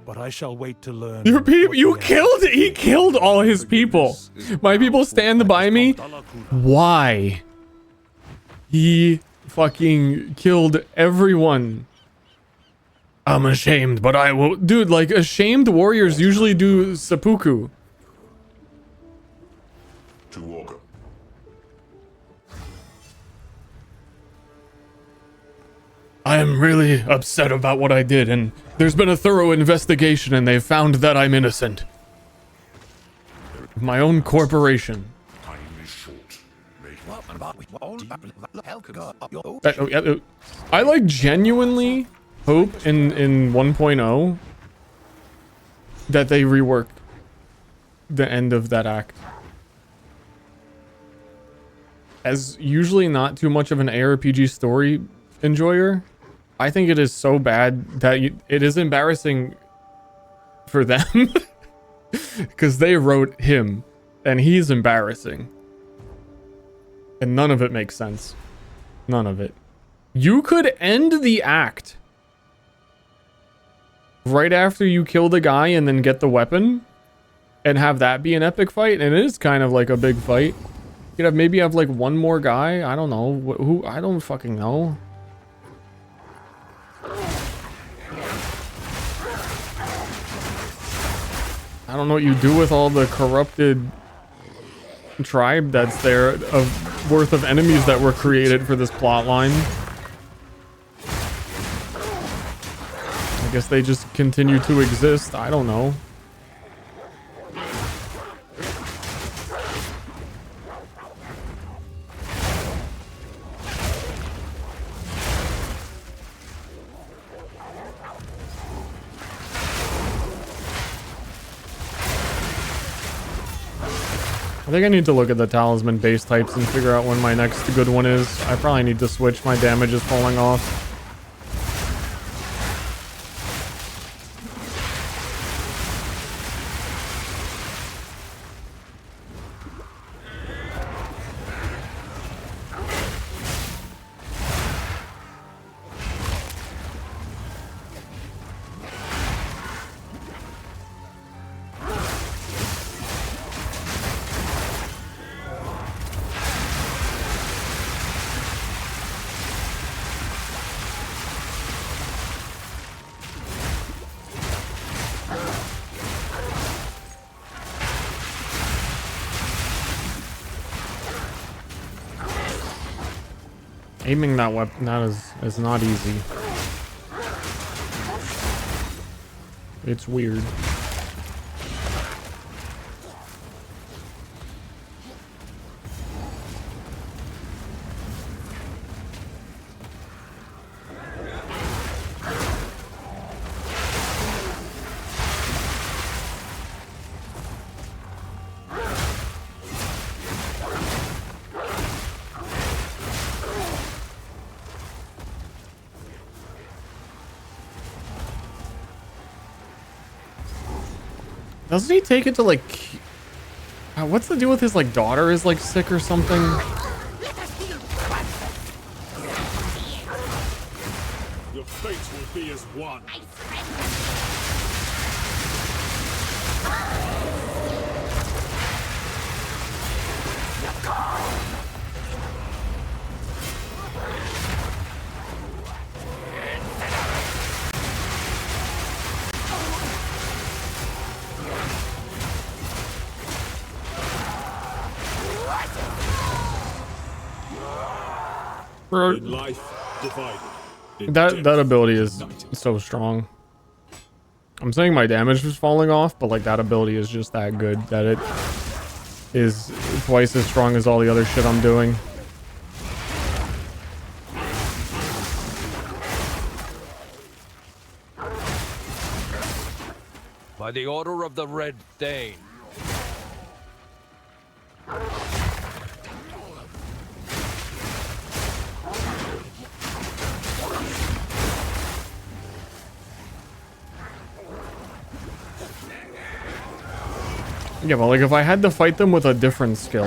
But I shall wait to learn. Your people, he killed all his people. My people stand by me. Why? He fucking killed everyone. I'm ashamed, but I will. Dude, like, ashamed warriors usually do seppuku. To Walker. I am really upset about what I did, and there's been a thorough investigation, and they've found that I'm innocent. My own corporation. Time is short. I like genuinely hope in 1.0 that they rework the end of that act. As usually not too much of an ARPG story enjoyer, I think it is so bad that it is embarrassing for them because they wrote him and he's embarrassing and none of it makes sense. None of it. You could end the act right after you kill the guy and then get the weapon and have that be an epic fight, and it is kind of like a big fight. You could have maybe have like one more guy. I don't know who. I don't fucking know. I don't know what you do with all the corrupted tribe that's there of worth of enemies that were created for this plot line. I guess they just continue to exist. I don't know. I think I need to look at the talisman base types and figure out when my next good one is. I probably need to switch. My damage is falling off. Aiming that weapon, that is not easy. It's weird. Doesn't he take it to like... what's the deal with his like daughter is like sick or something? Your fate will be as one. Bro, Life divided. that ability is so strong. I'm saying my damage was falling off, but like that ability is just that good that it is twice as strong as all the other shit I'm doing. By the order of the Red Thane. Yeah, but like if I had to fight them with a different skill.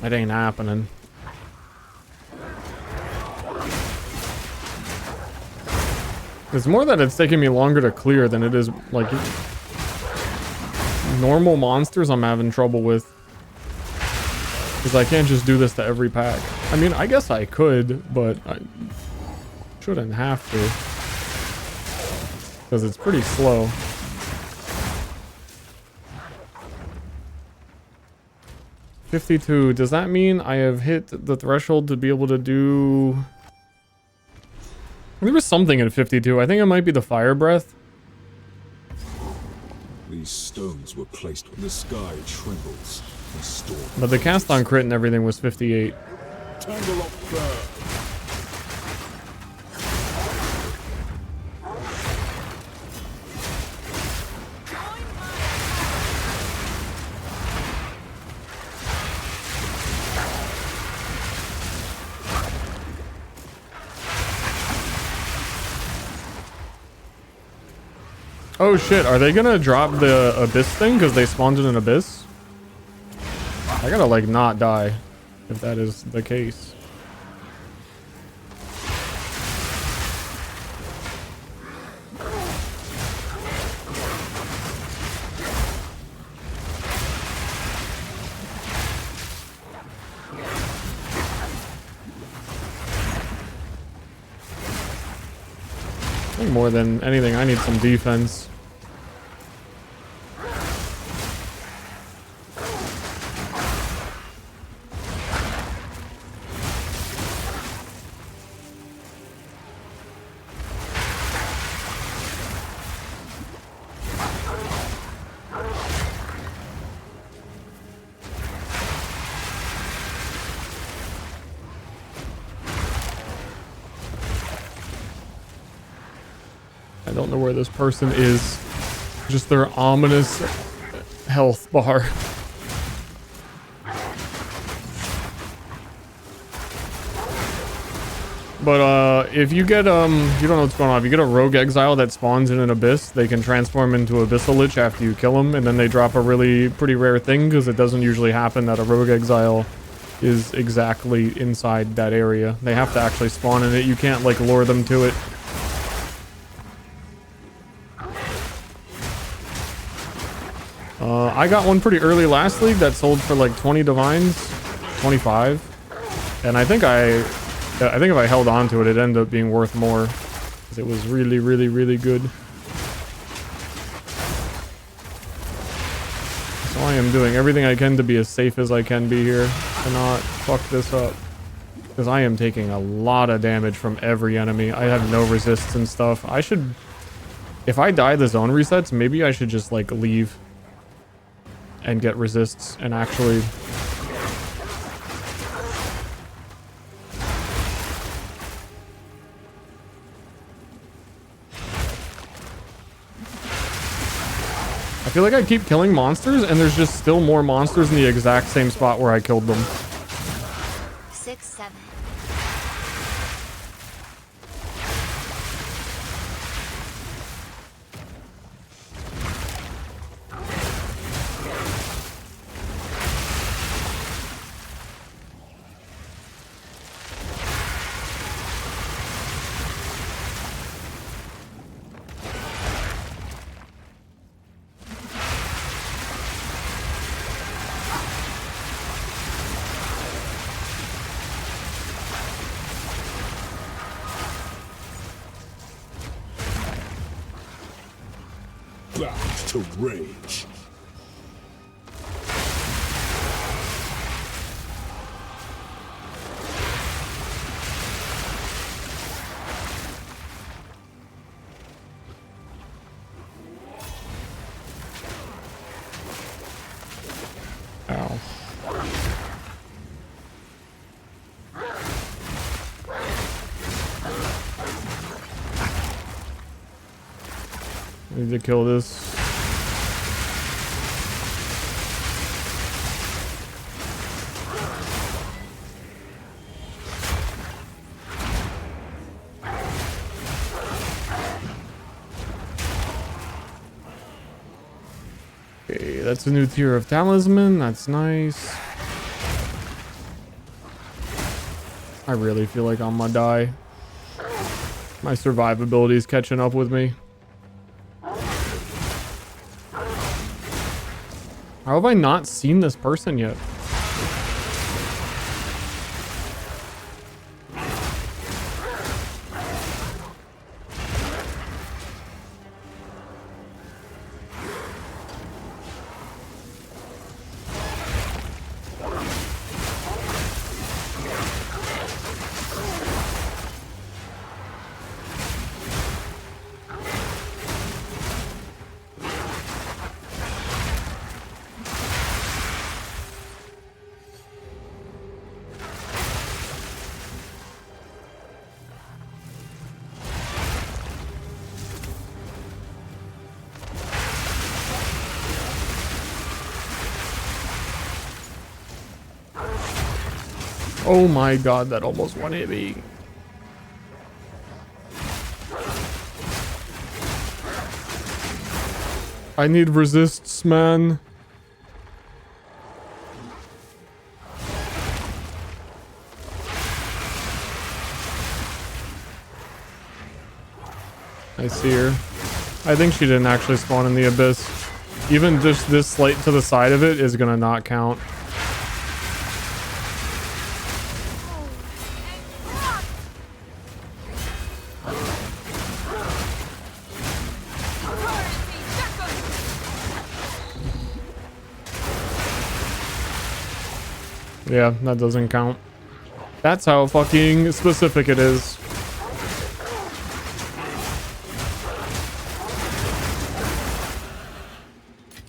It ain't happening. It's more that it's taking me longer to clear than it is like normal monsters I'm having trouble with. Because I can't just do this to every pack. I mean, I guess I could, but I shouldn't have to. Because it's pretty slow. $52. Does that mean I have hit the threshold to be able to do... There was something at 52. I think it might be the fire breath. These stones were placed when the sky trembles. The storm. But the cast on crit and everything was 58. Tangle up there. Oh shit, are they gonna drop the abyss thing because they spawned in an abyss? I gotta like not die if that is the case. I think more than anything, I need some defense. I don't know where this person is. Just their ominous health bar. But if you get you don't know what's going on. If you get a rogue exile that spawns in an abyss, they can transform into Abyssal Lich after you kill them, and then they drop a really pretty rare thing because it doesn't usually happen that a rogue exile is exactly inside that area. They have to actually spawn in it. You can't like lure them to it. I got one pretty early last league that sold for like 20 divines, 25, and I think if I held on to it, it'd end up being worth more because it was really, really, really good. So I am doing everything I can to be as safe as I can be here and not fuck this up because I am taking a lot of damage from every enemy. I have no resists and stuff. I should, if I die the zone resets, maybe I should just like leave and get resists and actually I feel like I keep killing monsters and there's just still more monsters in the exact same spot where I killed them. 6, 7. Back to rage. I need to kill this. Okay, that's a new tier of talisman. That's nice. I really feel like I'm gonna die. My survivability is catching up with me. How have I not seen this person yet? Oh my god, that almost one hit me. I need resists, man. I see her. I think she didn't actually spawn in the abyss. Even just this slight to the side of it is gonna not count. Yeah, that doesn't count. That's how fucking specific it is.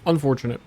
Unfortunate.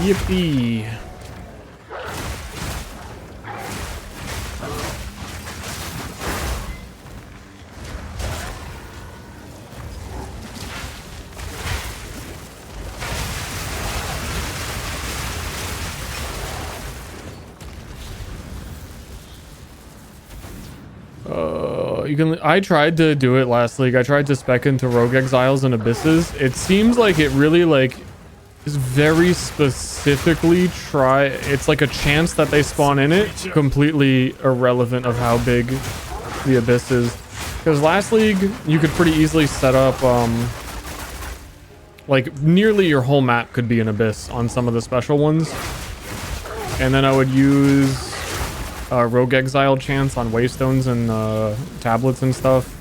Yippee. I tried to do it last league. I tried to spec into Rogue Exiles and Abysses. It seems like it really is very specifically it's like a chance that they spawn in it, completely irrelevant of how big the abyss is. Because last league you could pretty easily set up like nearly your whole map could be an abyss on some of the special ones, and then I would use Rogue Exile chance on waystones and tablets and stuff.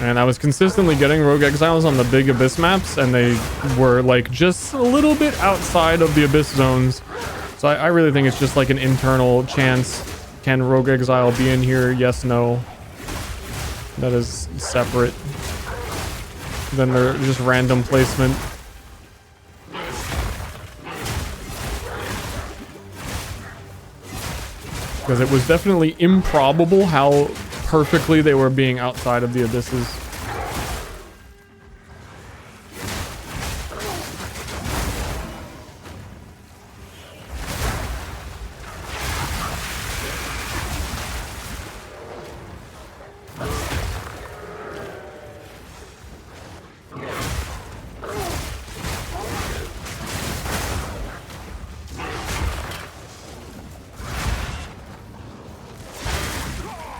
And I was consistently getting Rogue Exiles on the big Abyss maps, and they were like just a little bit outside of the Abyss zones. So I really think it's just like an internal chance. Can Rogue Exile be in here? Yes, no. That is separate than their just random placement. Because it was definitely improbable how perfectly they were being outside of the abysses.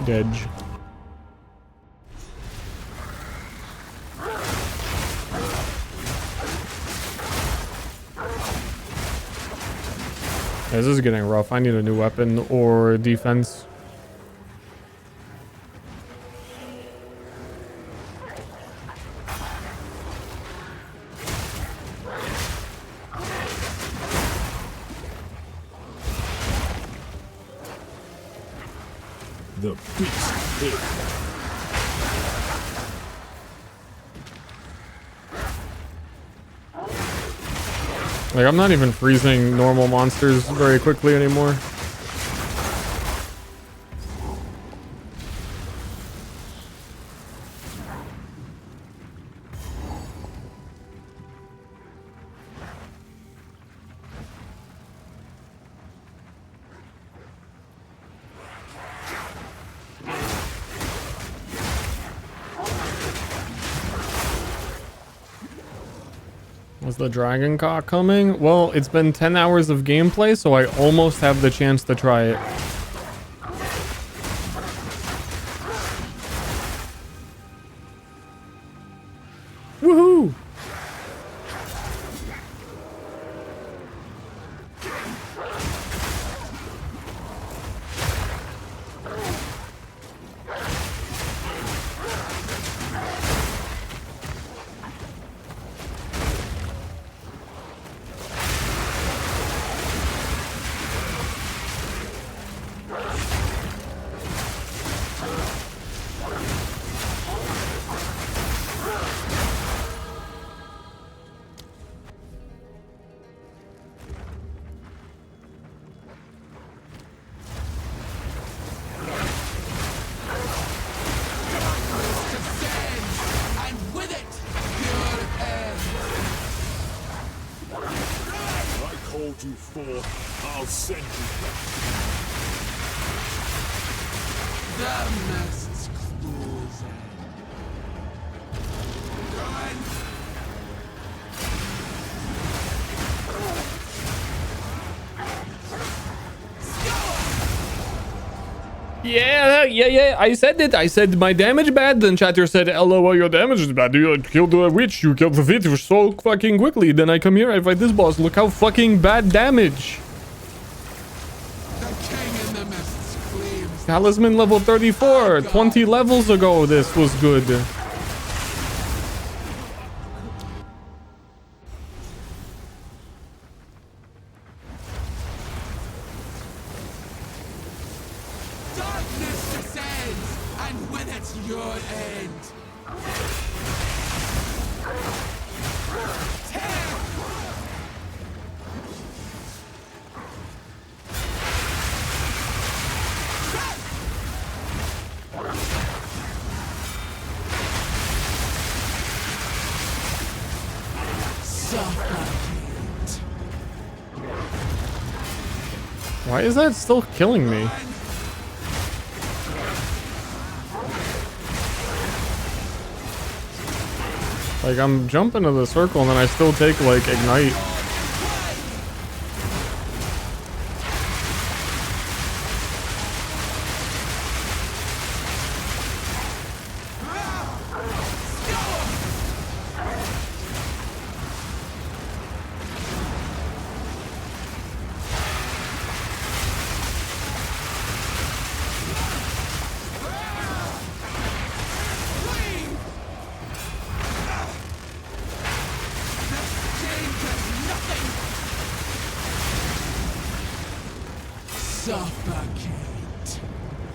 Dedge. This is getting rough. I need a new weapon or defense. The beast is. Like, I'm not even freezing normal monsters very quickly anymore. Was the Dragon CoC coming? Well, it's been 10 hours of gameplay, so I almost have the chance to try it. Woohoo! You for, I'll send you back. The mast's closing. Yeah. I said it. I said my damage bad. Then chatter said, "LOL, your damage is bad. You killed the witch. You killed the witch so fucking quickly. Then I come here. I fight this boss. Look how fucking bad damage." Talisman level 34. 20 levels ago, this was good. Why is that still killing me? Like, I'm jumping to the circle and then I still take, like, ignite.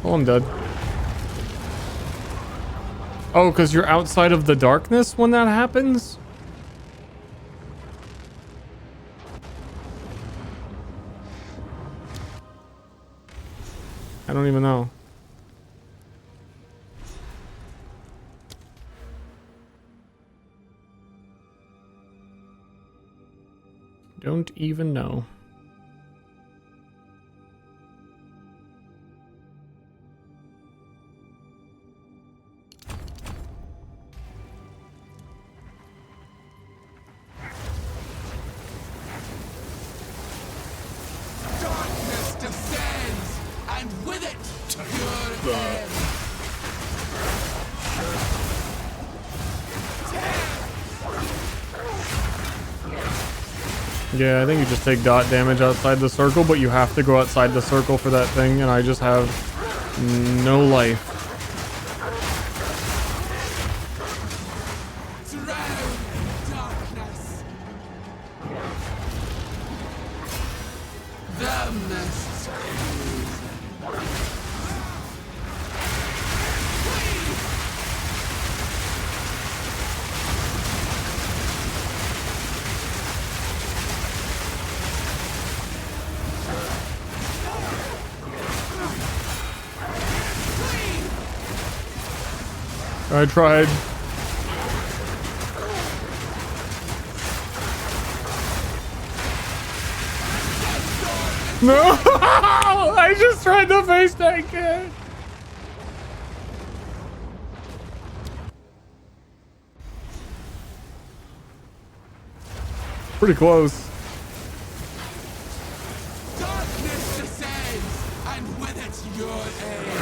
Oh, I'm dead. Oh, because you're outside of the darkness when that happens? I don't even know. Don't even know. Darkness descends, and with it, your end. Yeah, I think you just take dot damage outside the circle, but you have to go outside the circle for that thing, and I just have no life. I tried. No! I just tried the face tank kid. Pretty close. Darkness descends, and with it your aid.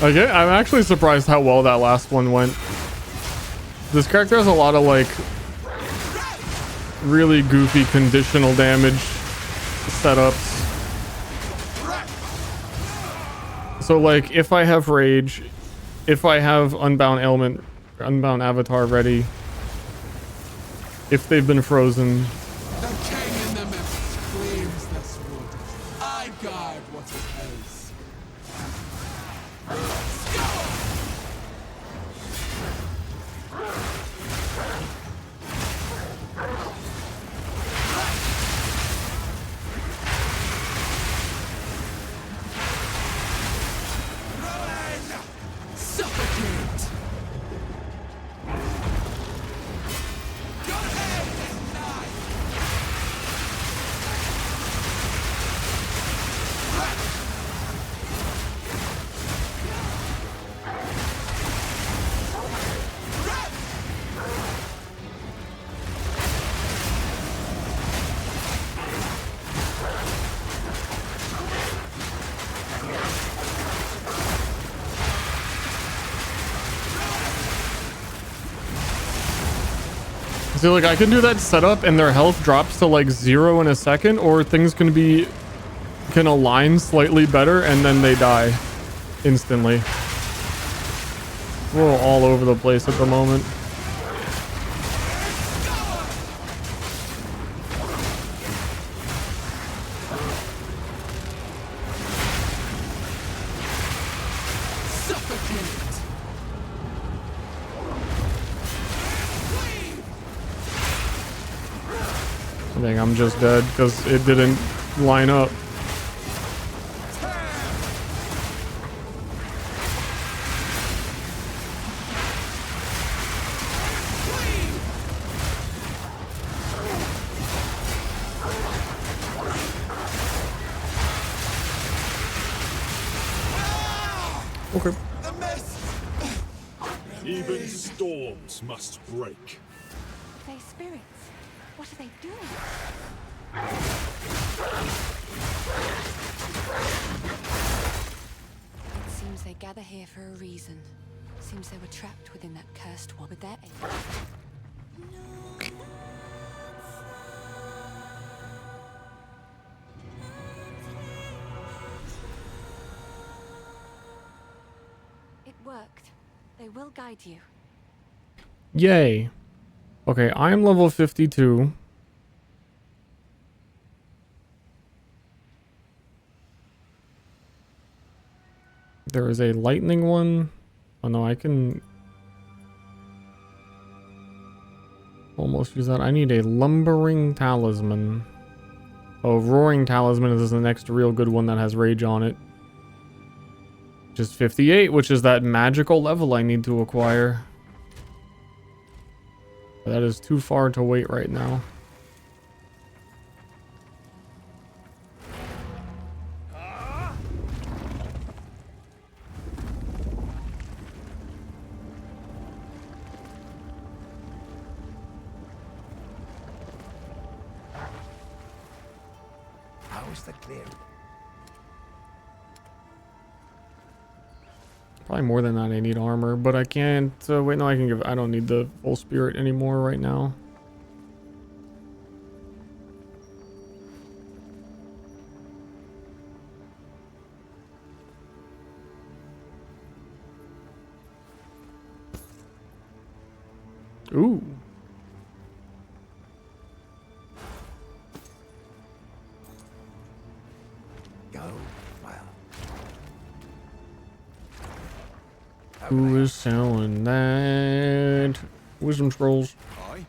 Okay, I'm actually surprised how well that last one went. This character has a lot of like really goofy conditional damage setups. So like if I have rage, if I have unbound element, unbound avatar ready, if they've been frozen. The king in the mist claims this wood. I guard what is his. Suffocate! Your end is nigh! So like I can do that setup and their health drops to like 0 in a second, or things can align slightly better and then they die instantly. We're all over the place at the moment. I think I'm just dead because it didn't line up. Okay. Even storms must break. They spirits. What are they doing? It seems they gather here for a reason. Seems they were trapped within that cursed one with their aid. It worked. They will guide you. Yay. Okay, I'm level 52. There is a lightning one. Oh no, I can almost use that. I need a lumbering talisman. Oh, roaring talisman is the next real good one that has rage on it. Which is 58, which is that magical level I need to acquire. That is too far to wait right now. Probably more than that I need armor, but I can't... wait, no, I don't need the full spirit anymore right now. Ooh. Go. Well. Who is selling that? Wisdom scrolls. Aye.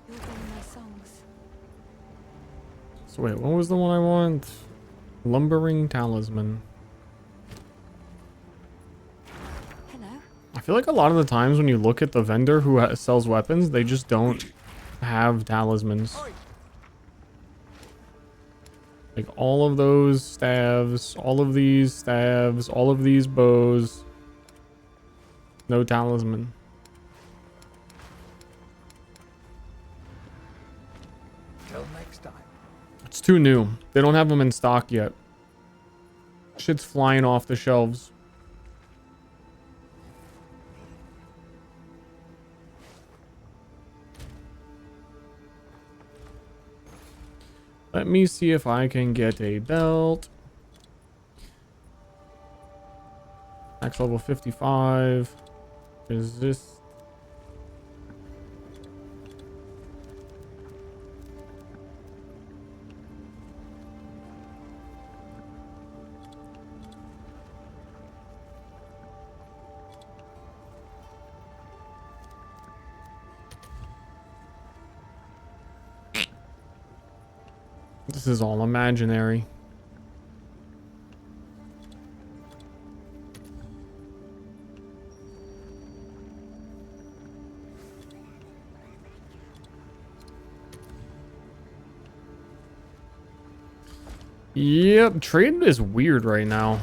You're one of my songs. So wait, what was the one I want? Lumbering Talisman. Hello. I feel like a lot of the times when you look at the vendor who sells weapons, they just don't have talismans. Like all of those staves, all of these staves, all of these bows. No talisman. Till next time. It's too new. They don't have them in stock yet. Shit's flying off the shelves. Let me see if I can get a belt. Max level 55. Is this... This is all imaginary. Yep, trade is weird right now.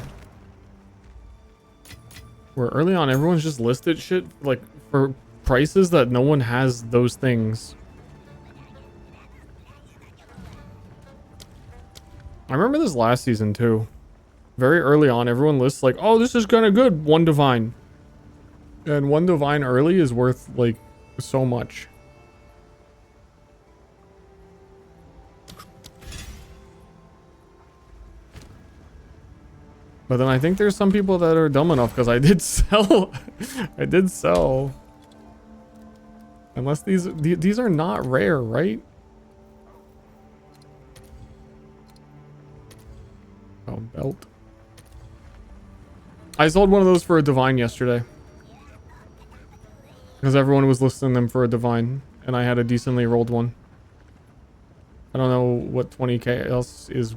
Where early on everyone's just listed shit like for prices that no one has those things. I remember this last season too. Very early on, everyone lists like, oh, this is kind of good, 1 divine. And 1 divine early is worth like so much. But then I think there's some people that are dumb enough because I did sell. I did sell. Unless these are not rare, right? Oh, belt. I sold one of those for a divine yesterday. Because everyone was listing them for a divine. And I had a decently rolled one. I don't know what 20k else is...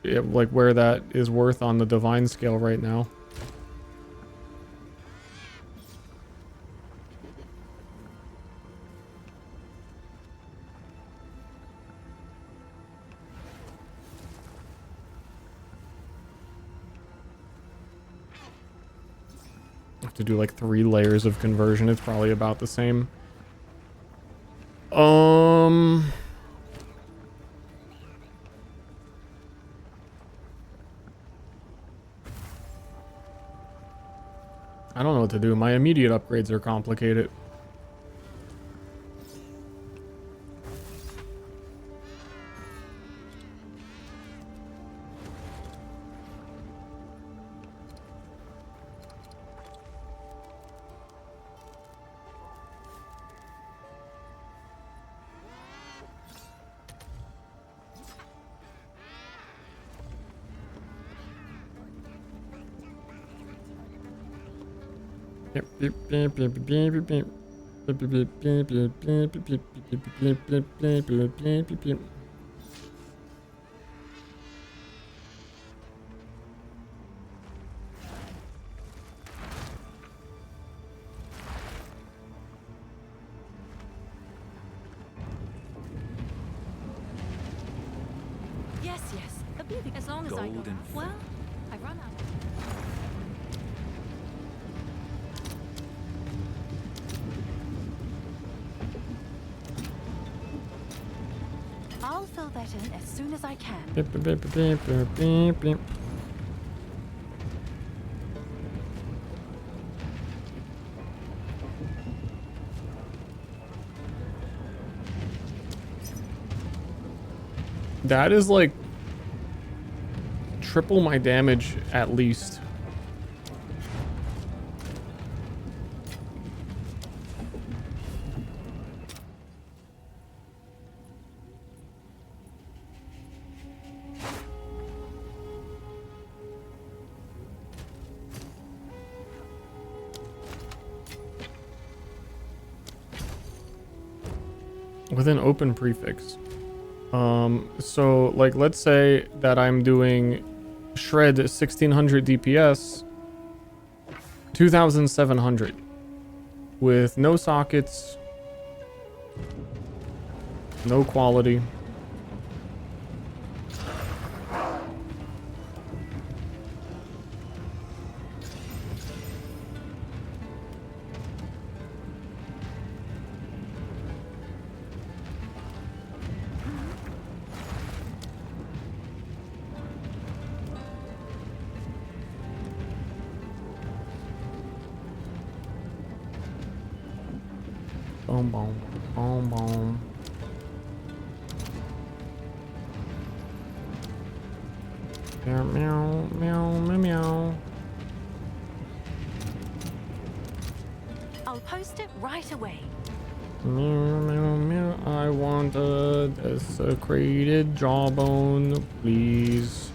like where that is worth on the divine scale right now. I have to do like 3 layers of conversion. It's probably about the same. I don't know what to do. My immediate upgrades are complicated. gold and Well, I run out. I'll fill that in as soon as I can. Beep, beep, beep, beep, beep, beep, beep. That is like triple my damage at least. With an open prefix. So like let's say that I'm doing shred 1600 DPS 2700 with no sockets, no quality. Boom, boom, boom, boom. Meow, meow, meow, meow, meow. I'll post it right away. Meow, meow, meow. I want a desecrated jawbone, please.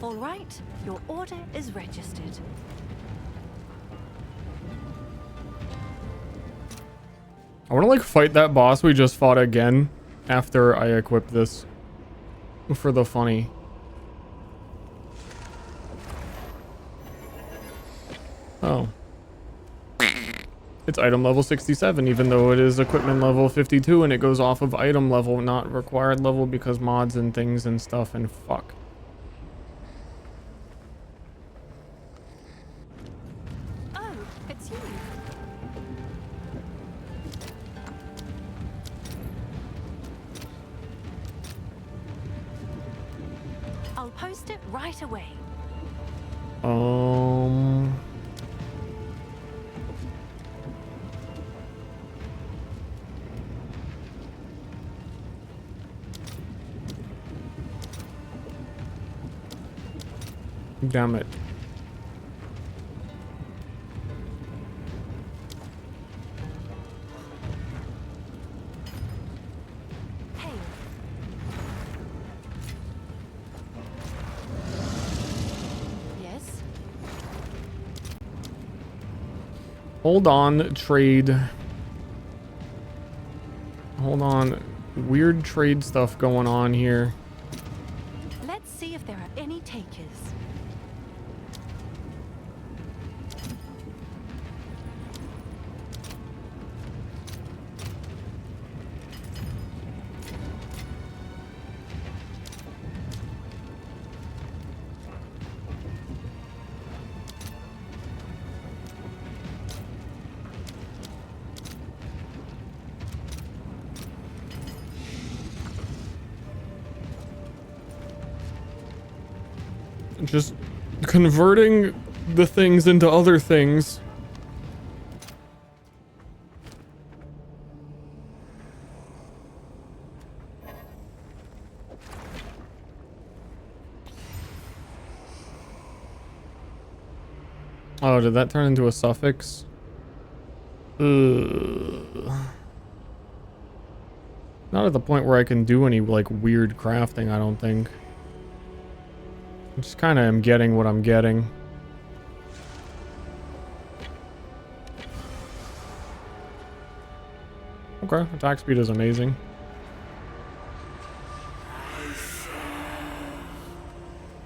All right, your order is registered. I want to like fight that boss we just fought again after I equip this for the funny. Oh. It's item level 67 even though it is equipment level 52 and it goes off of item level, not required level because mods and things and stuff and fuck. Oh, it's you. I'll post it right away. Damn it. Hey. Yes. Hold on, trade. Hold on. Weird trade stuff going on here. Let's see if there are any takers. Just converting the things into other things. Oh, did that turn into a suffix? Not at the point where I can do any like weird crafting, I don't think. I just kind of am getting what I'm getting. Okay, attack speed is amazing.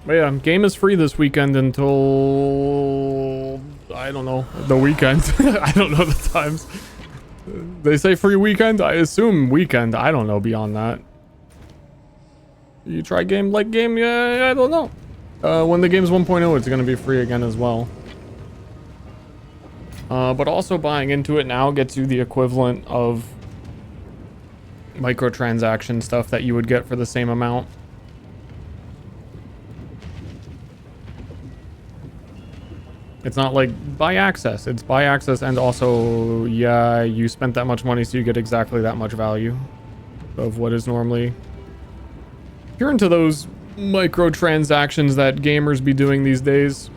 But yeah, game is free this weekend until I don't know, the weekend. I don't know the times. They say free weekend. I assume weekend. I don't know beyond that. You try game like game? Yeah, I don't know. When the game's 1.0, it's going to be free again as well. But also buying into it now gets you the equivalent of microtransaction stuff that you would get for the same amount. It's not like buy access. It's buy access and also, yeah, you spent that much money so you get exactly that much value of what is normally. If you're into those microtransactions that gamers be doing these days.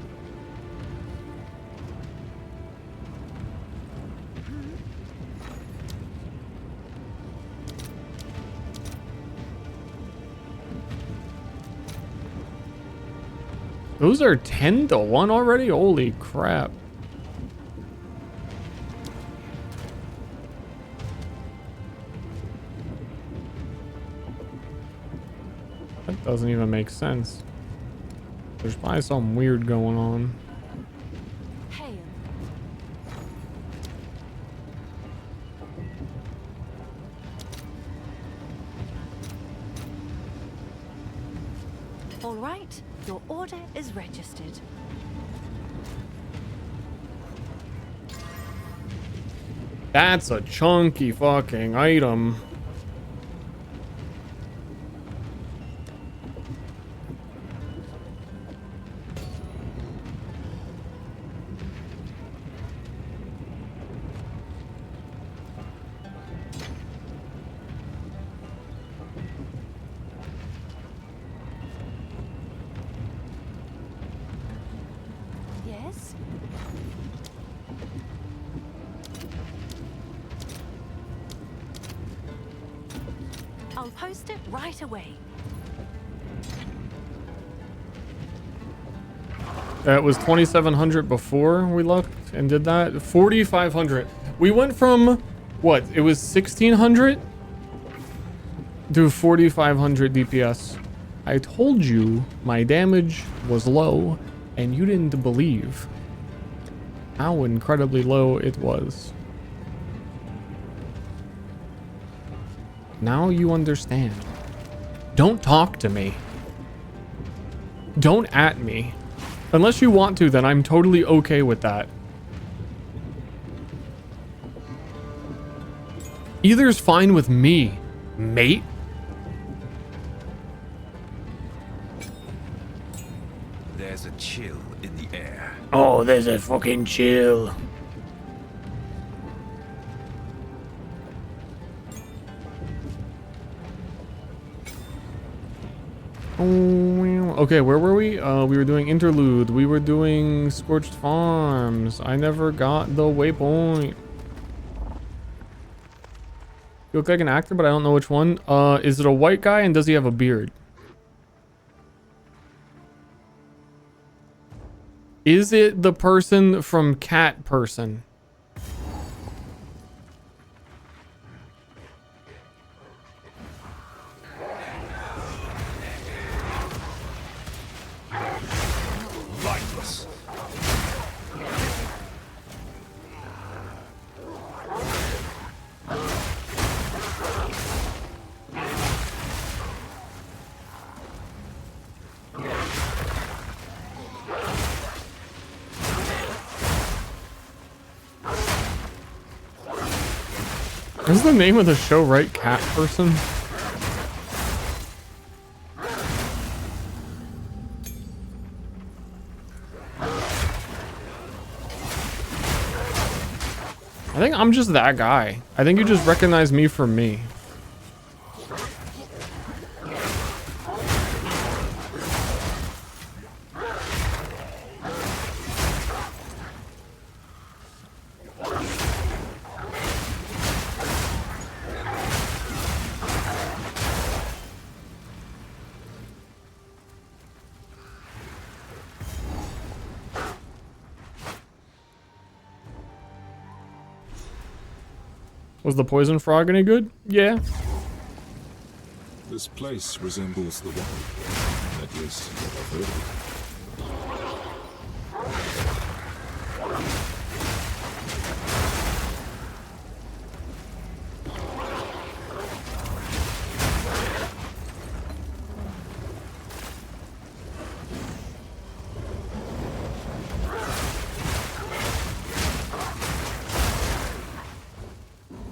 Those are 10-1 already? Holy crap. That doesn't even make sense. There's probably something weird going on. Hey. All right, your order is registered. That's a chunky fucking item. Yes? I'll post it right away. It was 2,700 before we looked and did that. 4,500. We went from what? It was 1,600 to 4,500 DPS. I told you my damage was low, and you didn't believe how incredibly low it was. Now you understand. Don't talk to me. Don't at me. Unless you want to, then I'm totally okay with that. Either's fine with me, mate. There's a chill in the air. Oh, there's a fucking chill. Okay, where were we? We were doing Interlude. We were doing Scorched Farms. I never got the waypoint. You look like an actor, but I don't know which one. Is it a white guy and does he have a beard? Is it the person from Cat Person? Lifeless. Is the name of the show right? Cat Person? I think I'm just that guy. I think you just recognize me for me. Was the poison frog any good? Yeah. This place resembles the one. At least what I've heard of it.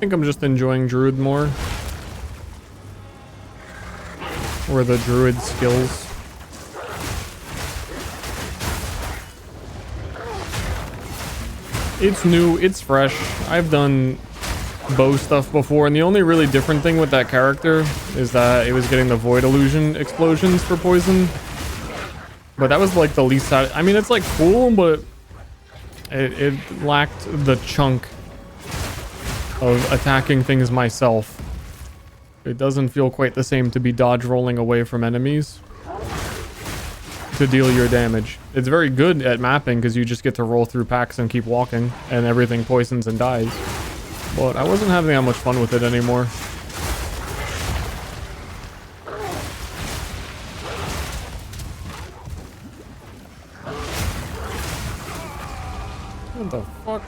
think I'm just enjoying Druid more. Or the Druid skills. It's new, it's fresh. I've done bow stuff before, and the only really different thing with that character is that it was getting the Void Illusion explosions for poison. But that was like the least... I mean, it's like cool, but it lacked the chunk of attacking things myself. It doesn't feel quite the same to be dodge rolling away from enemies to deal your damage. It's very good at mapping because you just get to roll through packs and keep walking and everything poisons and dies. But I wasn't having that much fun with it anymore. What the fuck?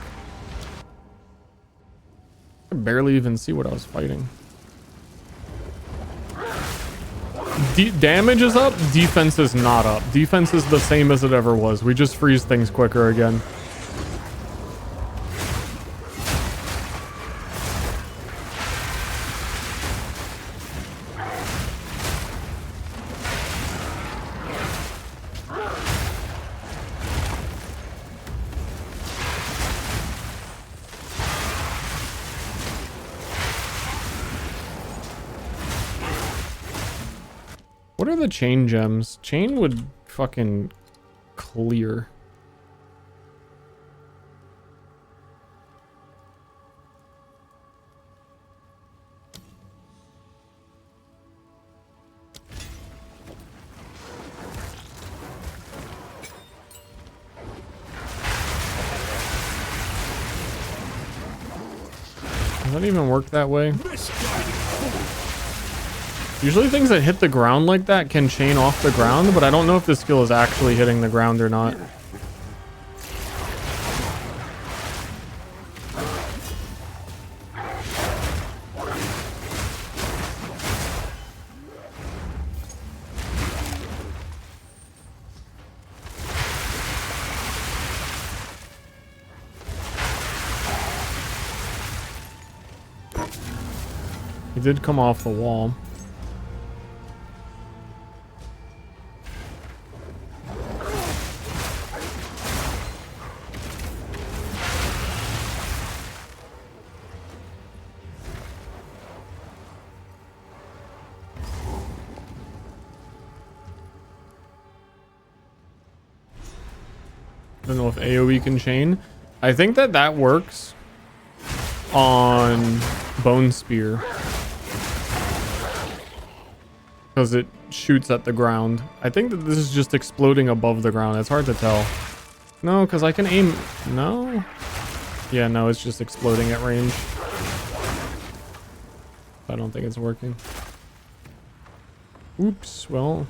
I barely even see what I was fighting. Damage is up, defense is not up. Defense is the same as it ever was. We just freeze things quicker again. What are the chain gems? Chain would fucking clear. Does that even work that way? Usually things that hit the ground like that can chain off the ground, but I don't know if this skill is actually hitting the ground or not. He did come off the wall. I don't know if AoE can chain. I think that works on Bone Spear because it shoots at the ground. I think that this is just exploding above the ground. It's hard to tell. No, because I can aim. No. Yeah, no, it's just exploding at range. I don't think it's working. Oops. Well.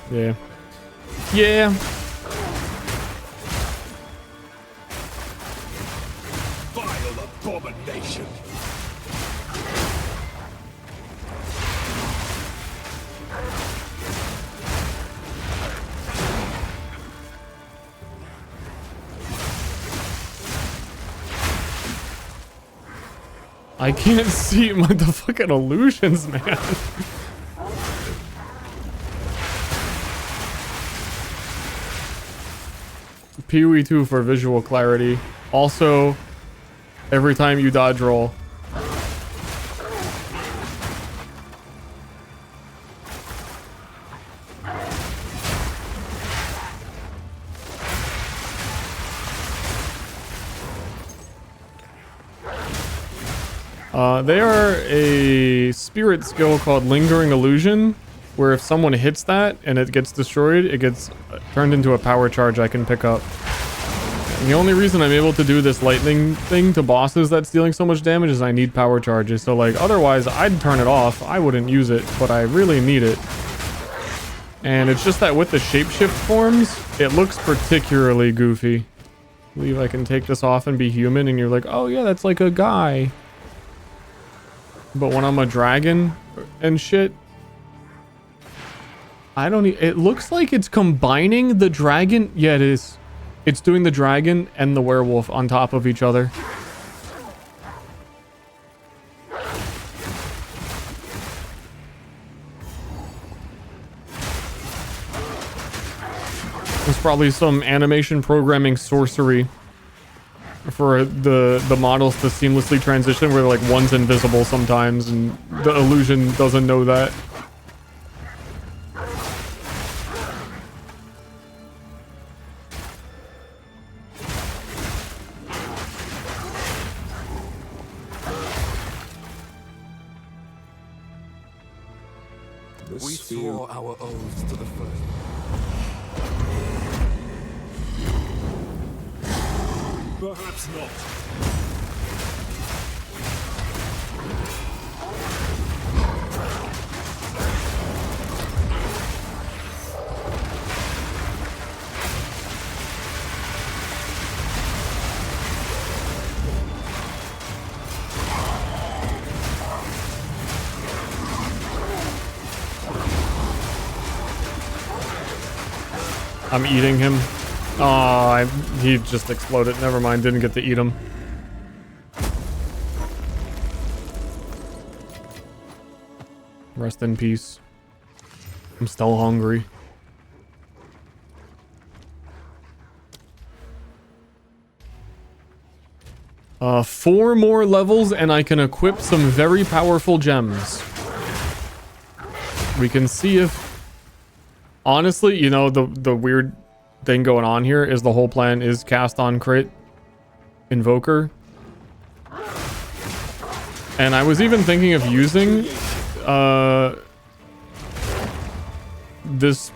Yeah. Yeah. Vile abomination. I can't see my the fucking illusions, man. PoE 2 for visual clarity. Also, every time you dodge roll. They are a spirit skill called Lingering Illusion, where if someone hits that and it gets destroyed, it gets turned into a power charge I can pick up. And the only reason I'm able to do this lightning thing to bosses that's dealing so much damage is I need power charges. So like otherwise I'd turn it off. I wouldn't use it, but I really need it. And it's just that with the shapeshift forms, it looks particularly goofy. believe I can take this off and be human, and you're like, oh yeah, that's like a guy. But when I'm a dragon and shit, I don't it looks like it's combining the dragon. Yeah, it is. It's doing the dragon and the werewolf on top of each other. There's probably some animation programming sorcery for the models to seamlessly transition where like one's invisible sometimes and the illusion doesn't know that. We swore our oaths to the first. Perhaps not. I'm eating him. Oh, he just exploded. Never mind, didn't get to eat him. Rest in peace. I'm still hungry. Four more levels and I can equip some very powerful gems. We can see if... Honestly, you know, the weird thing going on here is the whole plan is cast on crit Invoker. And I was even thinking of using this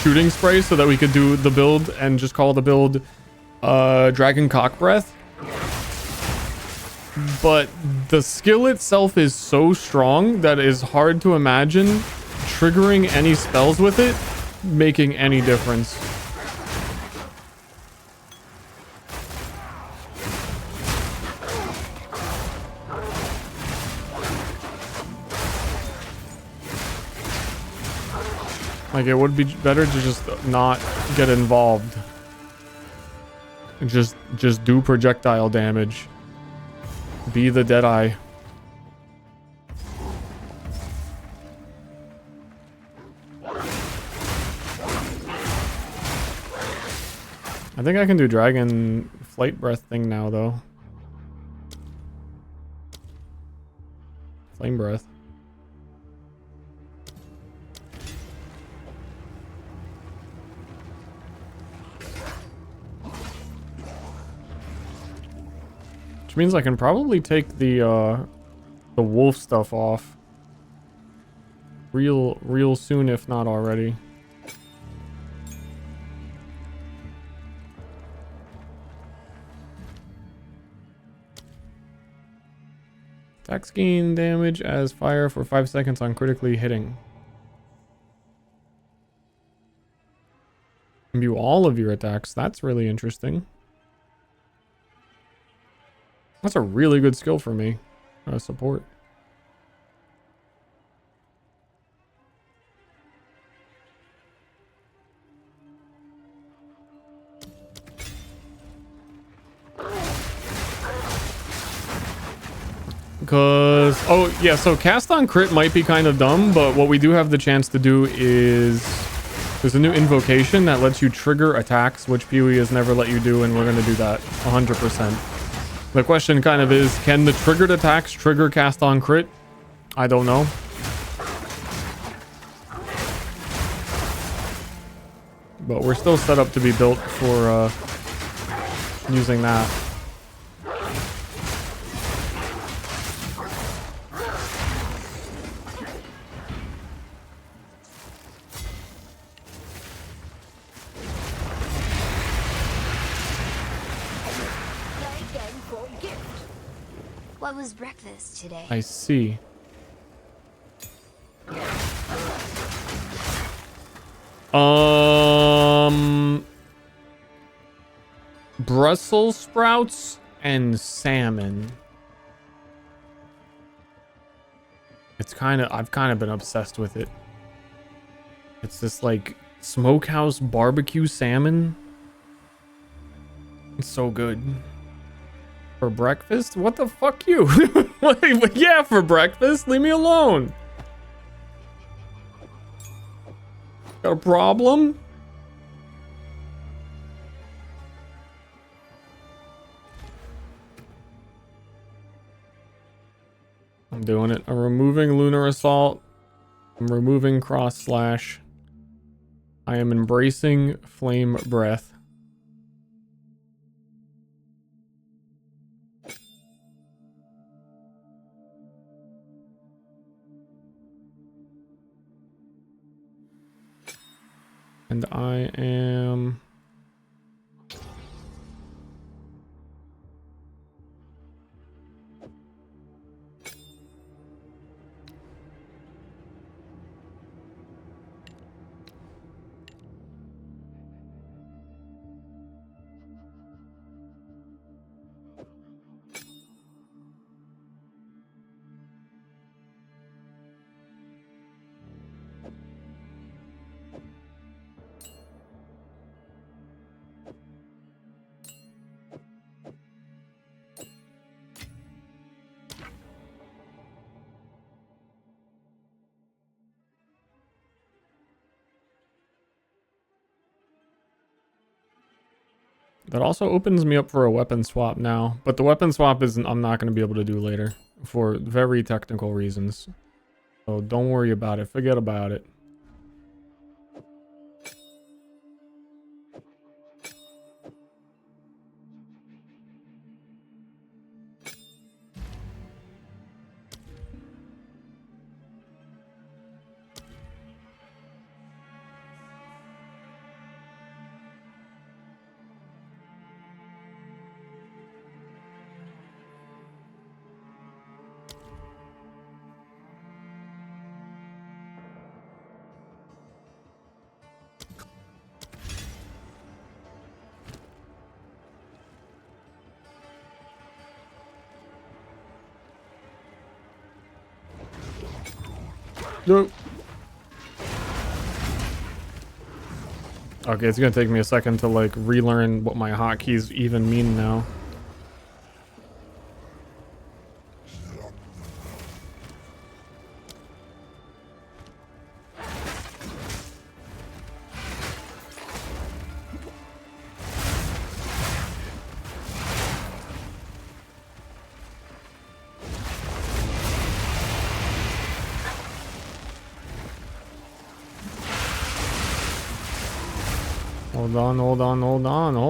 shooting spray so that we could do the build and just call the build Dragon CoC Breath. But the skill itself is so strong that it is hard to imagine triggering any spells with it making any difference. Like, it would be better to just not get involved. Just do projectile damage. Be the Deadeye. I think I can do Dragon Flight Breath thing now, though. Flame Breath. Which means I can probably take the wolf stuff off real soon, if not already. Attacks gain damage as fire for 5 seconds on critically hitting. Imbue all of your attacks. That's really interesting. That's a really good skill for me. Support. Because, oh yeah, so cast on crit might be kind of dumb, but what we do have the chance to do is there's a new invocation that lets you trigger attacks, which PoE has never let you do, and we're going to do that 100%. The question kind of is, can the triggered attacks trigger cast on crit? I don't know. But we're still set up to be built for using that. What was breakfast today? I see. Brussels sprouts and salmon. I've kind of been obsessed with it. It's this like smokehouse barbecue salmon. It's so good. For breakfast? What the fuck you? Yeah, for breakfast? Leave me alone. Got a problem? I'm doing it. I'm removing Lunar Assault. I'm removing Cross Slash. I am embracing Flame Breath. And I am... That also opens me up for a weapon swap now, but the weapon swap isn't, I'm not going to be able to do later for very technical reasons. So don't worry about it. Forget about it. Nope. Okay, it's gonna take me a second to like relearn what my hotkeys even mean now.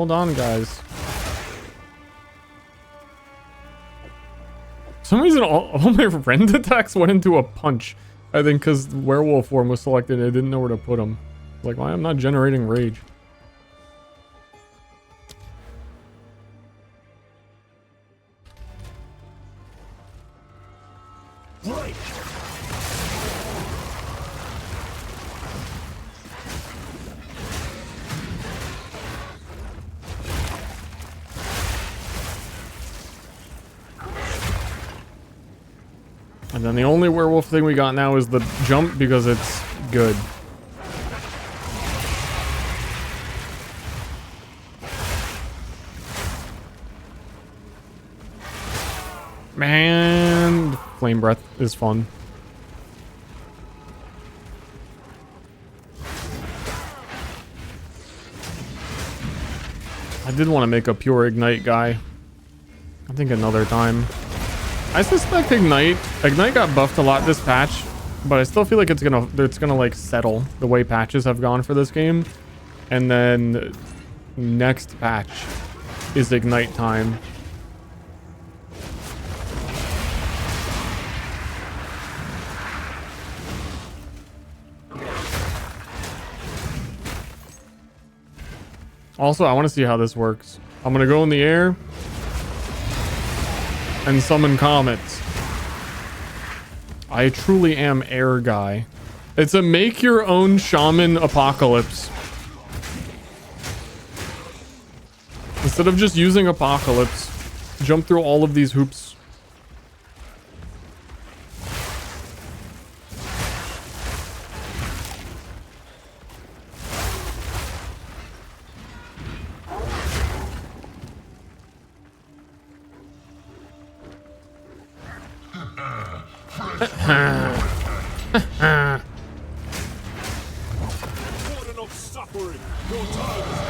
Hold on, guys. For some reason, all my rend attacks went into a punch. I think because werewolf form was selected, I didn't know where to put them. Like, why I'm not generating rage. And then the only werewolf thing we got now is the jump because it's good. Man, flame breath is fun. I did want to make a pure ignite guy. I think another time. I suspect Ignite got buffed a lot this patch, but I still feel like it's gonna like settle the way patches have gone for this game. And then next patch is Ignite time. Also, I want to see how this works. I'm gonna go in the air and summon comets. I truly am air guy. It's a make your own shaman apocalypse. Instead of just using Apocalypse, jump through all of these hoops. Warden of suffering, your time is up.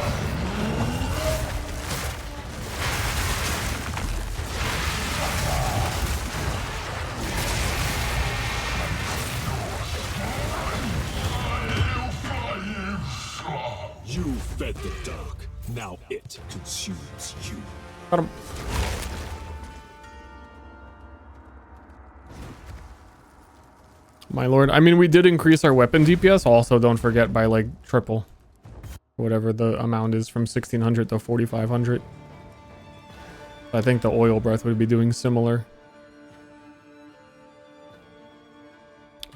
You fed the dark. Now it consumes you. Got him. My lord. I mean, we did increase our weapon DPS. Also, don't forget by like triple. Whatever the amount is from 1600 to 4500. I think the oil breath would be doing similar.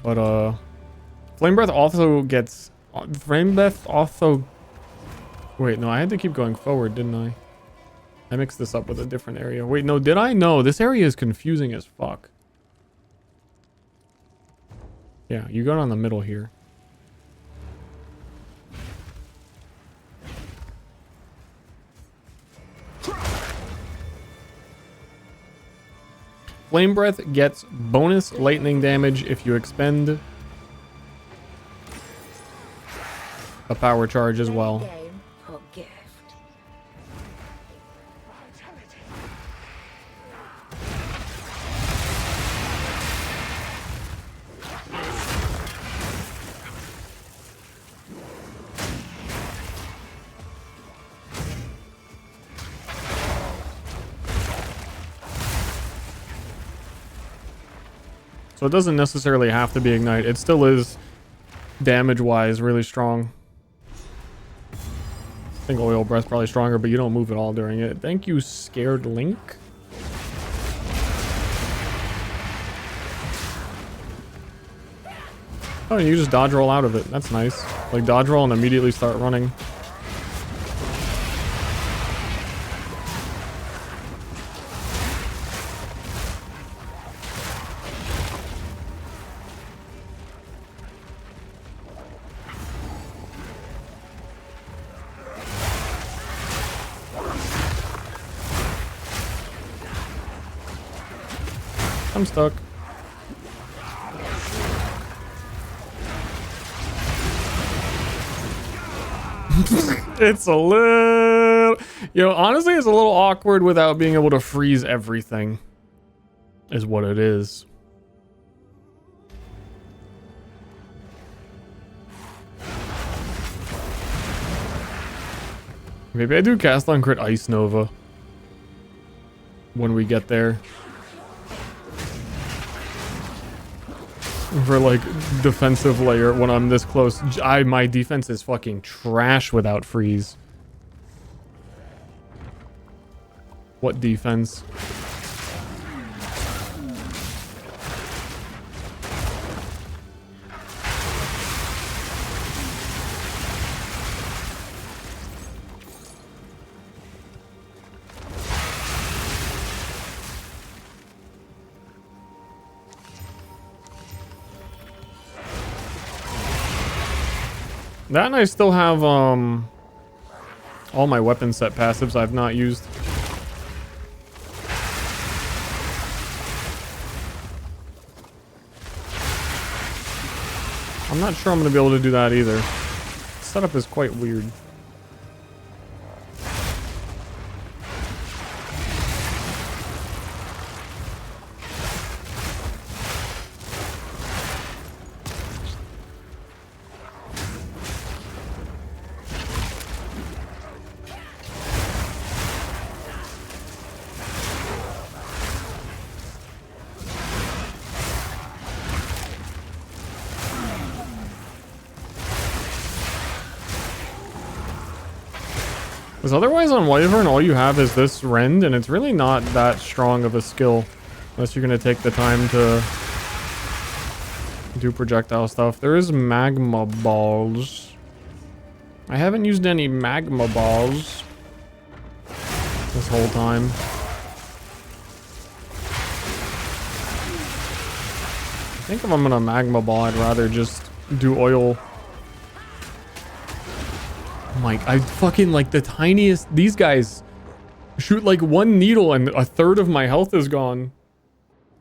But flame breath also gets flame breath also. Wait, no, I had to keep going forward, didn't I? I mixed this up with a different area. Wait, no, did I? No, this area is confusing as fuck. Yeah, you go down the middle here. Flame Breath gets bonus lightning damage if you expend a power charge as well. So it doesn't necessarily have to be Ignite. It still is, damage-wise, really strong. I think Oil Breath's probably stronger, but you don't move at all during it. Thank you, Scared Link. Oh, you just dodge roll out of it. That's nice. Like, dodge roll and immediately start running. I'm stuck. It's a little... You know, honestly, it's a little awkward without being able to freeze everything. Is what it is. Maybe I do cast on crit Ice Nova. When we get there. For like defensive layer when I'm this close. My defense is fucking trash without freeze. What defense? That and I still have all my weapon set passives I've not used. I'm not sure I'm gonna be able to do that either. The setup is quite weird. Because otherwise on Wyvern, all you have is this Rend, and it's really not that strong of a skill. Unless you're going to take the time to do projectile stuff. There is Magma Balls. I haven't used any Magma Balls. this whole time. I think if I'm gonna magma ball, I'd rather just do oil. Like, I fucking like the tiniest. These guys shoot like one needle and a third of my health is gone.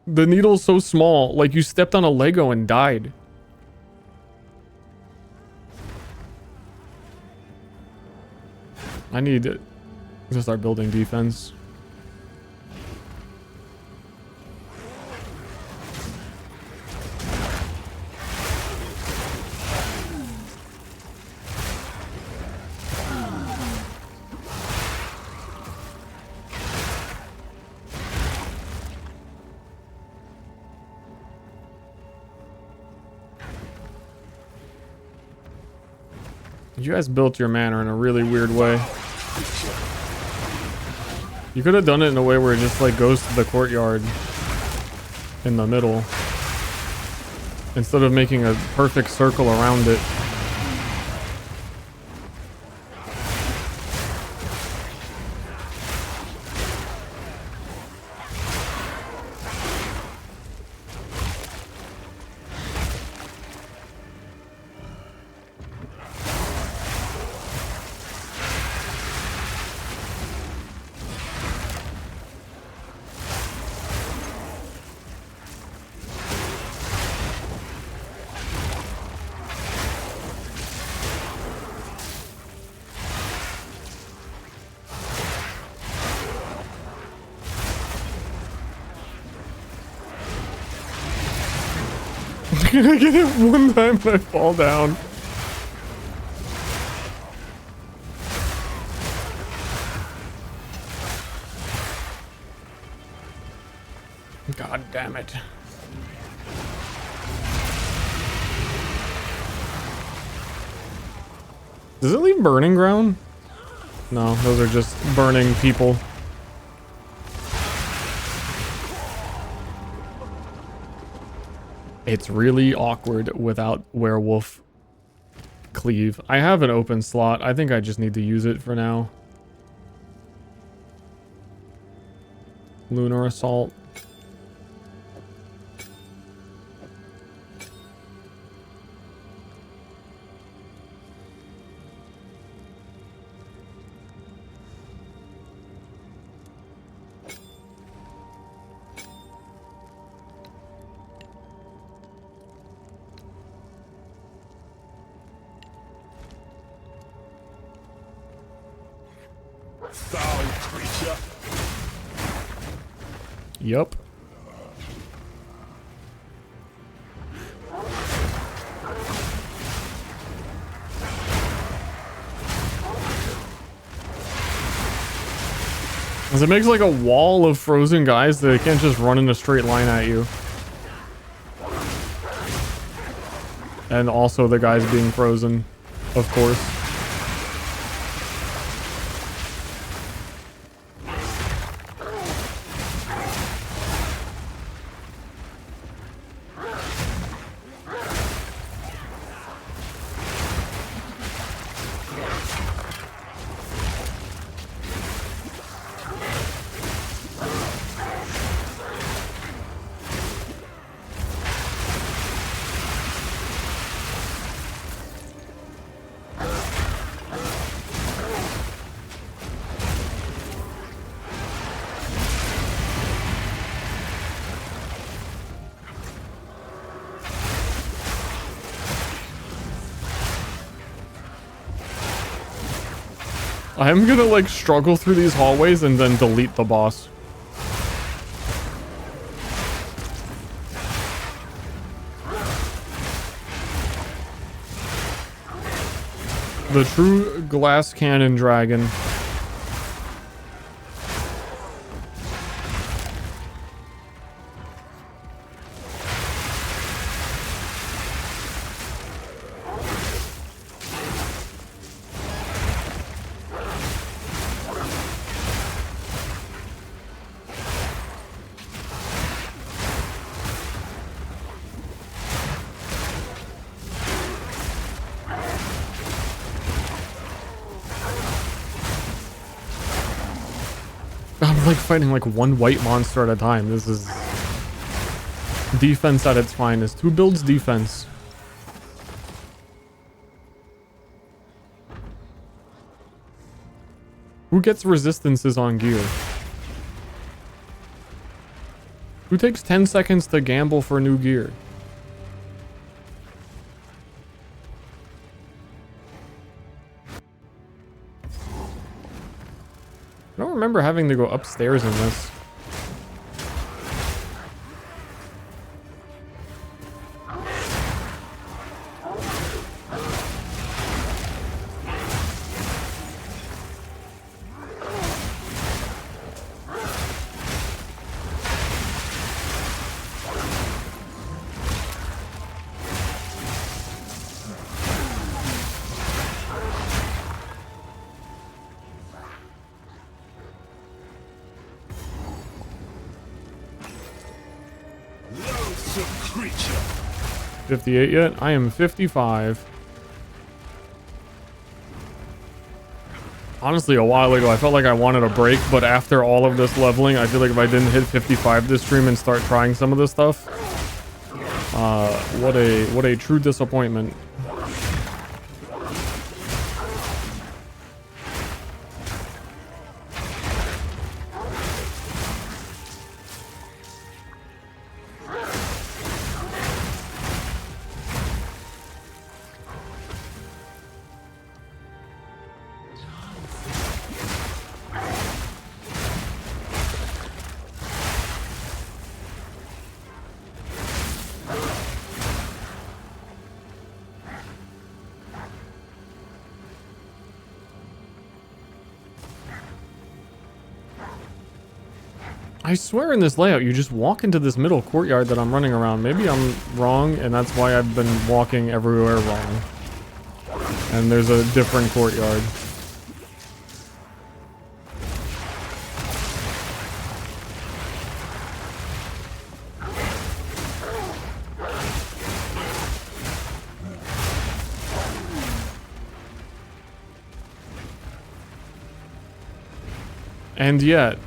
The needle's so small, like you stepped on a Lego and died. I need to start building defense. You guys built your manor in a really weird way. You could have done it in a way where it just like goes to the courtyard in the middle instead of making a perfect circle around it. I get it one time and I fall down. God damn it. Does it leave burning ground? No, those are just burning people. It's really awkward without werewolf cleave. I have an open slot. I think I just need to use it for now. Lunar assault. Foul creature. Yup. As it makes like a wall of frozen guys that they can't just run in a straight line at you. And also the guys being frozen, of course. I'm gonna like struggle through these hallways and then delete the boss. The true glass cannon dragon. like fighting like one white monster at a time. This is defense at its finest. Who builds defense? Who gets resistances on gear? Who takes 10 seconds to gamble for new gear? I don't remember having to go upstairs in this. Creature. 58 yet? I am 55. Honestly, a while ago, I felt like I wanted a break, but after all of this leveling, I feel like if I didn't hit 55 this stream and start trying some of this stuff, what a true disappointment. I swear in this layout, you just walk into this middle courtyard that I'm running around. Maybe I'm wrong, and that's why I've been walking everywhere wrong. And there's a different courtyard. And yet,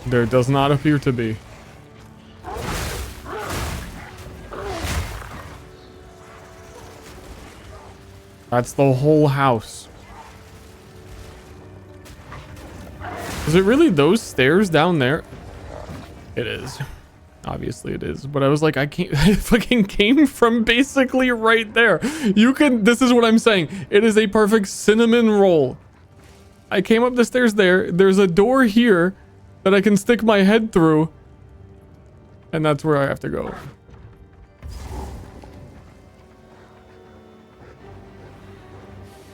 there does not appear to be. That's the whole house. Is it really those stairs down there? It is. Obviously it is. But I was like, I fucking came from basically right there. You can, this is what I'm saying. It is a perfect cinnamon roll. I came up the stairs there. There's a door here that I can stick my head through, and that's where I have to go.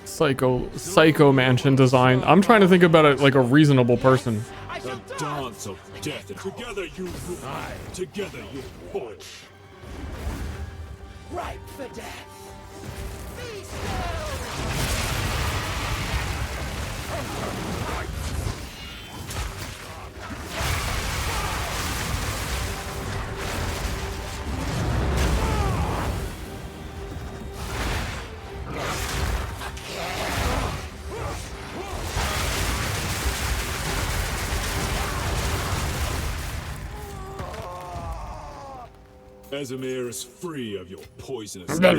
Psycho mansion design. I'm trying to think about it like a reasonable person. The dance of death. Together you together you punch. Ripe for death. Casimir is free of your poisonous. I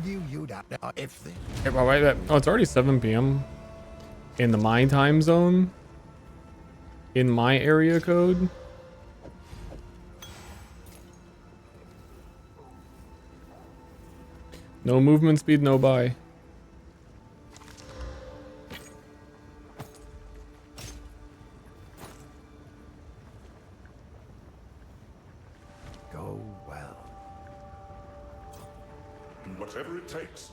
knew you'd have if the... Hey, well, wait, oh, it's already 7 p.m. in my time zone. In my area code. No movement speed, no buy. Go well. Whatever it takes.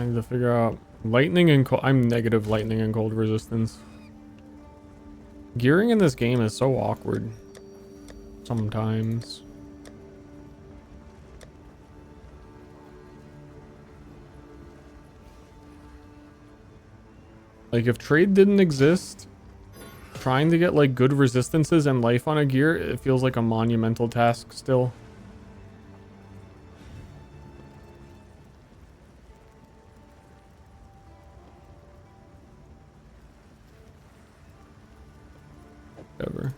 need to figure out lightning and cold. I'm negative lightning and cold resistance. Gearing in this game is so awkward sometimes. Like if trade didn't exist, trying to get like good resistances and life on a gear, it feels like a monumental task still. Whatever.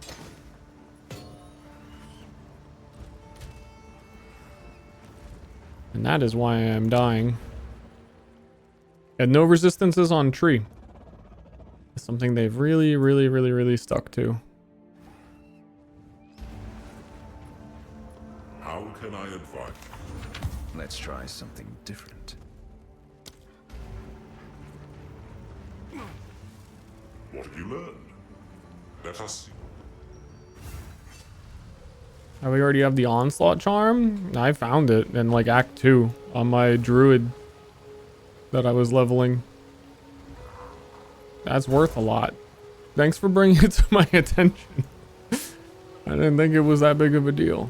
And that is why I am dying. And no resistances on tree. It's something they've really stuck to. How can I advise? Let's try something different. What have you learned? Let us see. We already have the onslaught charm. I found it in like Act 2 on my druid that I was leveling. That's worth a lot. Thanks for bringing it to my attention. I didn't think it was that big of a deal.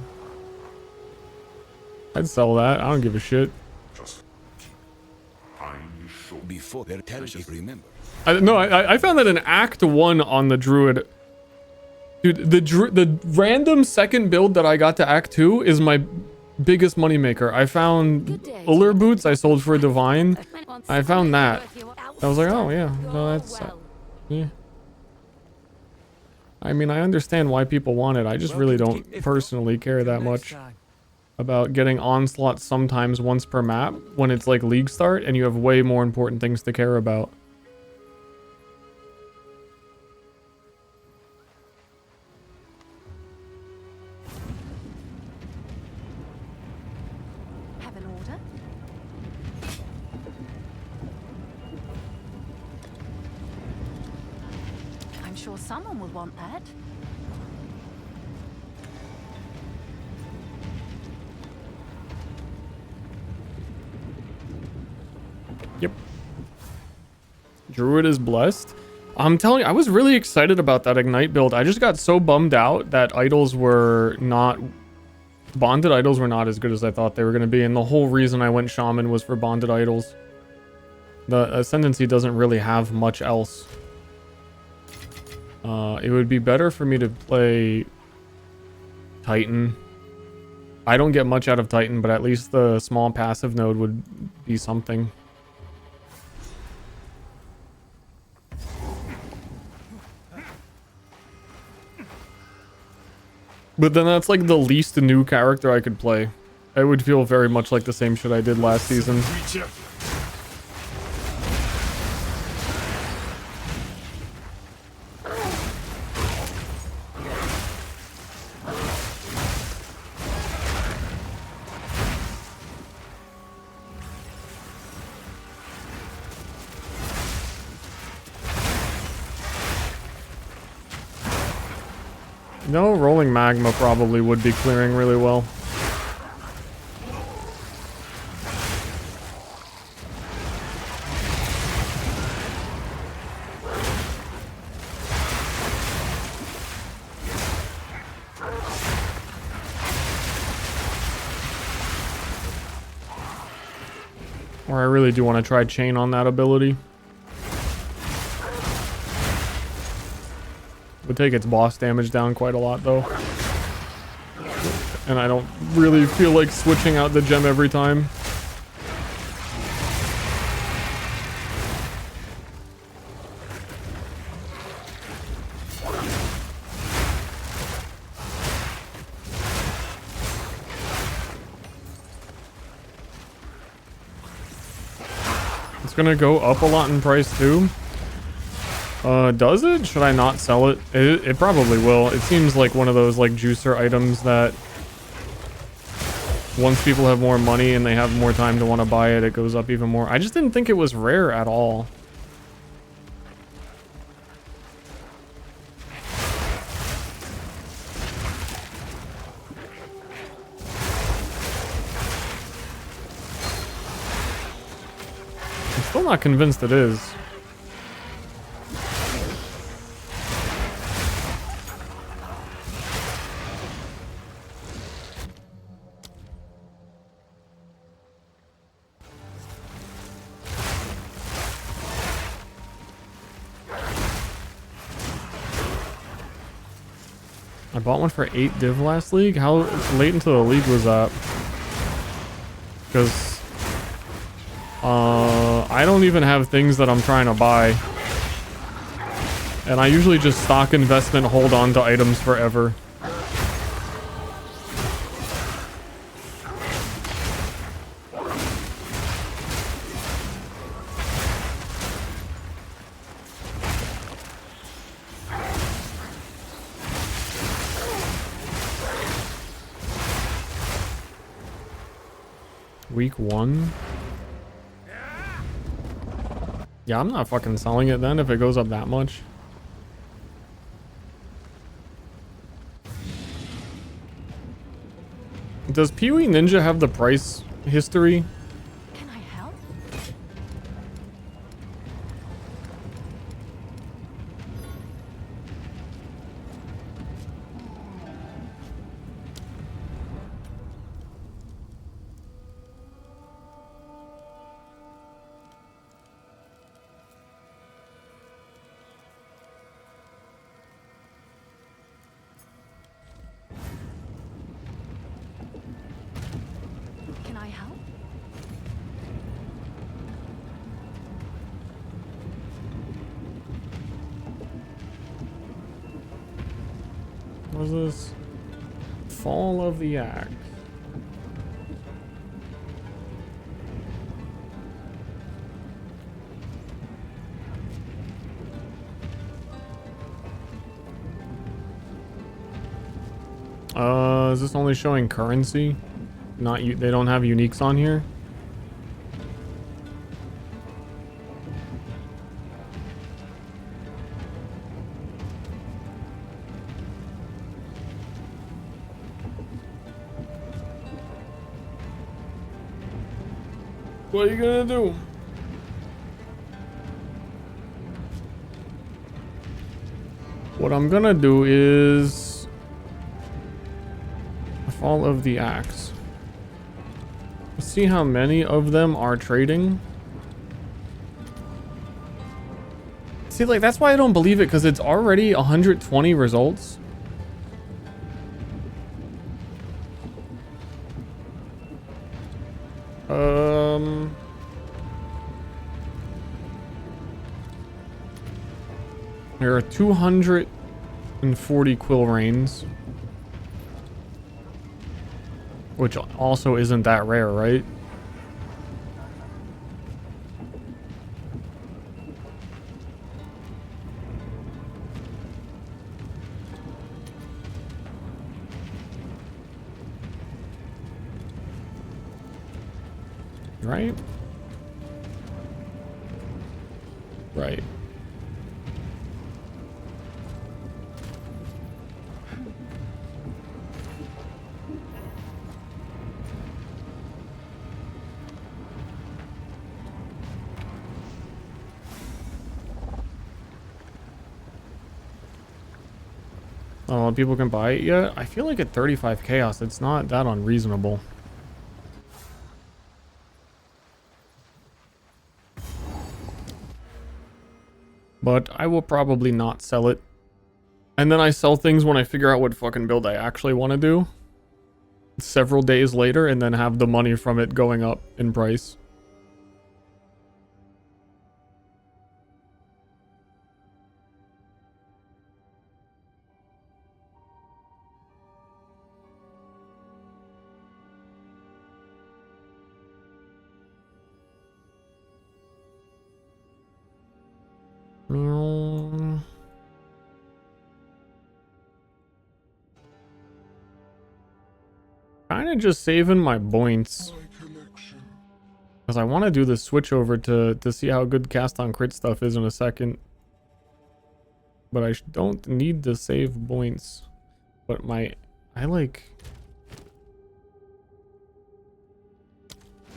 I'd sell that. I don't give a shit. Before their tell you remember. I found that in Act 1 on the druid. Dude, the random second build that I got to Act 2 is my biggest moneymaker. I found Uller boots I sold for a divine. I found that. I was like, oh yeah, no, that's yeah. I mean, I understand why people want it. I just really don't personally care that much about getting onslaught sometimes once per map when it's like league start and you have way more important things to care about. Someone would want that. Yep. Druid is blessed. I'm telling you, I was really excited about that Ignite build. I just got so bummed out that idols were not... Bonded idols were not as good as I thought they were going to be. And the whole reason I went Shaman was for bonded idols. The Ascendancy doesn't really have much else. It would be better for me to play Titan. I don't get much out of Titan, but at least the small passive node would be something. But then that's like the least new character I could play. It would feel very much like the same shit I did last season. No, rolling magma probably would be clearing really well. Or I really do want to try chain on that ability. Would take its boss damage down quite a lot though. And I don't really feel like switching out the gem every time. It's gonna go up a lot in price too. Does it? Should I not sell it? It probably will. It seems like one of those like juicer items that once people have more money and they have more time to want to buy it, it goes up even more. I just didn't think it was rare at all. Still not convinced it is. I bought one for 8 div last league. How late into the league was that? Because I don't even have things that I'm trying to buy. And I usually just stock investment, hold on to items forever. Week 1? Yeah, I'm not fucking selling it then if it goes up that much. Does Pee-wee Ninja have the price history? Can I help? Can I help? What's this? Fall of the Axe. Is this only showing currency? Not you. They don't have uniques on here. What are you gonna do? What I'm gonna do is the Fall of the Axe. See how many of them are trading. See, like, that's why I don't believe it, because it's already 120 results. There are 240 quill rains. Which also isn't that rare, right? Right? Right. Oh, people can buy it yet? I feel like at 35 chaos, it's not that unreasonable. But I will probably not sell it. And then I sell things when I figure out what fucking build I actually want to do. Several days later, and then have the money from it going up in price. Kind of just saving my points. Because I want to do the switch over to see how good cast on crit stuff is in a second. But I don't need to save points. But I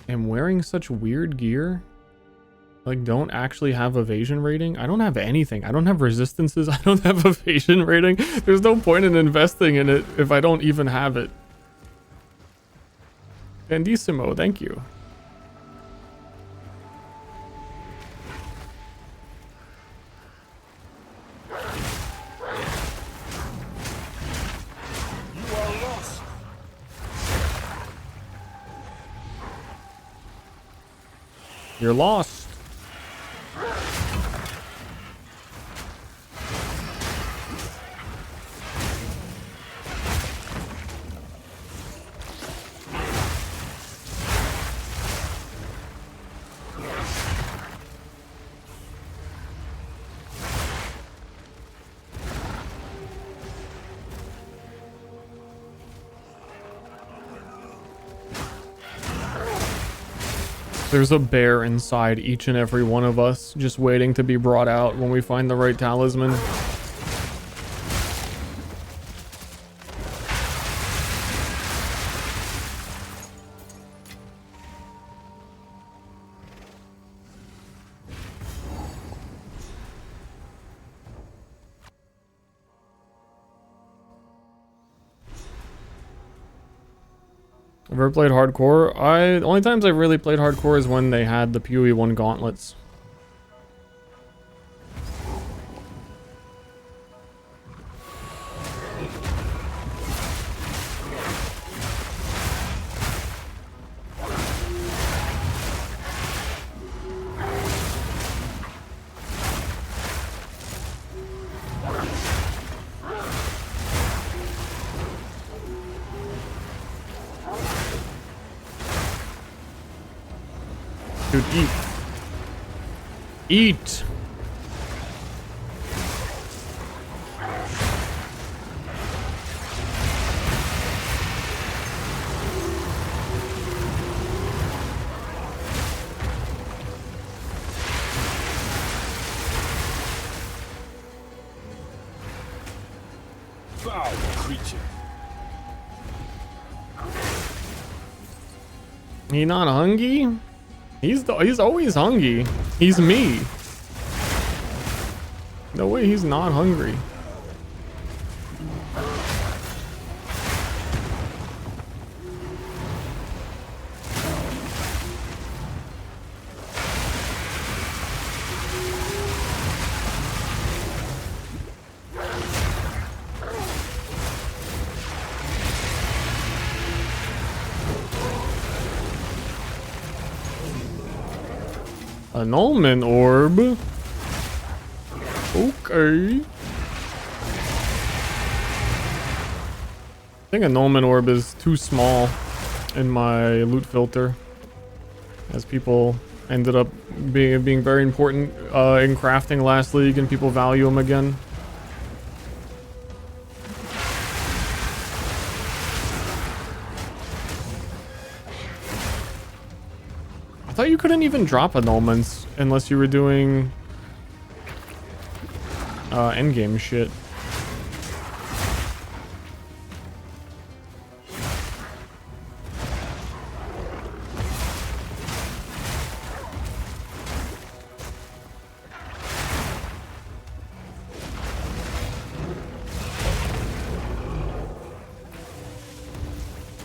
am wearing such weird gear. Like, don't actually have evasion rating? I don't have anything. I don't have resistances. I don't have evasion rating. There's no point in investing in it if I don't even have it. Bandissimo, thank you. You are lost. You're lost. There's a bear inside each and every one of us, just waiting to be brought out when we find the right talisman. I've ever played hardcore. The only times I really played hardcore is when they had the PoE1 gauntlets. Dude, eat. Eat. Foul creature. He not hungry? He's always hungry. He's me. No way he's not hungry. Annulment orb. Okay. I think annulment orb is too small in my loot filter, as people ended up being very important in crafting last league, and people value them again. I thought you couldn't even drop annulments unless you were doing endgame shit.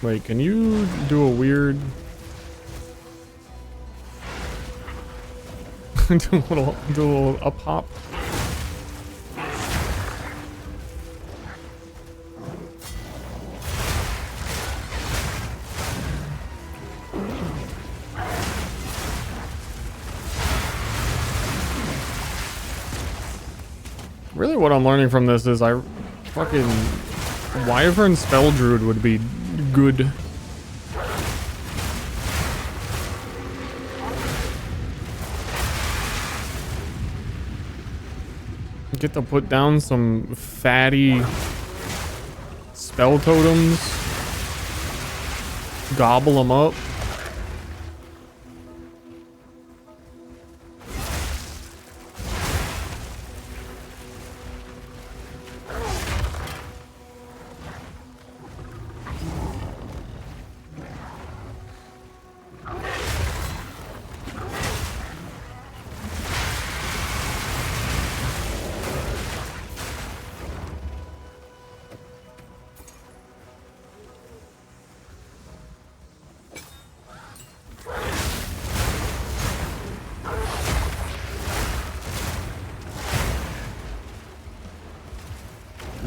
Wait, can you do a weird... do a little up hop? Really what I'm learning from this is I fucking Wyvern Spell Druid would be good. Get to put down some fatty spell totems, gobble them up.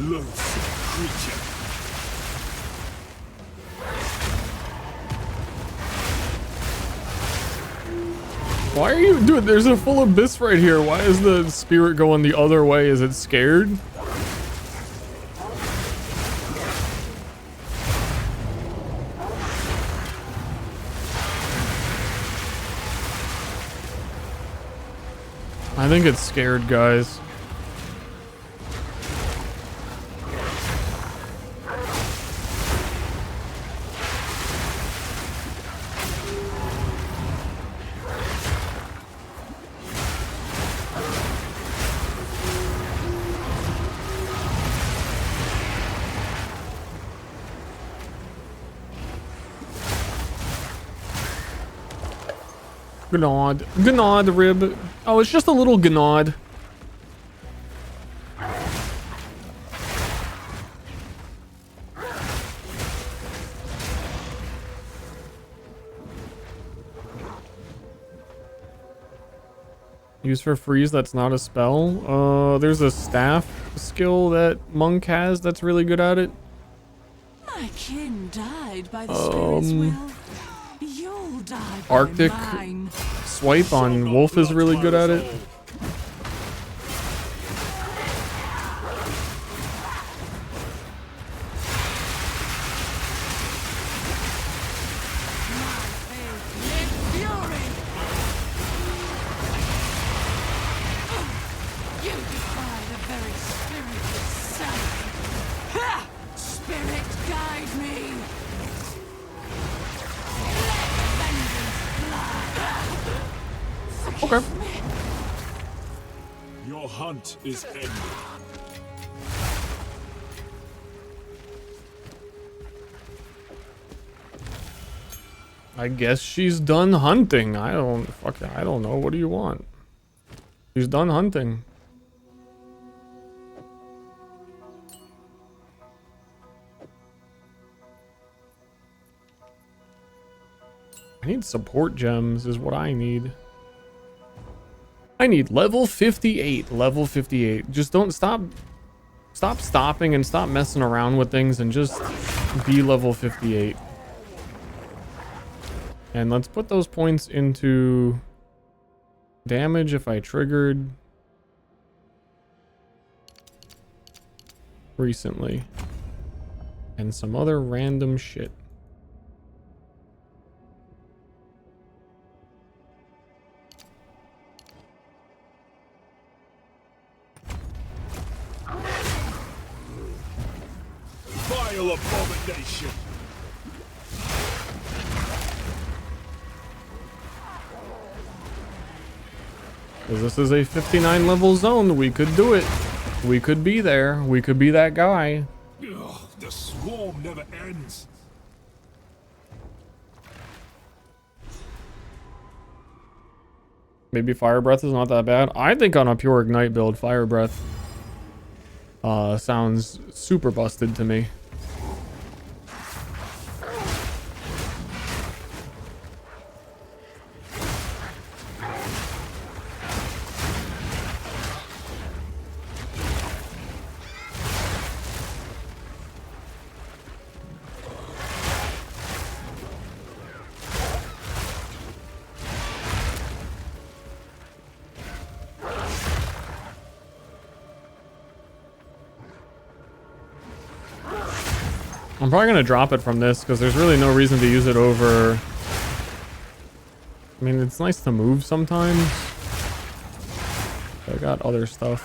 Loathsome creature. Why are you, dude? There's a full abyss right here. Why is the spirit going the other way? Is it scared? I think it's scared, guys. Gnawed. Gnawed rib. Oh, it's just a little gnawed. Use for freeze, that's not a spell. There's a staff skill that Monk has that's really good at it. My kin died by the spirit's will. You'll die by Arctic mine. Swipe on Wolf is really good at it. You defy the very spirit itself. Ha! Spirit, guide me. Okay. Your hunt is ended. I guess she's done hunting. I don't know. What do you want? She's done hunting. I need support gems is what I need. I need level 58. Level 58. Just don't stop stopping and stop messing around with things and just be level 58. And let's put those points into damage if I triggered recently. And some other random shit. Vile abomination. Because this is a 59 level zone, we could do it. We could be there. We could be that guy. Ugh, the swarm never ends. Maybe Fire Breath is not that bad. I think on a pure Ignite build, Fire Breath sounds super busted to me. I'm probably going to drop it from this because there's really no reason to use it over. I mean, it's nice to move sometimes. I got other stuff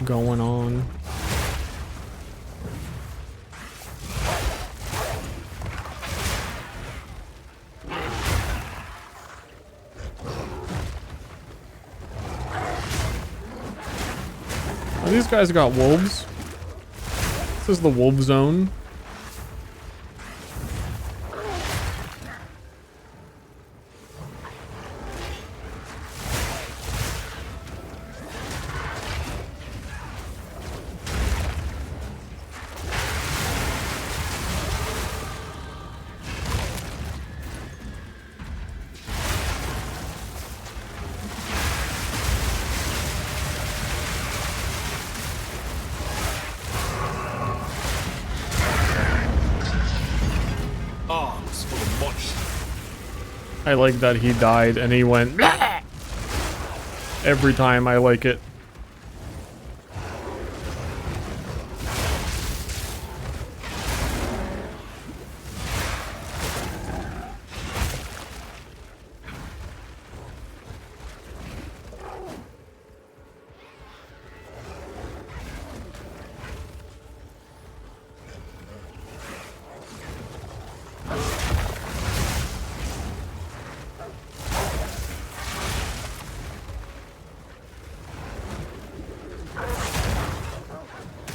going on. Oh, these guys got wolves. This is the wolf zone. I like that he died and he went "Bleh!" Every time. I like it.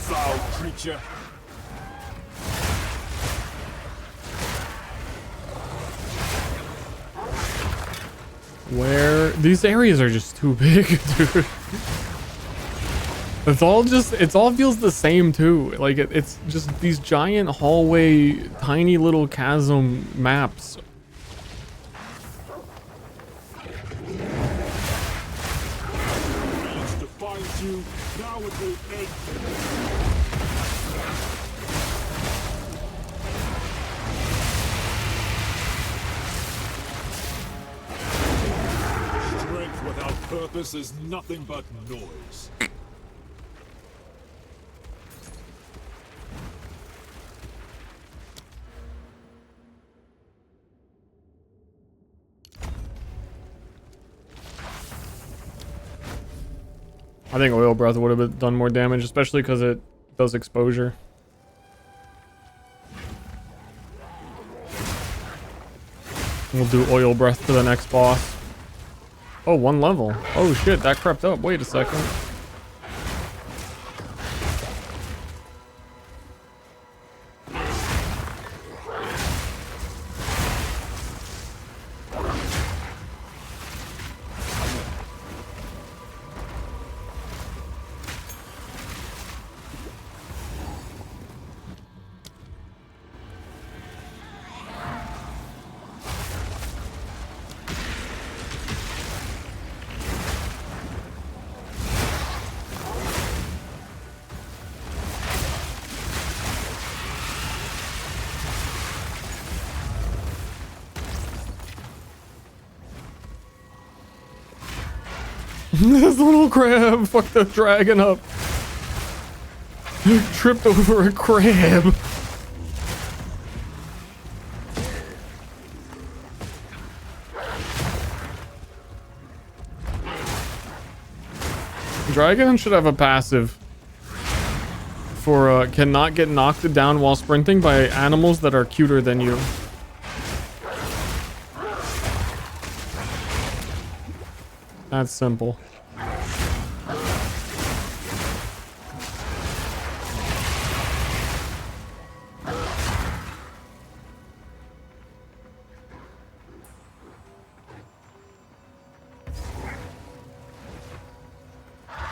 Foul creature. Where these areas are just too big, dude. It all feels the same too. Like it's just these giant hallway, tiny little chasm maps. To find you, now it will end. Strength without purpose is nothing but noise. I think oil breath would have done more damage, especially because it does exposure. We'll do oil breath for the next boss. Oh, 1 level. Oh shit, that crept up. Wait a second. This little crab fucked the dragon up. Tripped over a crab. Dragon should have a passive for cannot get knocked down while sprinting by animals that are cuter than you. That's simple.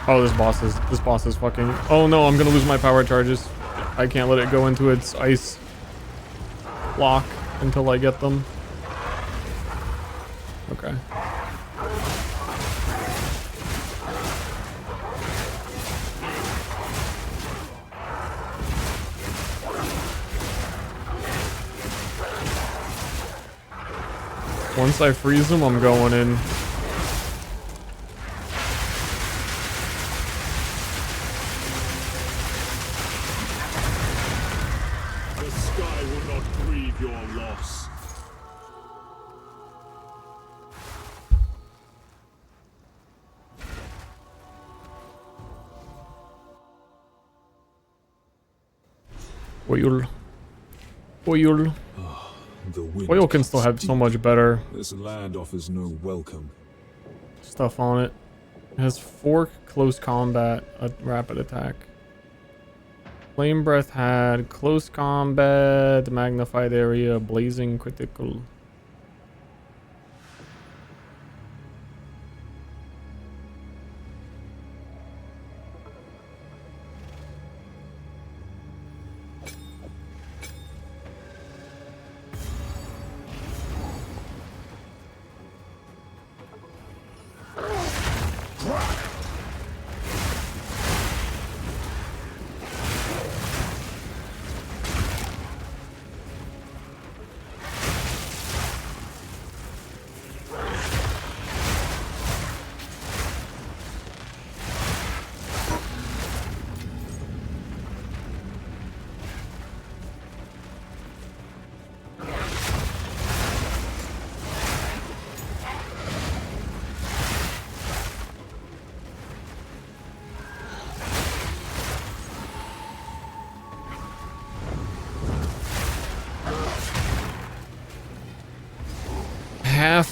Oh, this boss is fucking... Oh no, I'm gonna lose my power charges. I can't let it go into its ice block until I get them. Okay. Once I freeze them, I'm going in. The sky will not grieve your loss. Oil. Oil. The wind Oil can still have so much better This land offers no welcome. stuff on it. It has 4 close combat, a rapid attack. Flame breath had close combat, magnified area, blazing critical.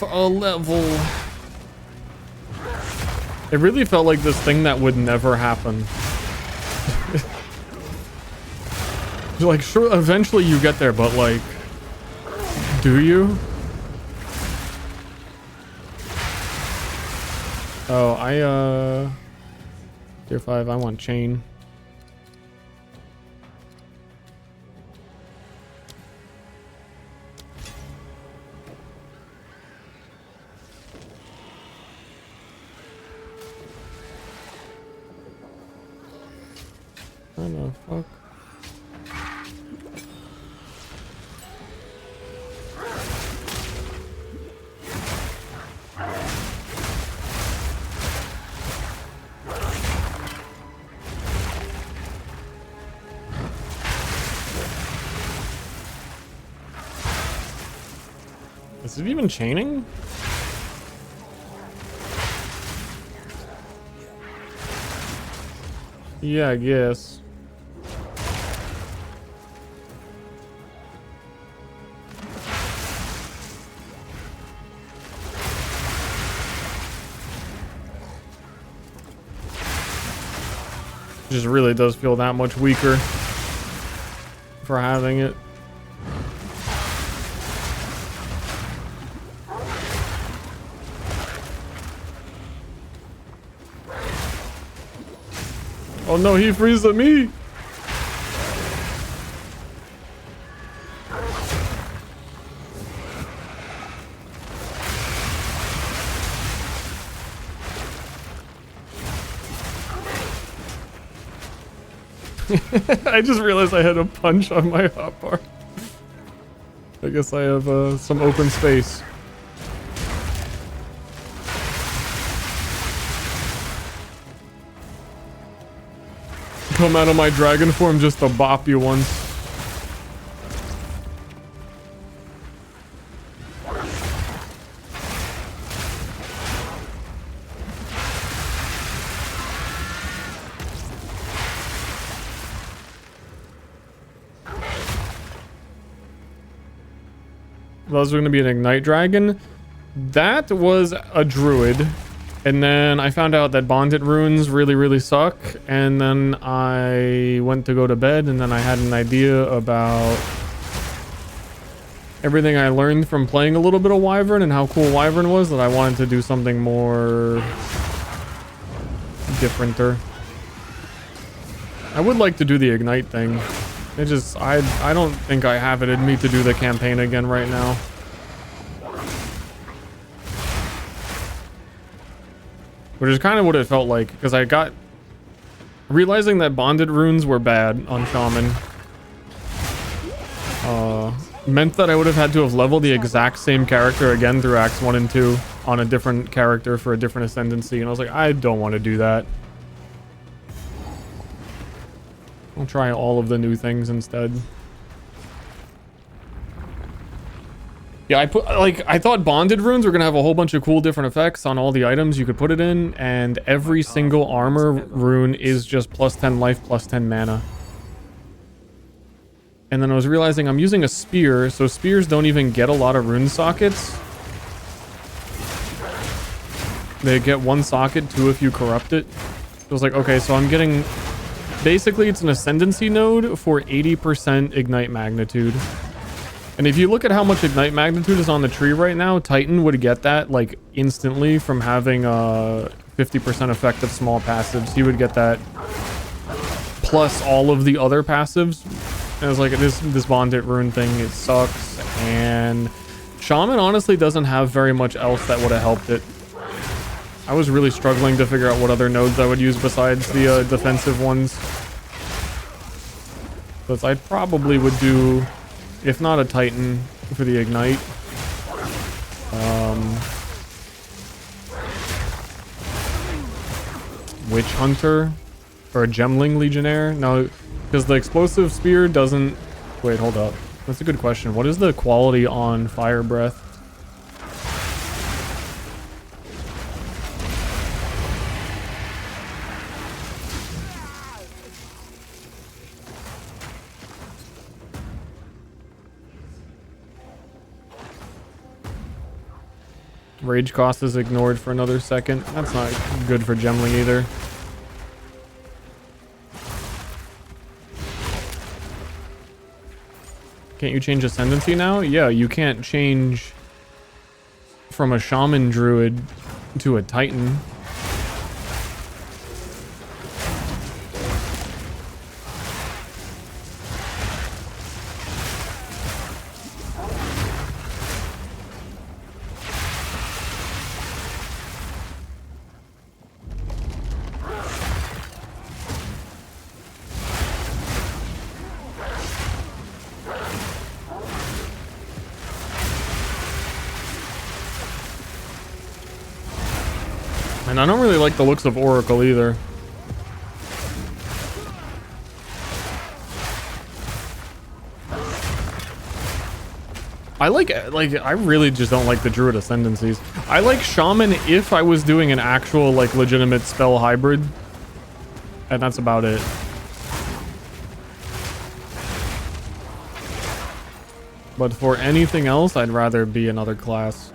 off a level. It really felt like this thing that would never happen. Like, sure, eventually you get there, but like, do you? Oh, Tier 5, I want chain. What the fuck? Is it even chaining? Yeah, I guess. Just really does feel that much weaker for having it. Oh no, he freezes at me. I just realized I had a punch on my hotbar. I guess I have some open space. Come out of my dragon form just to bop you once. Those are going to be an Ignite Dragon. That was a Druid. And then I found out that Bonded Runes really suck. And then I went to go to bed, and then I had an idea about everything I learned from playing a little bit of Wyvern and how cool Wyvern was, that I wanted to do something more differenter. I would like to do the Ignite thing. It just, I don't think I have it in me to do the campaign again right now. Which is kind of what it felt like, because I got realizing that Bonded Runes were bad on Shaman. Meant that I would have had to have leveled the exact same character again through Acts 1 and 2 on a different character for a different ascendancy, and I was like, I don't want to do that. I'll try all of the new things instead. Yeah, I thought Bonded Runes were gonna have a whole bunch of cool different effects on all the items you could put it in, and every single armor rune is just plus 10 life, plus 10 mana. And then I was realizing I'm using a spear, so spears don't even get a lot of rune sockets. They get 1 socket, 2 if you corrupt it. It was like, okay, so I'm getting... Basically, it's an ascendancy node for 80% ignite magnitude. And if you look at how much ignite magnitude is on the tree right now, Titan would get that like instantly from having a 50% effect of small passives. He would get that plus all of the other passives. And I was like, this Bonded Rune thing, it sucks. And Shaman honestly doesn't have very much else that would have helped it. I was really struggling to figure out what other nodes I would use besides the defensive ones. But I probably would do, if not a Titan, for the Ignite. Witch Hunter or a Gemling Legionnaire. No, because the explosive spear doesn't... Wait, hold up. That's a good question. What is the quality on Fire Breath? Rage cost is ignored for another second. That's not good for gemling either. Can't you change ascendancy now? Yeah, you can't change from a shaman druid to a titan. And I don't really like the looks of Oracle either. I really just don't like the Druid Ascendancies. I like Shaman if I was doing an actual, like, legitimate spell hybrid. And that's about it. But for anything else, I'd rather be another class.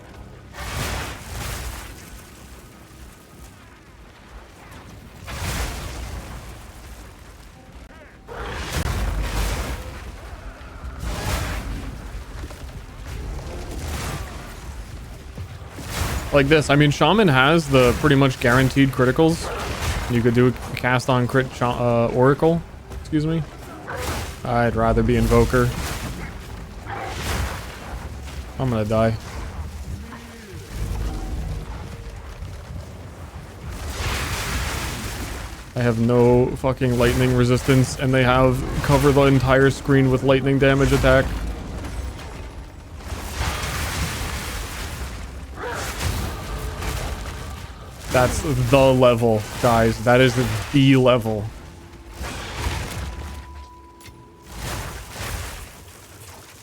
Like this, I mean, Shaman has the pretty much guaranteed criticals. You could do a cast on crit Oracle, excuse me. I'd rather be Invoker. I'm gonna die. I have no fucking lightning resistance, and they have covered the entire screen with lightning damage attack. That's the level, guys. That is the level.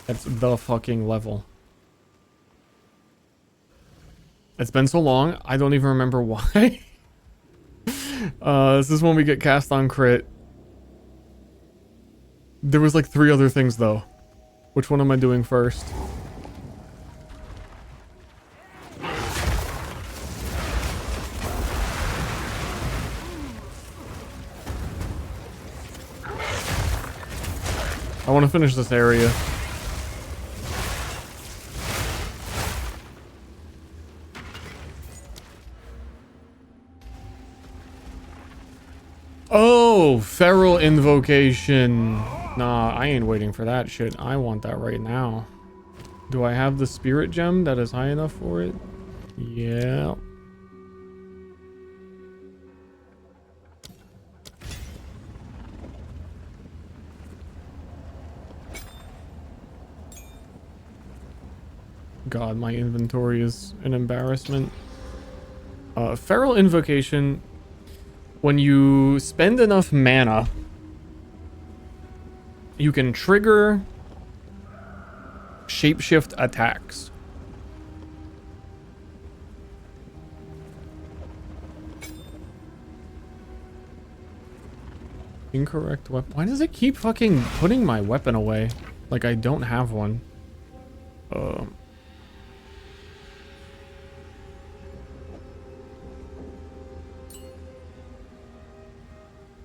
That's the fucking level. It's been so long, I don't even remember why. This is when we get cast on crit. There was like 3 other things though. Which one am I doing first? I want to finish this area. Oh, Feral Invocation. Nah, I ain't waiting for that shit. I want that right now. Do I have the Spirit Gem that is high enough for it? Yeah. God, my inventory is an embarrassment. Feral Invocation. When you spend enough mana, you can trigger shapeshift attacks. Incorrect weapon. Why does it keep fucking putting my weapon away? Like I don't have one.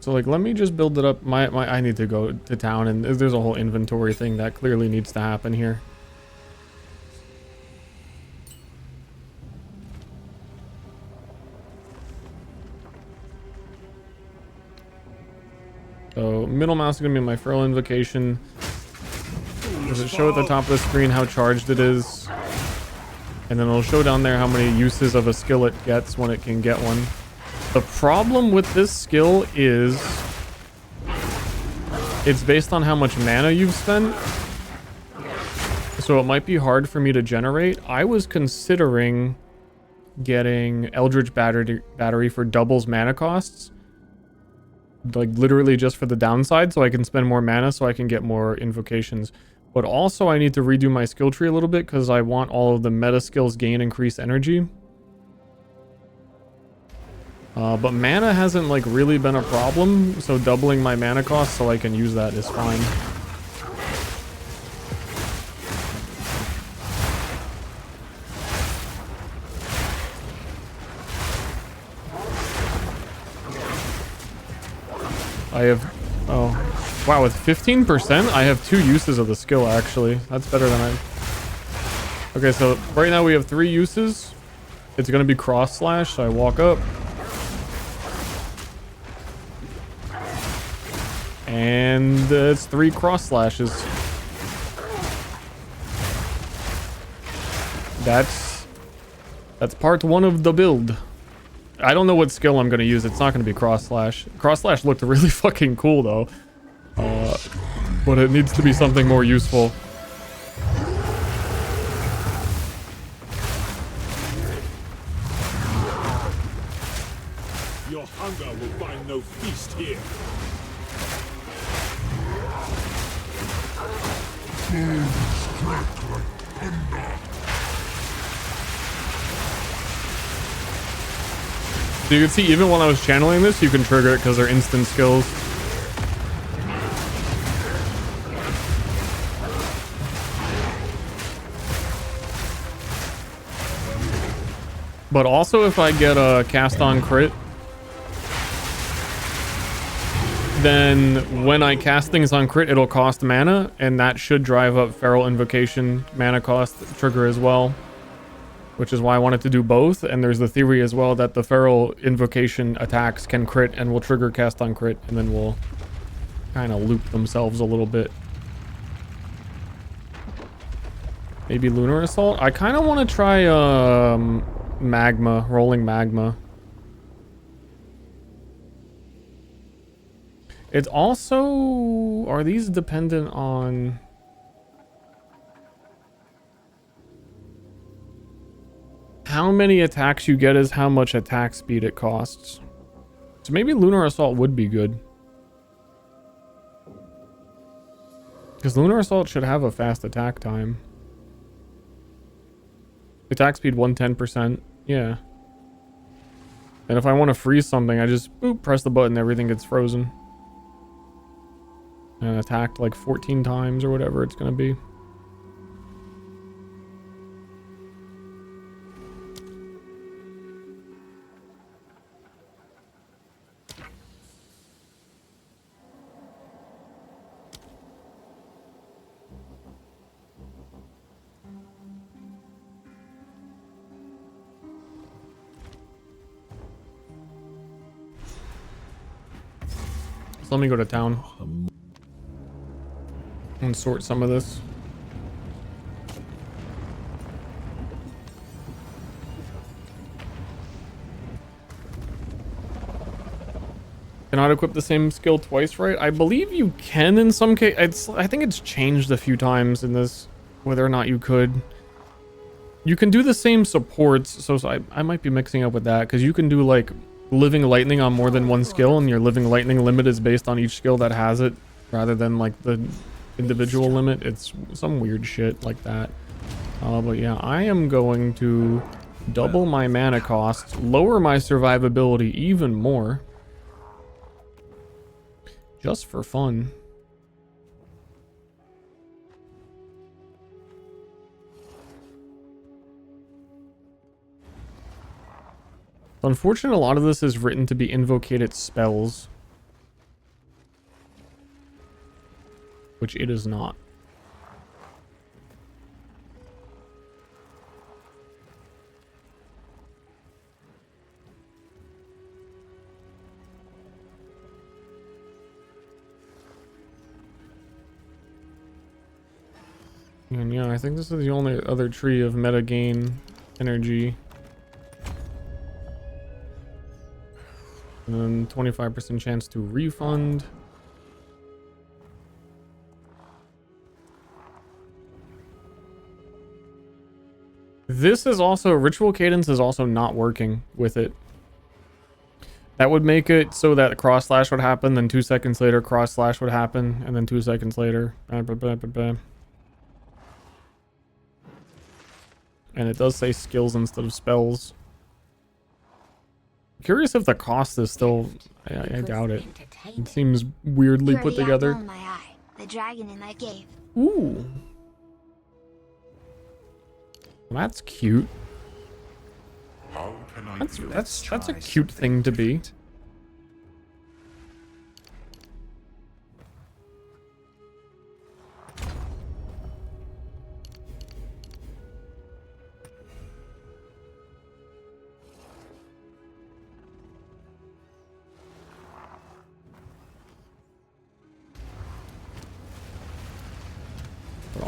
So like, let me just build it up. I need to go to town, and there's a whole inventory thing that clearly needs to happen here. So middle mouse is gonna be my Feral Invocation. Does it show at the top of the screen how charged it is? And then it'll show down there how many uses of a skill it gets when it can get one. The problem with this skill is it's based on how much mana you've spent. So it might be hard for me to generate. I was considering getting Eldritch Battery for doubles mana costs. Like literally just for the downside, so I can spend more mana so I can get more invocations. But also I need to redo my skill tree a little bit because I want all of the meta skills gain increased energy. But mana hasn't like really been a problem, so doubling my mana cost so I can use that is fine. I have... Oh. Wow, with 15%, I have 2 uses of the skill, actually. That's better than I... Okay, so right now we have 3 uses. It's going to be cross slash, so I walk up. And it's 3 cross slashes. That's part 1 of the build. I don't know what skill I'm going to use. It's not going to be cross slash. Cross slash looked really fucking cool though. But it needs to be something more useful. Your hunger will find no feast here. So you can see even when I was channeling this, you can trigger it because they're instant skills. But also if I get a cast on crit, then when I cast things on crit, it'll cost mana, and that should drive up Feral Invocation mana cost trigger as well. Which is why I wanted to do both, and there's the theory as well that the Feral Invocation attacks can crit and will trigger cast on crit, and then will kind of loop themselves a little bit. Maybe Lunar Assault? I kind of want to try Magma, Rolling Magma. It's also... Are these dependent on... How many attacks you get is how much attack speed it costs. So maybe Lunar Assault would be good. Because Lunar Assault should have a fast attack time. Attack speed 110%. Yeah. And if I want to freeze something, I just boop, press the button, everything gets frozen. And attacked like 14 times or whatever it's going to be. So let me go to town and sort some of this. Cannot equip the same skill twice, right? I believe you can in some case. I think it's changed a few times in this, whether or not you could. You can do the same supports, so I might be mixing up with that, because you can do like Living Lightning on more than one skill, and your Living Lightning limit is based on each skill that has it, rather than like the individual limit. It's some weird shit like that. But yeah, I am going to double my mana cost, lower my survivability even more. Just for fun. Unfortunately, a lot of this is written to be invocated spells, which it is not. And yeah, I think this is the only other tree of meta gain energy. And then 25% chance to refund. This is also, Ritual Cadence is also not working with it. That would make it so that cross slash would happen, then 2 seconds later cross slash would happen, and then 2 seconds later. And it does say skills instead of spells. Curious if the cost is still... I doubt it. It seems weirdly put together. My eye, the dragon in that cave. Ooh. That's cute. That's a cute thing to be.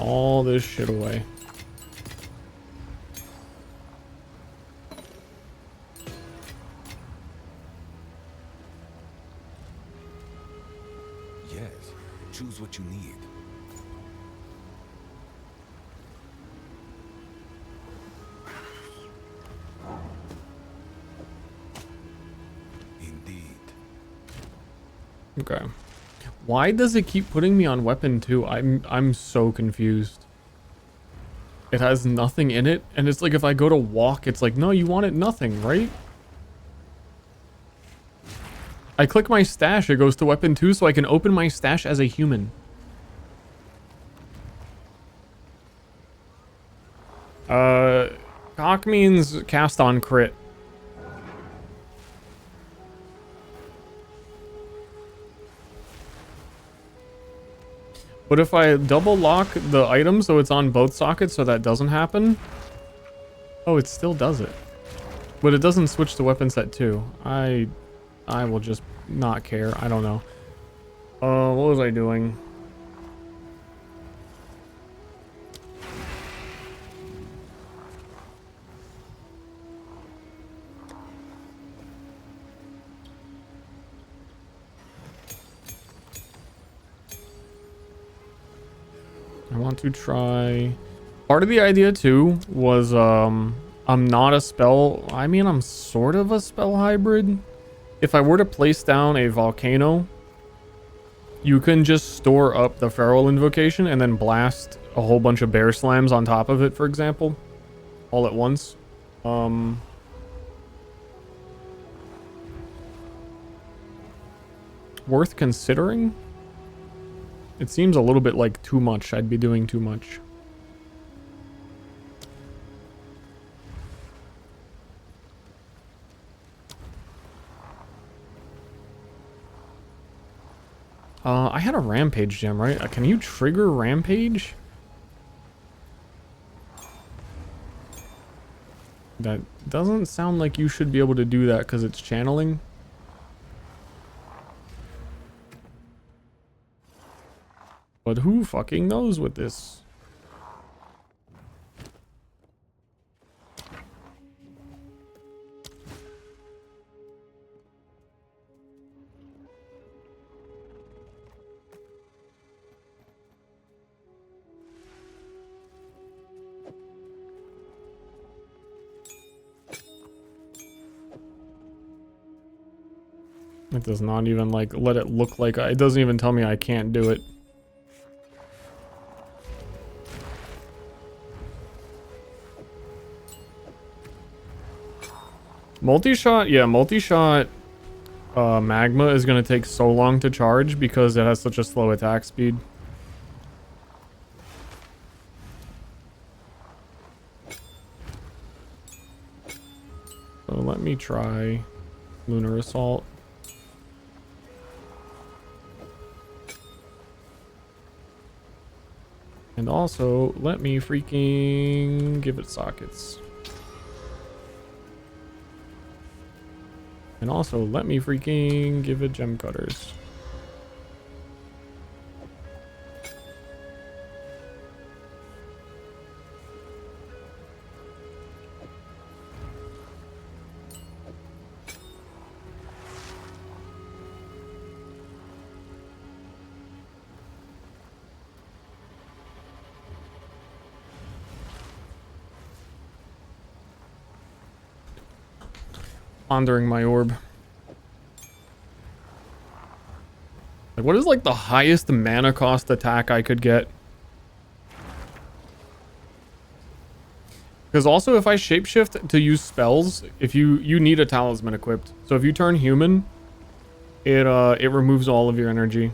all this shit away. Yes, choose what you need. Indeed. Okay. Why does it keep putting me on weapon 2? I'm so confused. It has nothing in it, and it's like if I go to walk, it's like, no, you wanted nothing, right? I click my stash, it goes to weapon 2, so I can open my stash as a human. CoC means cast on crit. But if I double lock the item so it's on both sockets so that doesn't happen. Oh, it still does it. But it doesn't switch to weapon set 2. I will just not care. I don't know. What was I doing? I want to try... Part of the idea, too, was, I'm not a spell... I mean, I'm sort of a spell hybrid. If I were to place down a volcano, you can just store up the feral invocation and then blast a whole bunch of bear slams on top of it, for example. All at once. Worth considering? It seems a little bit like too much. I'd be doing too much. I had a rampage gem, right? Can you trigger rampage? That doesn't sound like you should be able to do that because it's channeling. But who fucking knows with this? It does not even like let it look like it doesn't even tell me I can't do it. Multi-shot, yeah, multi-shot magma is going to take so long to charge because it has such a slow attack speed. So let me try Lunar Assault. And also, let me freaking give it sockets. And also, let me freaking give it gem cutters. Pondering my orb. Like, what is like the highest mana cost attack I could get? Because also if I shapeshift to use spells, if you need a talisman equipped. So if you turn human, it removes all of your energy.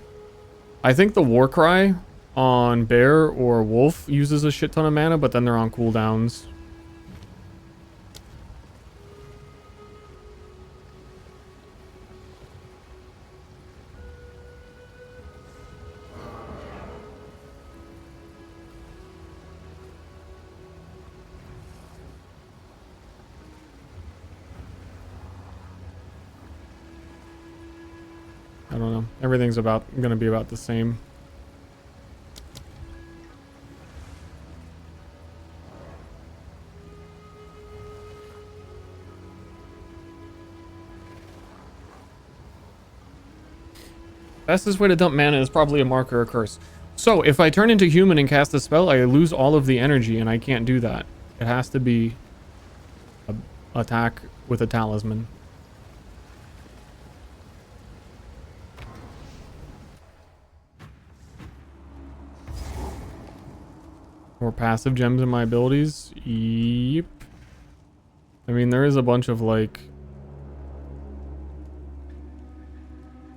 I think the Warcry on bear or wolf uses a shit ton of mana, but then they're on cooldowns. I don't know. Everything's gonna be about the same. Fastest way to dump mana is probably a mark or a curse. So if I turn into human and cast a spell, I lose all of the energy, and I can't do that. It has to be a attack with a talisman. More passive gems in my abilities. Yep. I mean, there is a bunch of like...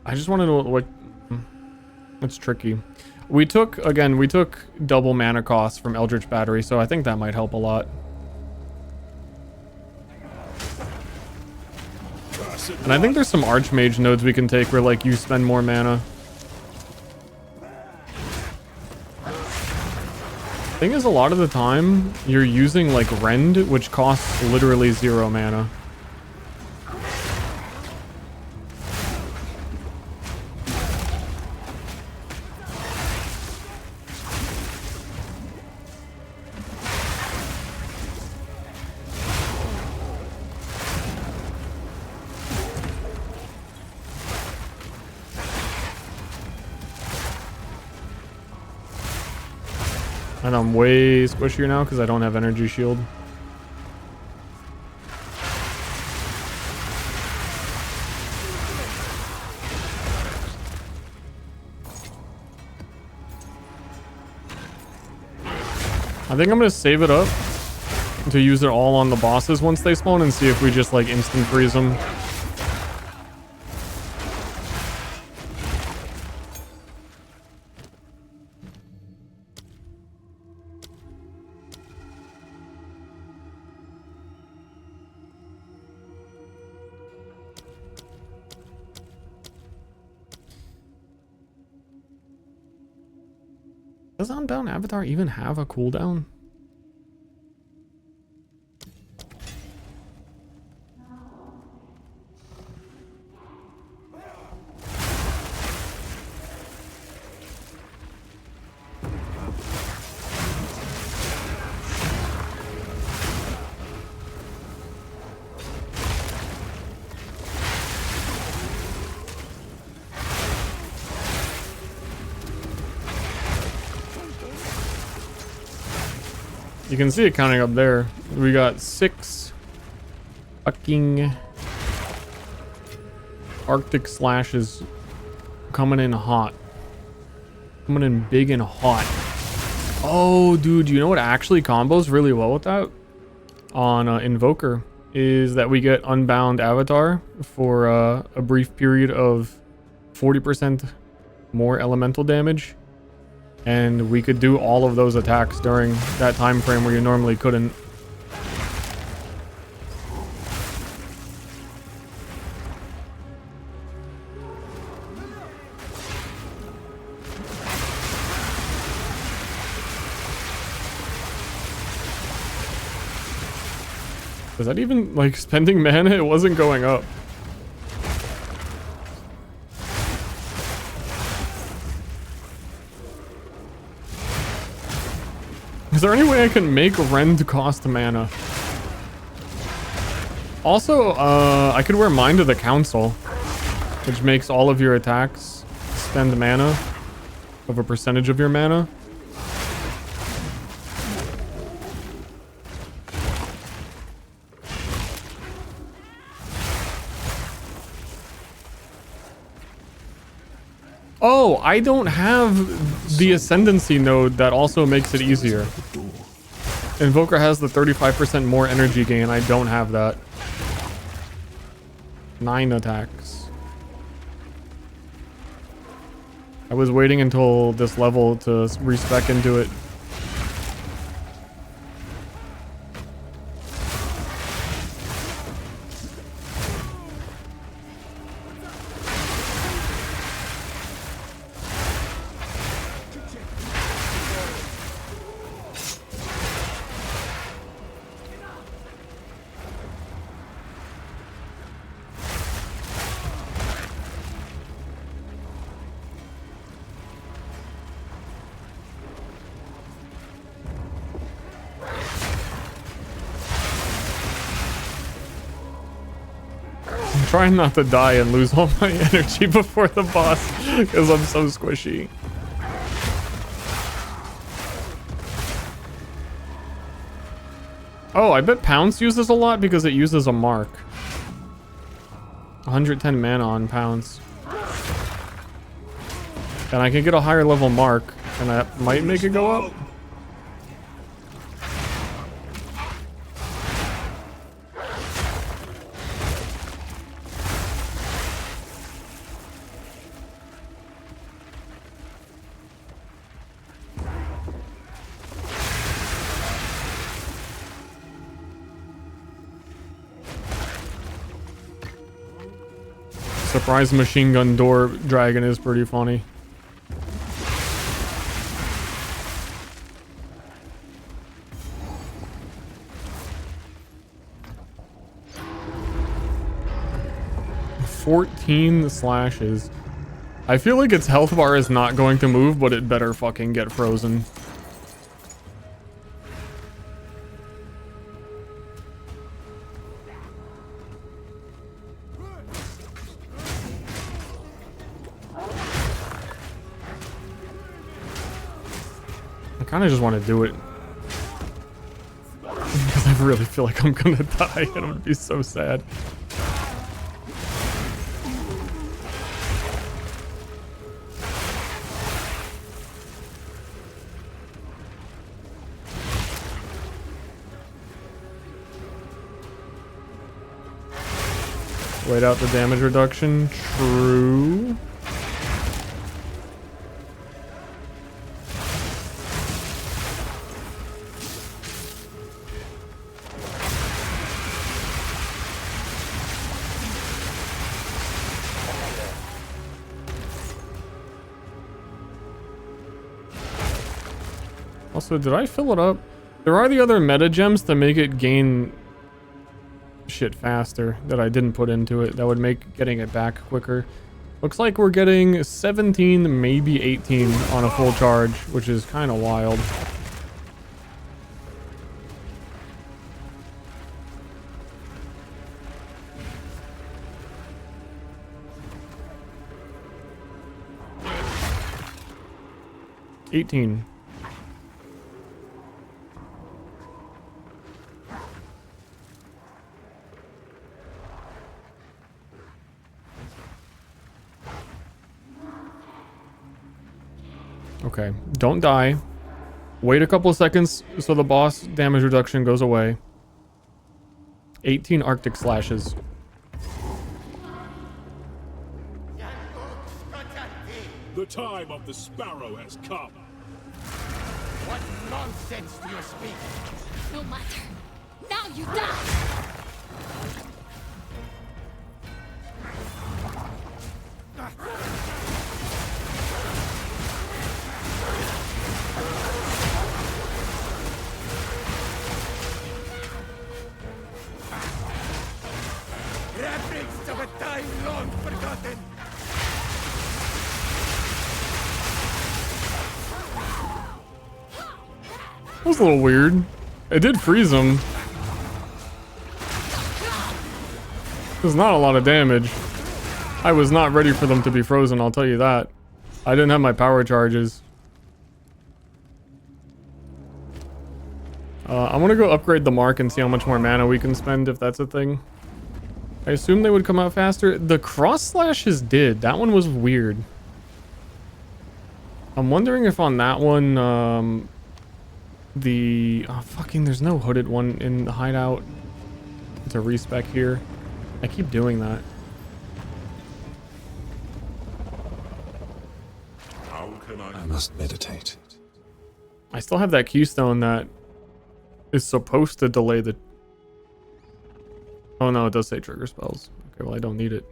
I just want to know what... It's tricky. We took double mana costs from Eldritch Battery, so I think that might help a lot. And I think there's some Archmage nodes we can take where like you spend more mana. Thing is, a lot of the time you're using like Rend, which costs literally 0 mana. And I'm way squishier now because I don't have energy shield. I think I'm gonna save it up to use it all on the bosses once they spawn and see if we just like instant freeze them. Does Unbound Avatar even have a cooldown? You can see it counting up there. We got 6 fucking Arctic slashes coming in hot. Coming in big and hot. Oh, dude, you know what actually combos really well with that? On Invoker is that we get Unbound Avatar for a brief period of 40% more elemental damage. And we could do all of those attacks during that time frame where you normally couldn't. Is that even like spending mana? It wasn't going up. Is there any way I can make Rend cost mana? Also, I could wear Mind of the Council, which makes all of your attacks spend mana of a percentage of your mana. Oh, I don't have the Ascendancy node that also makes it easier. Invoker has the 35% more energy gain. I don't have that. 9 attacks. I was waiting until this level to respec into it. trying not to die and lose all my energy before the boss because I'm so squishy. Oh, I bet Pounce uses a lot because it uses a mark. 110 mana on Pounce. And I can get a higher level mark, and that might make it go up. Surprise machine gun door dragon is pretty funny. $14 slashes. I feel like its health bar is not going to move, but it better fucking get frozen. I kind of just want to do it because I really feel like I'm gonna die and I'm gonna be so sad. Wait out the damage reduction. True. Also, did I fill it up? There are the other meta gems to make it gain shit faster that I didn't put into it. That would make getting it back quicker. Looks like we're getting 17, maybe 18 on a full charge, which is kind of wild. $18. Okay, don't die. Wait a couple of seconds so the boss damage reduction goes away. 18 Arctic slashes. The time of the sparrow has come. What nonsense do you speak? No matter. Now you die! Reference of a time long forgotten. That was a little weird. It did freeze him. There's not a lot of damage. I was not ready for them to be frozen, I'll tell you that. I didn't have my power charges. I want to go upgrade the mark and see how much more mana we can spend if that's a thing. I assume they would come out faster. The cross slashes did. That one was weird. I'm wondering if on that one, oh fucking, there's no hooded one in the hideout. It's a respec here. I keep doing that. How can I must meditate. I still have that keystone that is supposed to delay the... Oh no, it does say trigger spells. Okay, well I don't need it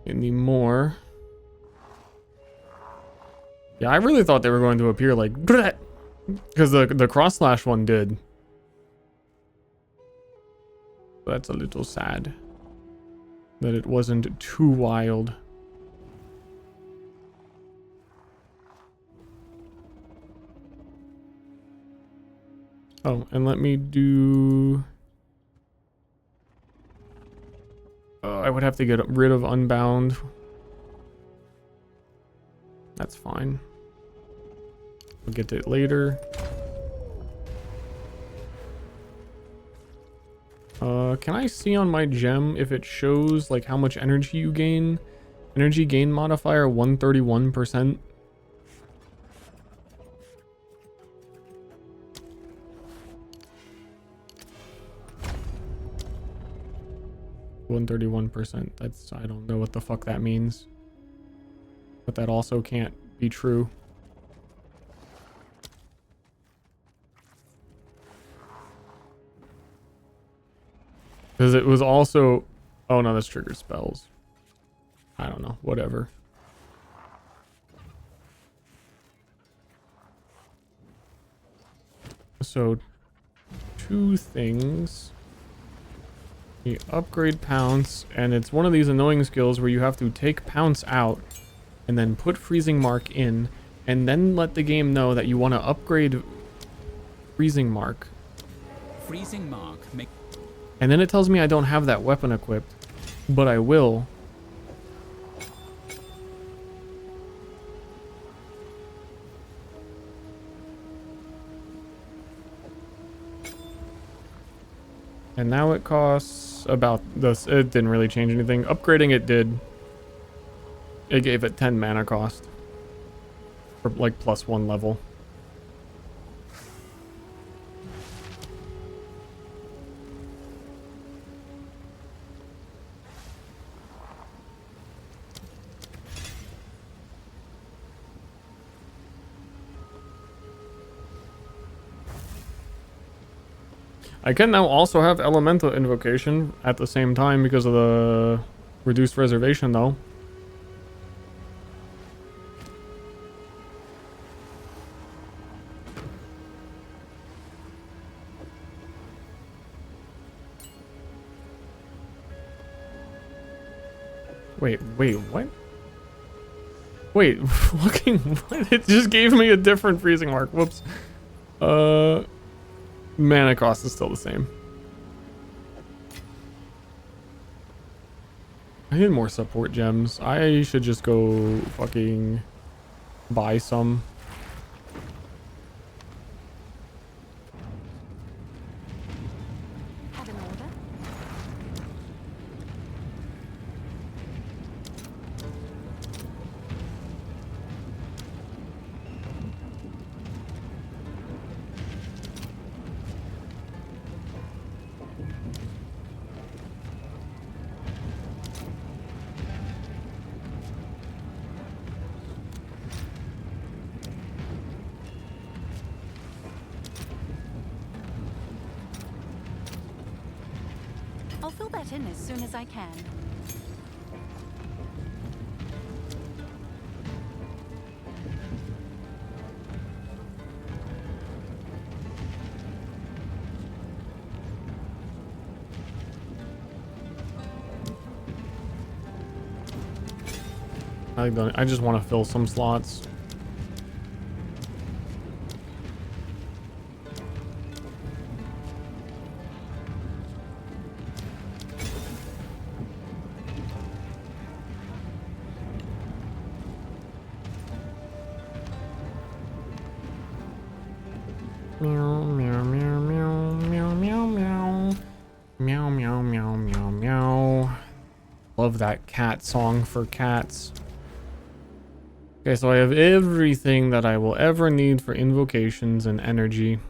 anymore. Yeah, I really thought they were going to appear like... Because the cross slash one did. That's a little sad that it wasn't too wild. Oh, and let me do... I would have to get rid of Unbound. That's fine. We'll get to it later. Can I see on my gem if it shows like how much energy you gain? Energy gain modifier 131%. %. That's, I don't know what the fuck that means. But that also can't be true. Because it was also... Oh no, that's trigger spells. I don't know, whatever. So, 2 things. You upgrade Pounce, and it's one of these annoying skills where you have to take Pounce out and then put Freezing Mark in, and then let the game know that you want to upgrade Freezing Mark. Freezing Mark make. And then it tells me I don't have that weapon equipped, but I will. And now it costs about this. It didn't really change anything. Upgrading it did. It gave it 10 mana cost. For like +1 level. I can now also have Elemental Invocation at the same time because of the reduced reservation though. Wait, what? Wait, looking, what? It just gave me a different freezing mark. Whoops. Mana cost is still the same. I need more support gems. I should just go fucking buy some. Have an order? I'll fill that in as soon as I can. I just want to fill some slots. Meow, meow, meow, meow, meow, meow, meow. Meow, meow, meow, meow, meow. Love that cat song for cats. Okay, so I have everything that I will ever need for invocations and energy.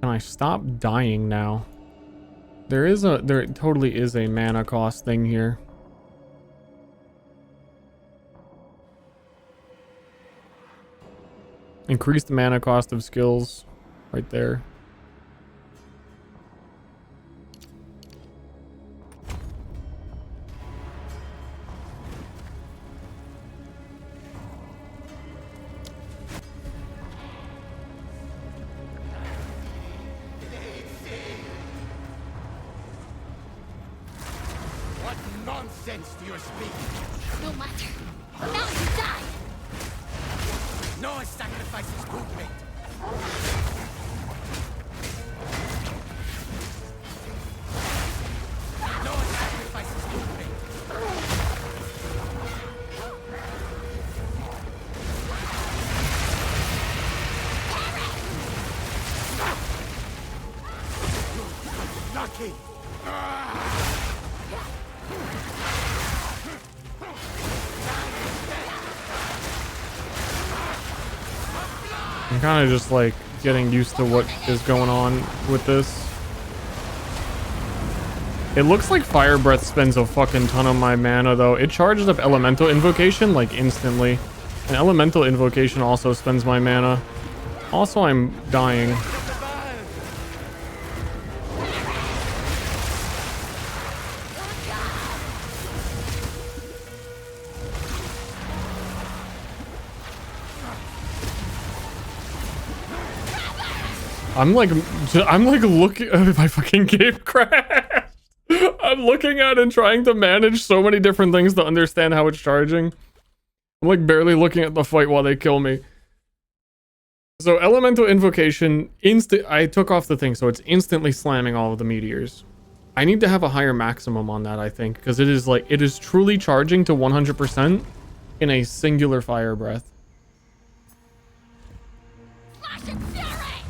Can I stop dying now? There totally is a mana cost thing here. Increase the mana cost of skills right there. What nonsense do you speak? No matter. Now you die! No sacrifice is good, mate. I'm kind of just like getting used to what is going on with this. It looks like Fire Breath spends a fucking ton of my mana though. It charges up Elemental Invocation like instantly. And Elemental Invocation also spends my mana. Also, I'm dying. I'm like looking at my fucking game crash. I'm looking at and trying to manage so many different things to understand how it's charging. I'm like barely looking at the fight while they kill me. So Elemental Invocation, I took off the thing, so it's instantly slamming all of the meteors. I need to have a higher maximum on that, I think, because it is truly charging to 100% in a singular Fire Breath.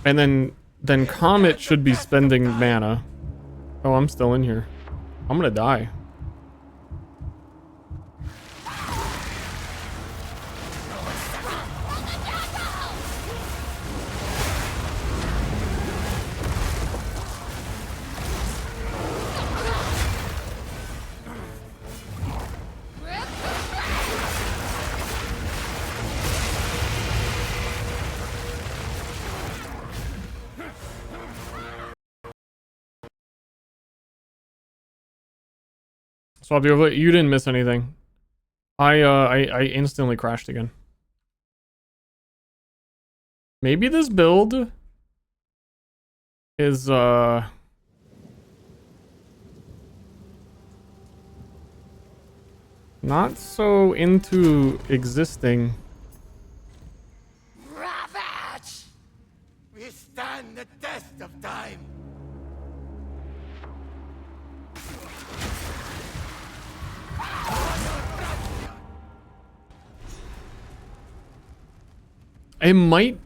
And then Comet should be spending mana. Oh, I'm still in here. I'm gonna die. So you didn't miss anything. I instantly crashed again. Maybe this build is not so into existing. Ravage! We stand the test of time. It might.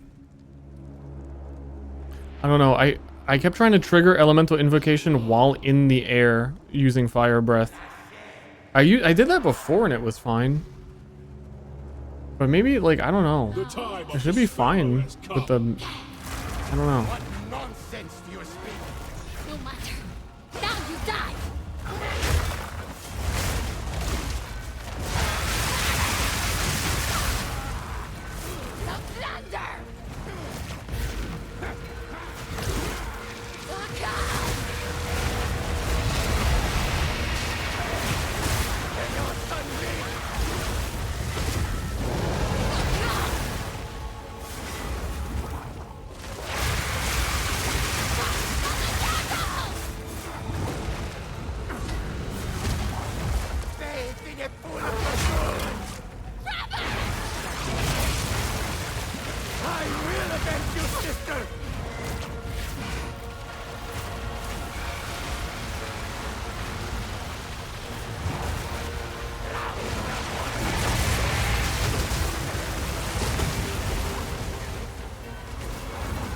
I don't know. I kept trying to trigger Elemental Invocation while in the air using Fire Breath. I did that before and it was fine. But maybe, like, I don't know. It should be fine with the... I don't know. What nonsense do you speak? No matter. Now you die.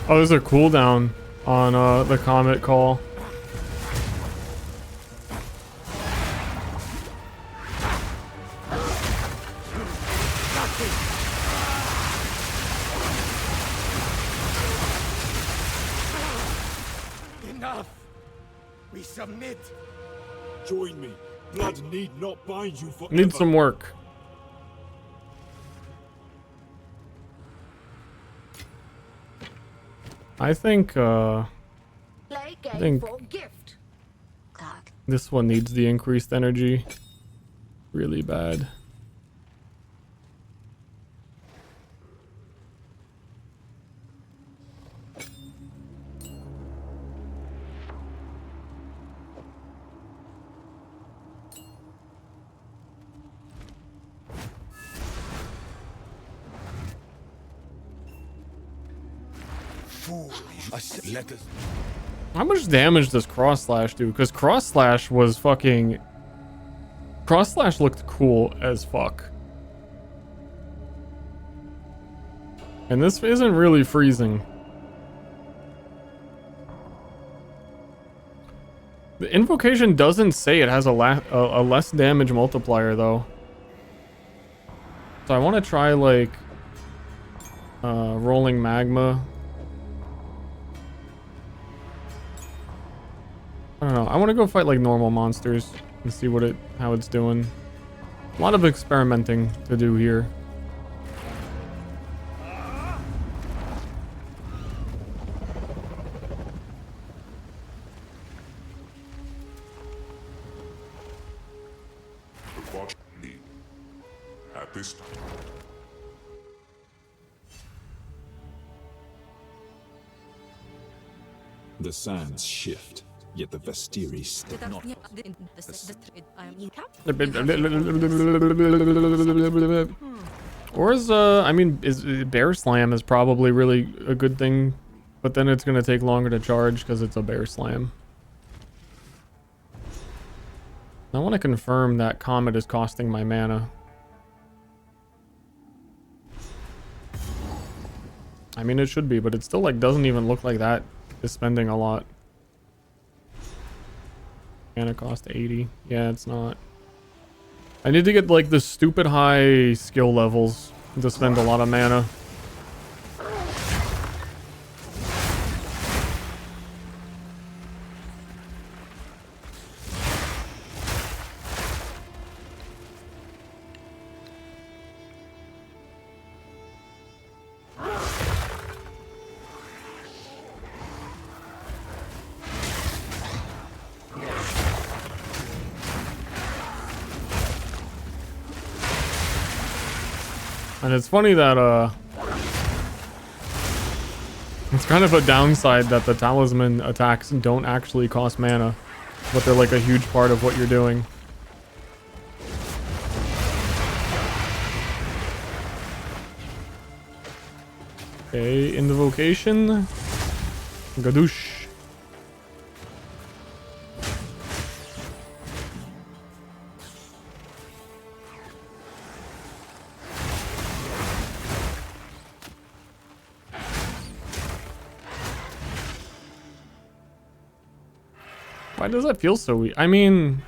Oh, there's a cooldown on the Comet call. Enough! We submit! Join me. Blood need not bind you forever. Need some work. I think this one needs the increased energy really bad. fool. Let us. How much damage does Cross Slash do? Because Cross Slash was fucking... Cross Slash looked cool as fuck. And this isn't really freezing. The invocation doesn't say it has a less damage multiplier though. So I want to try like rolling magma. I don't know. I want to go fight like normal monsters and see how it's doing. A lot of experimenting to do here. At this time. The sands shift, yet the Vestiri stay not. Or is I mean, Bear Slam is probably really a good thing, but then it's gonna take longer to charge because it's a Bear Slam. I want to confirm that Comet is costing my mana. I mean, it should be, but it still like doesn't even look like that is spending a lot. Mana cost 80. Yeah, it's not. I need to get like the stupid high skill levels to spend a lot of mana. And it's funny that, it's kind of a downside that the talisman attacks don't actually cost mana, but they're like a huge part of what you're doing. Okay, invocation. Gadoosh. Why does that feel so weak? I mean,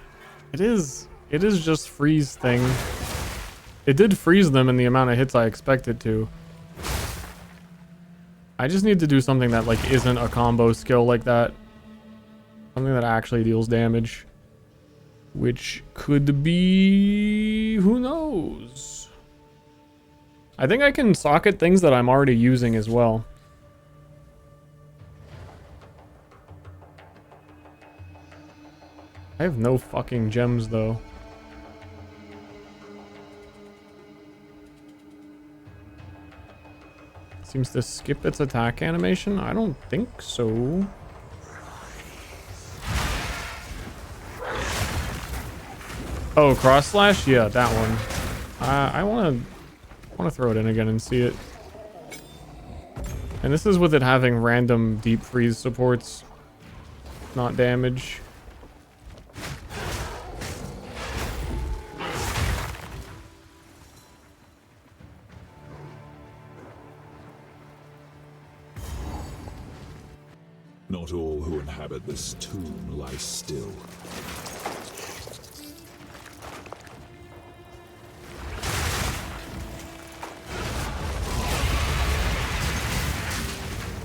it is just freeze thing. It did freeze them in the amount of hits I expected to. I just need to do something that like isn't a combo skill like that. Something that actually deals damage. Which could be... who knows? I think I can socket things that I'm already using as well. I have no fucking gems though. Seems to skip its attack animation? I don't think so. Oh, cross slash? Yeah, that one. I wanna throw it in again and see it. And this is with it having random deep freeze supports, not damage. Not all who inhabit this tomb lie still.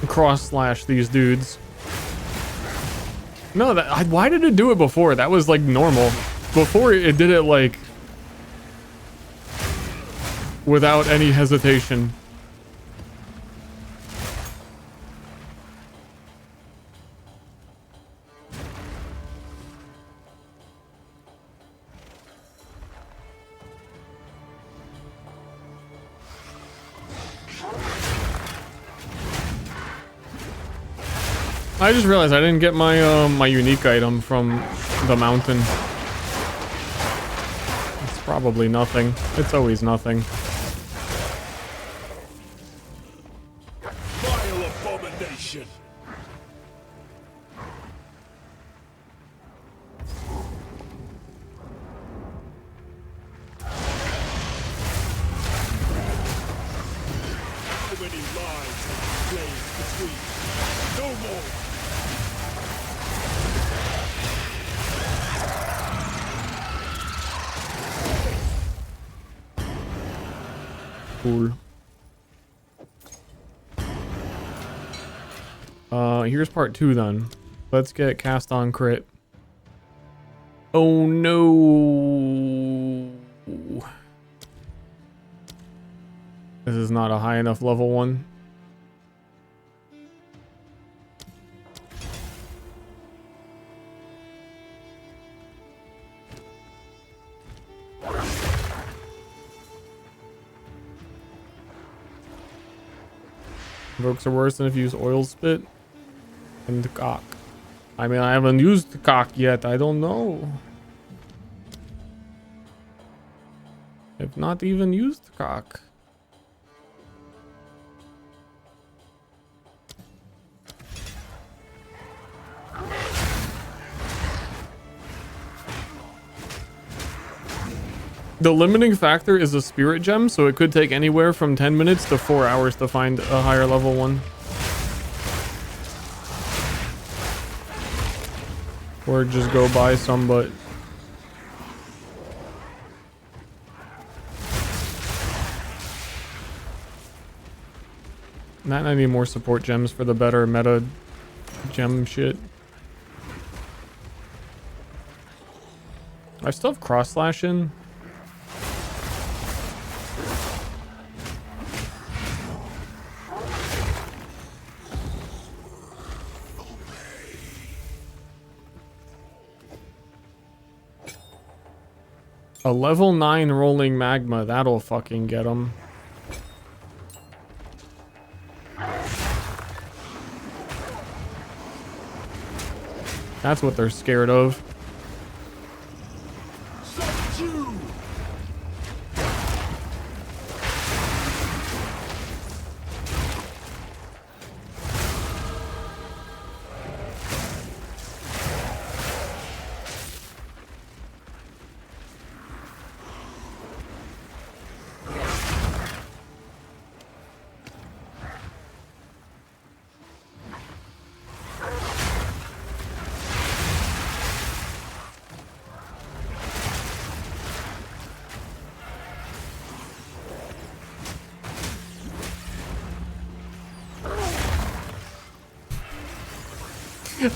Cross slash these dudes. No, why did it do it before? That was like normal. Before it did it like without any hesitation. I just realized I didn't get my my unique item from the mountain. It's probably nothing. It's always nothing. Vile abomination! cool. Here's part 2 then. Let's get cast on crit. Oh no. This is not a high enough level one. Invokes are worse than if you use oil spit and cock. I mean, I haven't used cock yet. I don't know. I've not even used cock. The limiting factor is a spirit gem, so it could take anywhere from 10 minutes to 4 hours to find a higher level one. Or just go buy some, but... Matt and I need more support gems for the better meta gem shit. I still have cross slash in. A level 9 rolling magma, that'll fucking get him. That's what they're scared of.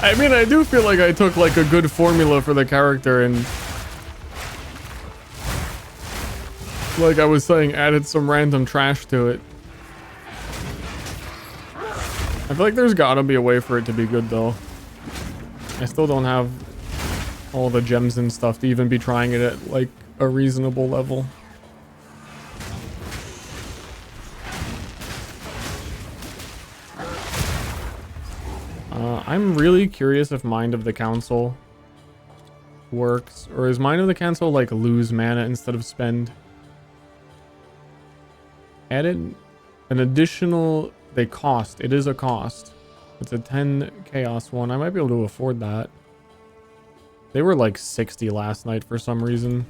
I mean, I do feel like I took like a good formula for the character and, like I was saying, added some random trash to it. I feel like there's gotta be a way for it to be good though. I still don't have all the gems and stuff to even be trying it at like a reasonable level. I'm really curious if Mind of the Council works, or is Mind of the Council like lose mana instead of spend? Added an additional, they cost, it is a cost. It's a 10 chaos one. I might be able to afford that. They were like 60 last night for some reason.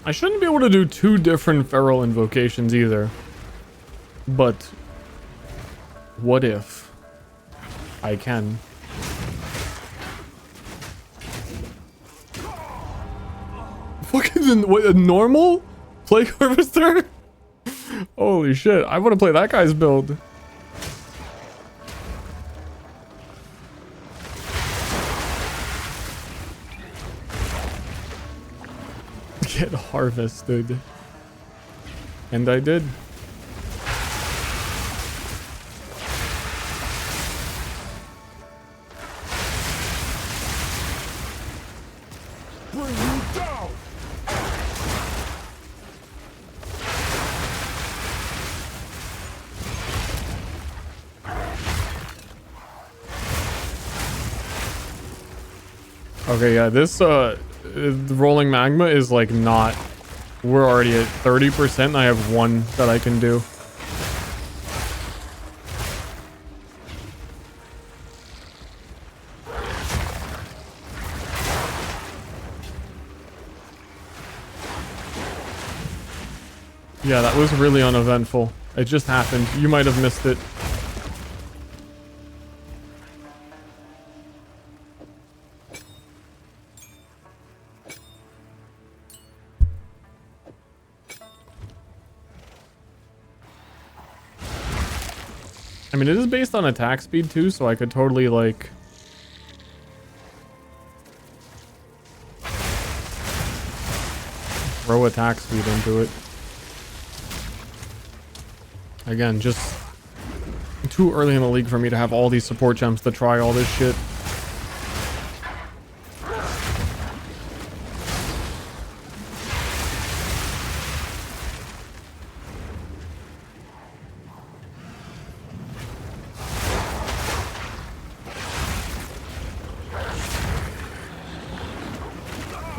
I shouldn't be able to do 2 different feral invocations either. But what if I can? Fucking what, a normal Plague Harvester? Holy shit, I want to play that guy's build. Get harvested. And I did. Okay, yeah, this rolling magma is like not. We're already at 30%. And I have one that I can do. Yeah, that was really uneventful. It just happened. You might have missed it. I mean, it is based on attack speed too, so I could totally like... throw attack speed into it. Again, just too early in the league for me to have all these support gems to try all this shit.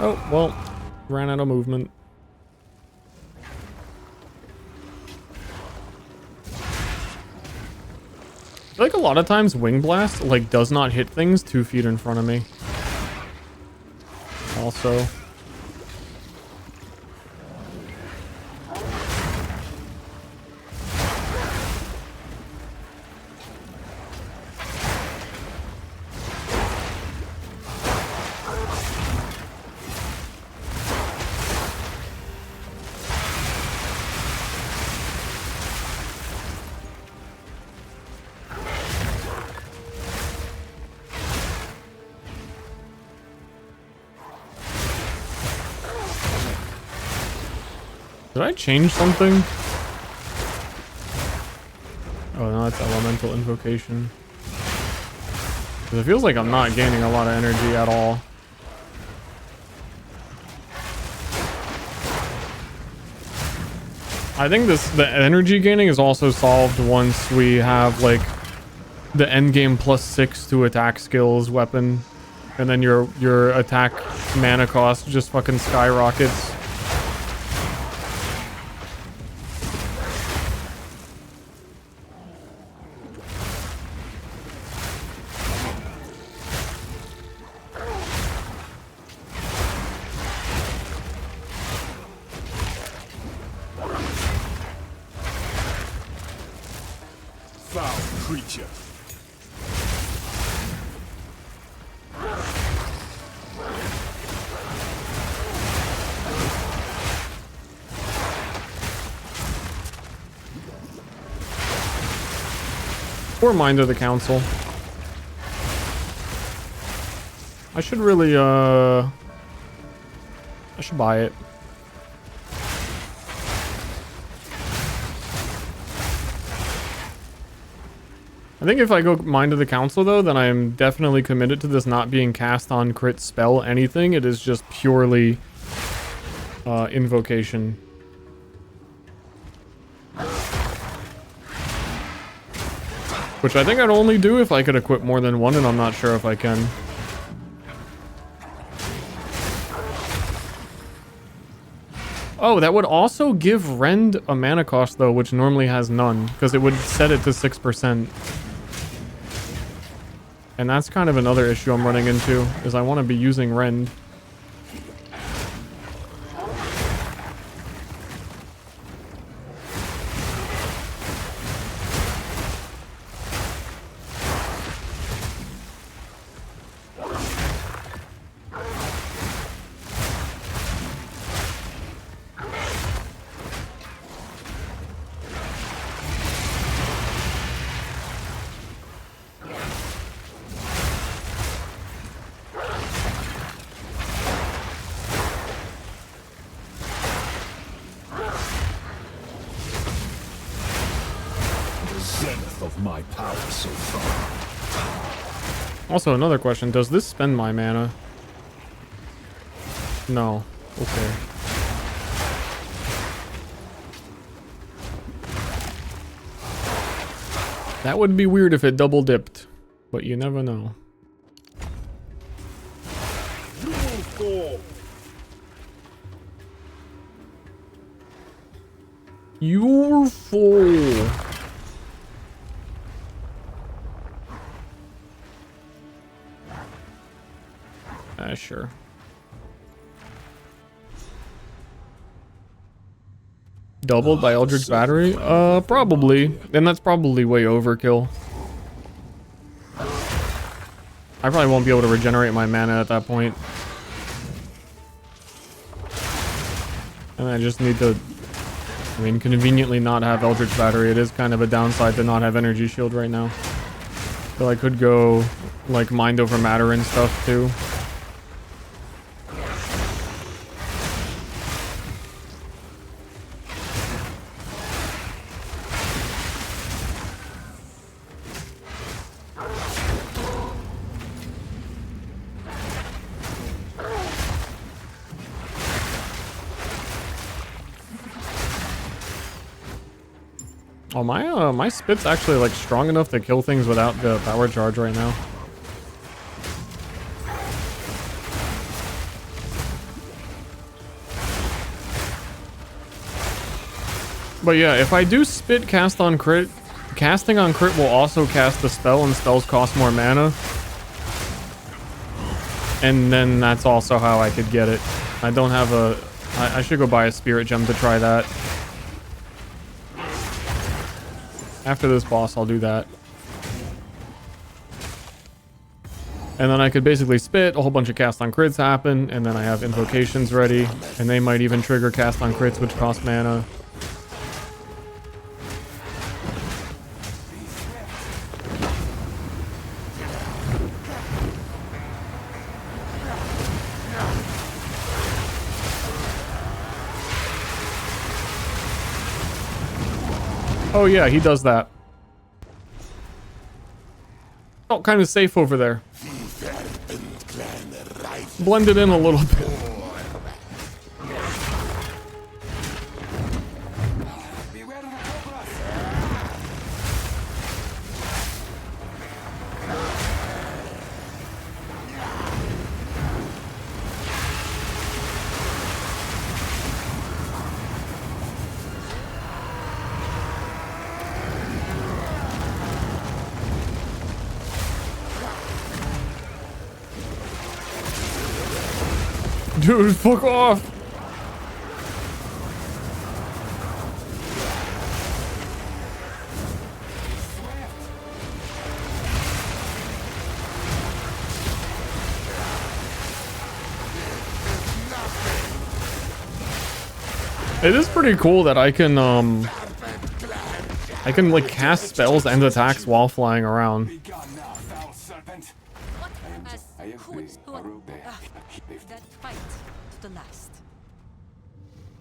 Oh, well, ran out of movement. I feel like a lot of times Wing Blast like does not hit things 2 feet in front of me. Also. Did I change something? Oh no, that's elemental invocation. 'Cause it feels like I'm not gaining a lot of energy at all. I think the energy gaining is also solved once we have like the endgame +6 to attack skills weapon, and then your attack mana cost just fucking skyrockets. Creature. Poor Mind of the Council. I should really I should buy it. I think if I go Mind of the Council though, then I am definitely committed to this not being cast on crit spell anything. It is just purely invocation. Which I think I'd only do if I could equip more than one, and I'm not sure if I can. Oh, that would also give Rend a mana cost though, which normally has none, because it would set it to 6%. And that's kind of another issue I'm running into, is I want to be using Rend. Also, another question. Does this spend my mana? No. Okay. That would be weird if it double dipped, but you never know. You're full. Sure. Doubled by Eldritch Battery? Probably. And that's probably way overkill. I probably won't be able to regenerate my mana at that point. And I just need to, I mean, conveniently not have Eldritch Battery. It is kind of a downside to not have Energy Shield right now. So I could go, like, Mind Over Matter and stuff, too. Oh, my spit's actually like strong enough to kill things without the power charge right now. But yeah, if I do spit cast on crit, casting on crit will also cast the spell, and spells cost more mana. And then that's also how I could get it. I don't have a, I should go buy a spirit gem to try that. After this boss, I'll do that. And then I could basically spit, a whole bunch of cast on crits happen, and then I have invocations ready, and they might even trigger cast on crits, which cost mana. Oh yeah, he does that. Felt kind of safe over there. Blended in a little bit. Dude, fuck off! It is pretty cool that I can like cast spells and attacks while flying around.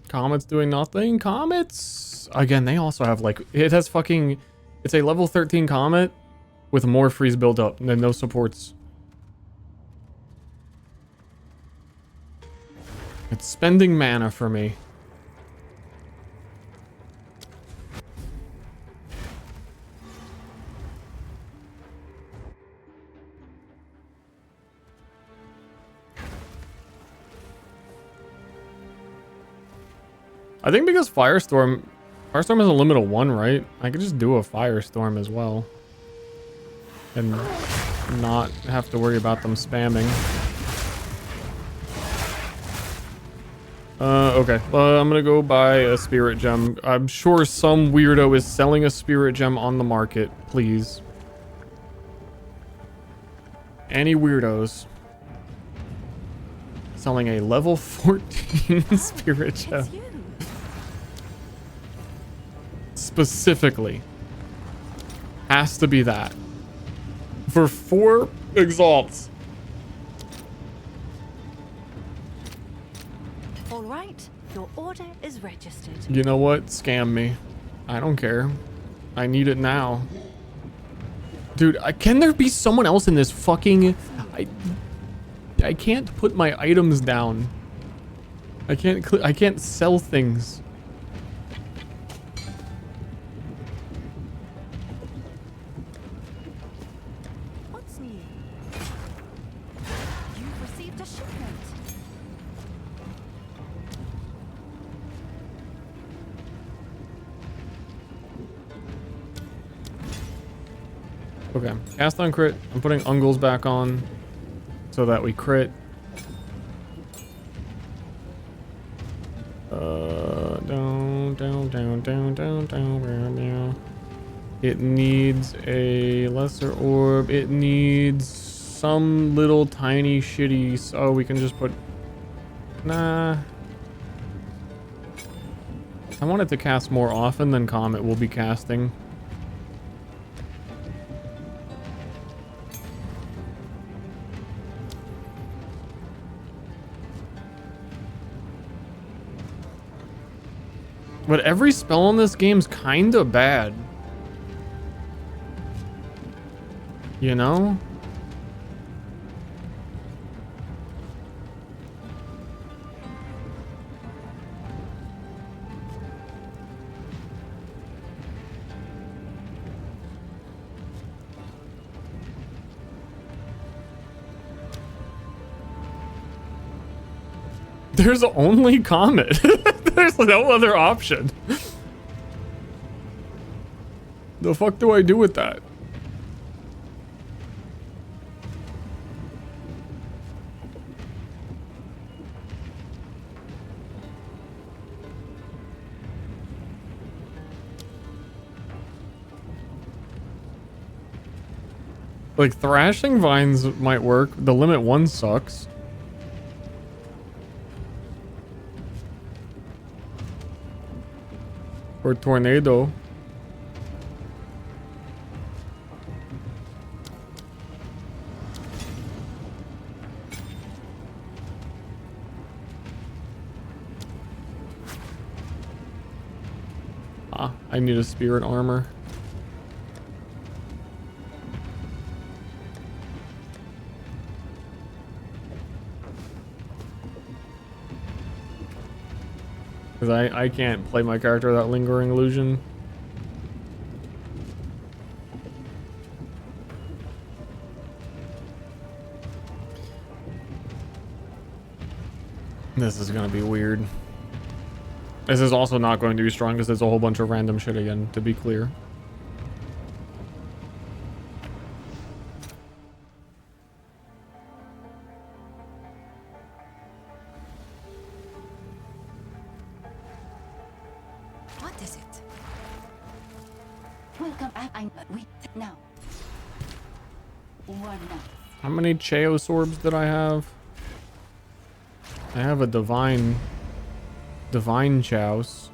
Comet's doing nothing. Comets, again, they also have like, it has fucking, it's a level 13 Comet with more freeze build up and no supports. It's spending mana for me. I think because Firestorm has a limit of 1, right? I could just do a Firestorm as well. And not have to worry about them spamming. Okay. I'm gonna go buy a Spirit Gem. I'm sure some weirdo is selling a Spirit Gem on the market. Please. Any weirdos selling a level 14 Spirit Gem? Specifically has to be that for 4 exalts. All right, your order is registered. You know what? Scam me. I don't care. I need it now. Dude, can there be someone else in this fucking... I can't put my items down. I can't sell things. Okay, cast on crit. I'm putting Ungles back on so that we crit. Down. It needs a lesser orb. It needs some little tiny shitty. Oh, we can just put. Nah. I want it to cast more often than Comet will be casting. But every spell in this game's kinda bad. You know? There's only Comet. There's no other option. The fuck do I do with that? Like, thrashing vines might work. The limit 1 sucks. Or tornado. Ah, I need a spirit armor. Because I can't play my character without lingering illusion. This is gonna be weird. This is also not going to be strong because there's a whole bunch of random shit again, to be clear. What is it? Welcome. Wait now. One now. How many Chaos orbs did I have? I have a divine Chaos.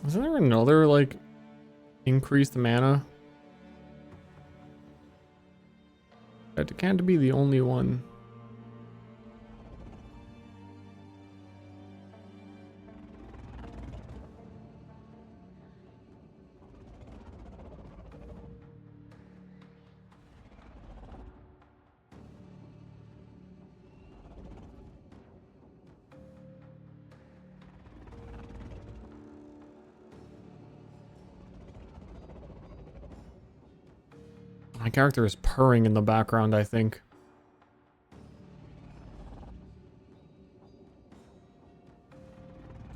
Isn't there another, like, increased mana? That can't be the only one. My character is purring in the background, I think.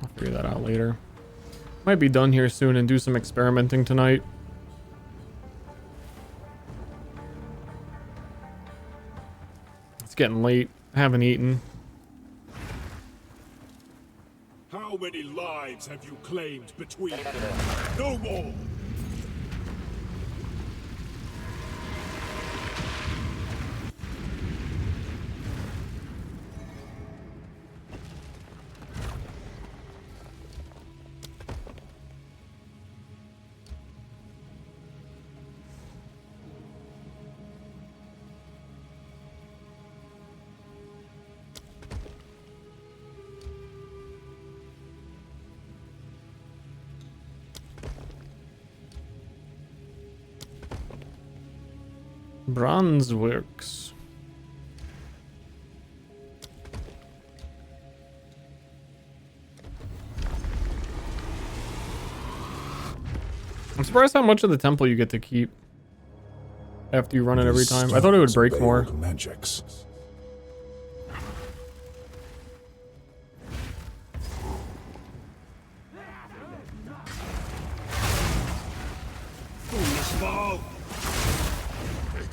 I'll figure that out later. Might be done here soon and do some experimenting tonight. It's getting late. I haven't eaten. How many lives have you claimed between them? No more! Bronze works. I'm surprised how much of the temple you get to keep after you run it every time. I thought it would break more. Magics.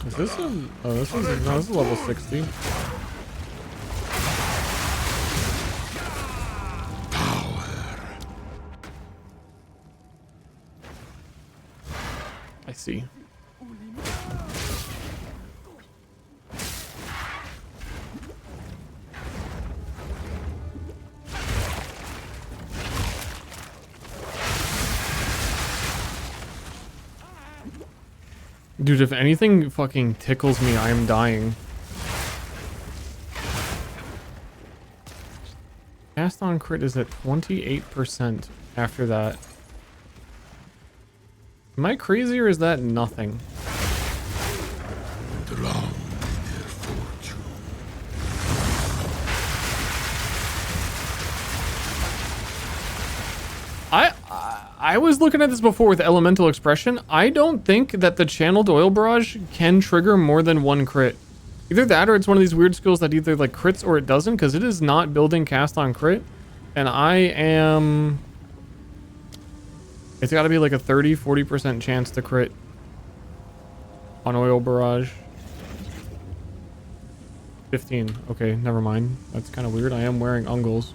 Is this a... Oh, this is... No, this is level 60. I see. Dude, if anything fucking tickles me, I am dying. Cast on crit is at 28% after that. Am I crazy or is that nothing? I was looking at this before with Elemental Expression. I don't think that the Channeled Oil Barrage can trigger more than one crit. Either that or it's one of these weird skills that either like crits or it doesn't, because it is not building cast on crit. And I am... It's got to be like a 30-40% chance to crit on Oil Barrage. 15. Okay, never mind. That's kind of weird. I am wearing Ungles.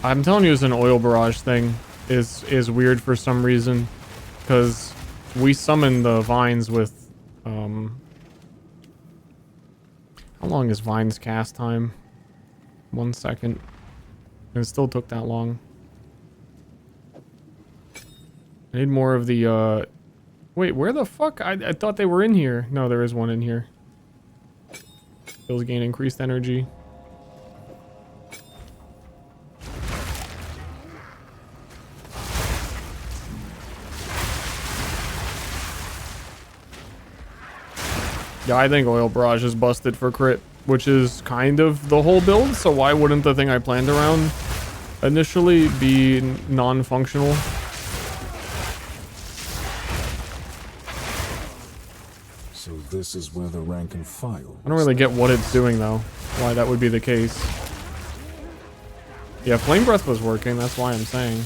I'm telling you, it's an Oil Barrage thing is weird for some reason, because we summon the vines with how long is Vine's cast time? 1 second. And it still took that long. I need more of the wait, where the fuck? I thought they were in here. No, there is one in here. Skills gain increased energy. Yeah, I think Oil Barrage is busted for crit, which is kind of the whole build, so why wouldn't the thing I planned around initially be non-functional? So this is where the rank and file... I don't really get what it's doing, though. Why that would be the case. Yeah, Flame Breath was working, that's why I'm saying.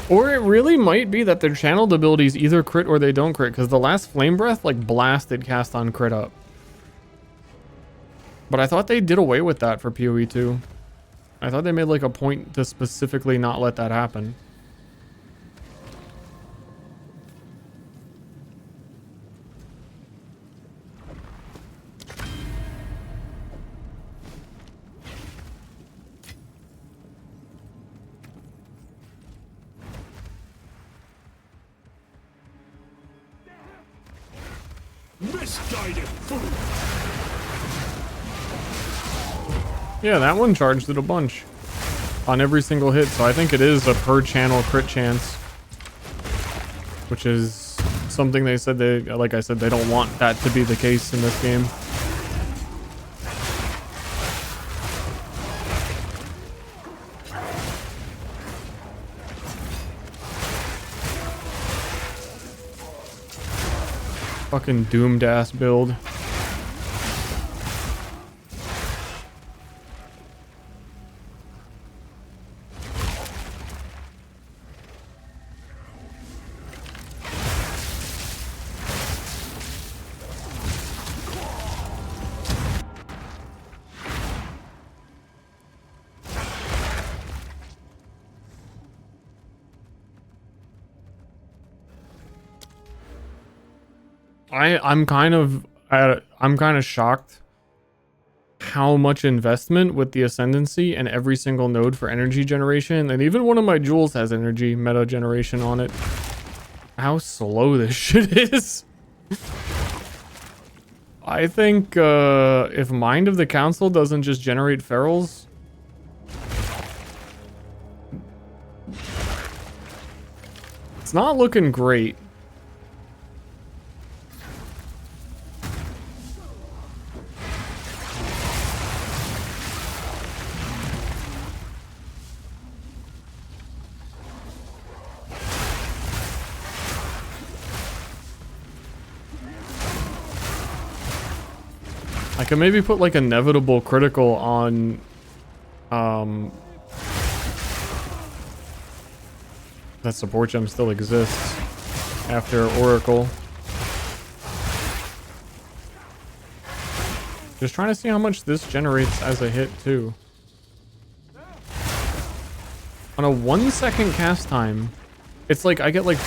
Or it really might be that their channeled abilities either crit or they don't crit, because the last Flame Breath, like, blasted cast on crit up. But I thought they did away with that for PoE 2. I thought they made, like, a point to specifically not let that happen. Misguided fool! Yeah, that one charged it a bunch on every single hit, so I think it is a per channel crit chance, which is something they said they, like I said, they don't want that to be the case in this game. Fucking doomed ass build. I'm kind of shocked how much investment with the Ascendancy and every single node for energy generation, and even one of my jewels has energy meta generation on it. How slow this shit is. I think if Mind of the Council doesn't just generate ferals, it's not looking great. I can maybe put like inevitable critical on that support gem still exists after Oracle. Just trying to see how much this generates as a hit too. On a 1 second cast time, it's like I get like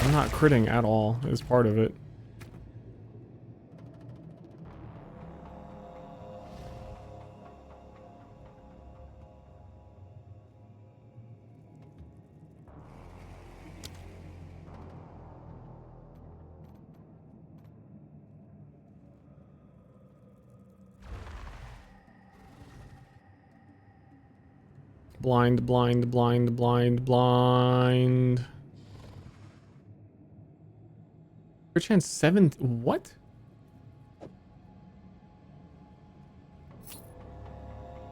I'm not critting at all is part of it. Blind, blind, blind, blind, blind. Crit chance 7. What?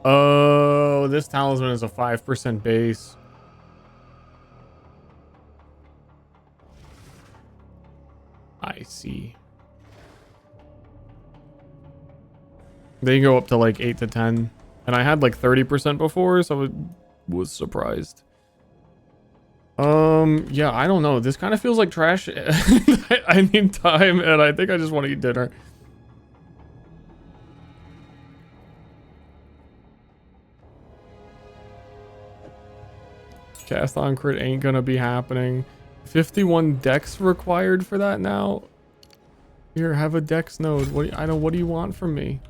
Oh, this talisman is a 5% base. I see. They go up to like 8 to 10. And I had like 30% before, so I was surprised. Yeah, I don't know. This kind of feels like trash. I need time, and I think I just want to eat dinner. Cast on crit ain't gonna be happening. 51 dex required for that now. Here, have a dex node. What do you want from me?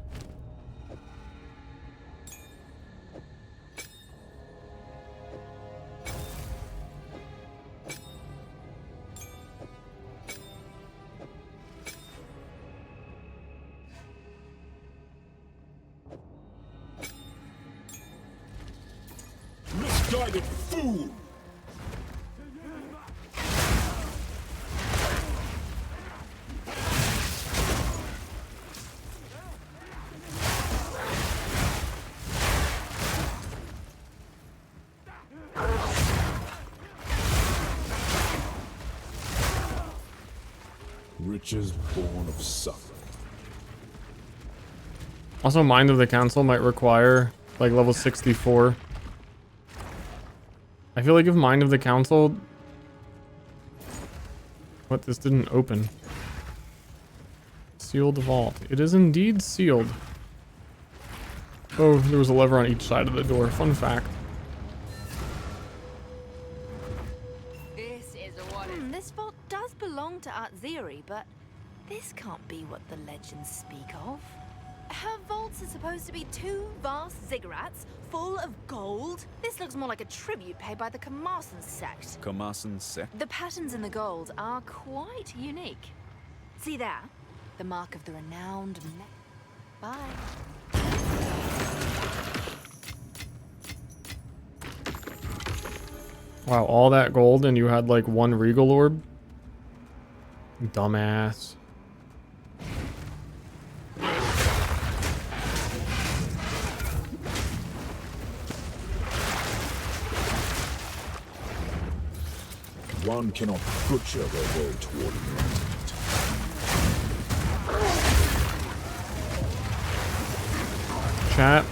Misguided fool! Riches born of suffering. Also, Mind of the Council might require like level 64. I feel like if Mind of the Council... What? This didn't open. Sealed vault. It is indeed sealed. Oh, there was a lever on each side of the door. Fun fact. This is what this vault does belong to Atziri, but this can't be what the legends speak of. Her vaults are supposed to be 2 vast ziggurats full of gold. This looks more like a tribute paid by the Kamasan sect. Kamasan sect? The patterns in the gold are quite unique. See there? The mark of the renowned Bye. Wow, all that gold and you had like 1 regal orb? Dumbass. One cannot butcher their way toward enlightenment. Chat.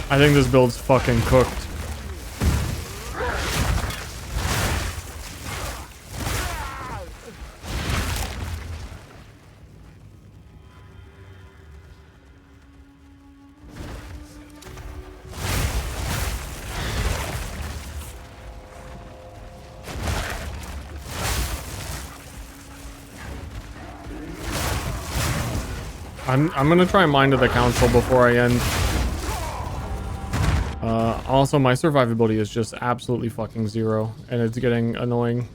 I think this build's fucking cooked. I'm gonna try Mind of the Council before I end. Also, my survivability is just absolutely fucking 0, and it's getting annoying.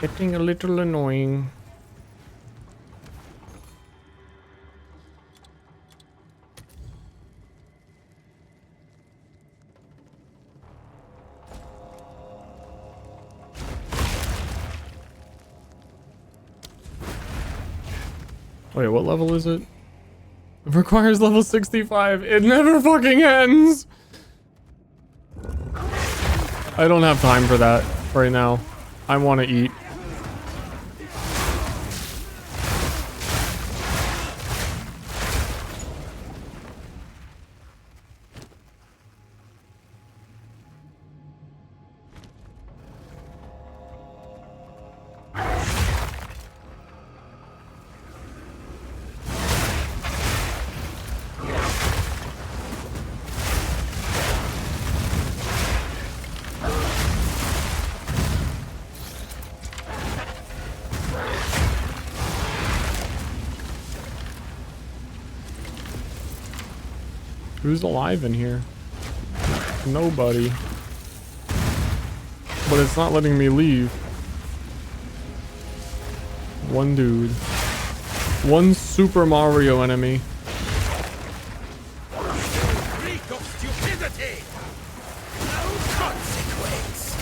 Getting a little annoying. Wait, what level is it? It requires level 65. It never fucking ends. I don't have time for that right now. I want to eat. Who's alive in here? Nobody. But it's not letting me leave. One dude. One Super Mario enemy. Freak of stupidity! No consequence!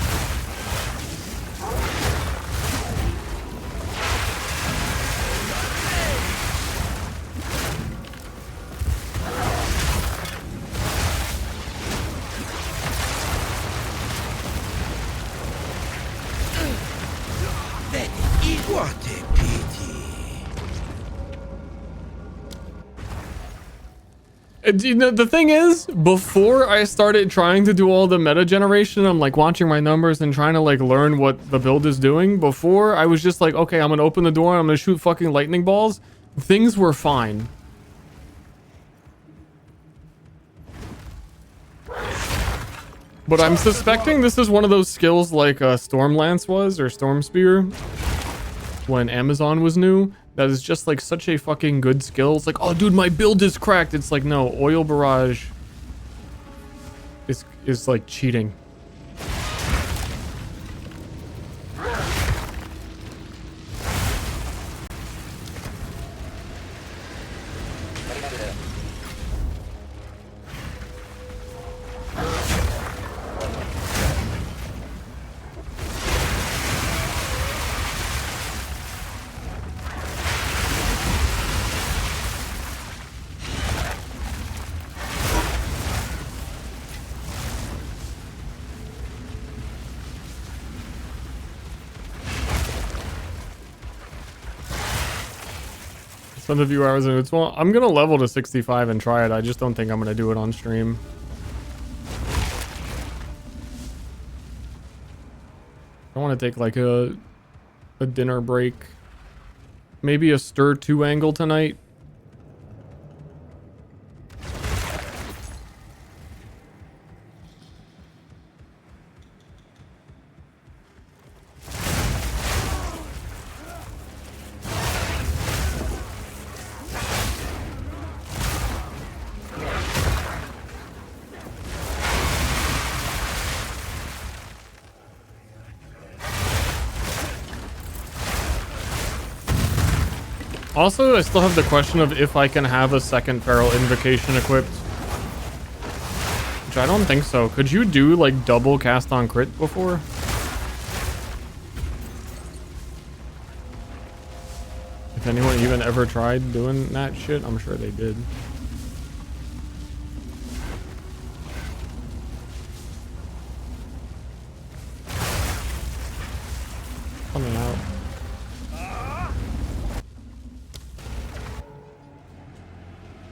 What a pity. You know, the thing is, before I started trying to do all the meta generation, I'm like watching my numbers and trying to like learn what the build is doing. Before, I was just like, okay, I'm gonna open the door and I'm gonna shoot fucking lightning balls. Things were fine. But I'm suspecting this is one of those skills like Stormlance was, or Storm Spear, when Amazon was new. That is just like such a fucking good skill. It's like, oh dude, my build is cracked. It's like, no, Oil Barrage is like cheating. Spend a few hours in it. Well, I'm gonna level to 65 and try it. I just don't think I'm gonna do it on stream. I want to take like a dinner break. Maybe a Ster 2 angle tonight. Also, I still have the question of if I can have a second Feral Invocation equipped. Which I don't think so. Could you do like double cast on crit before? If anyone even ever tried doing that shit, I'm sure they did. Coming out.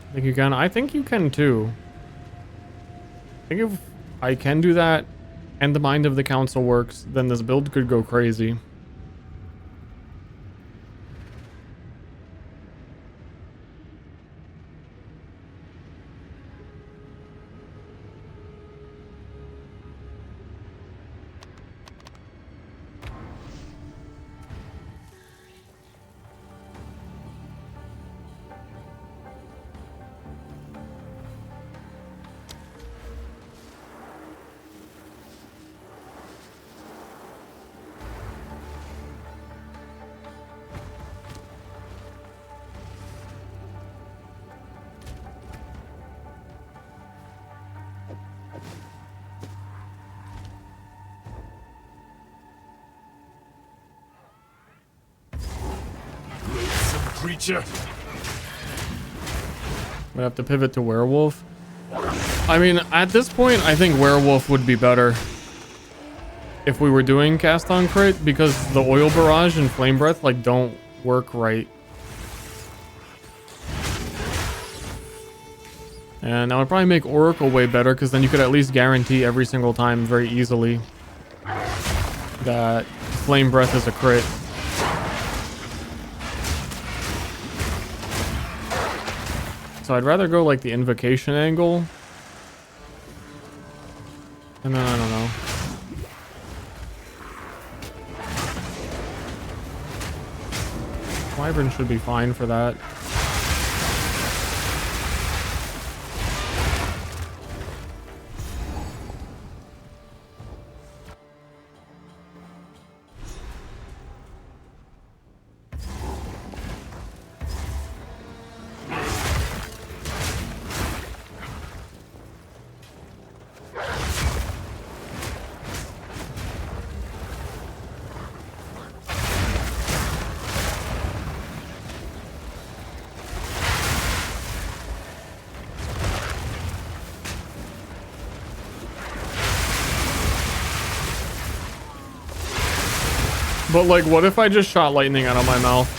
I think you can. I think you can too. I think if I can do that and the Mind of the Council works, then this build could go crazy. creature. We have to pivot to werewolf. I mean, at this point, I think werewolf would be better if we were doing cast on crit, because the oil barrage and flame breath like don't work right. And I would probably make Oracle way better, because then you could at least guarantee every single time very easily that flame breath is a crit. So I'd rather go like the invocation angle. And then I don't know. Wyvern should be fine for that. But like, what if I just shot lightning out of my mouth?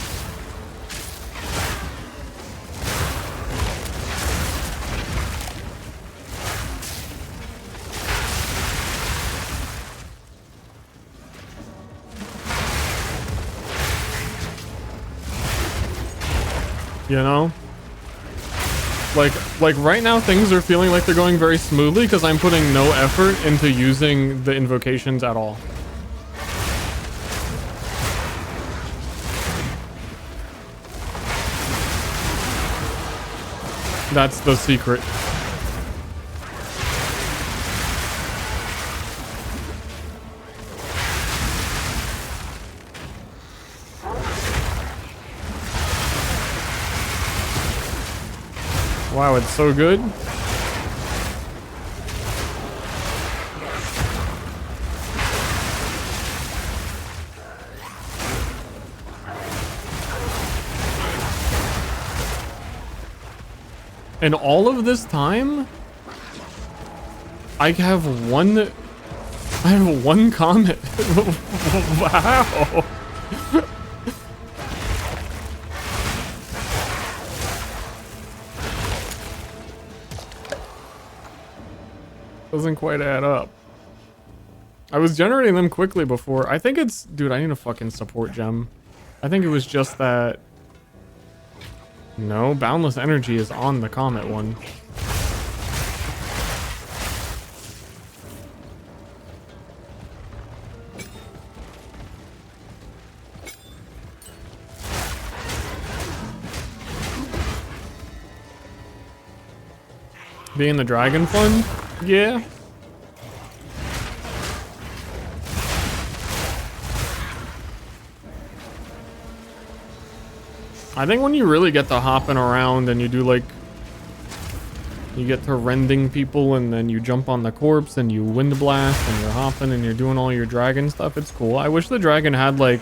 You know? Like right now things are feeling like they're going very smoothly because I'm putting no effort into using the invocations at all. That's the secret. Wow, it's so good. And all of this time, I have one comment. Wow. Doesn't quite add up. I was generating them quickly before. I think it's... Dude, I need a fucking support gem. I think it was just that... No, Boundless Energy is on the Comet one. Being the Dragon Fund? Yeah. I think when you really get to hopping around and you do like... You get to rending people and then you jump on the corpse and you wind blast and you're hopping and you're doing all your dragon stuff, it's cool. I wish the dragon had like...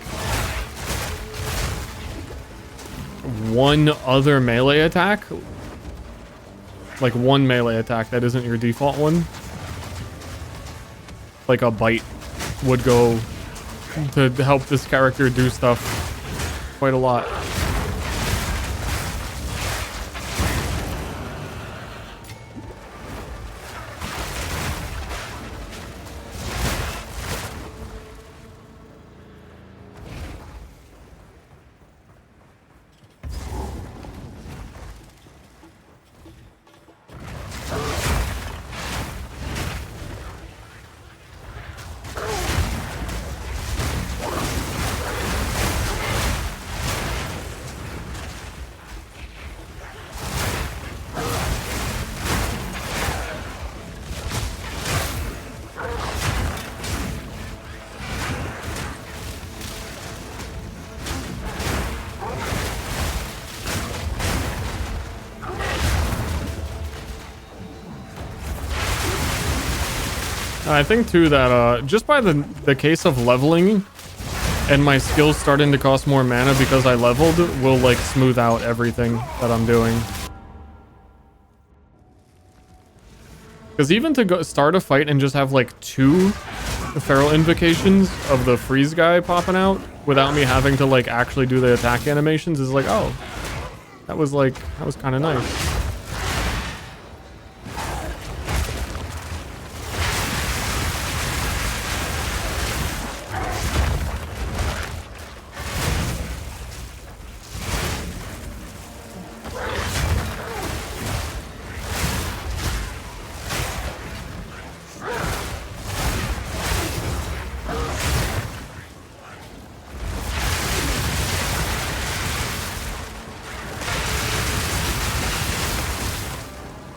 one other melee attack. Like one melee attack that isn't your default one. Like a bite would go to help this character do stuff quite a lot. I think too that just by the case of leveling and my skills starting to cost more mana because I leveled will like smooth out everything that I'm doing. Because even to go start a fight and just have like 2 feral invocations of the freeze guy popping out without me having to like actually do the attack animations is like, oh, that was kind of nice.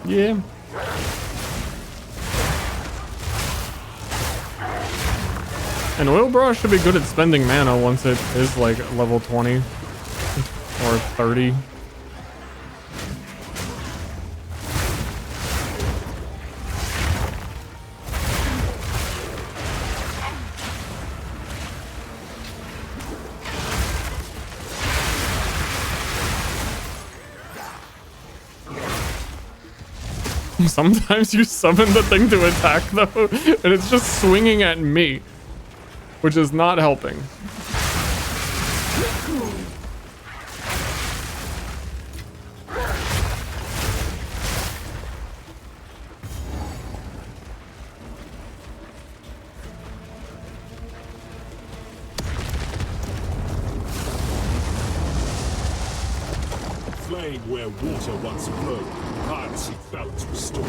Yeah. And Oil Bra should be good at spending mana once it is like level 20 or 30. Sometimes you summon the thing to attack though, and it's just swinging at me, which is not helping. Flame where water once flowed, piracy felt restored.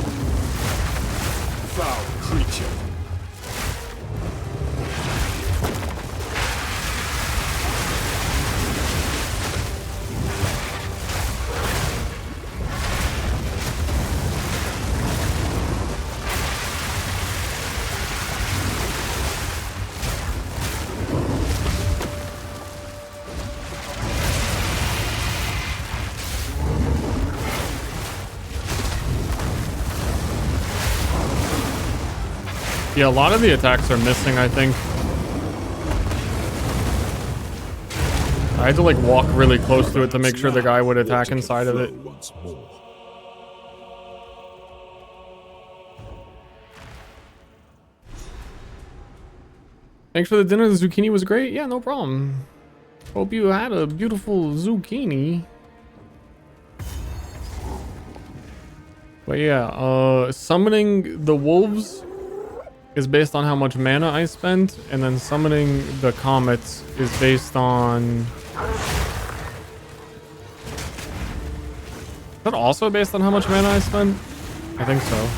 Foul creature. Yeah, a lot of the attacks are missing, I think. I had to like walk really close to it to make sure the guy would attack inside of it. Thanks for the dinner. The zucchini was great. Yeah, no problem. Hope you had a beautiful zucchini. But yeah, summoning the wolves is based on how much mana I spent, and then summoning the comets is based on... Is that also based on how much mana I spent? I think so.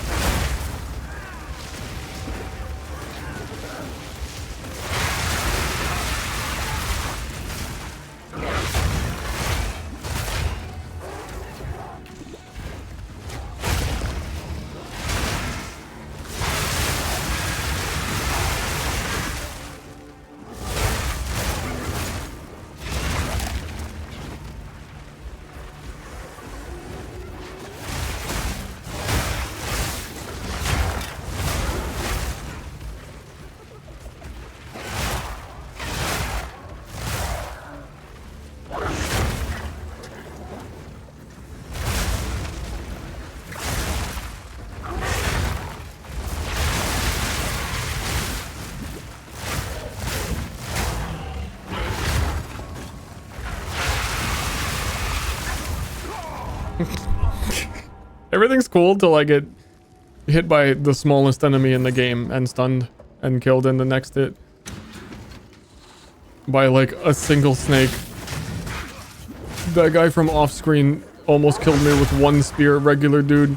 Everything's cool till I get hit by the smallest enemy in the game and stunned and killed in the next hit by like a single snake. That guy from off screen almost killed me with one spear, regular dude.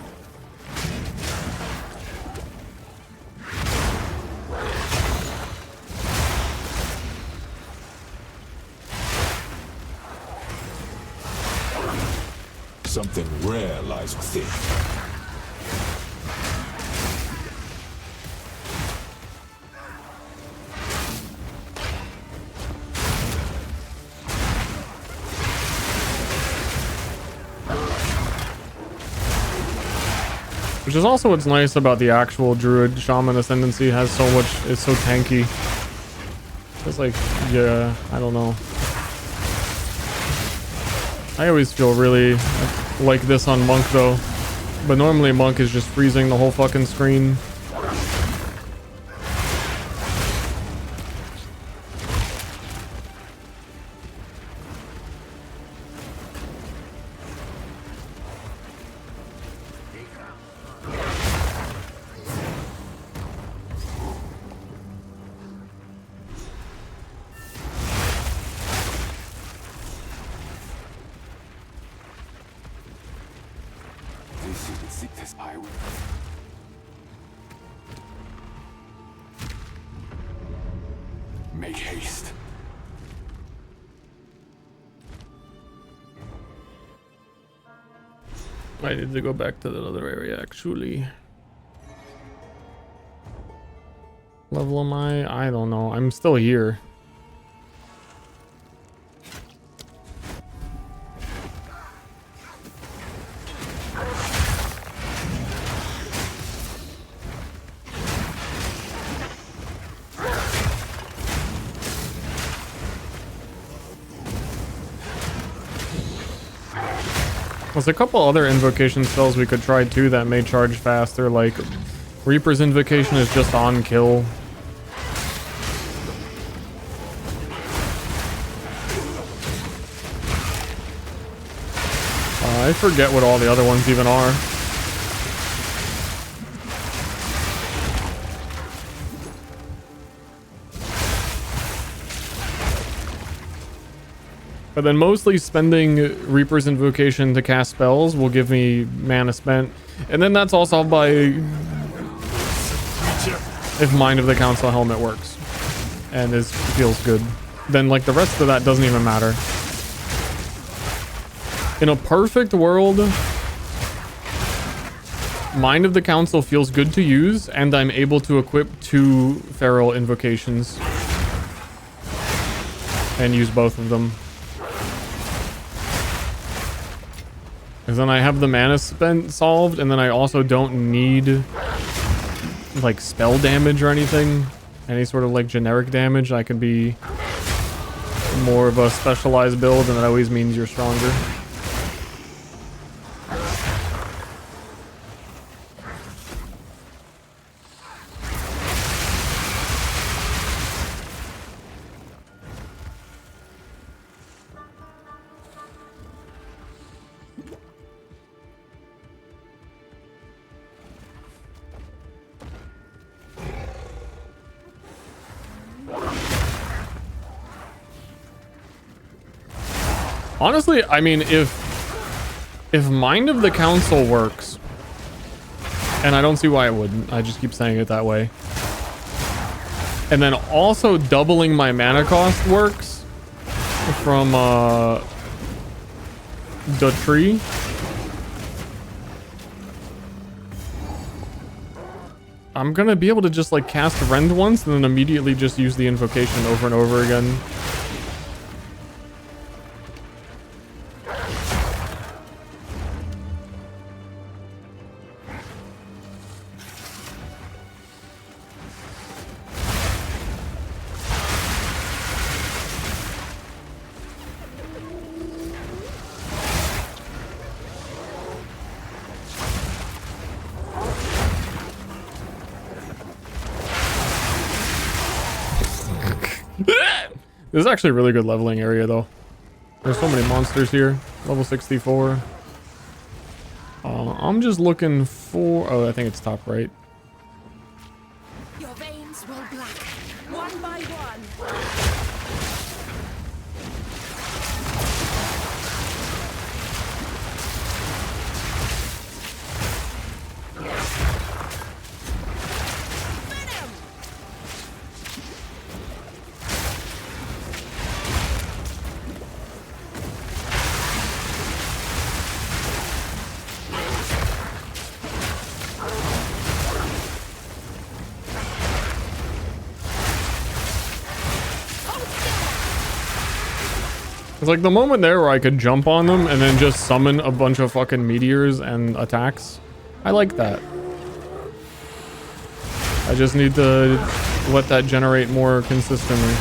Something rare lies within. Which is also what's nice about the actual Druid Shaman Ascendancy, has so much, is so tanky. It's like, yeah, I don't know. I always feel really like this on Monk though. But normally Monk is just freezing the whole fucking screen. Make haste. I need to go back to that other area actually. Level am I? I don't know. I'm still here. There's a couple other invocation spells we could try too that may charge faster, like Reaper's Invocation is just on kill. I forget what all the other ones even are. But then mostly spending Reaper's Invocation to cast spells will give me mana spent. And then that's all solved by if Mind of the Council Helmet works and feels good. Then like the rest of that doesn't even matter. In a perfect world, Mind of the Council feels good to use and I'm able to equip 2 Feral Invocations and use both of them. Because then I have the mana spent solved, and then I also don't need like spell damage or anything. Any sort of like generic damage. I could be more of a specialized build, and that always means you're stronger. Honestly, I mean, if Mind of the Council works, and I don't see why it wouldn't, I just keep saying it that way, and then also doubling my mana cost works from the tree, I'm gonna be able to just like cast Rend once and then immediately just use the invocation over and over again. This is actually a really good leveling area, though. There's so many monsters here. Level 64. I'm just looking for... Oh, I think it's top right. Your veins will blacken, one by one. It's like the moment there where I could jump on them and then just summon a bunch of fucking meteors and attacks. I like that. I just need to let that generate more consistently.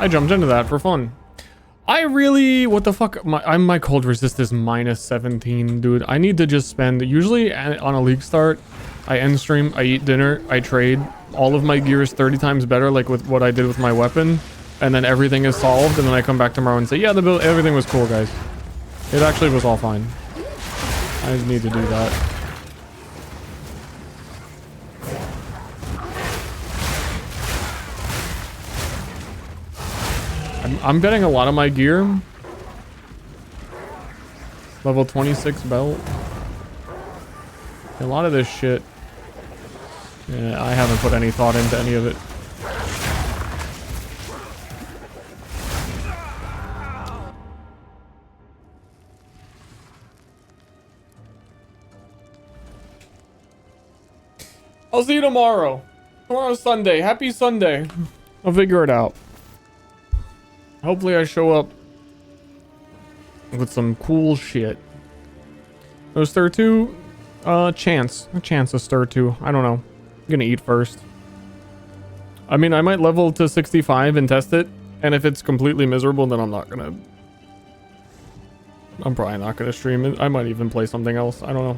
I jumped into that for fun. I really, what the fuck? My cold resist is minus 17, dude. I need to just spend, usually on a league start, I end stream, I eat dinner, I trade. All of my gear is 30 times better, like with what I did with my weapon. And then everything is solved, and then I come back tomorrow and say, yeah, the build, everything was cool, guys. It actually was all fine. I just need to do that. I'm getting a lot of my gear. Level 26 belt. A lot of this shit. Yeah, I haven't put any thought into any of it. I'll see you tomorrow. Tomorrow's Sunday. Happy Sunday. I'll figure it out. Hopefully I show up with some cool shit. Was Ster 2? A chance of Ster 2. I don't know. I'm gonna eat first. I mean, I might level to 65 and test it. And if it's completely miserable, then I'm probably not gonna stream it. I might even play something else. I don't know.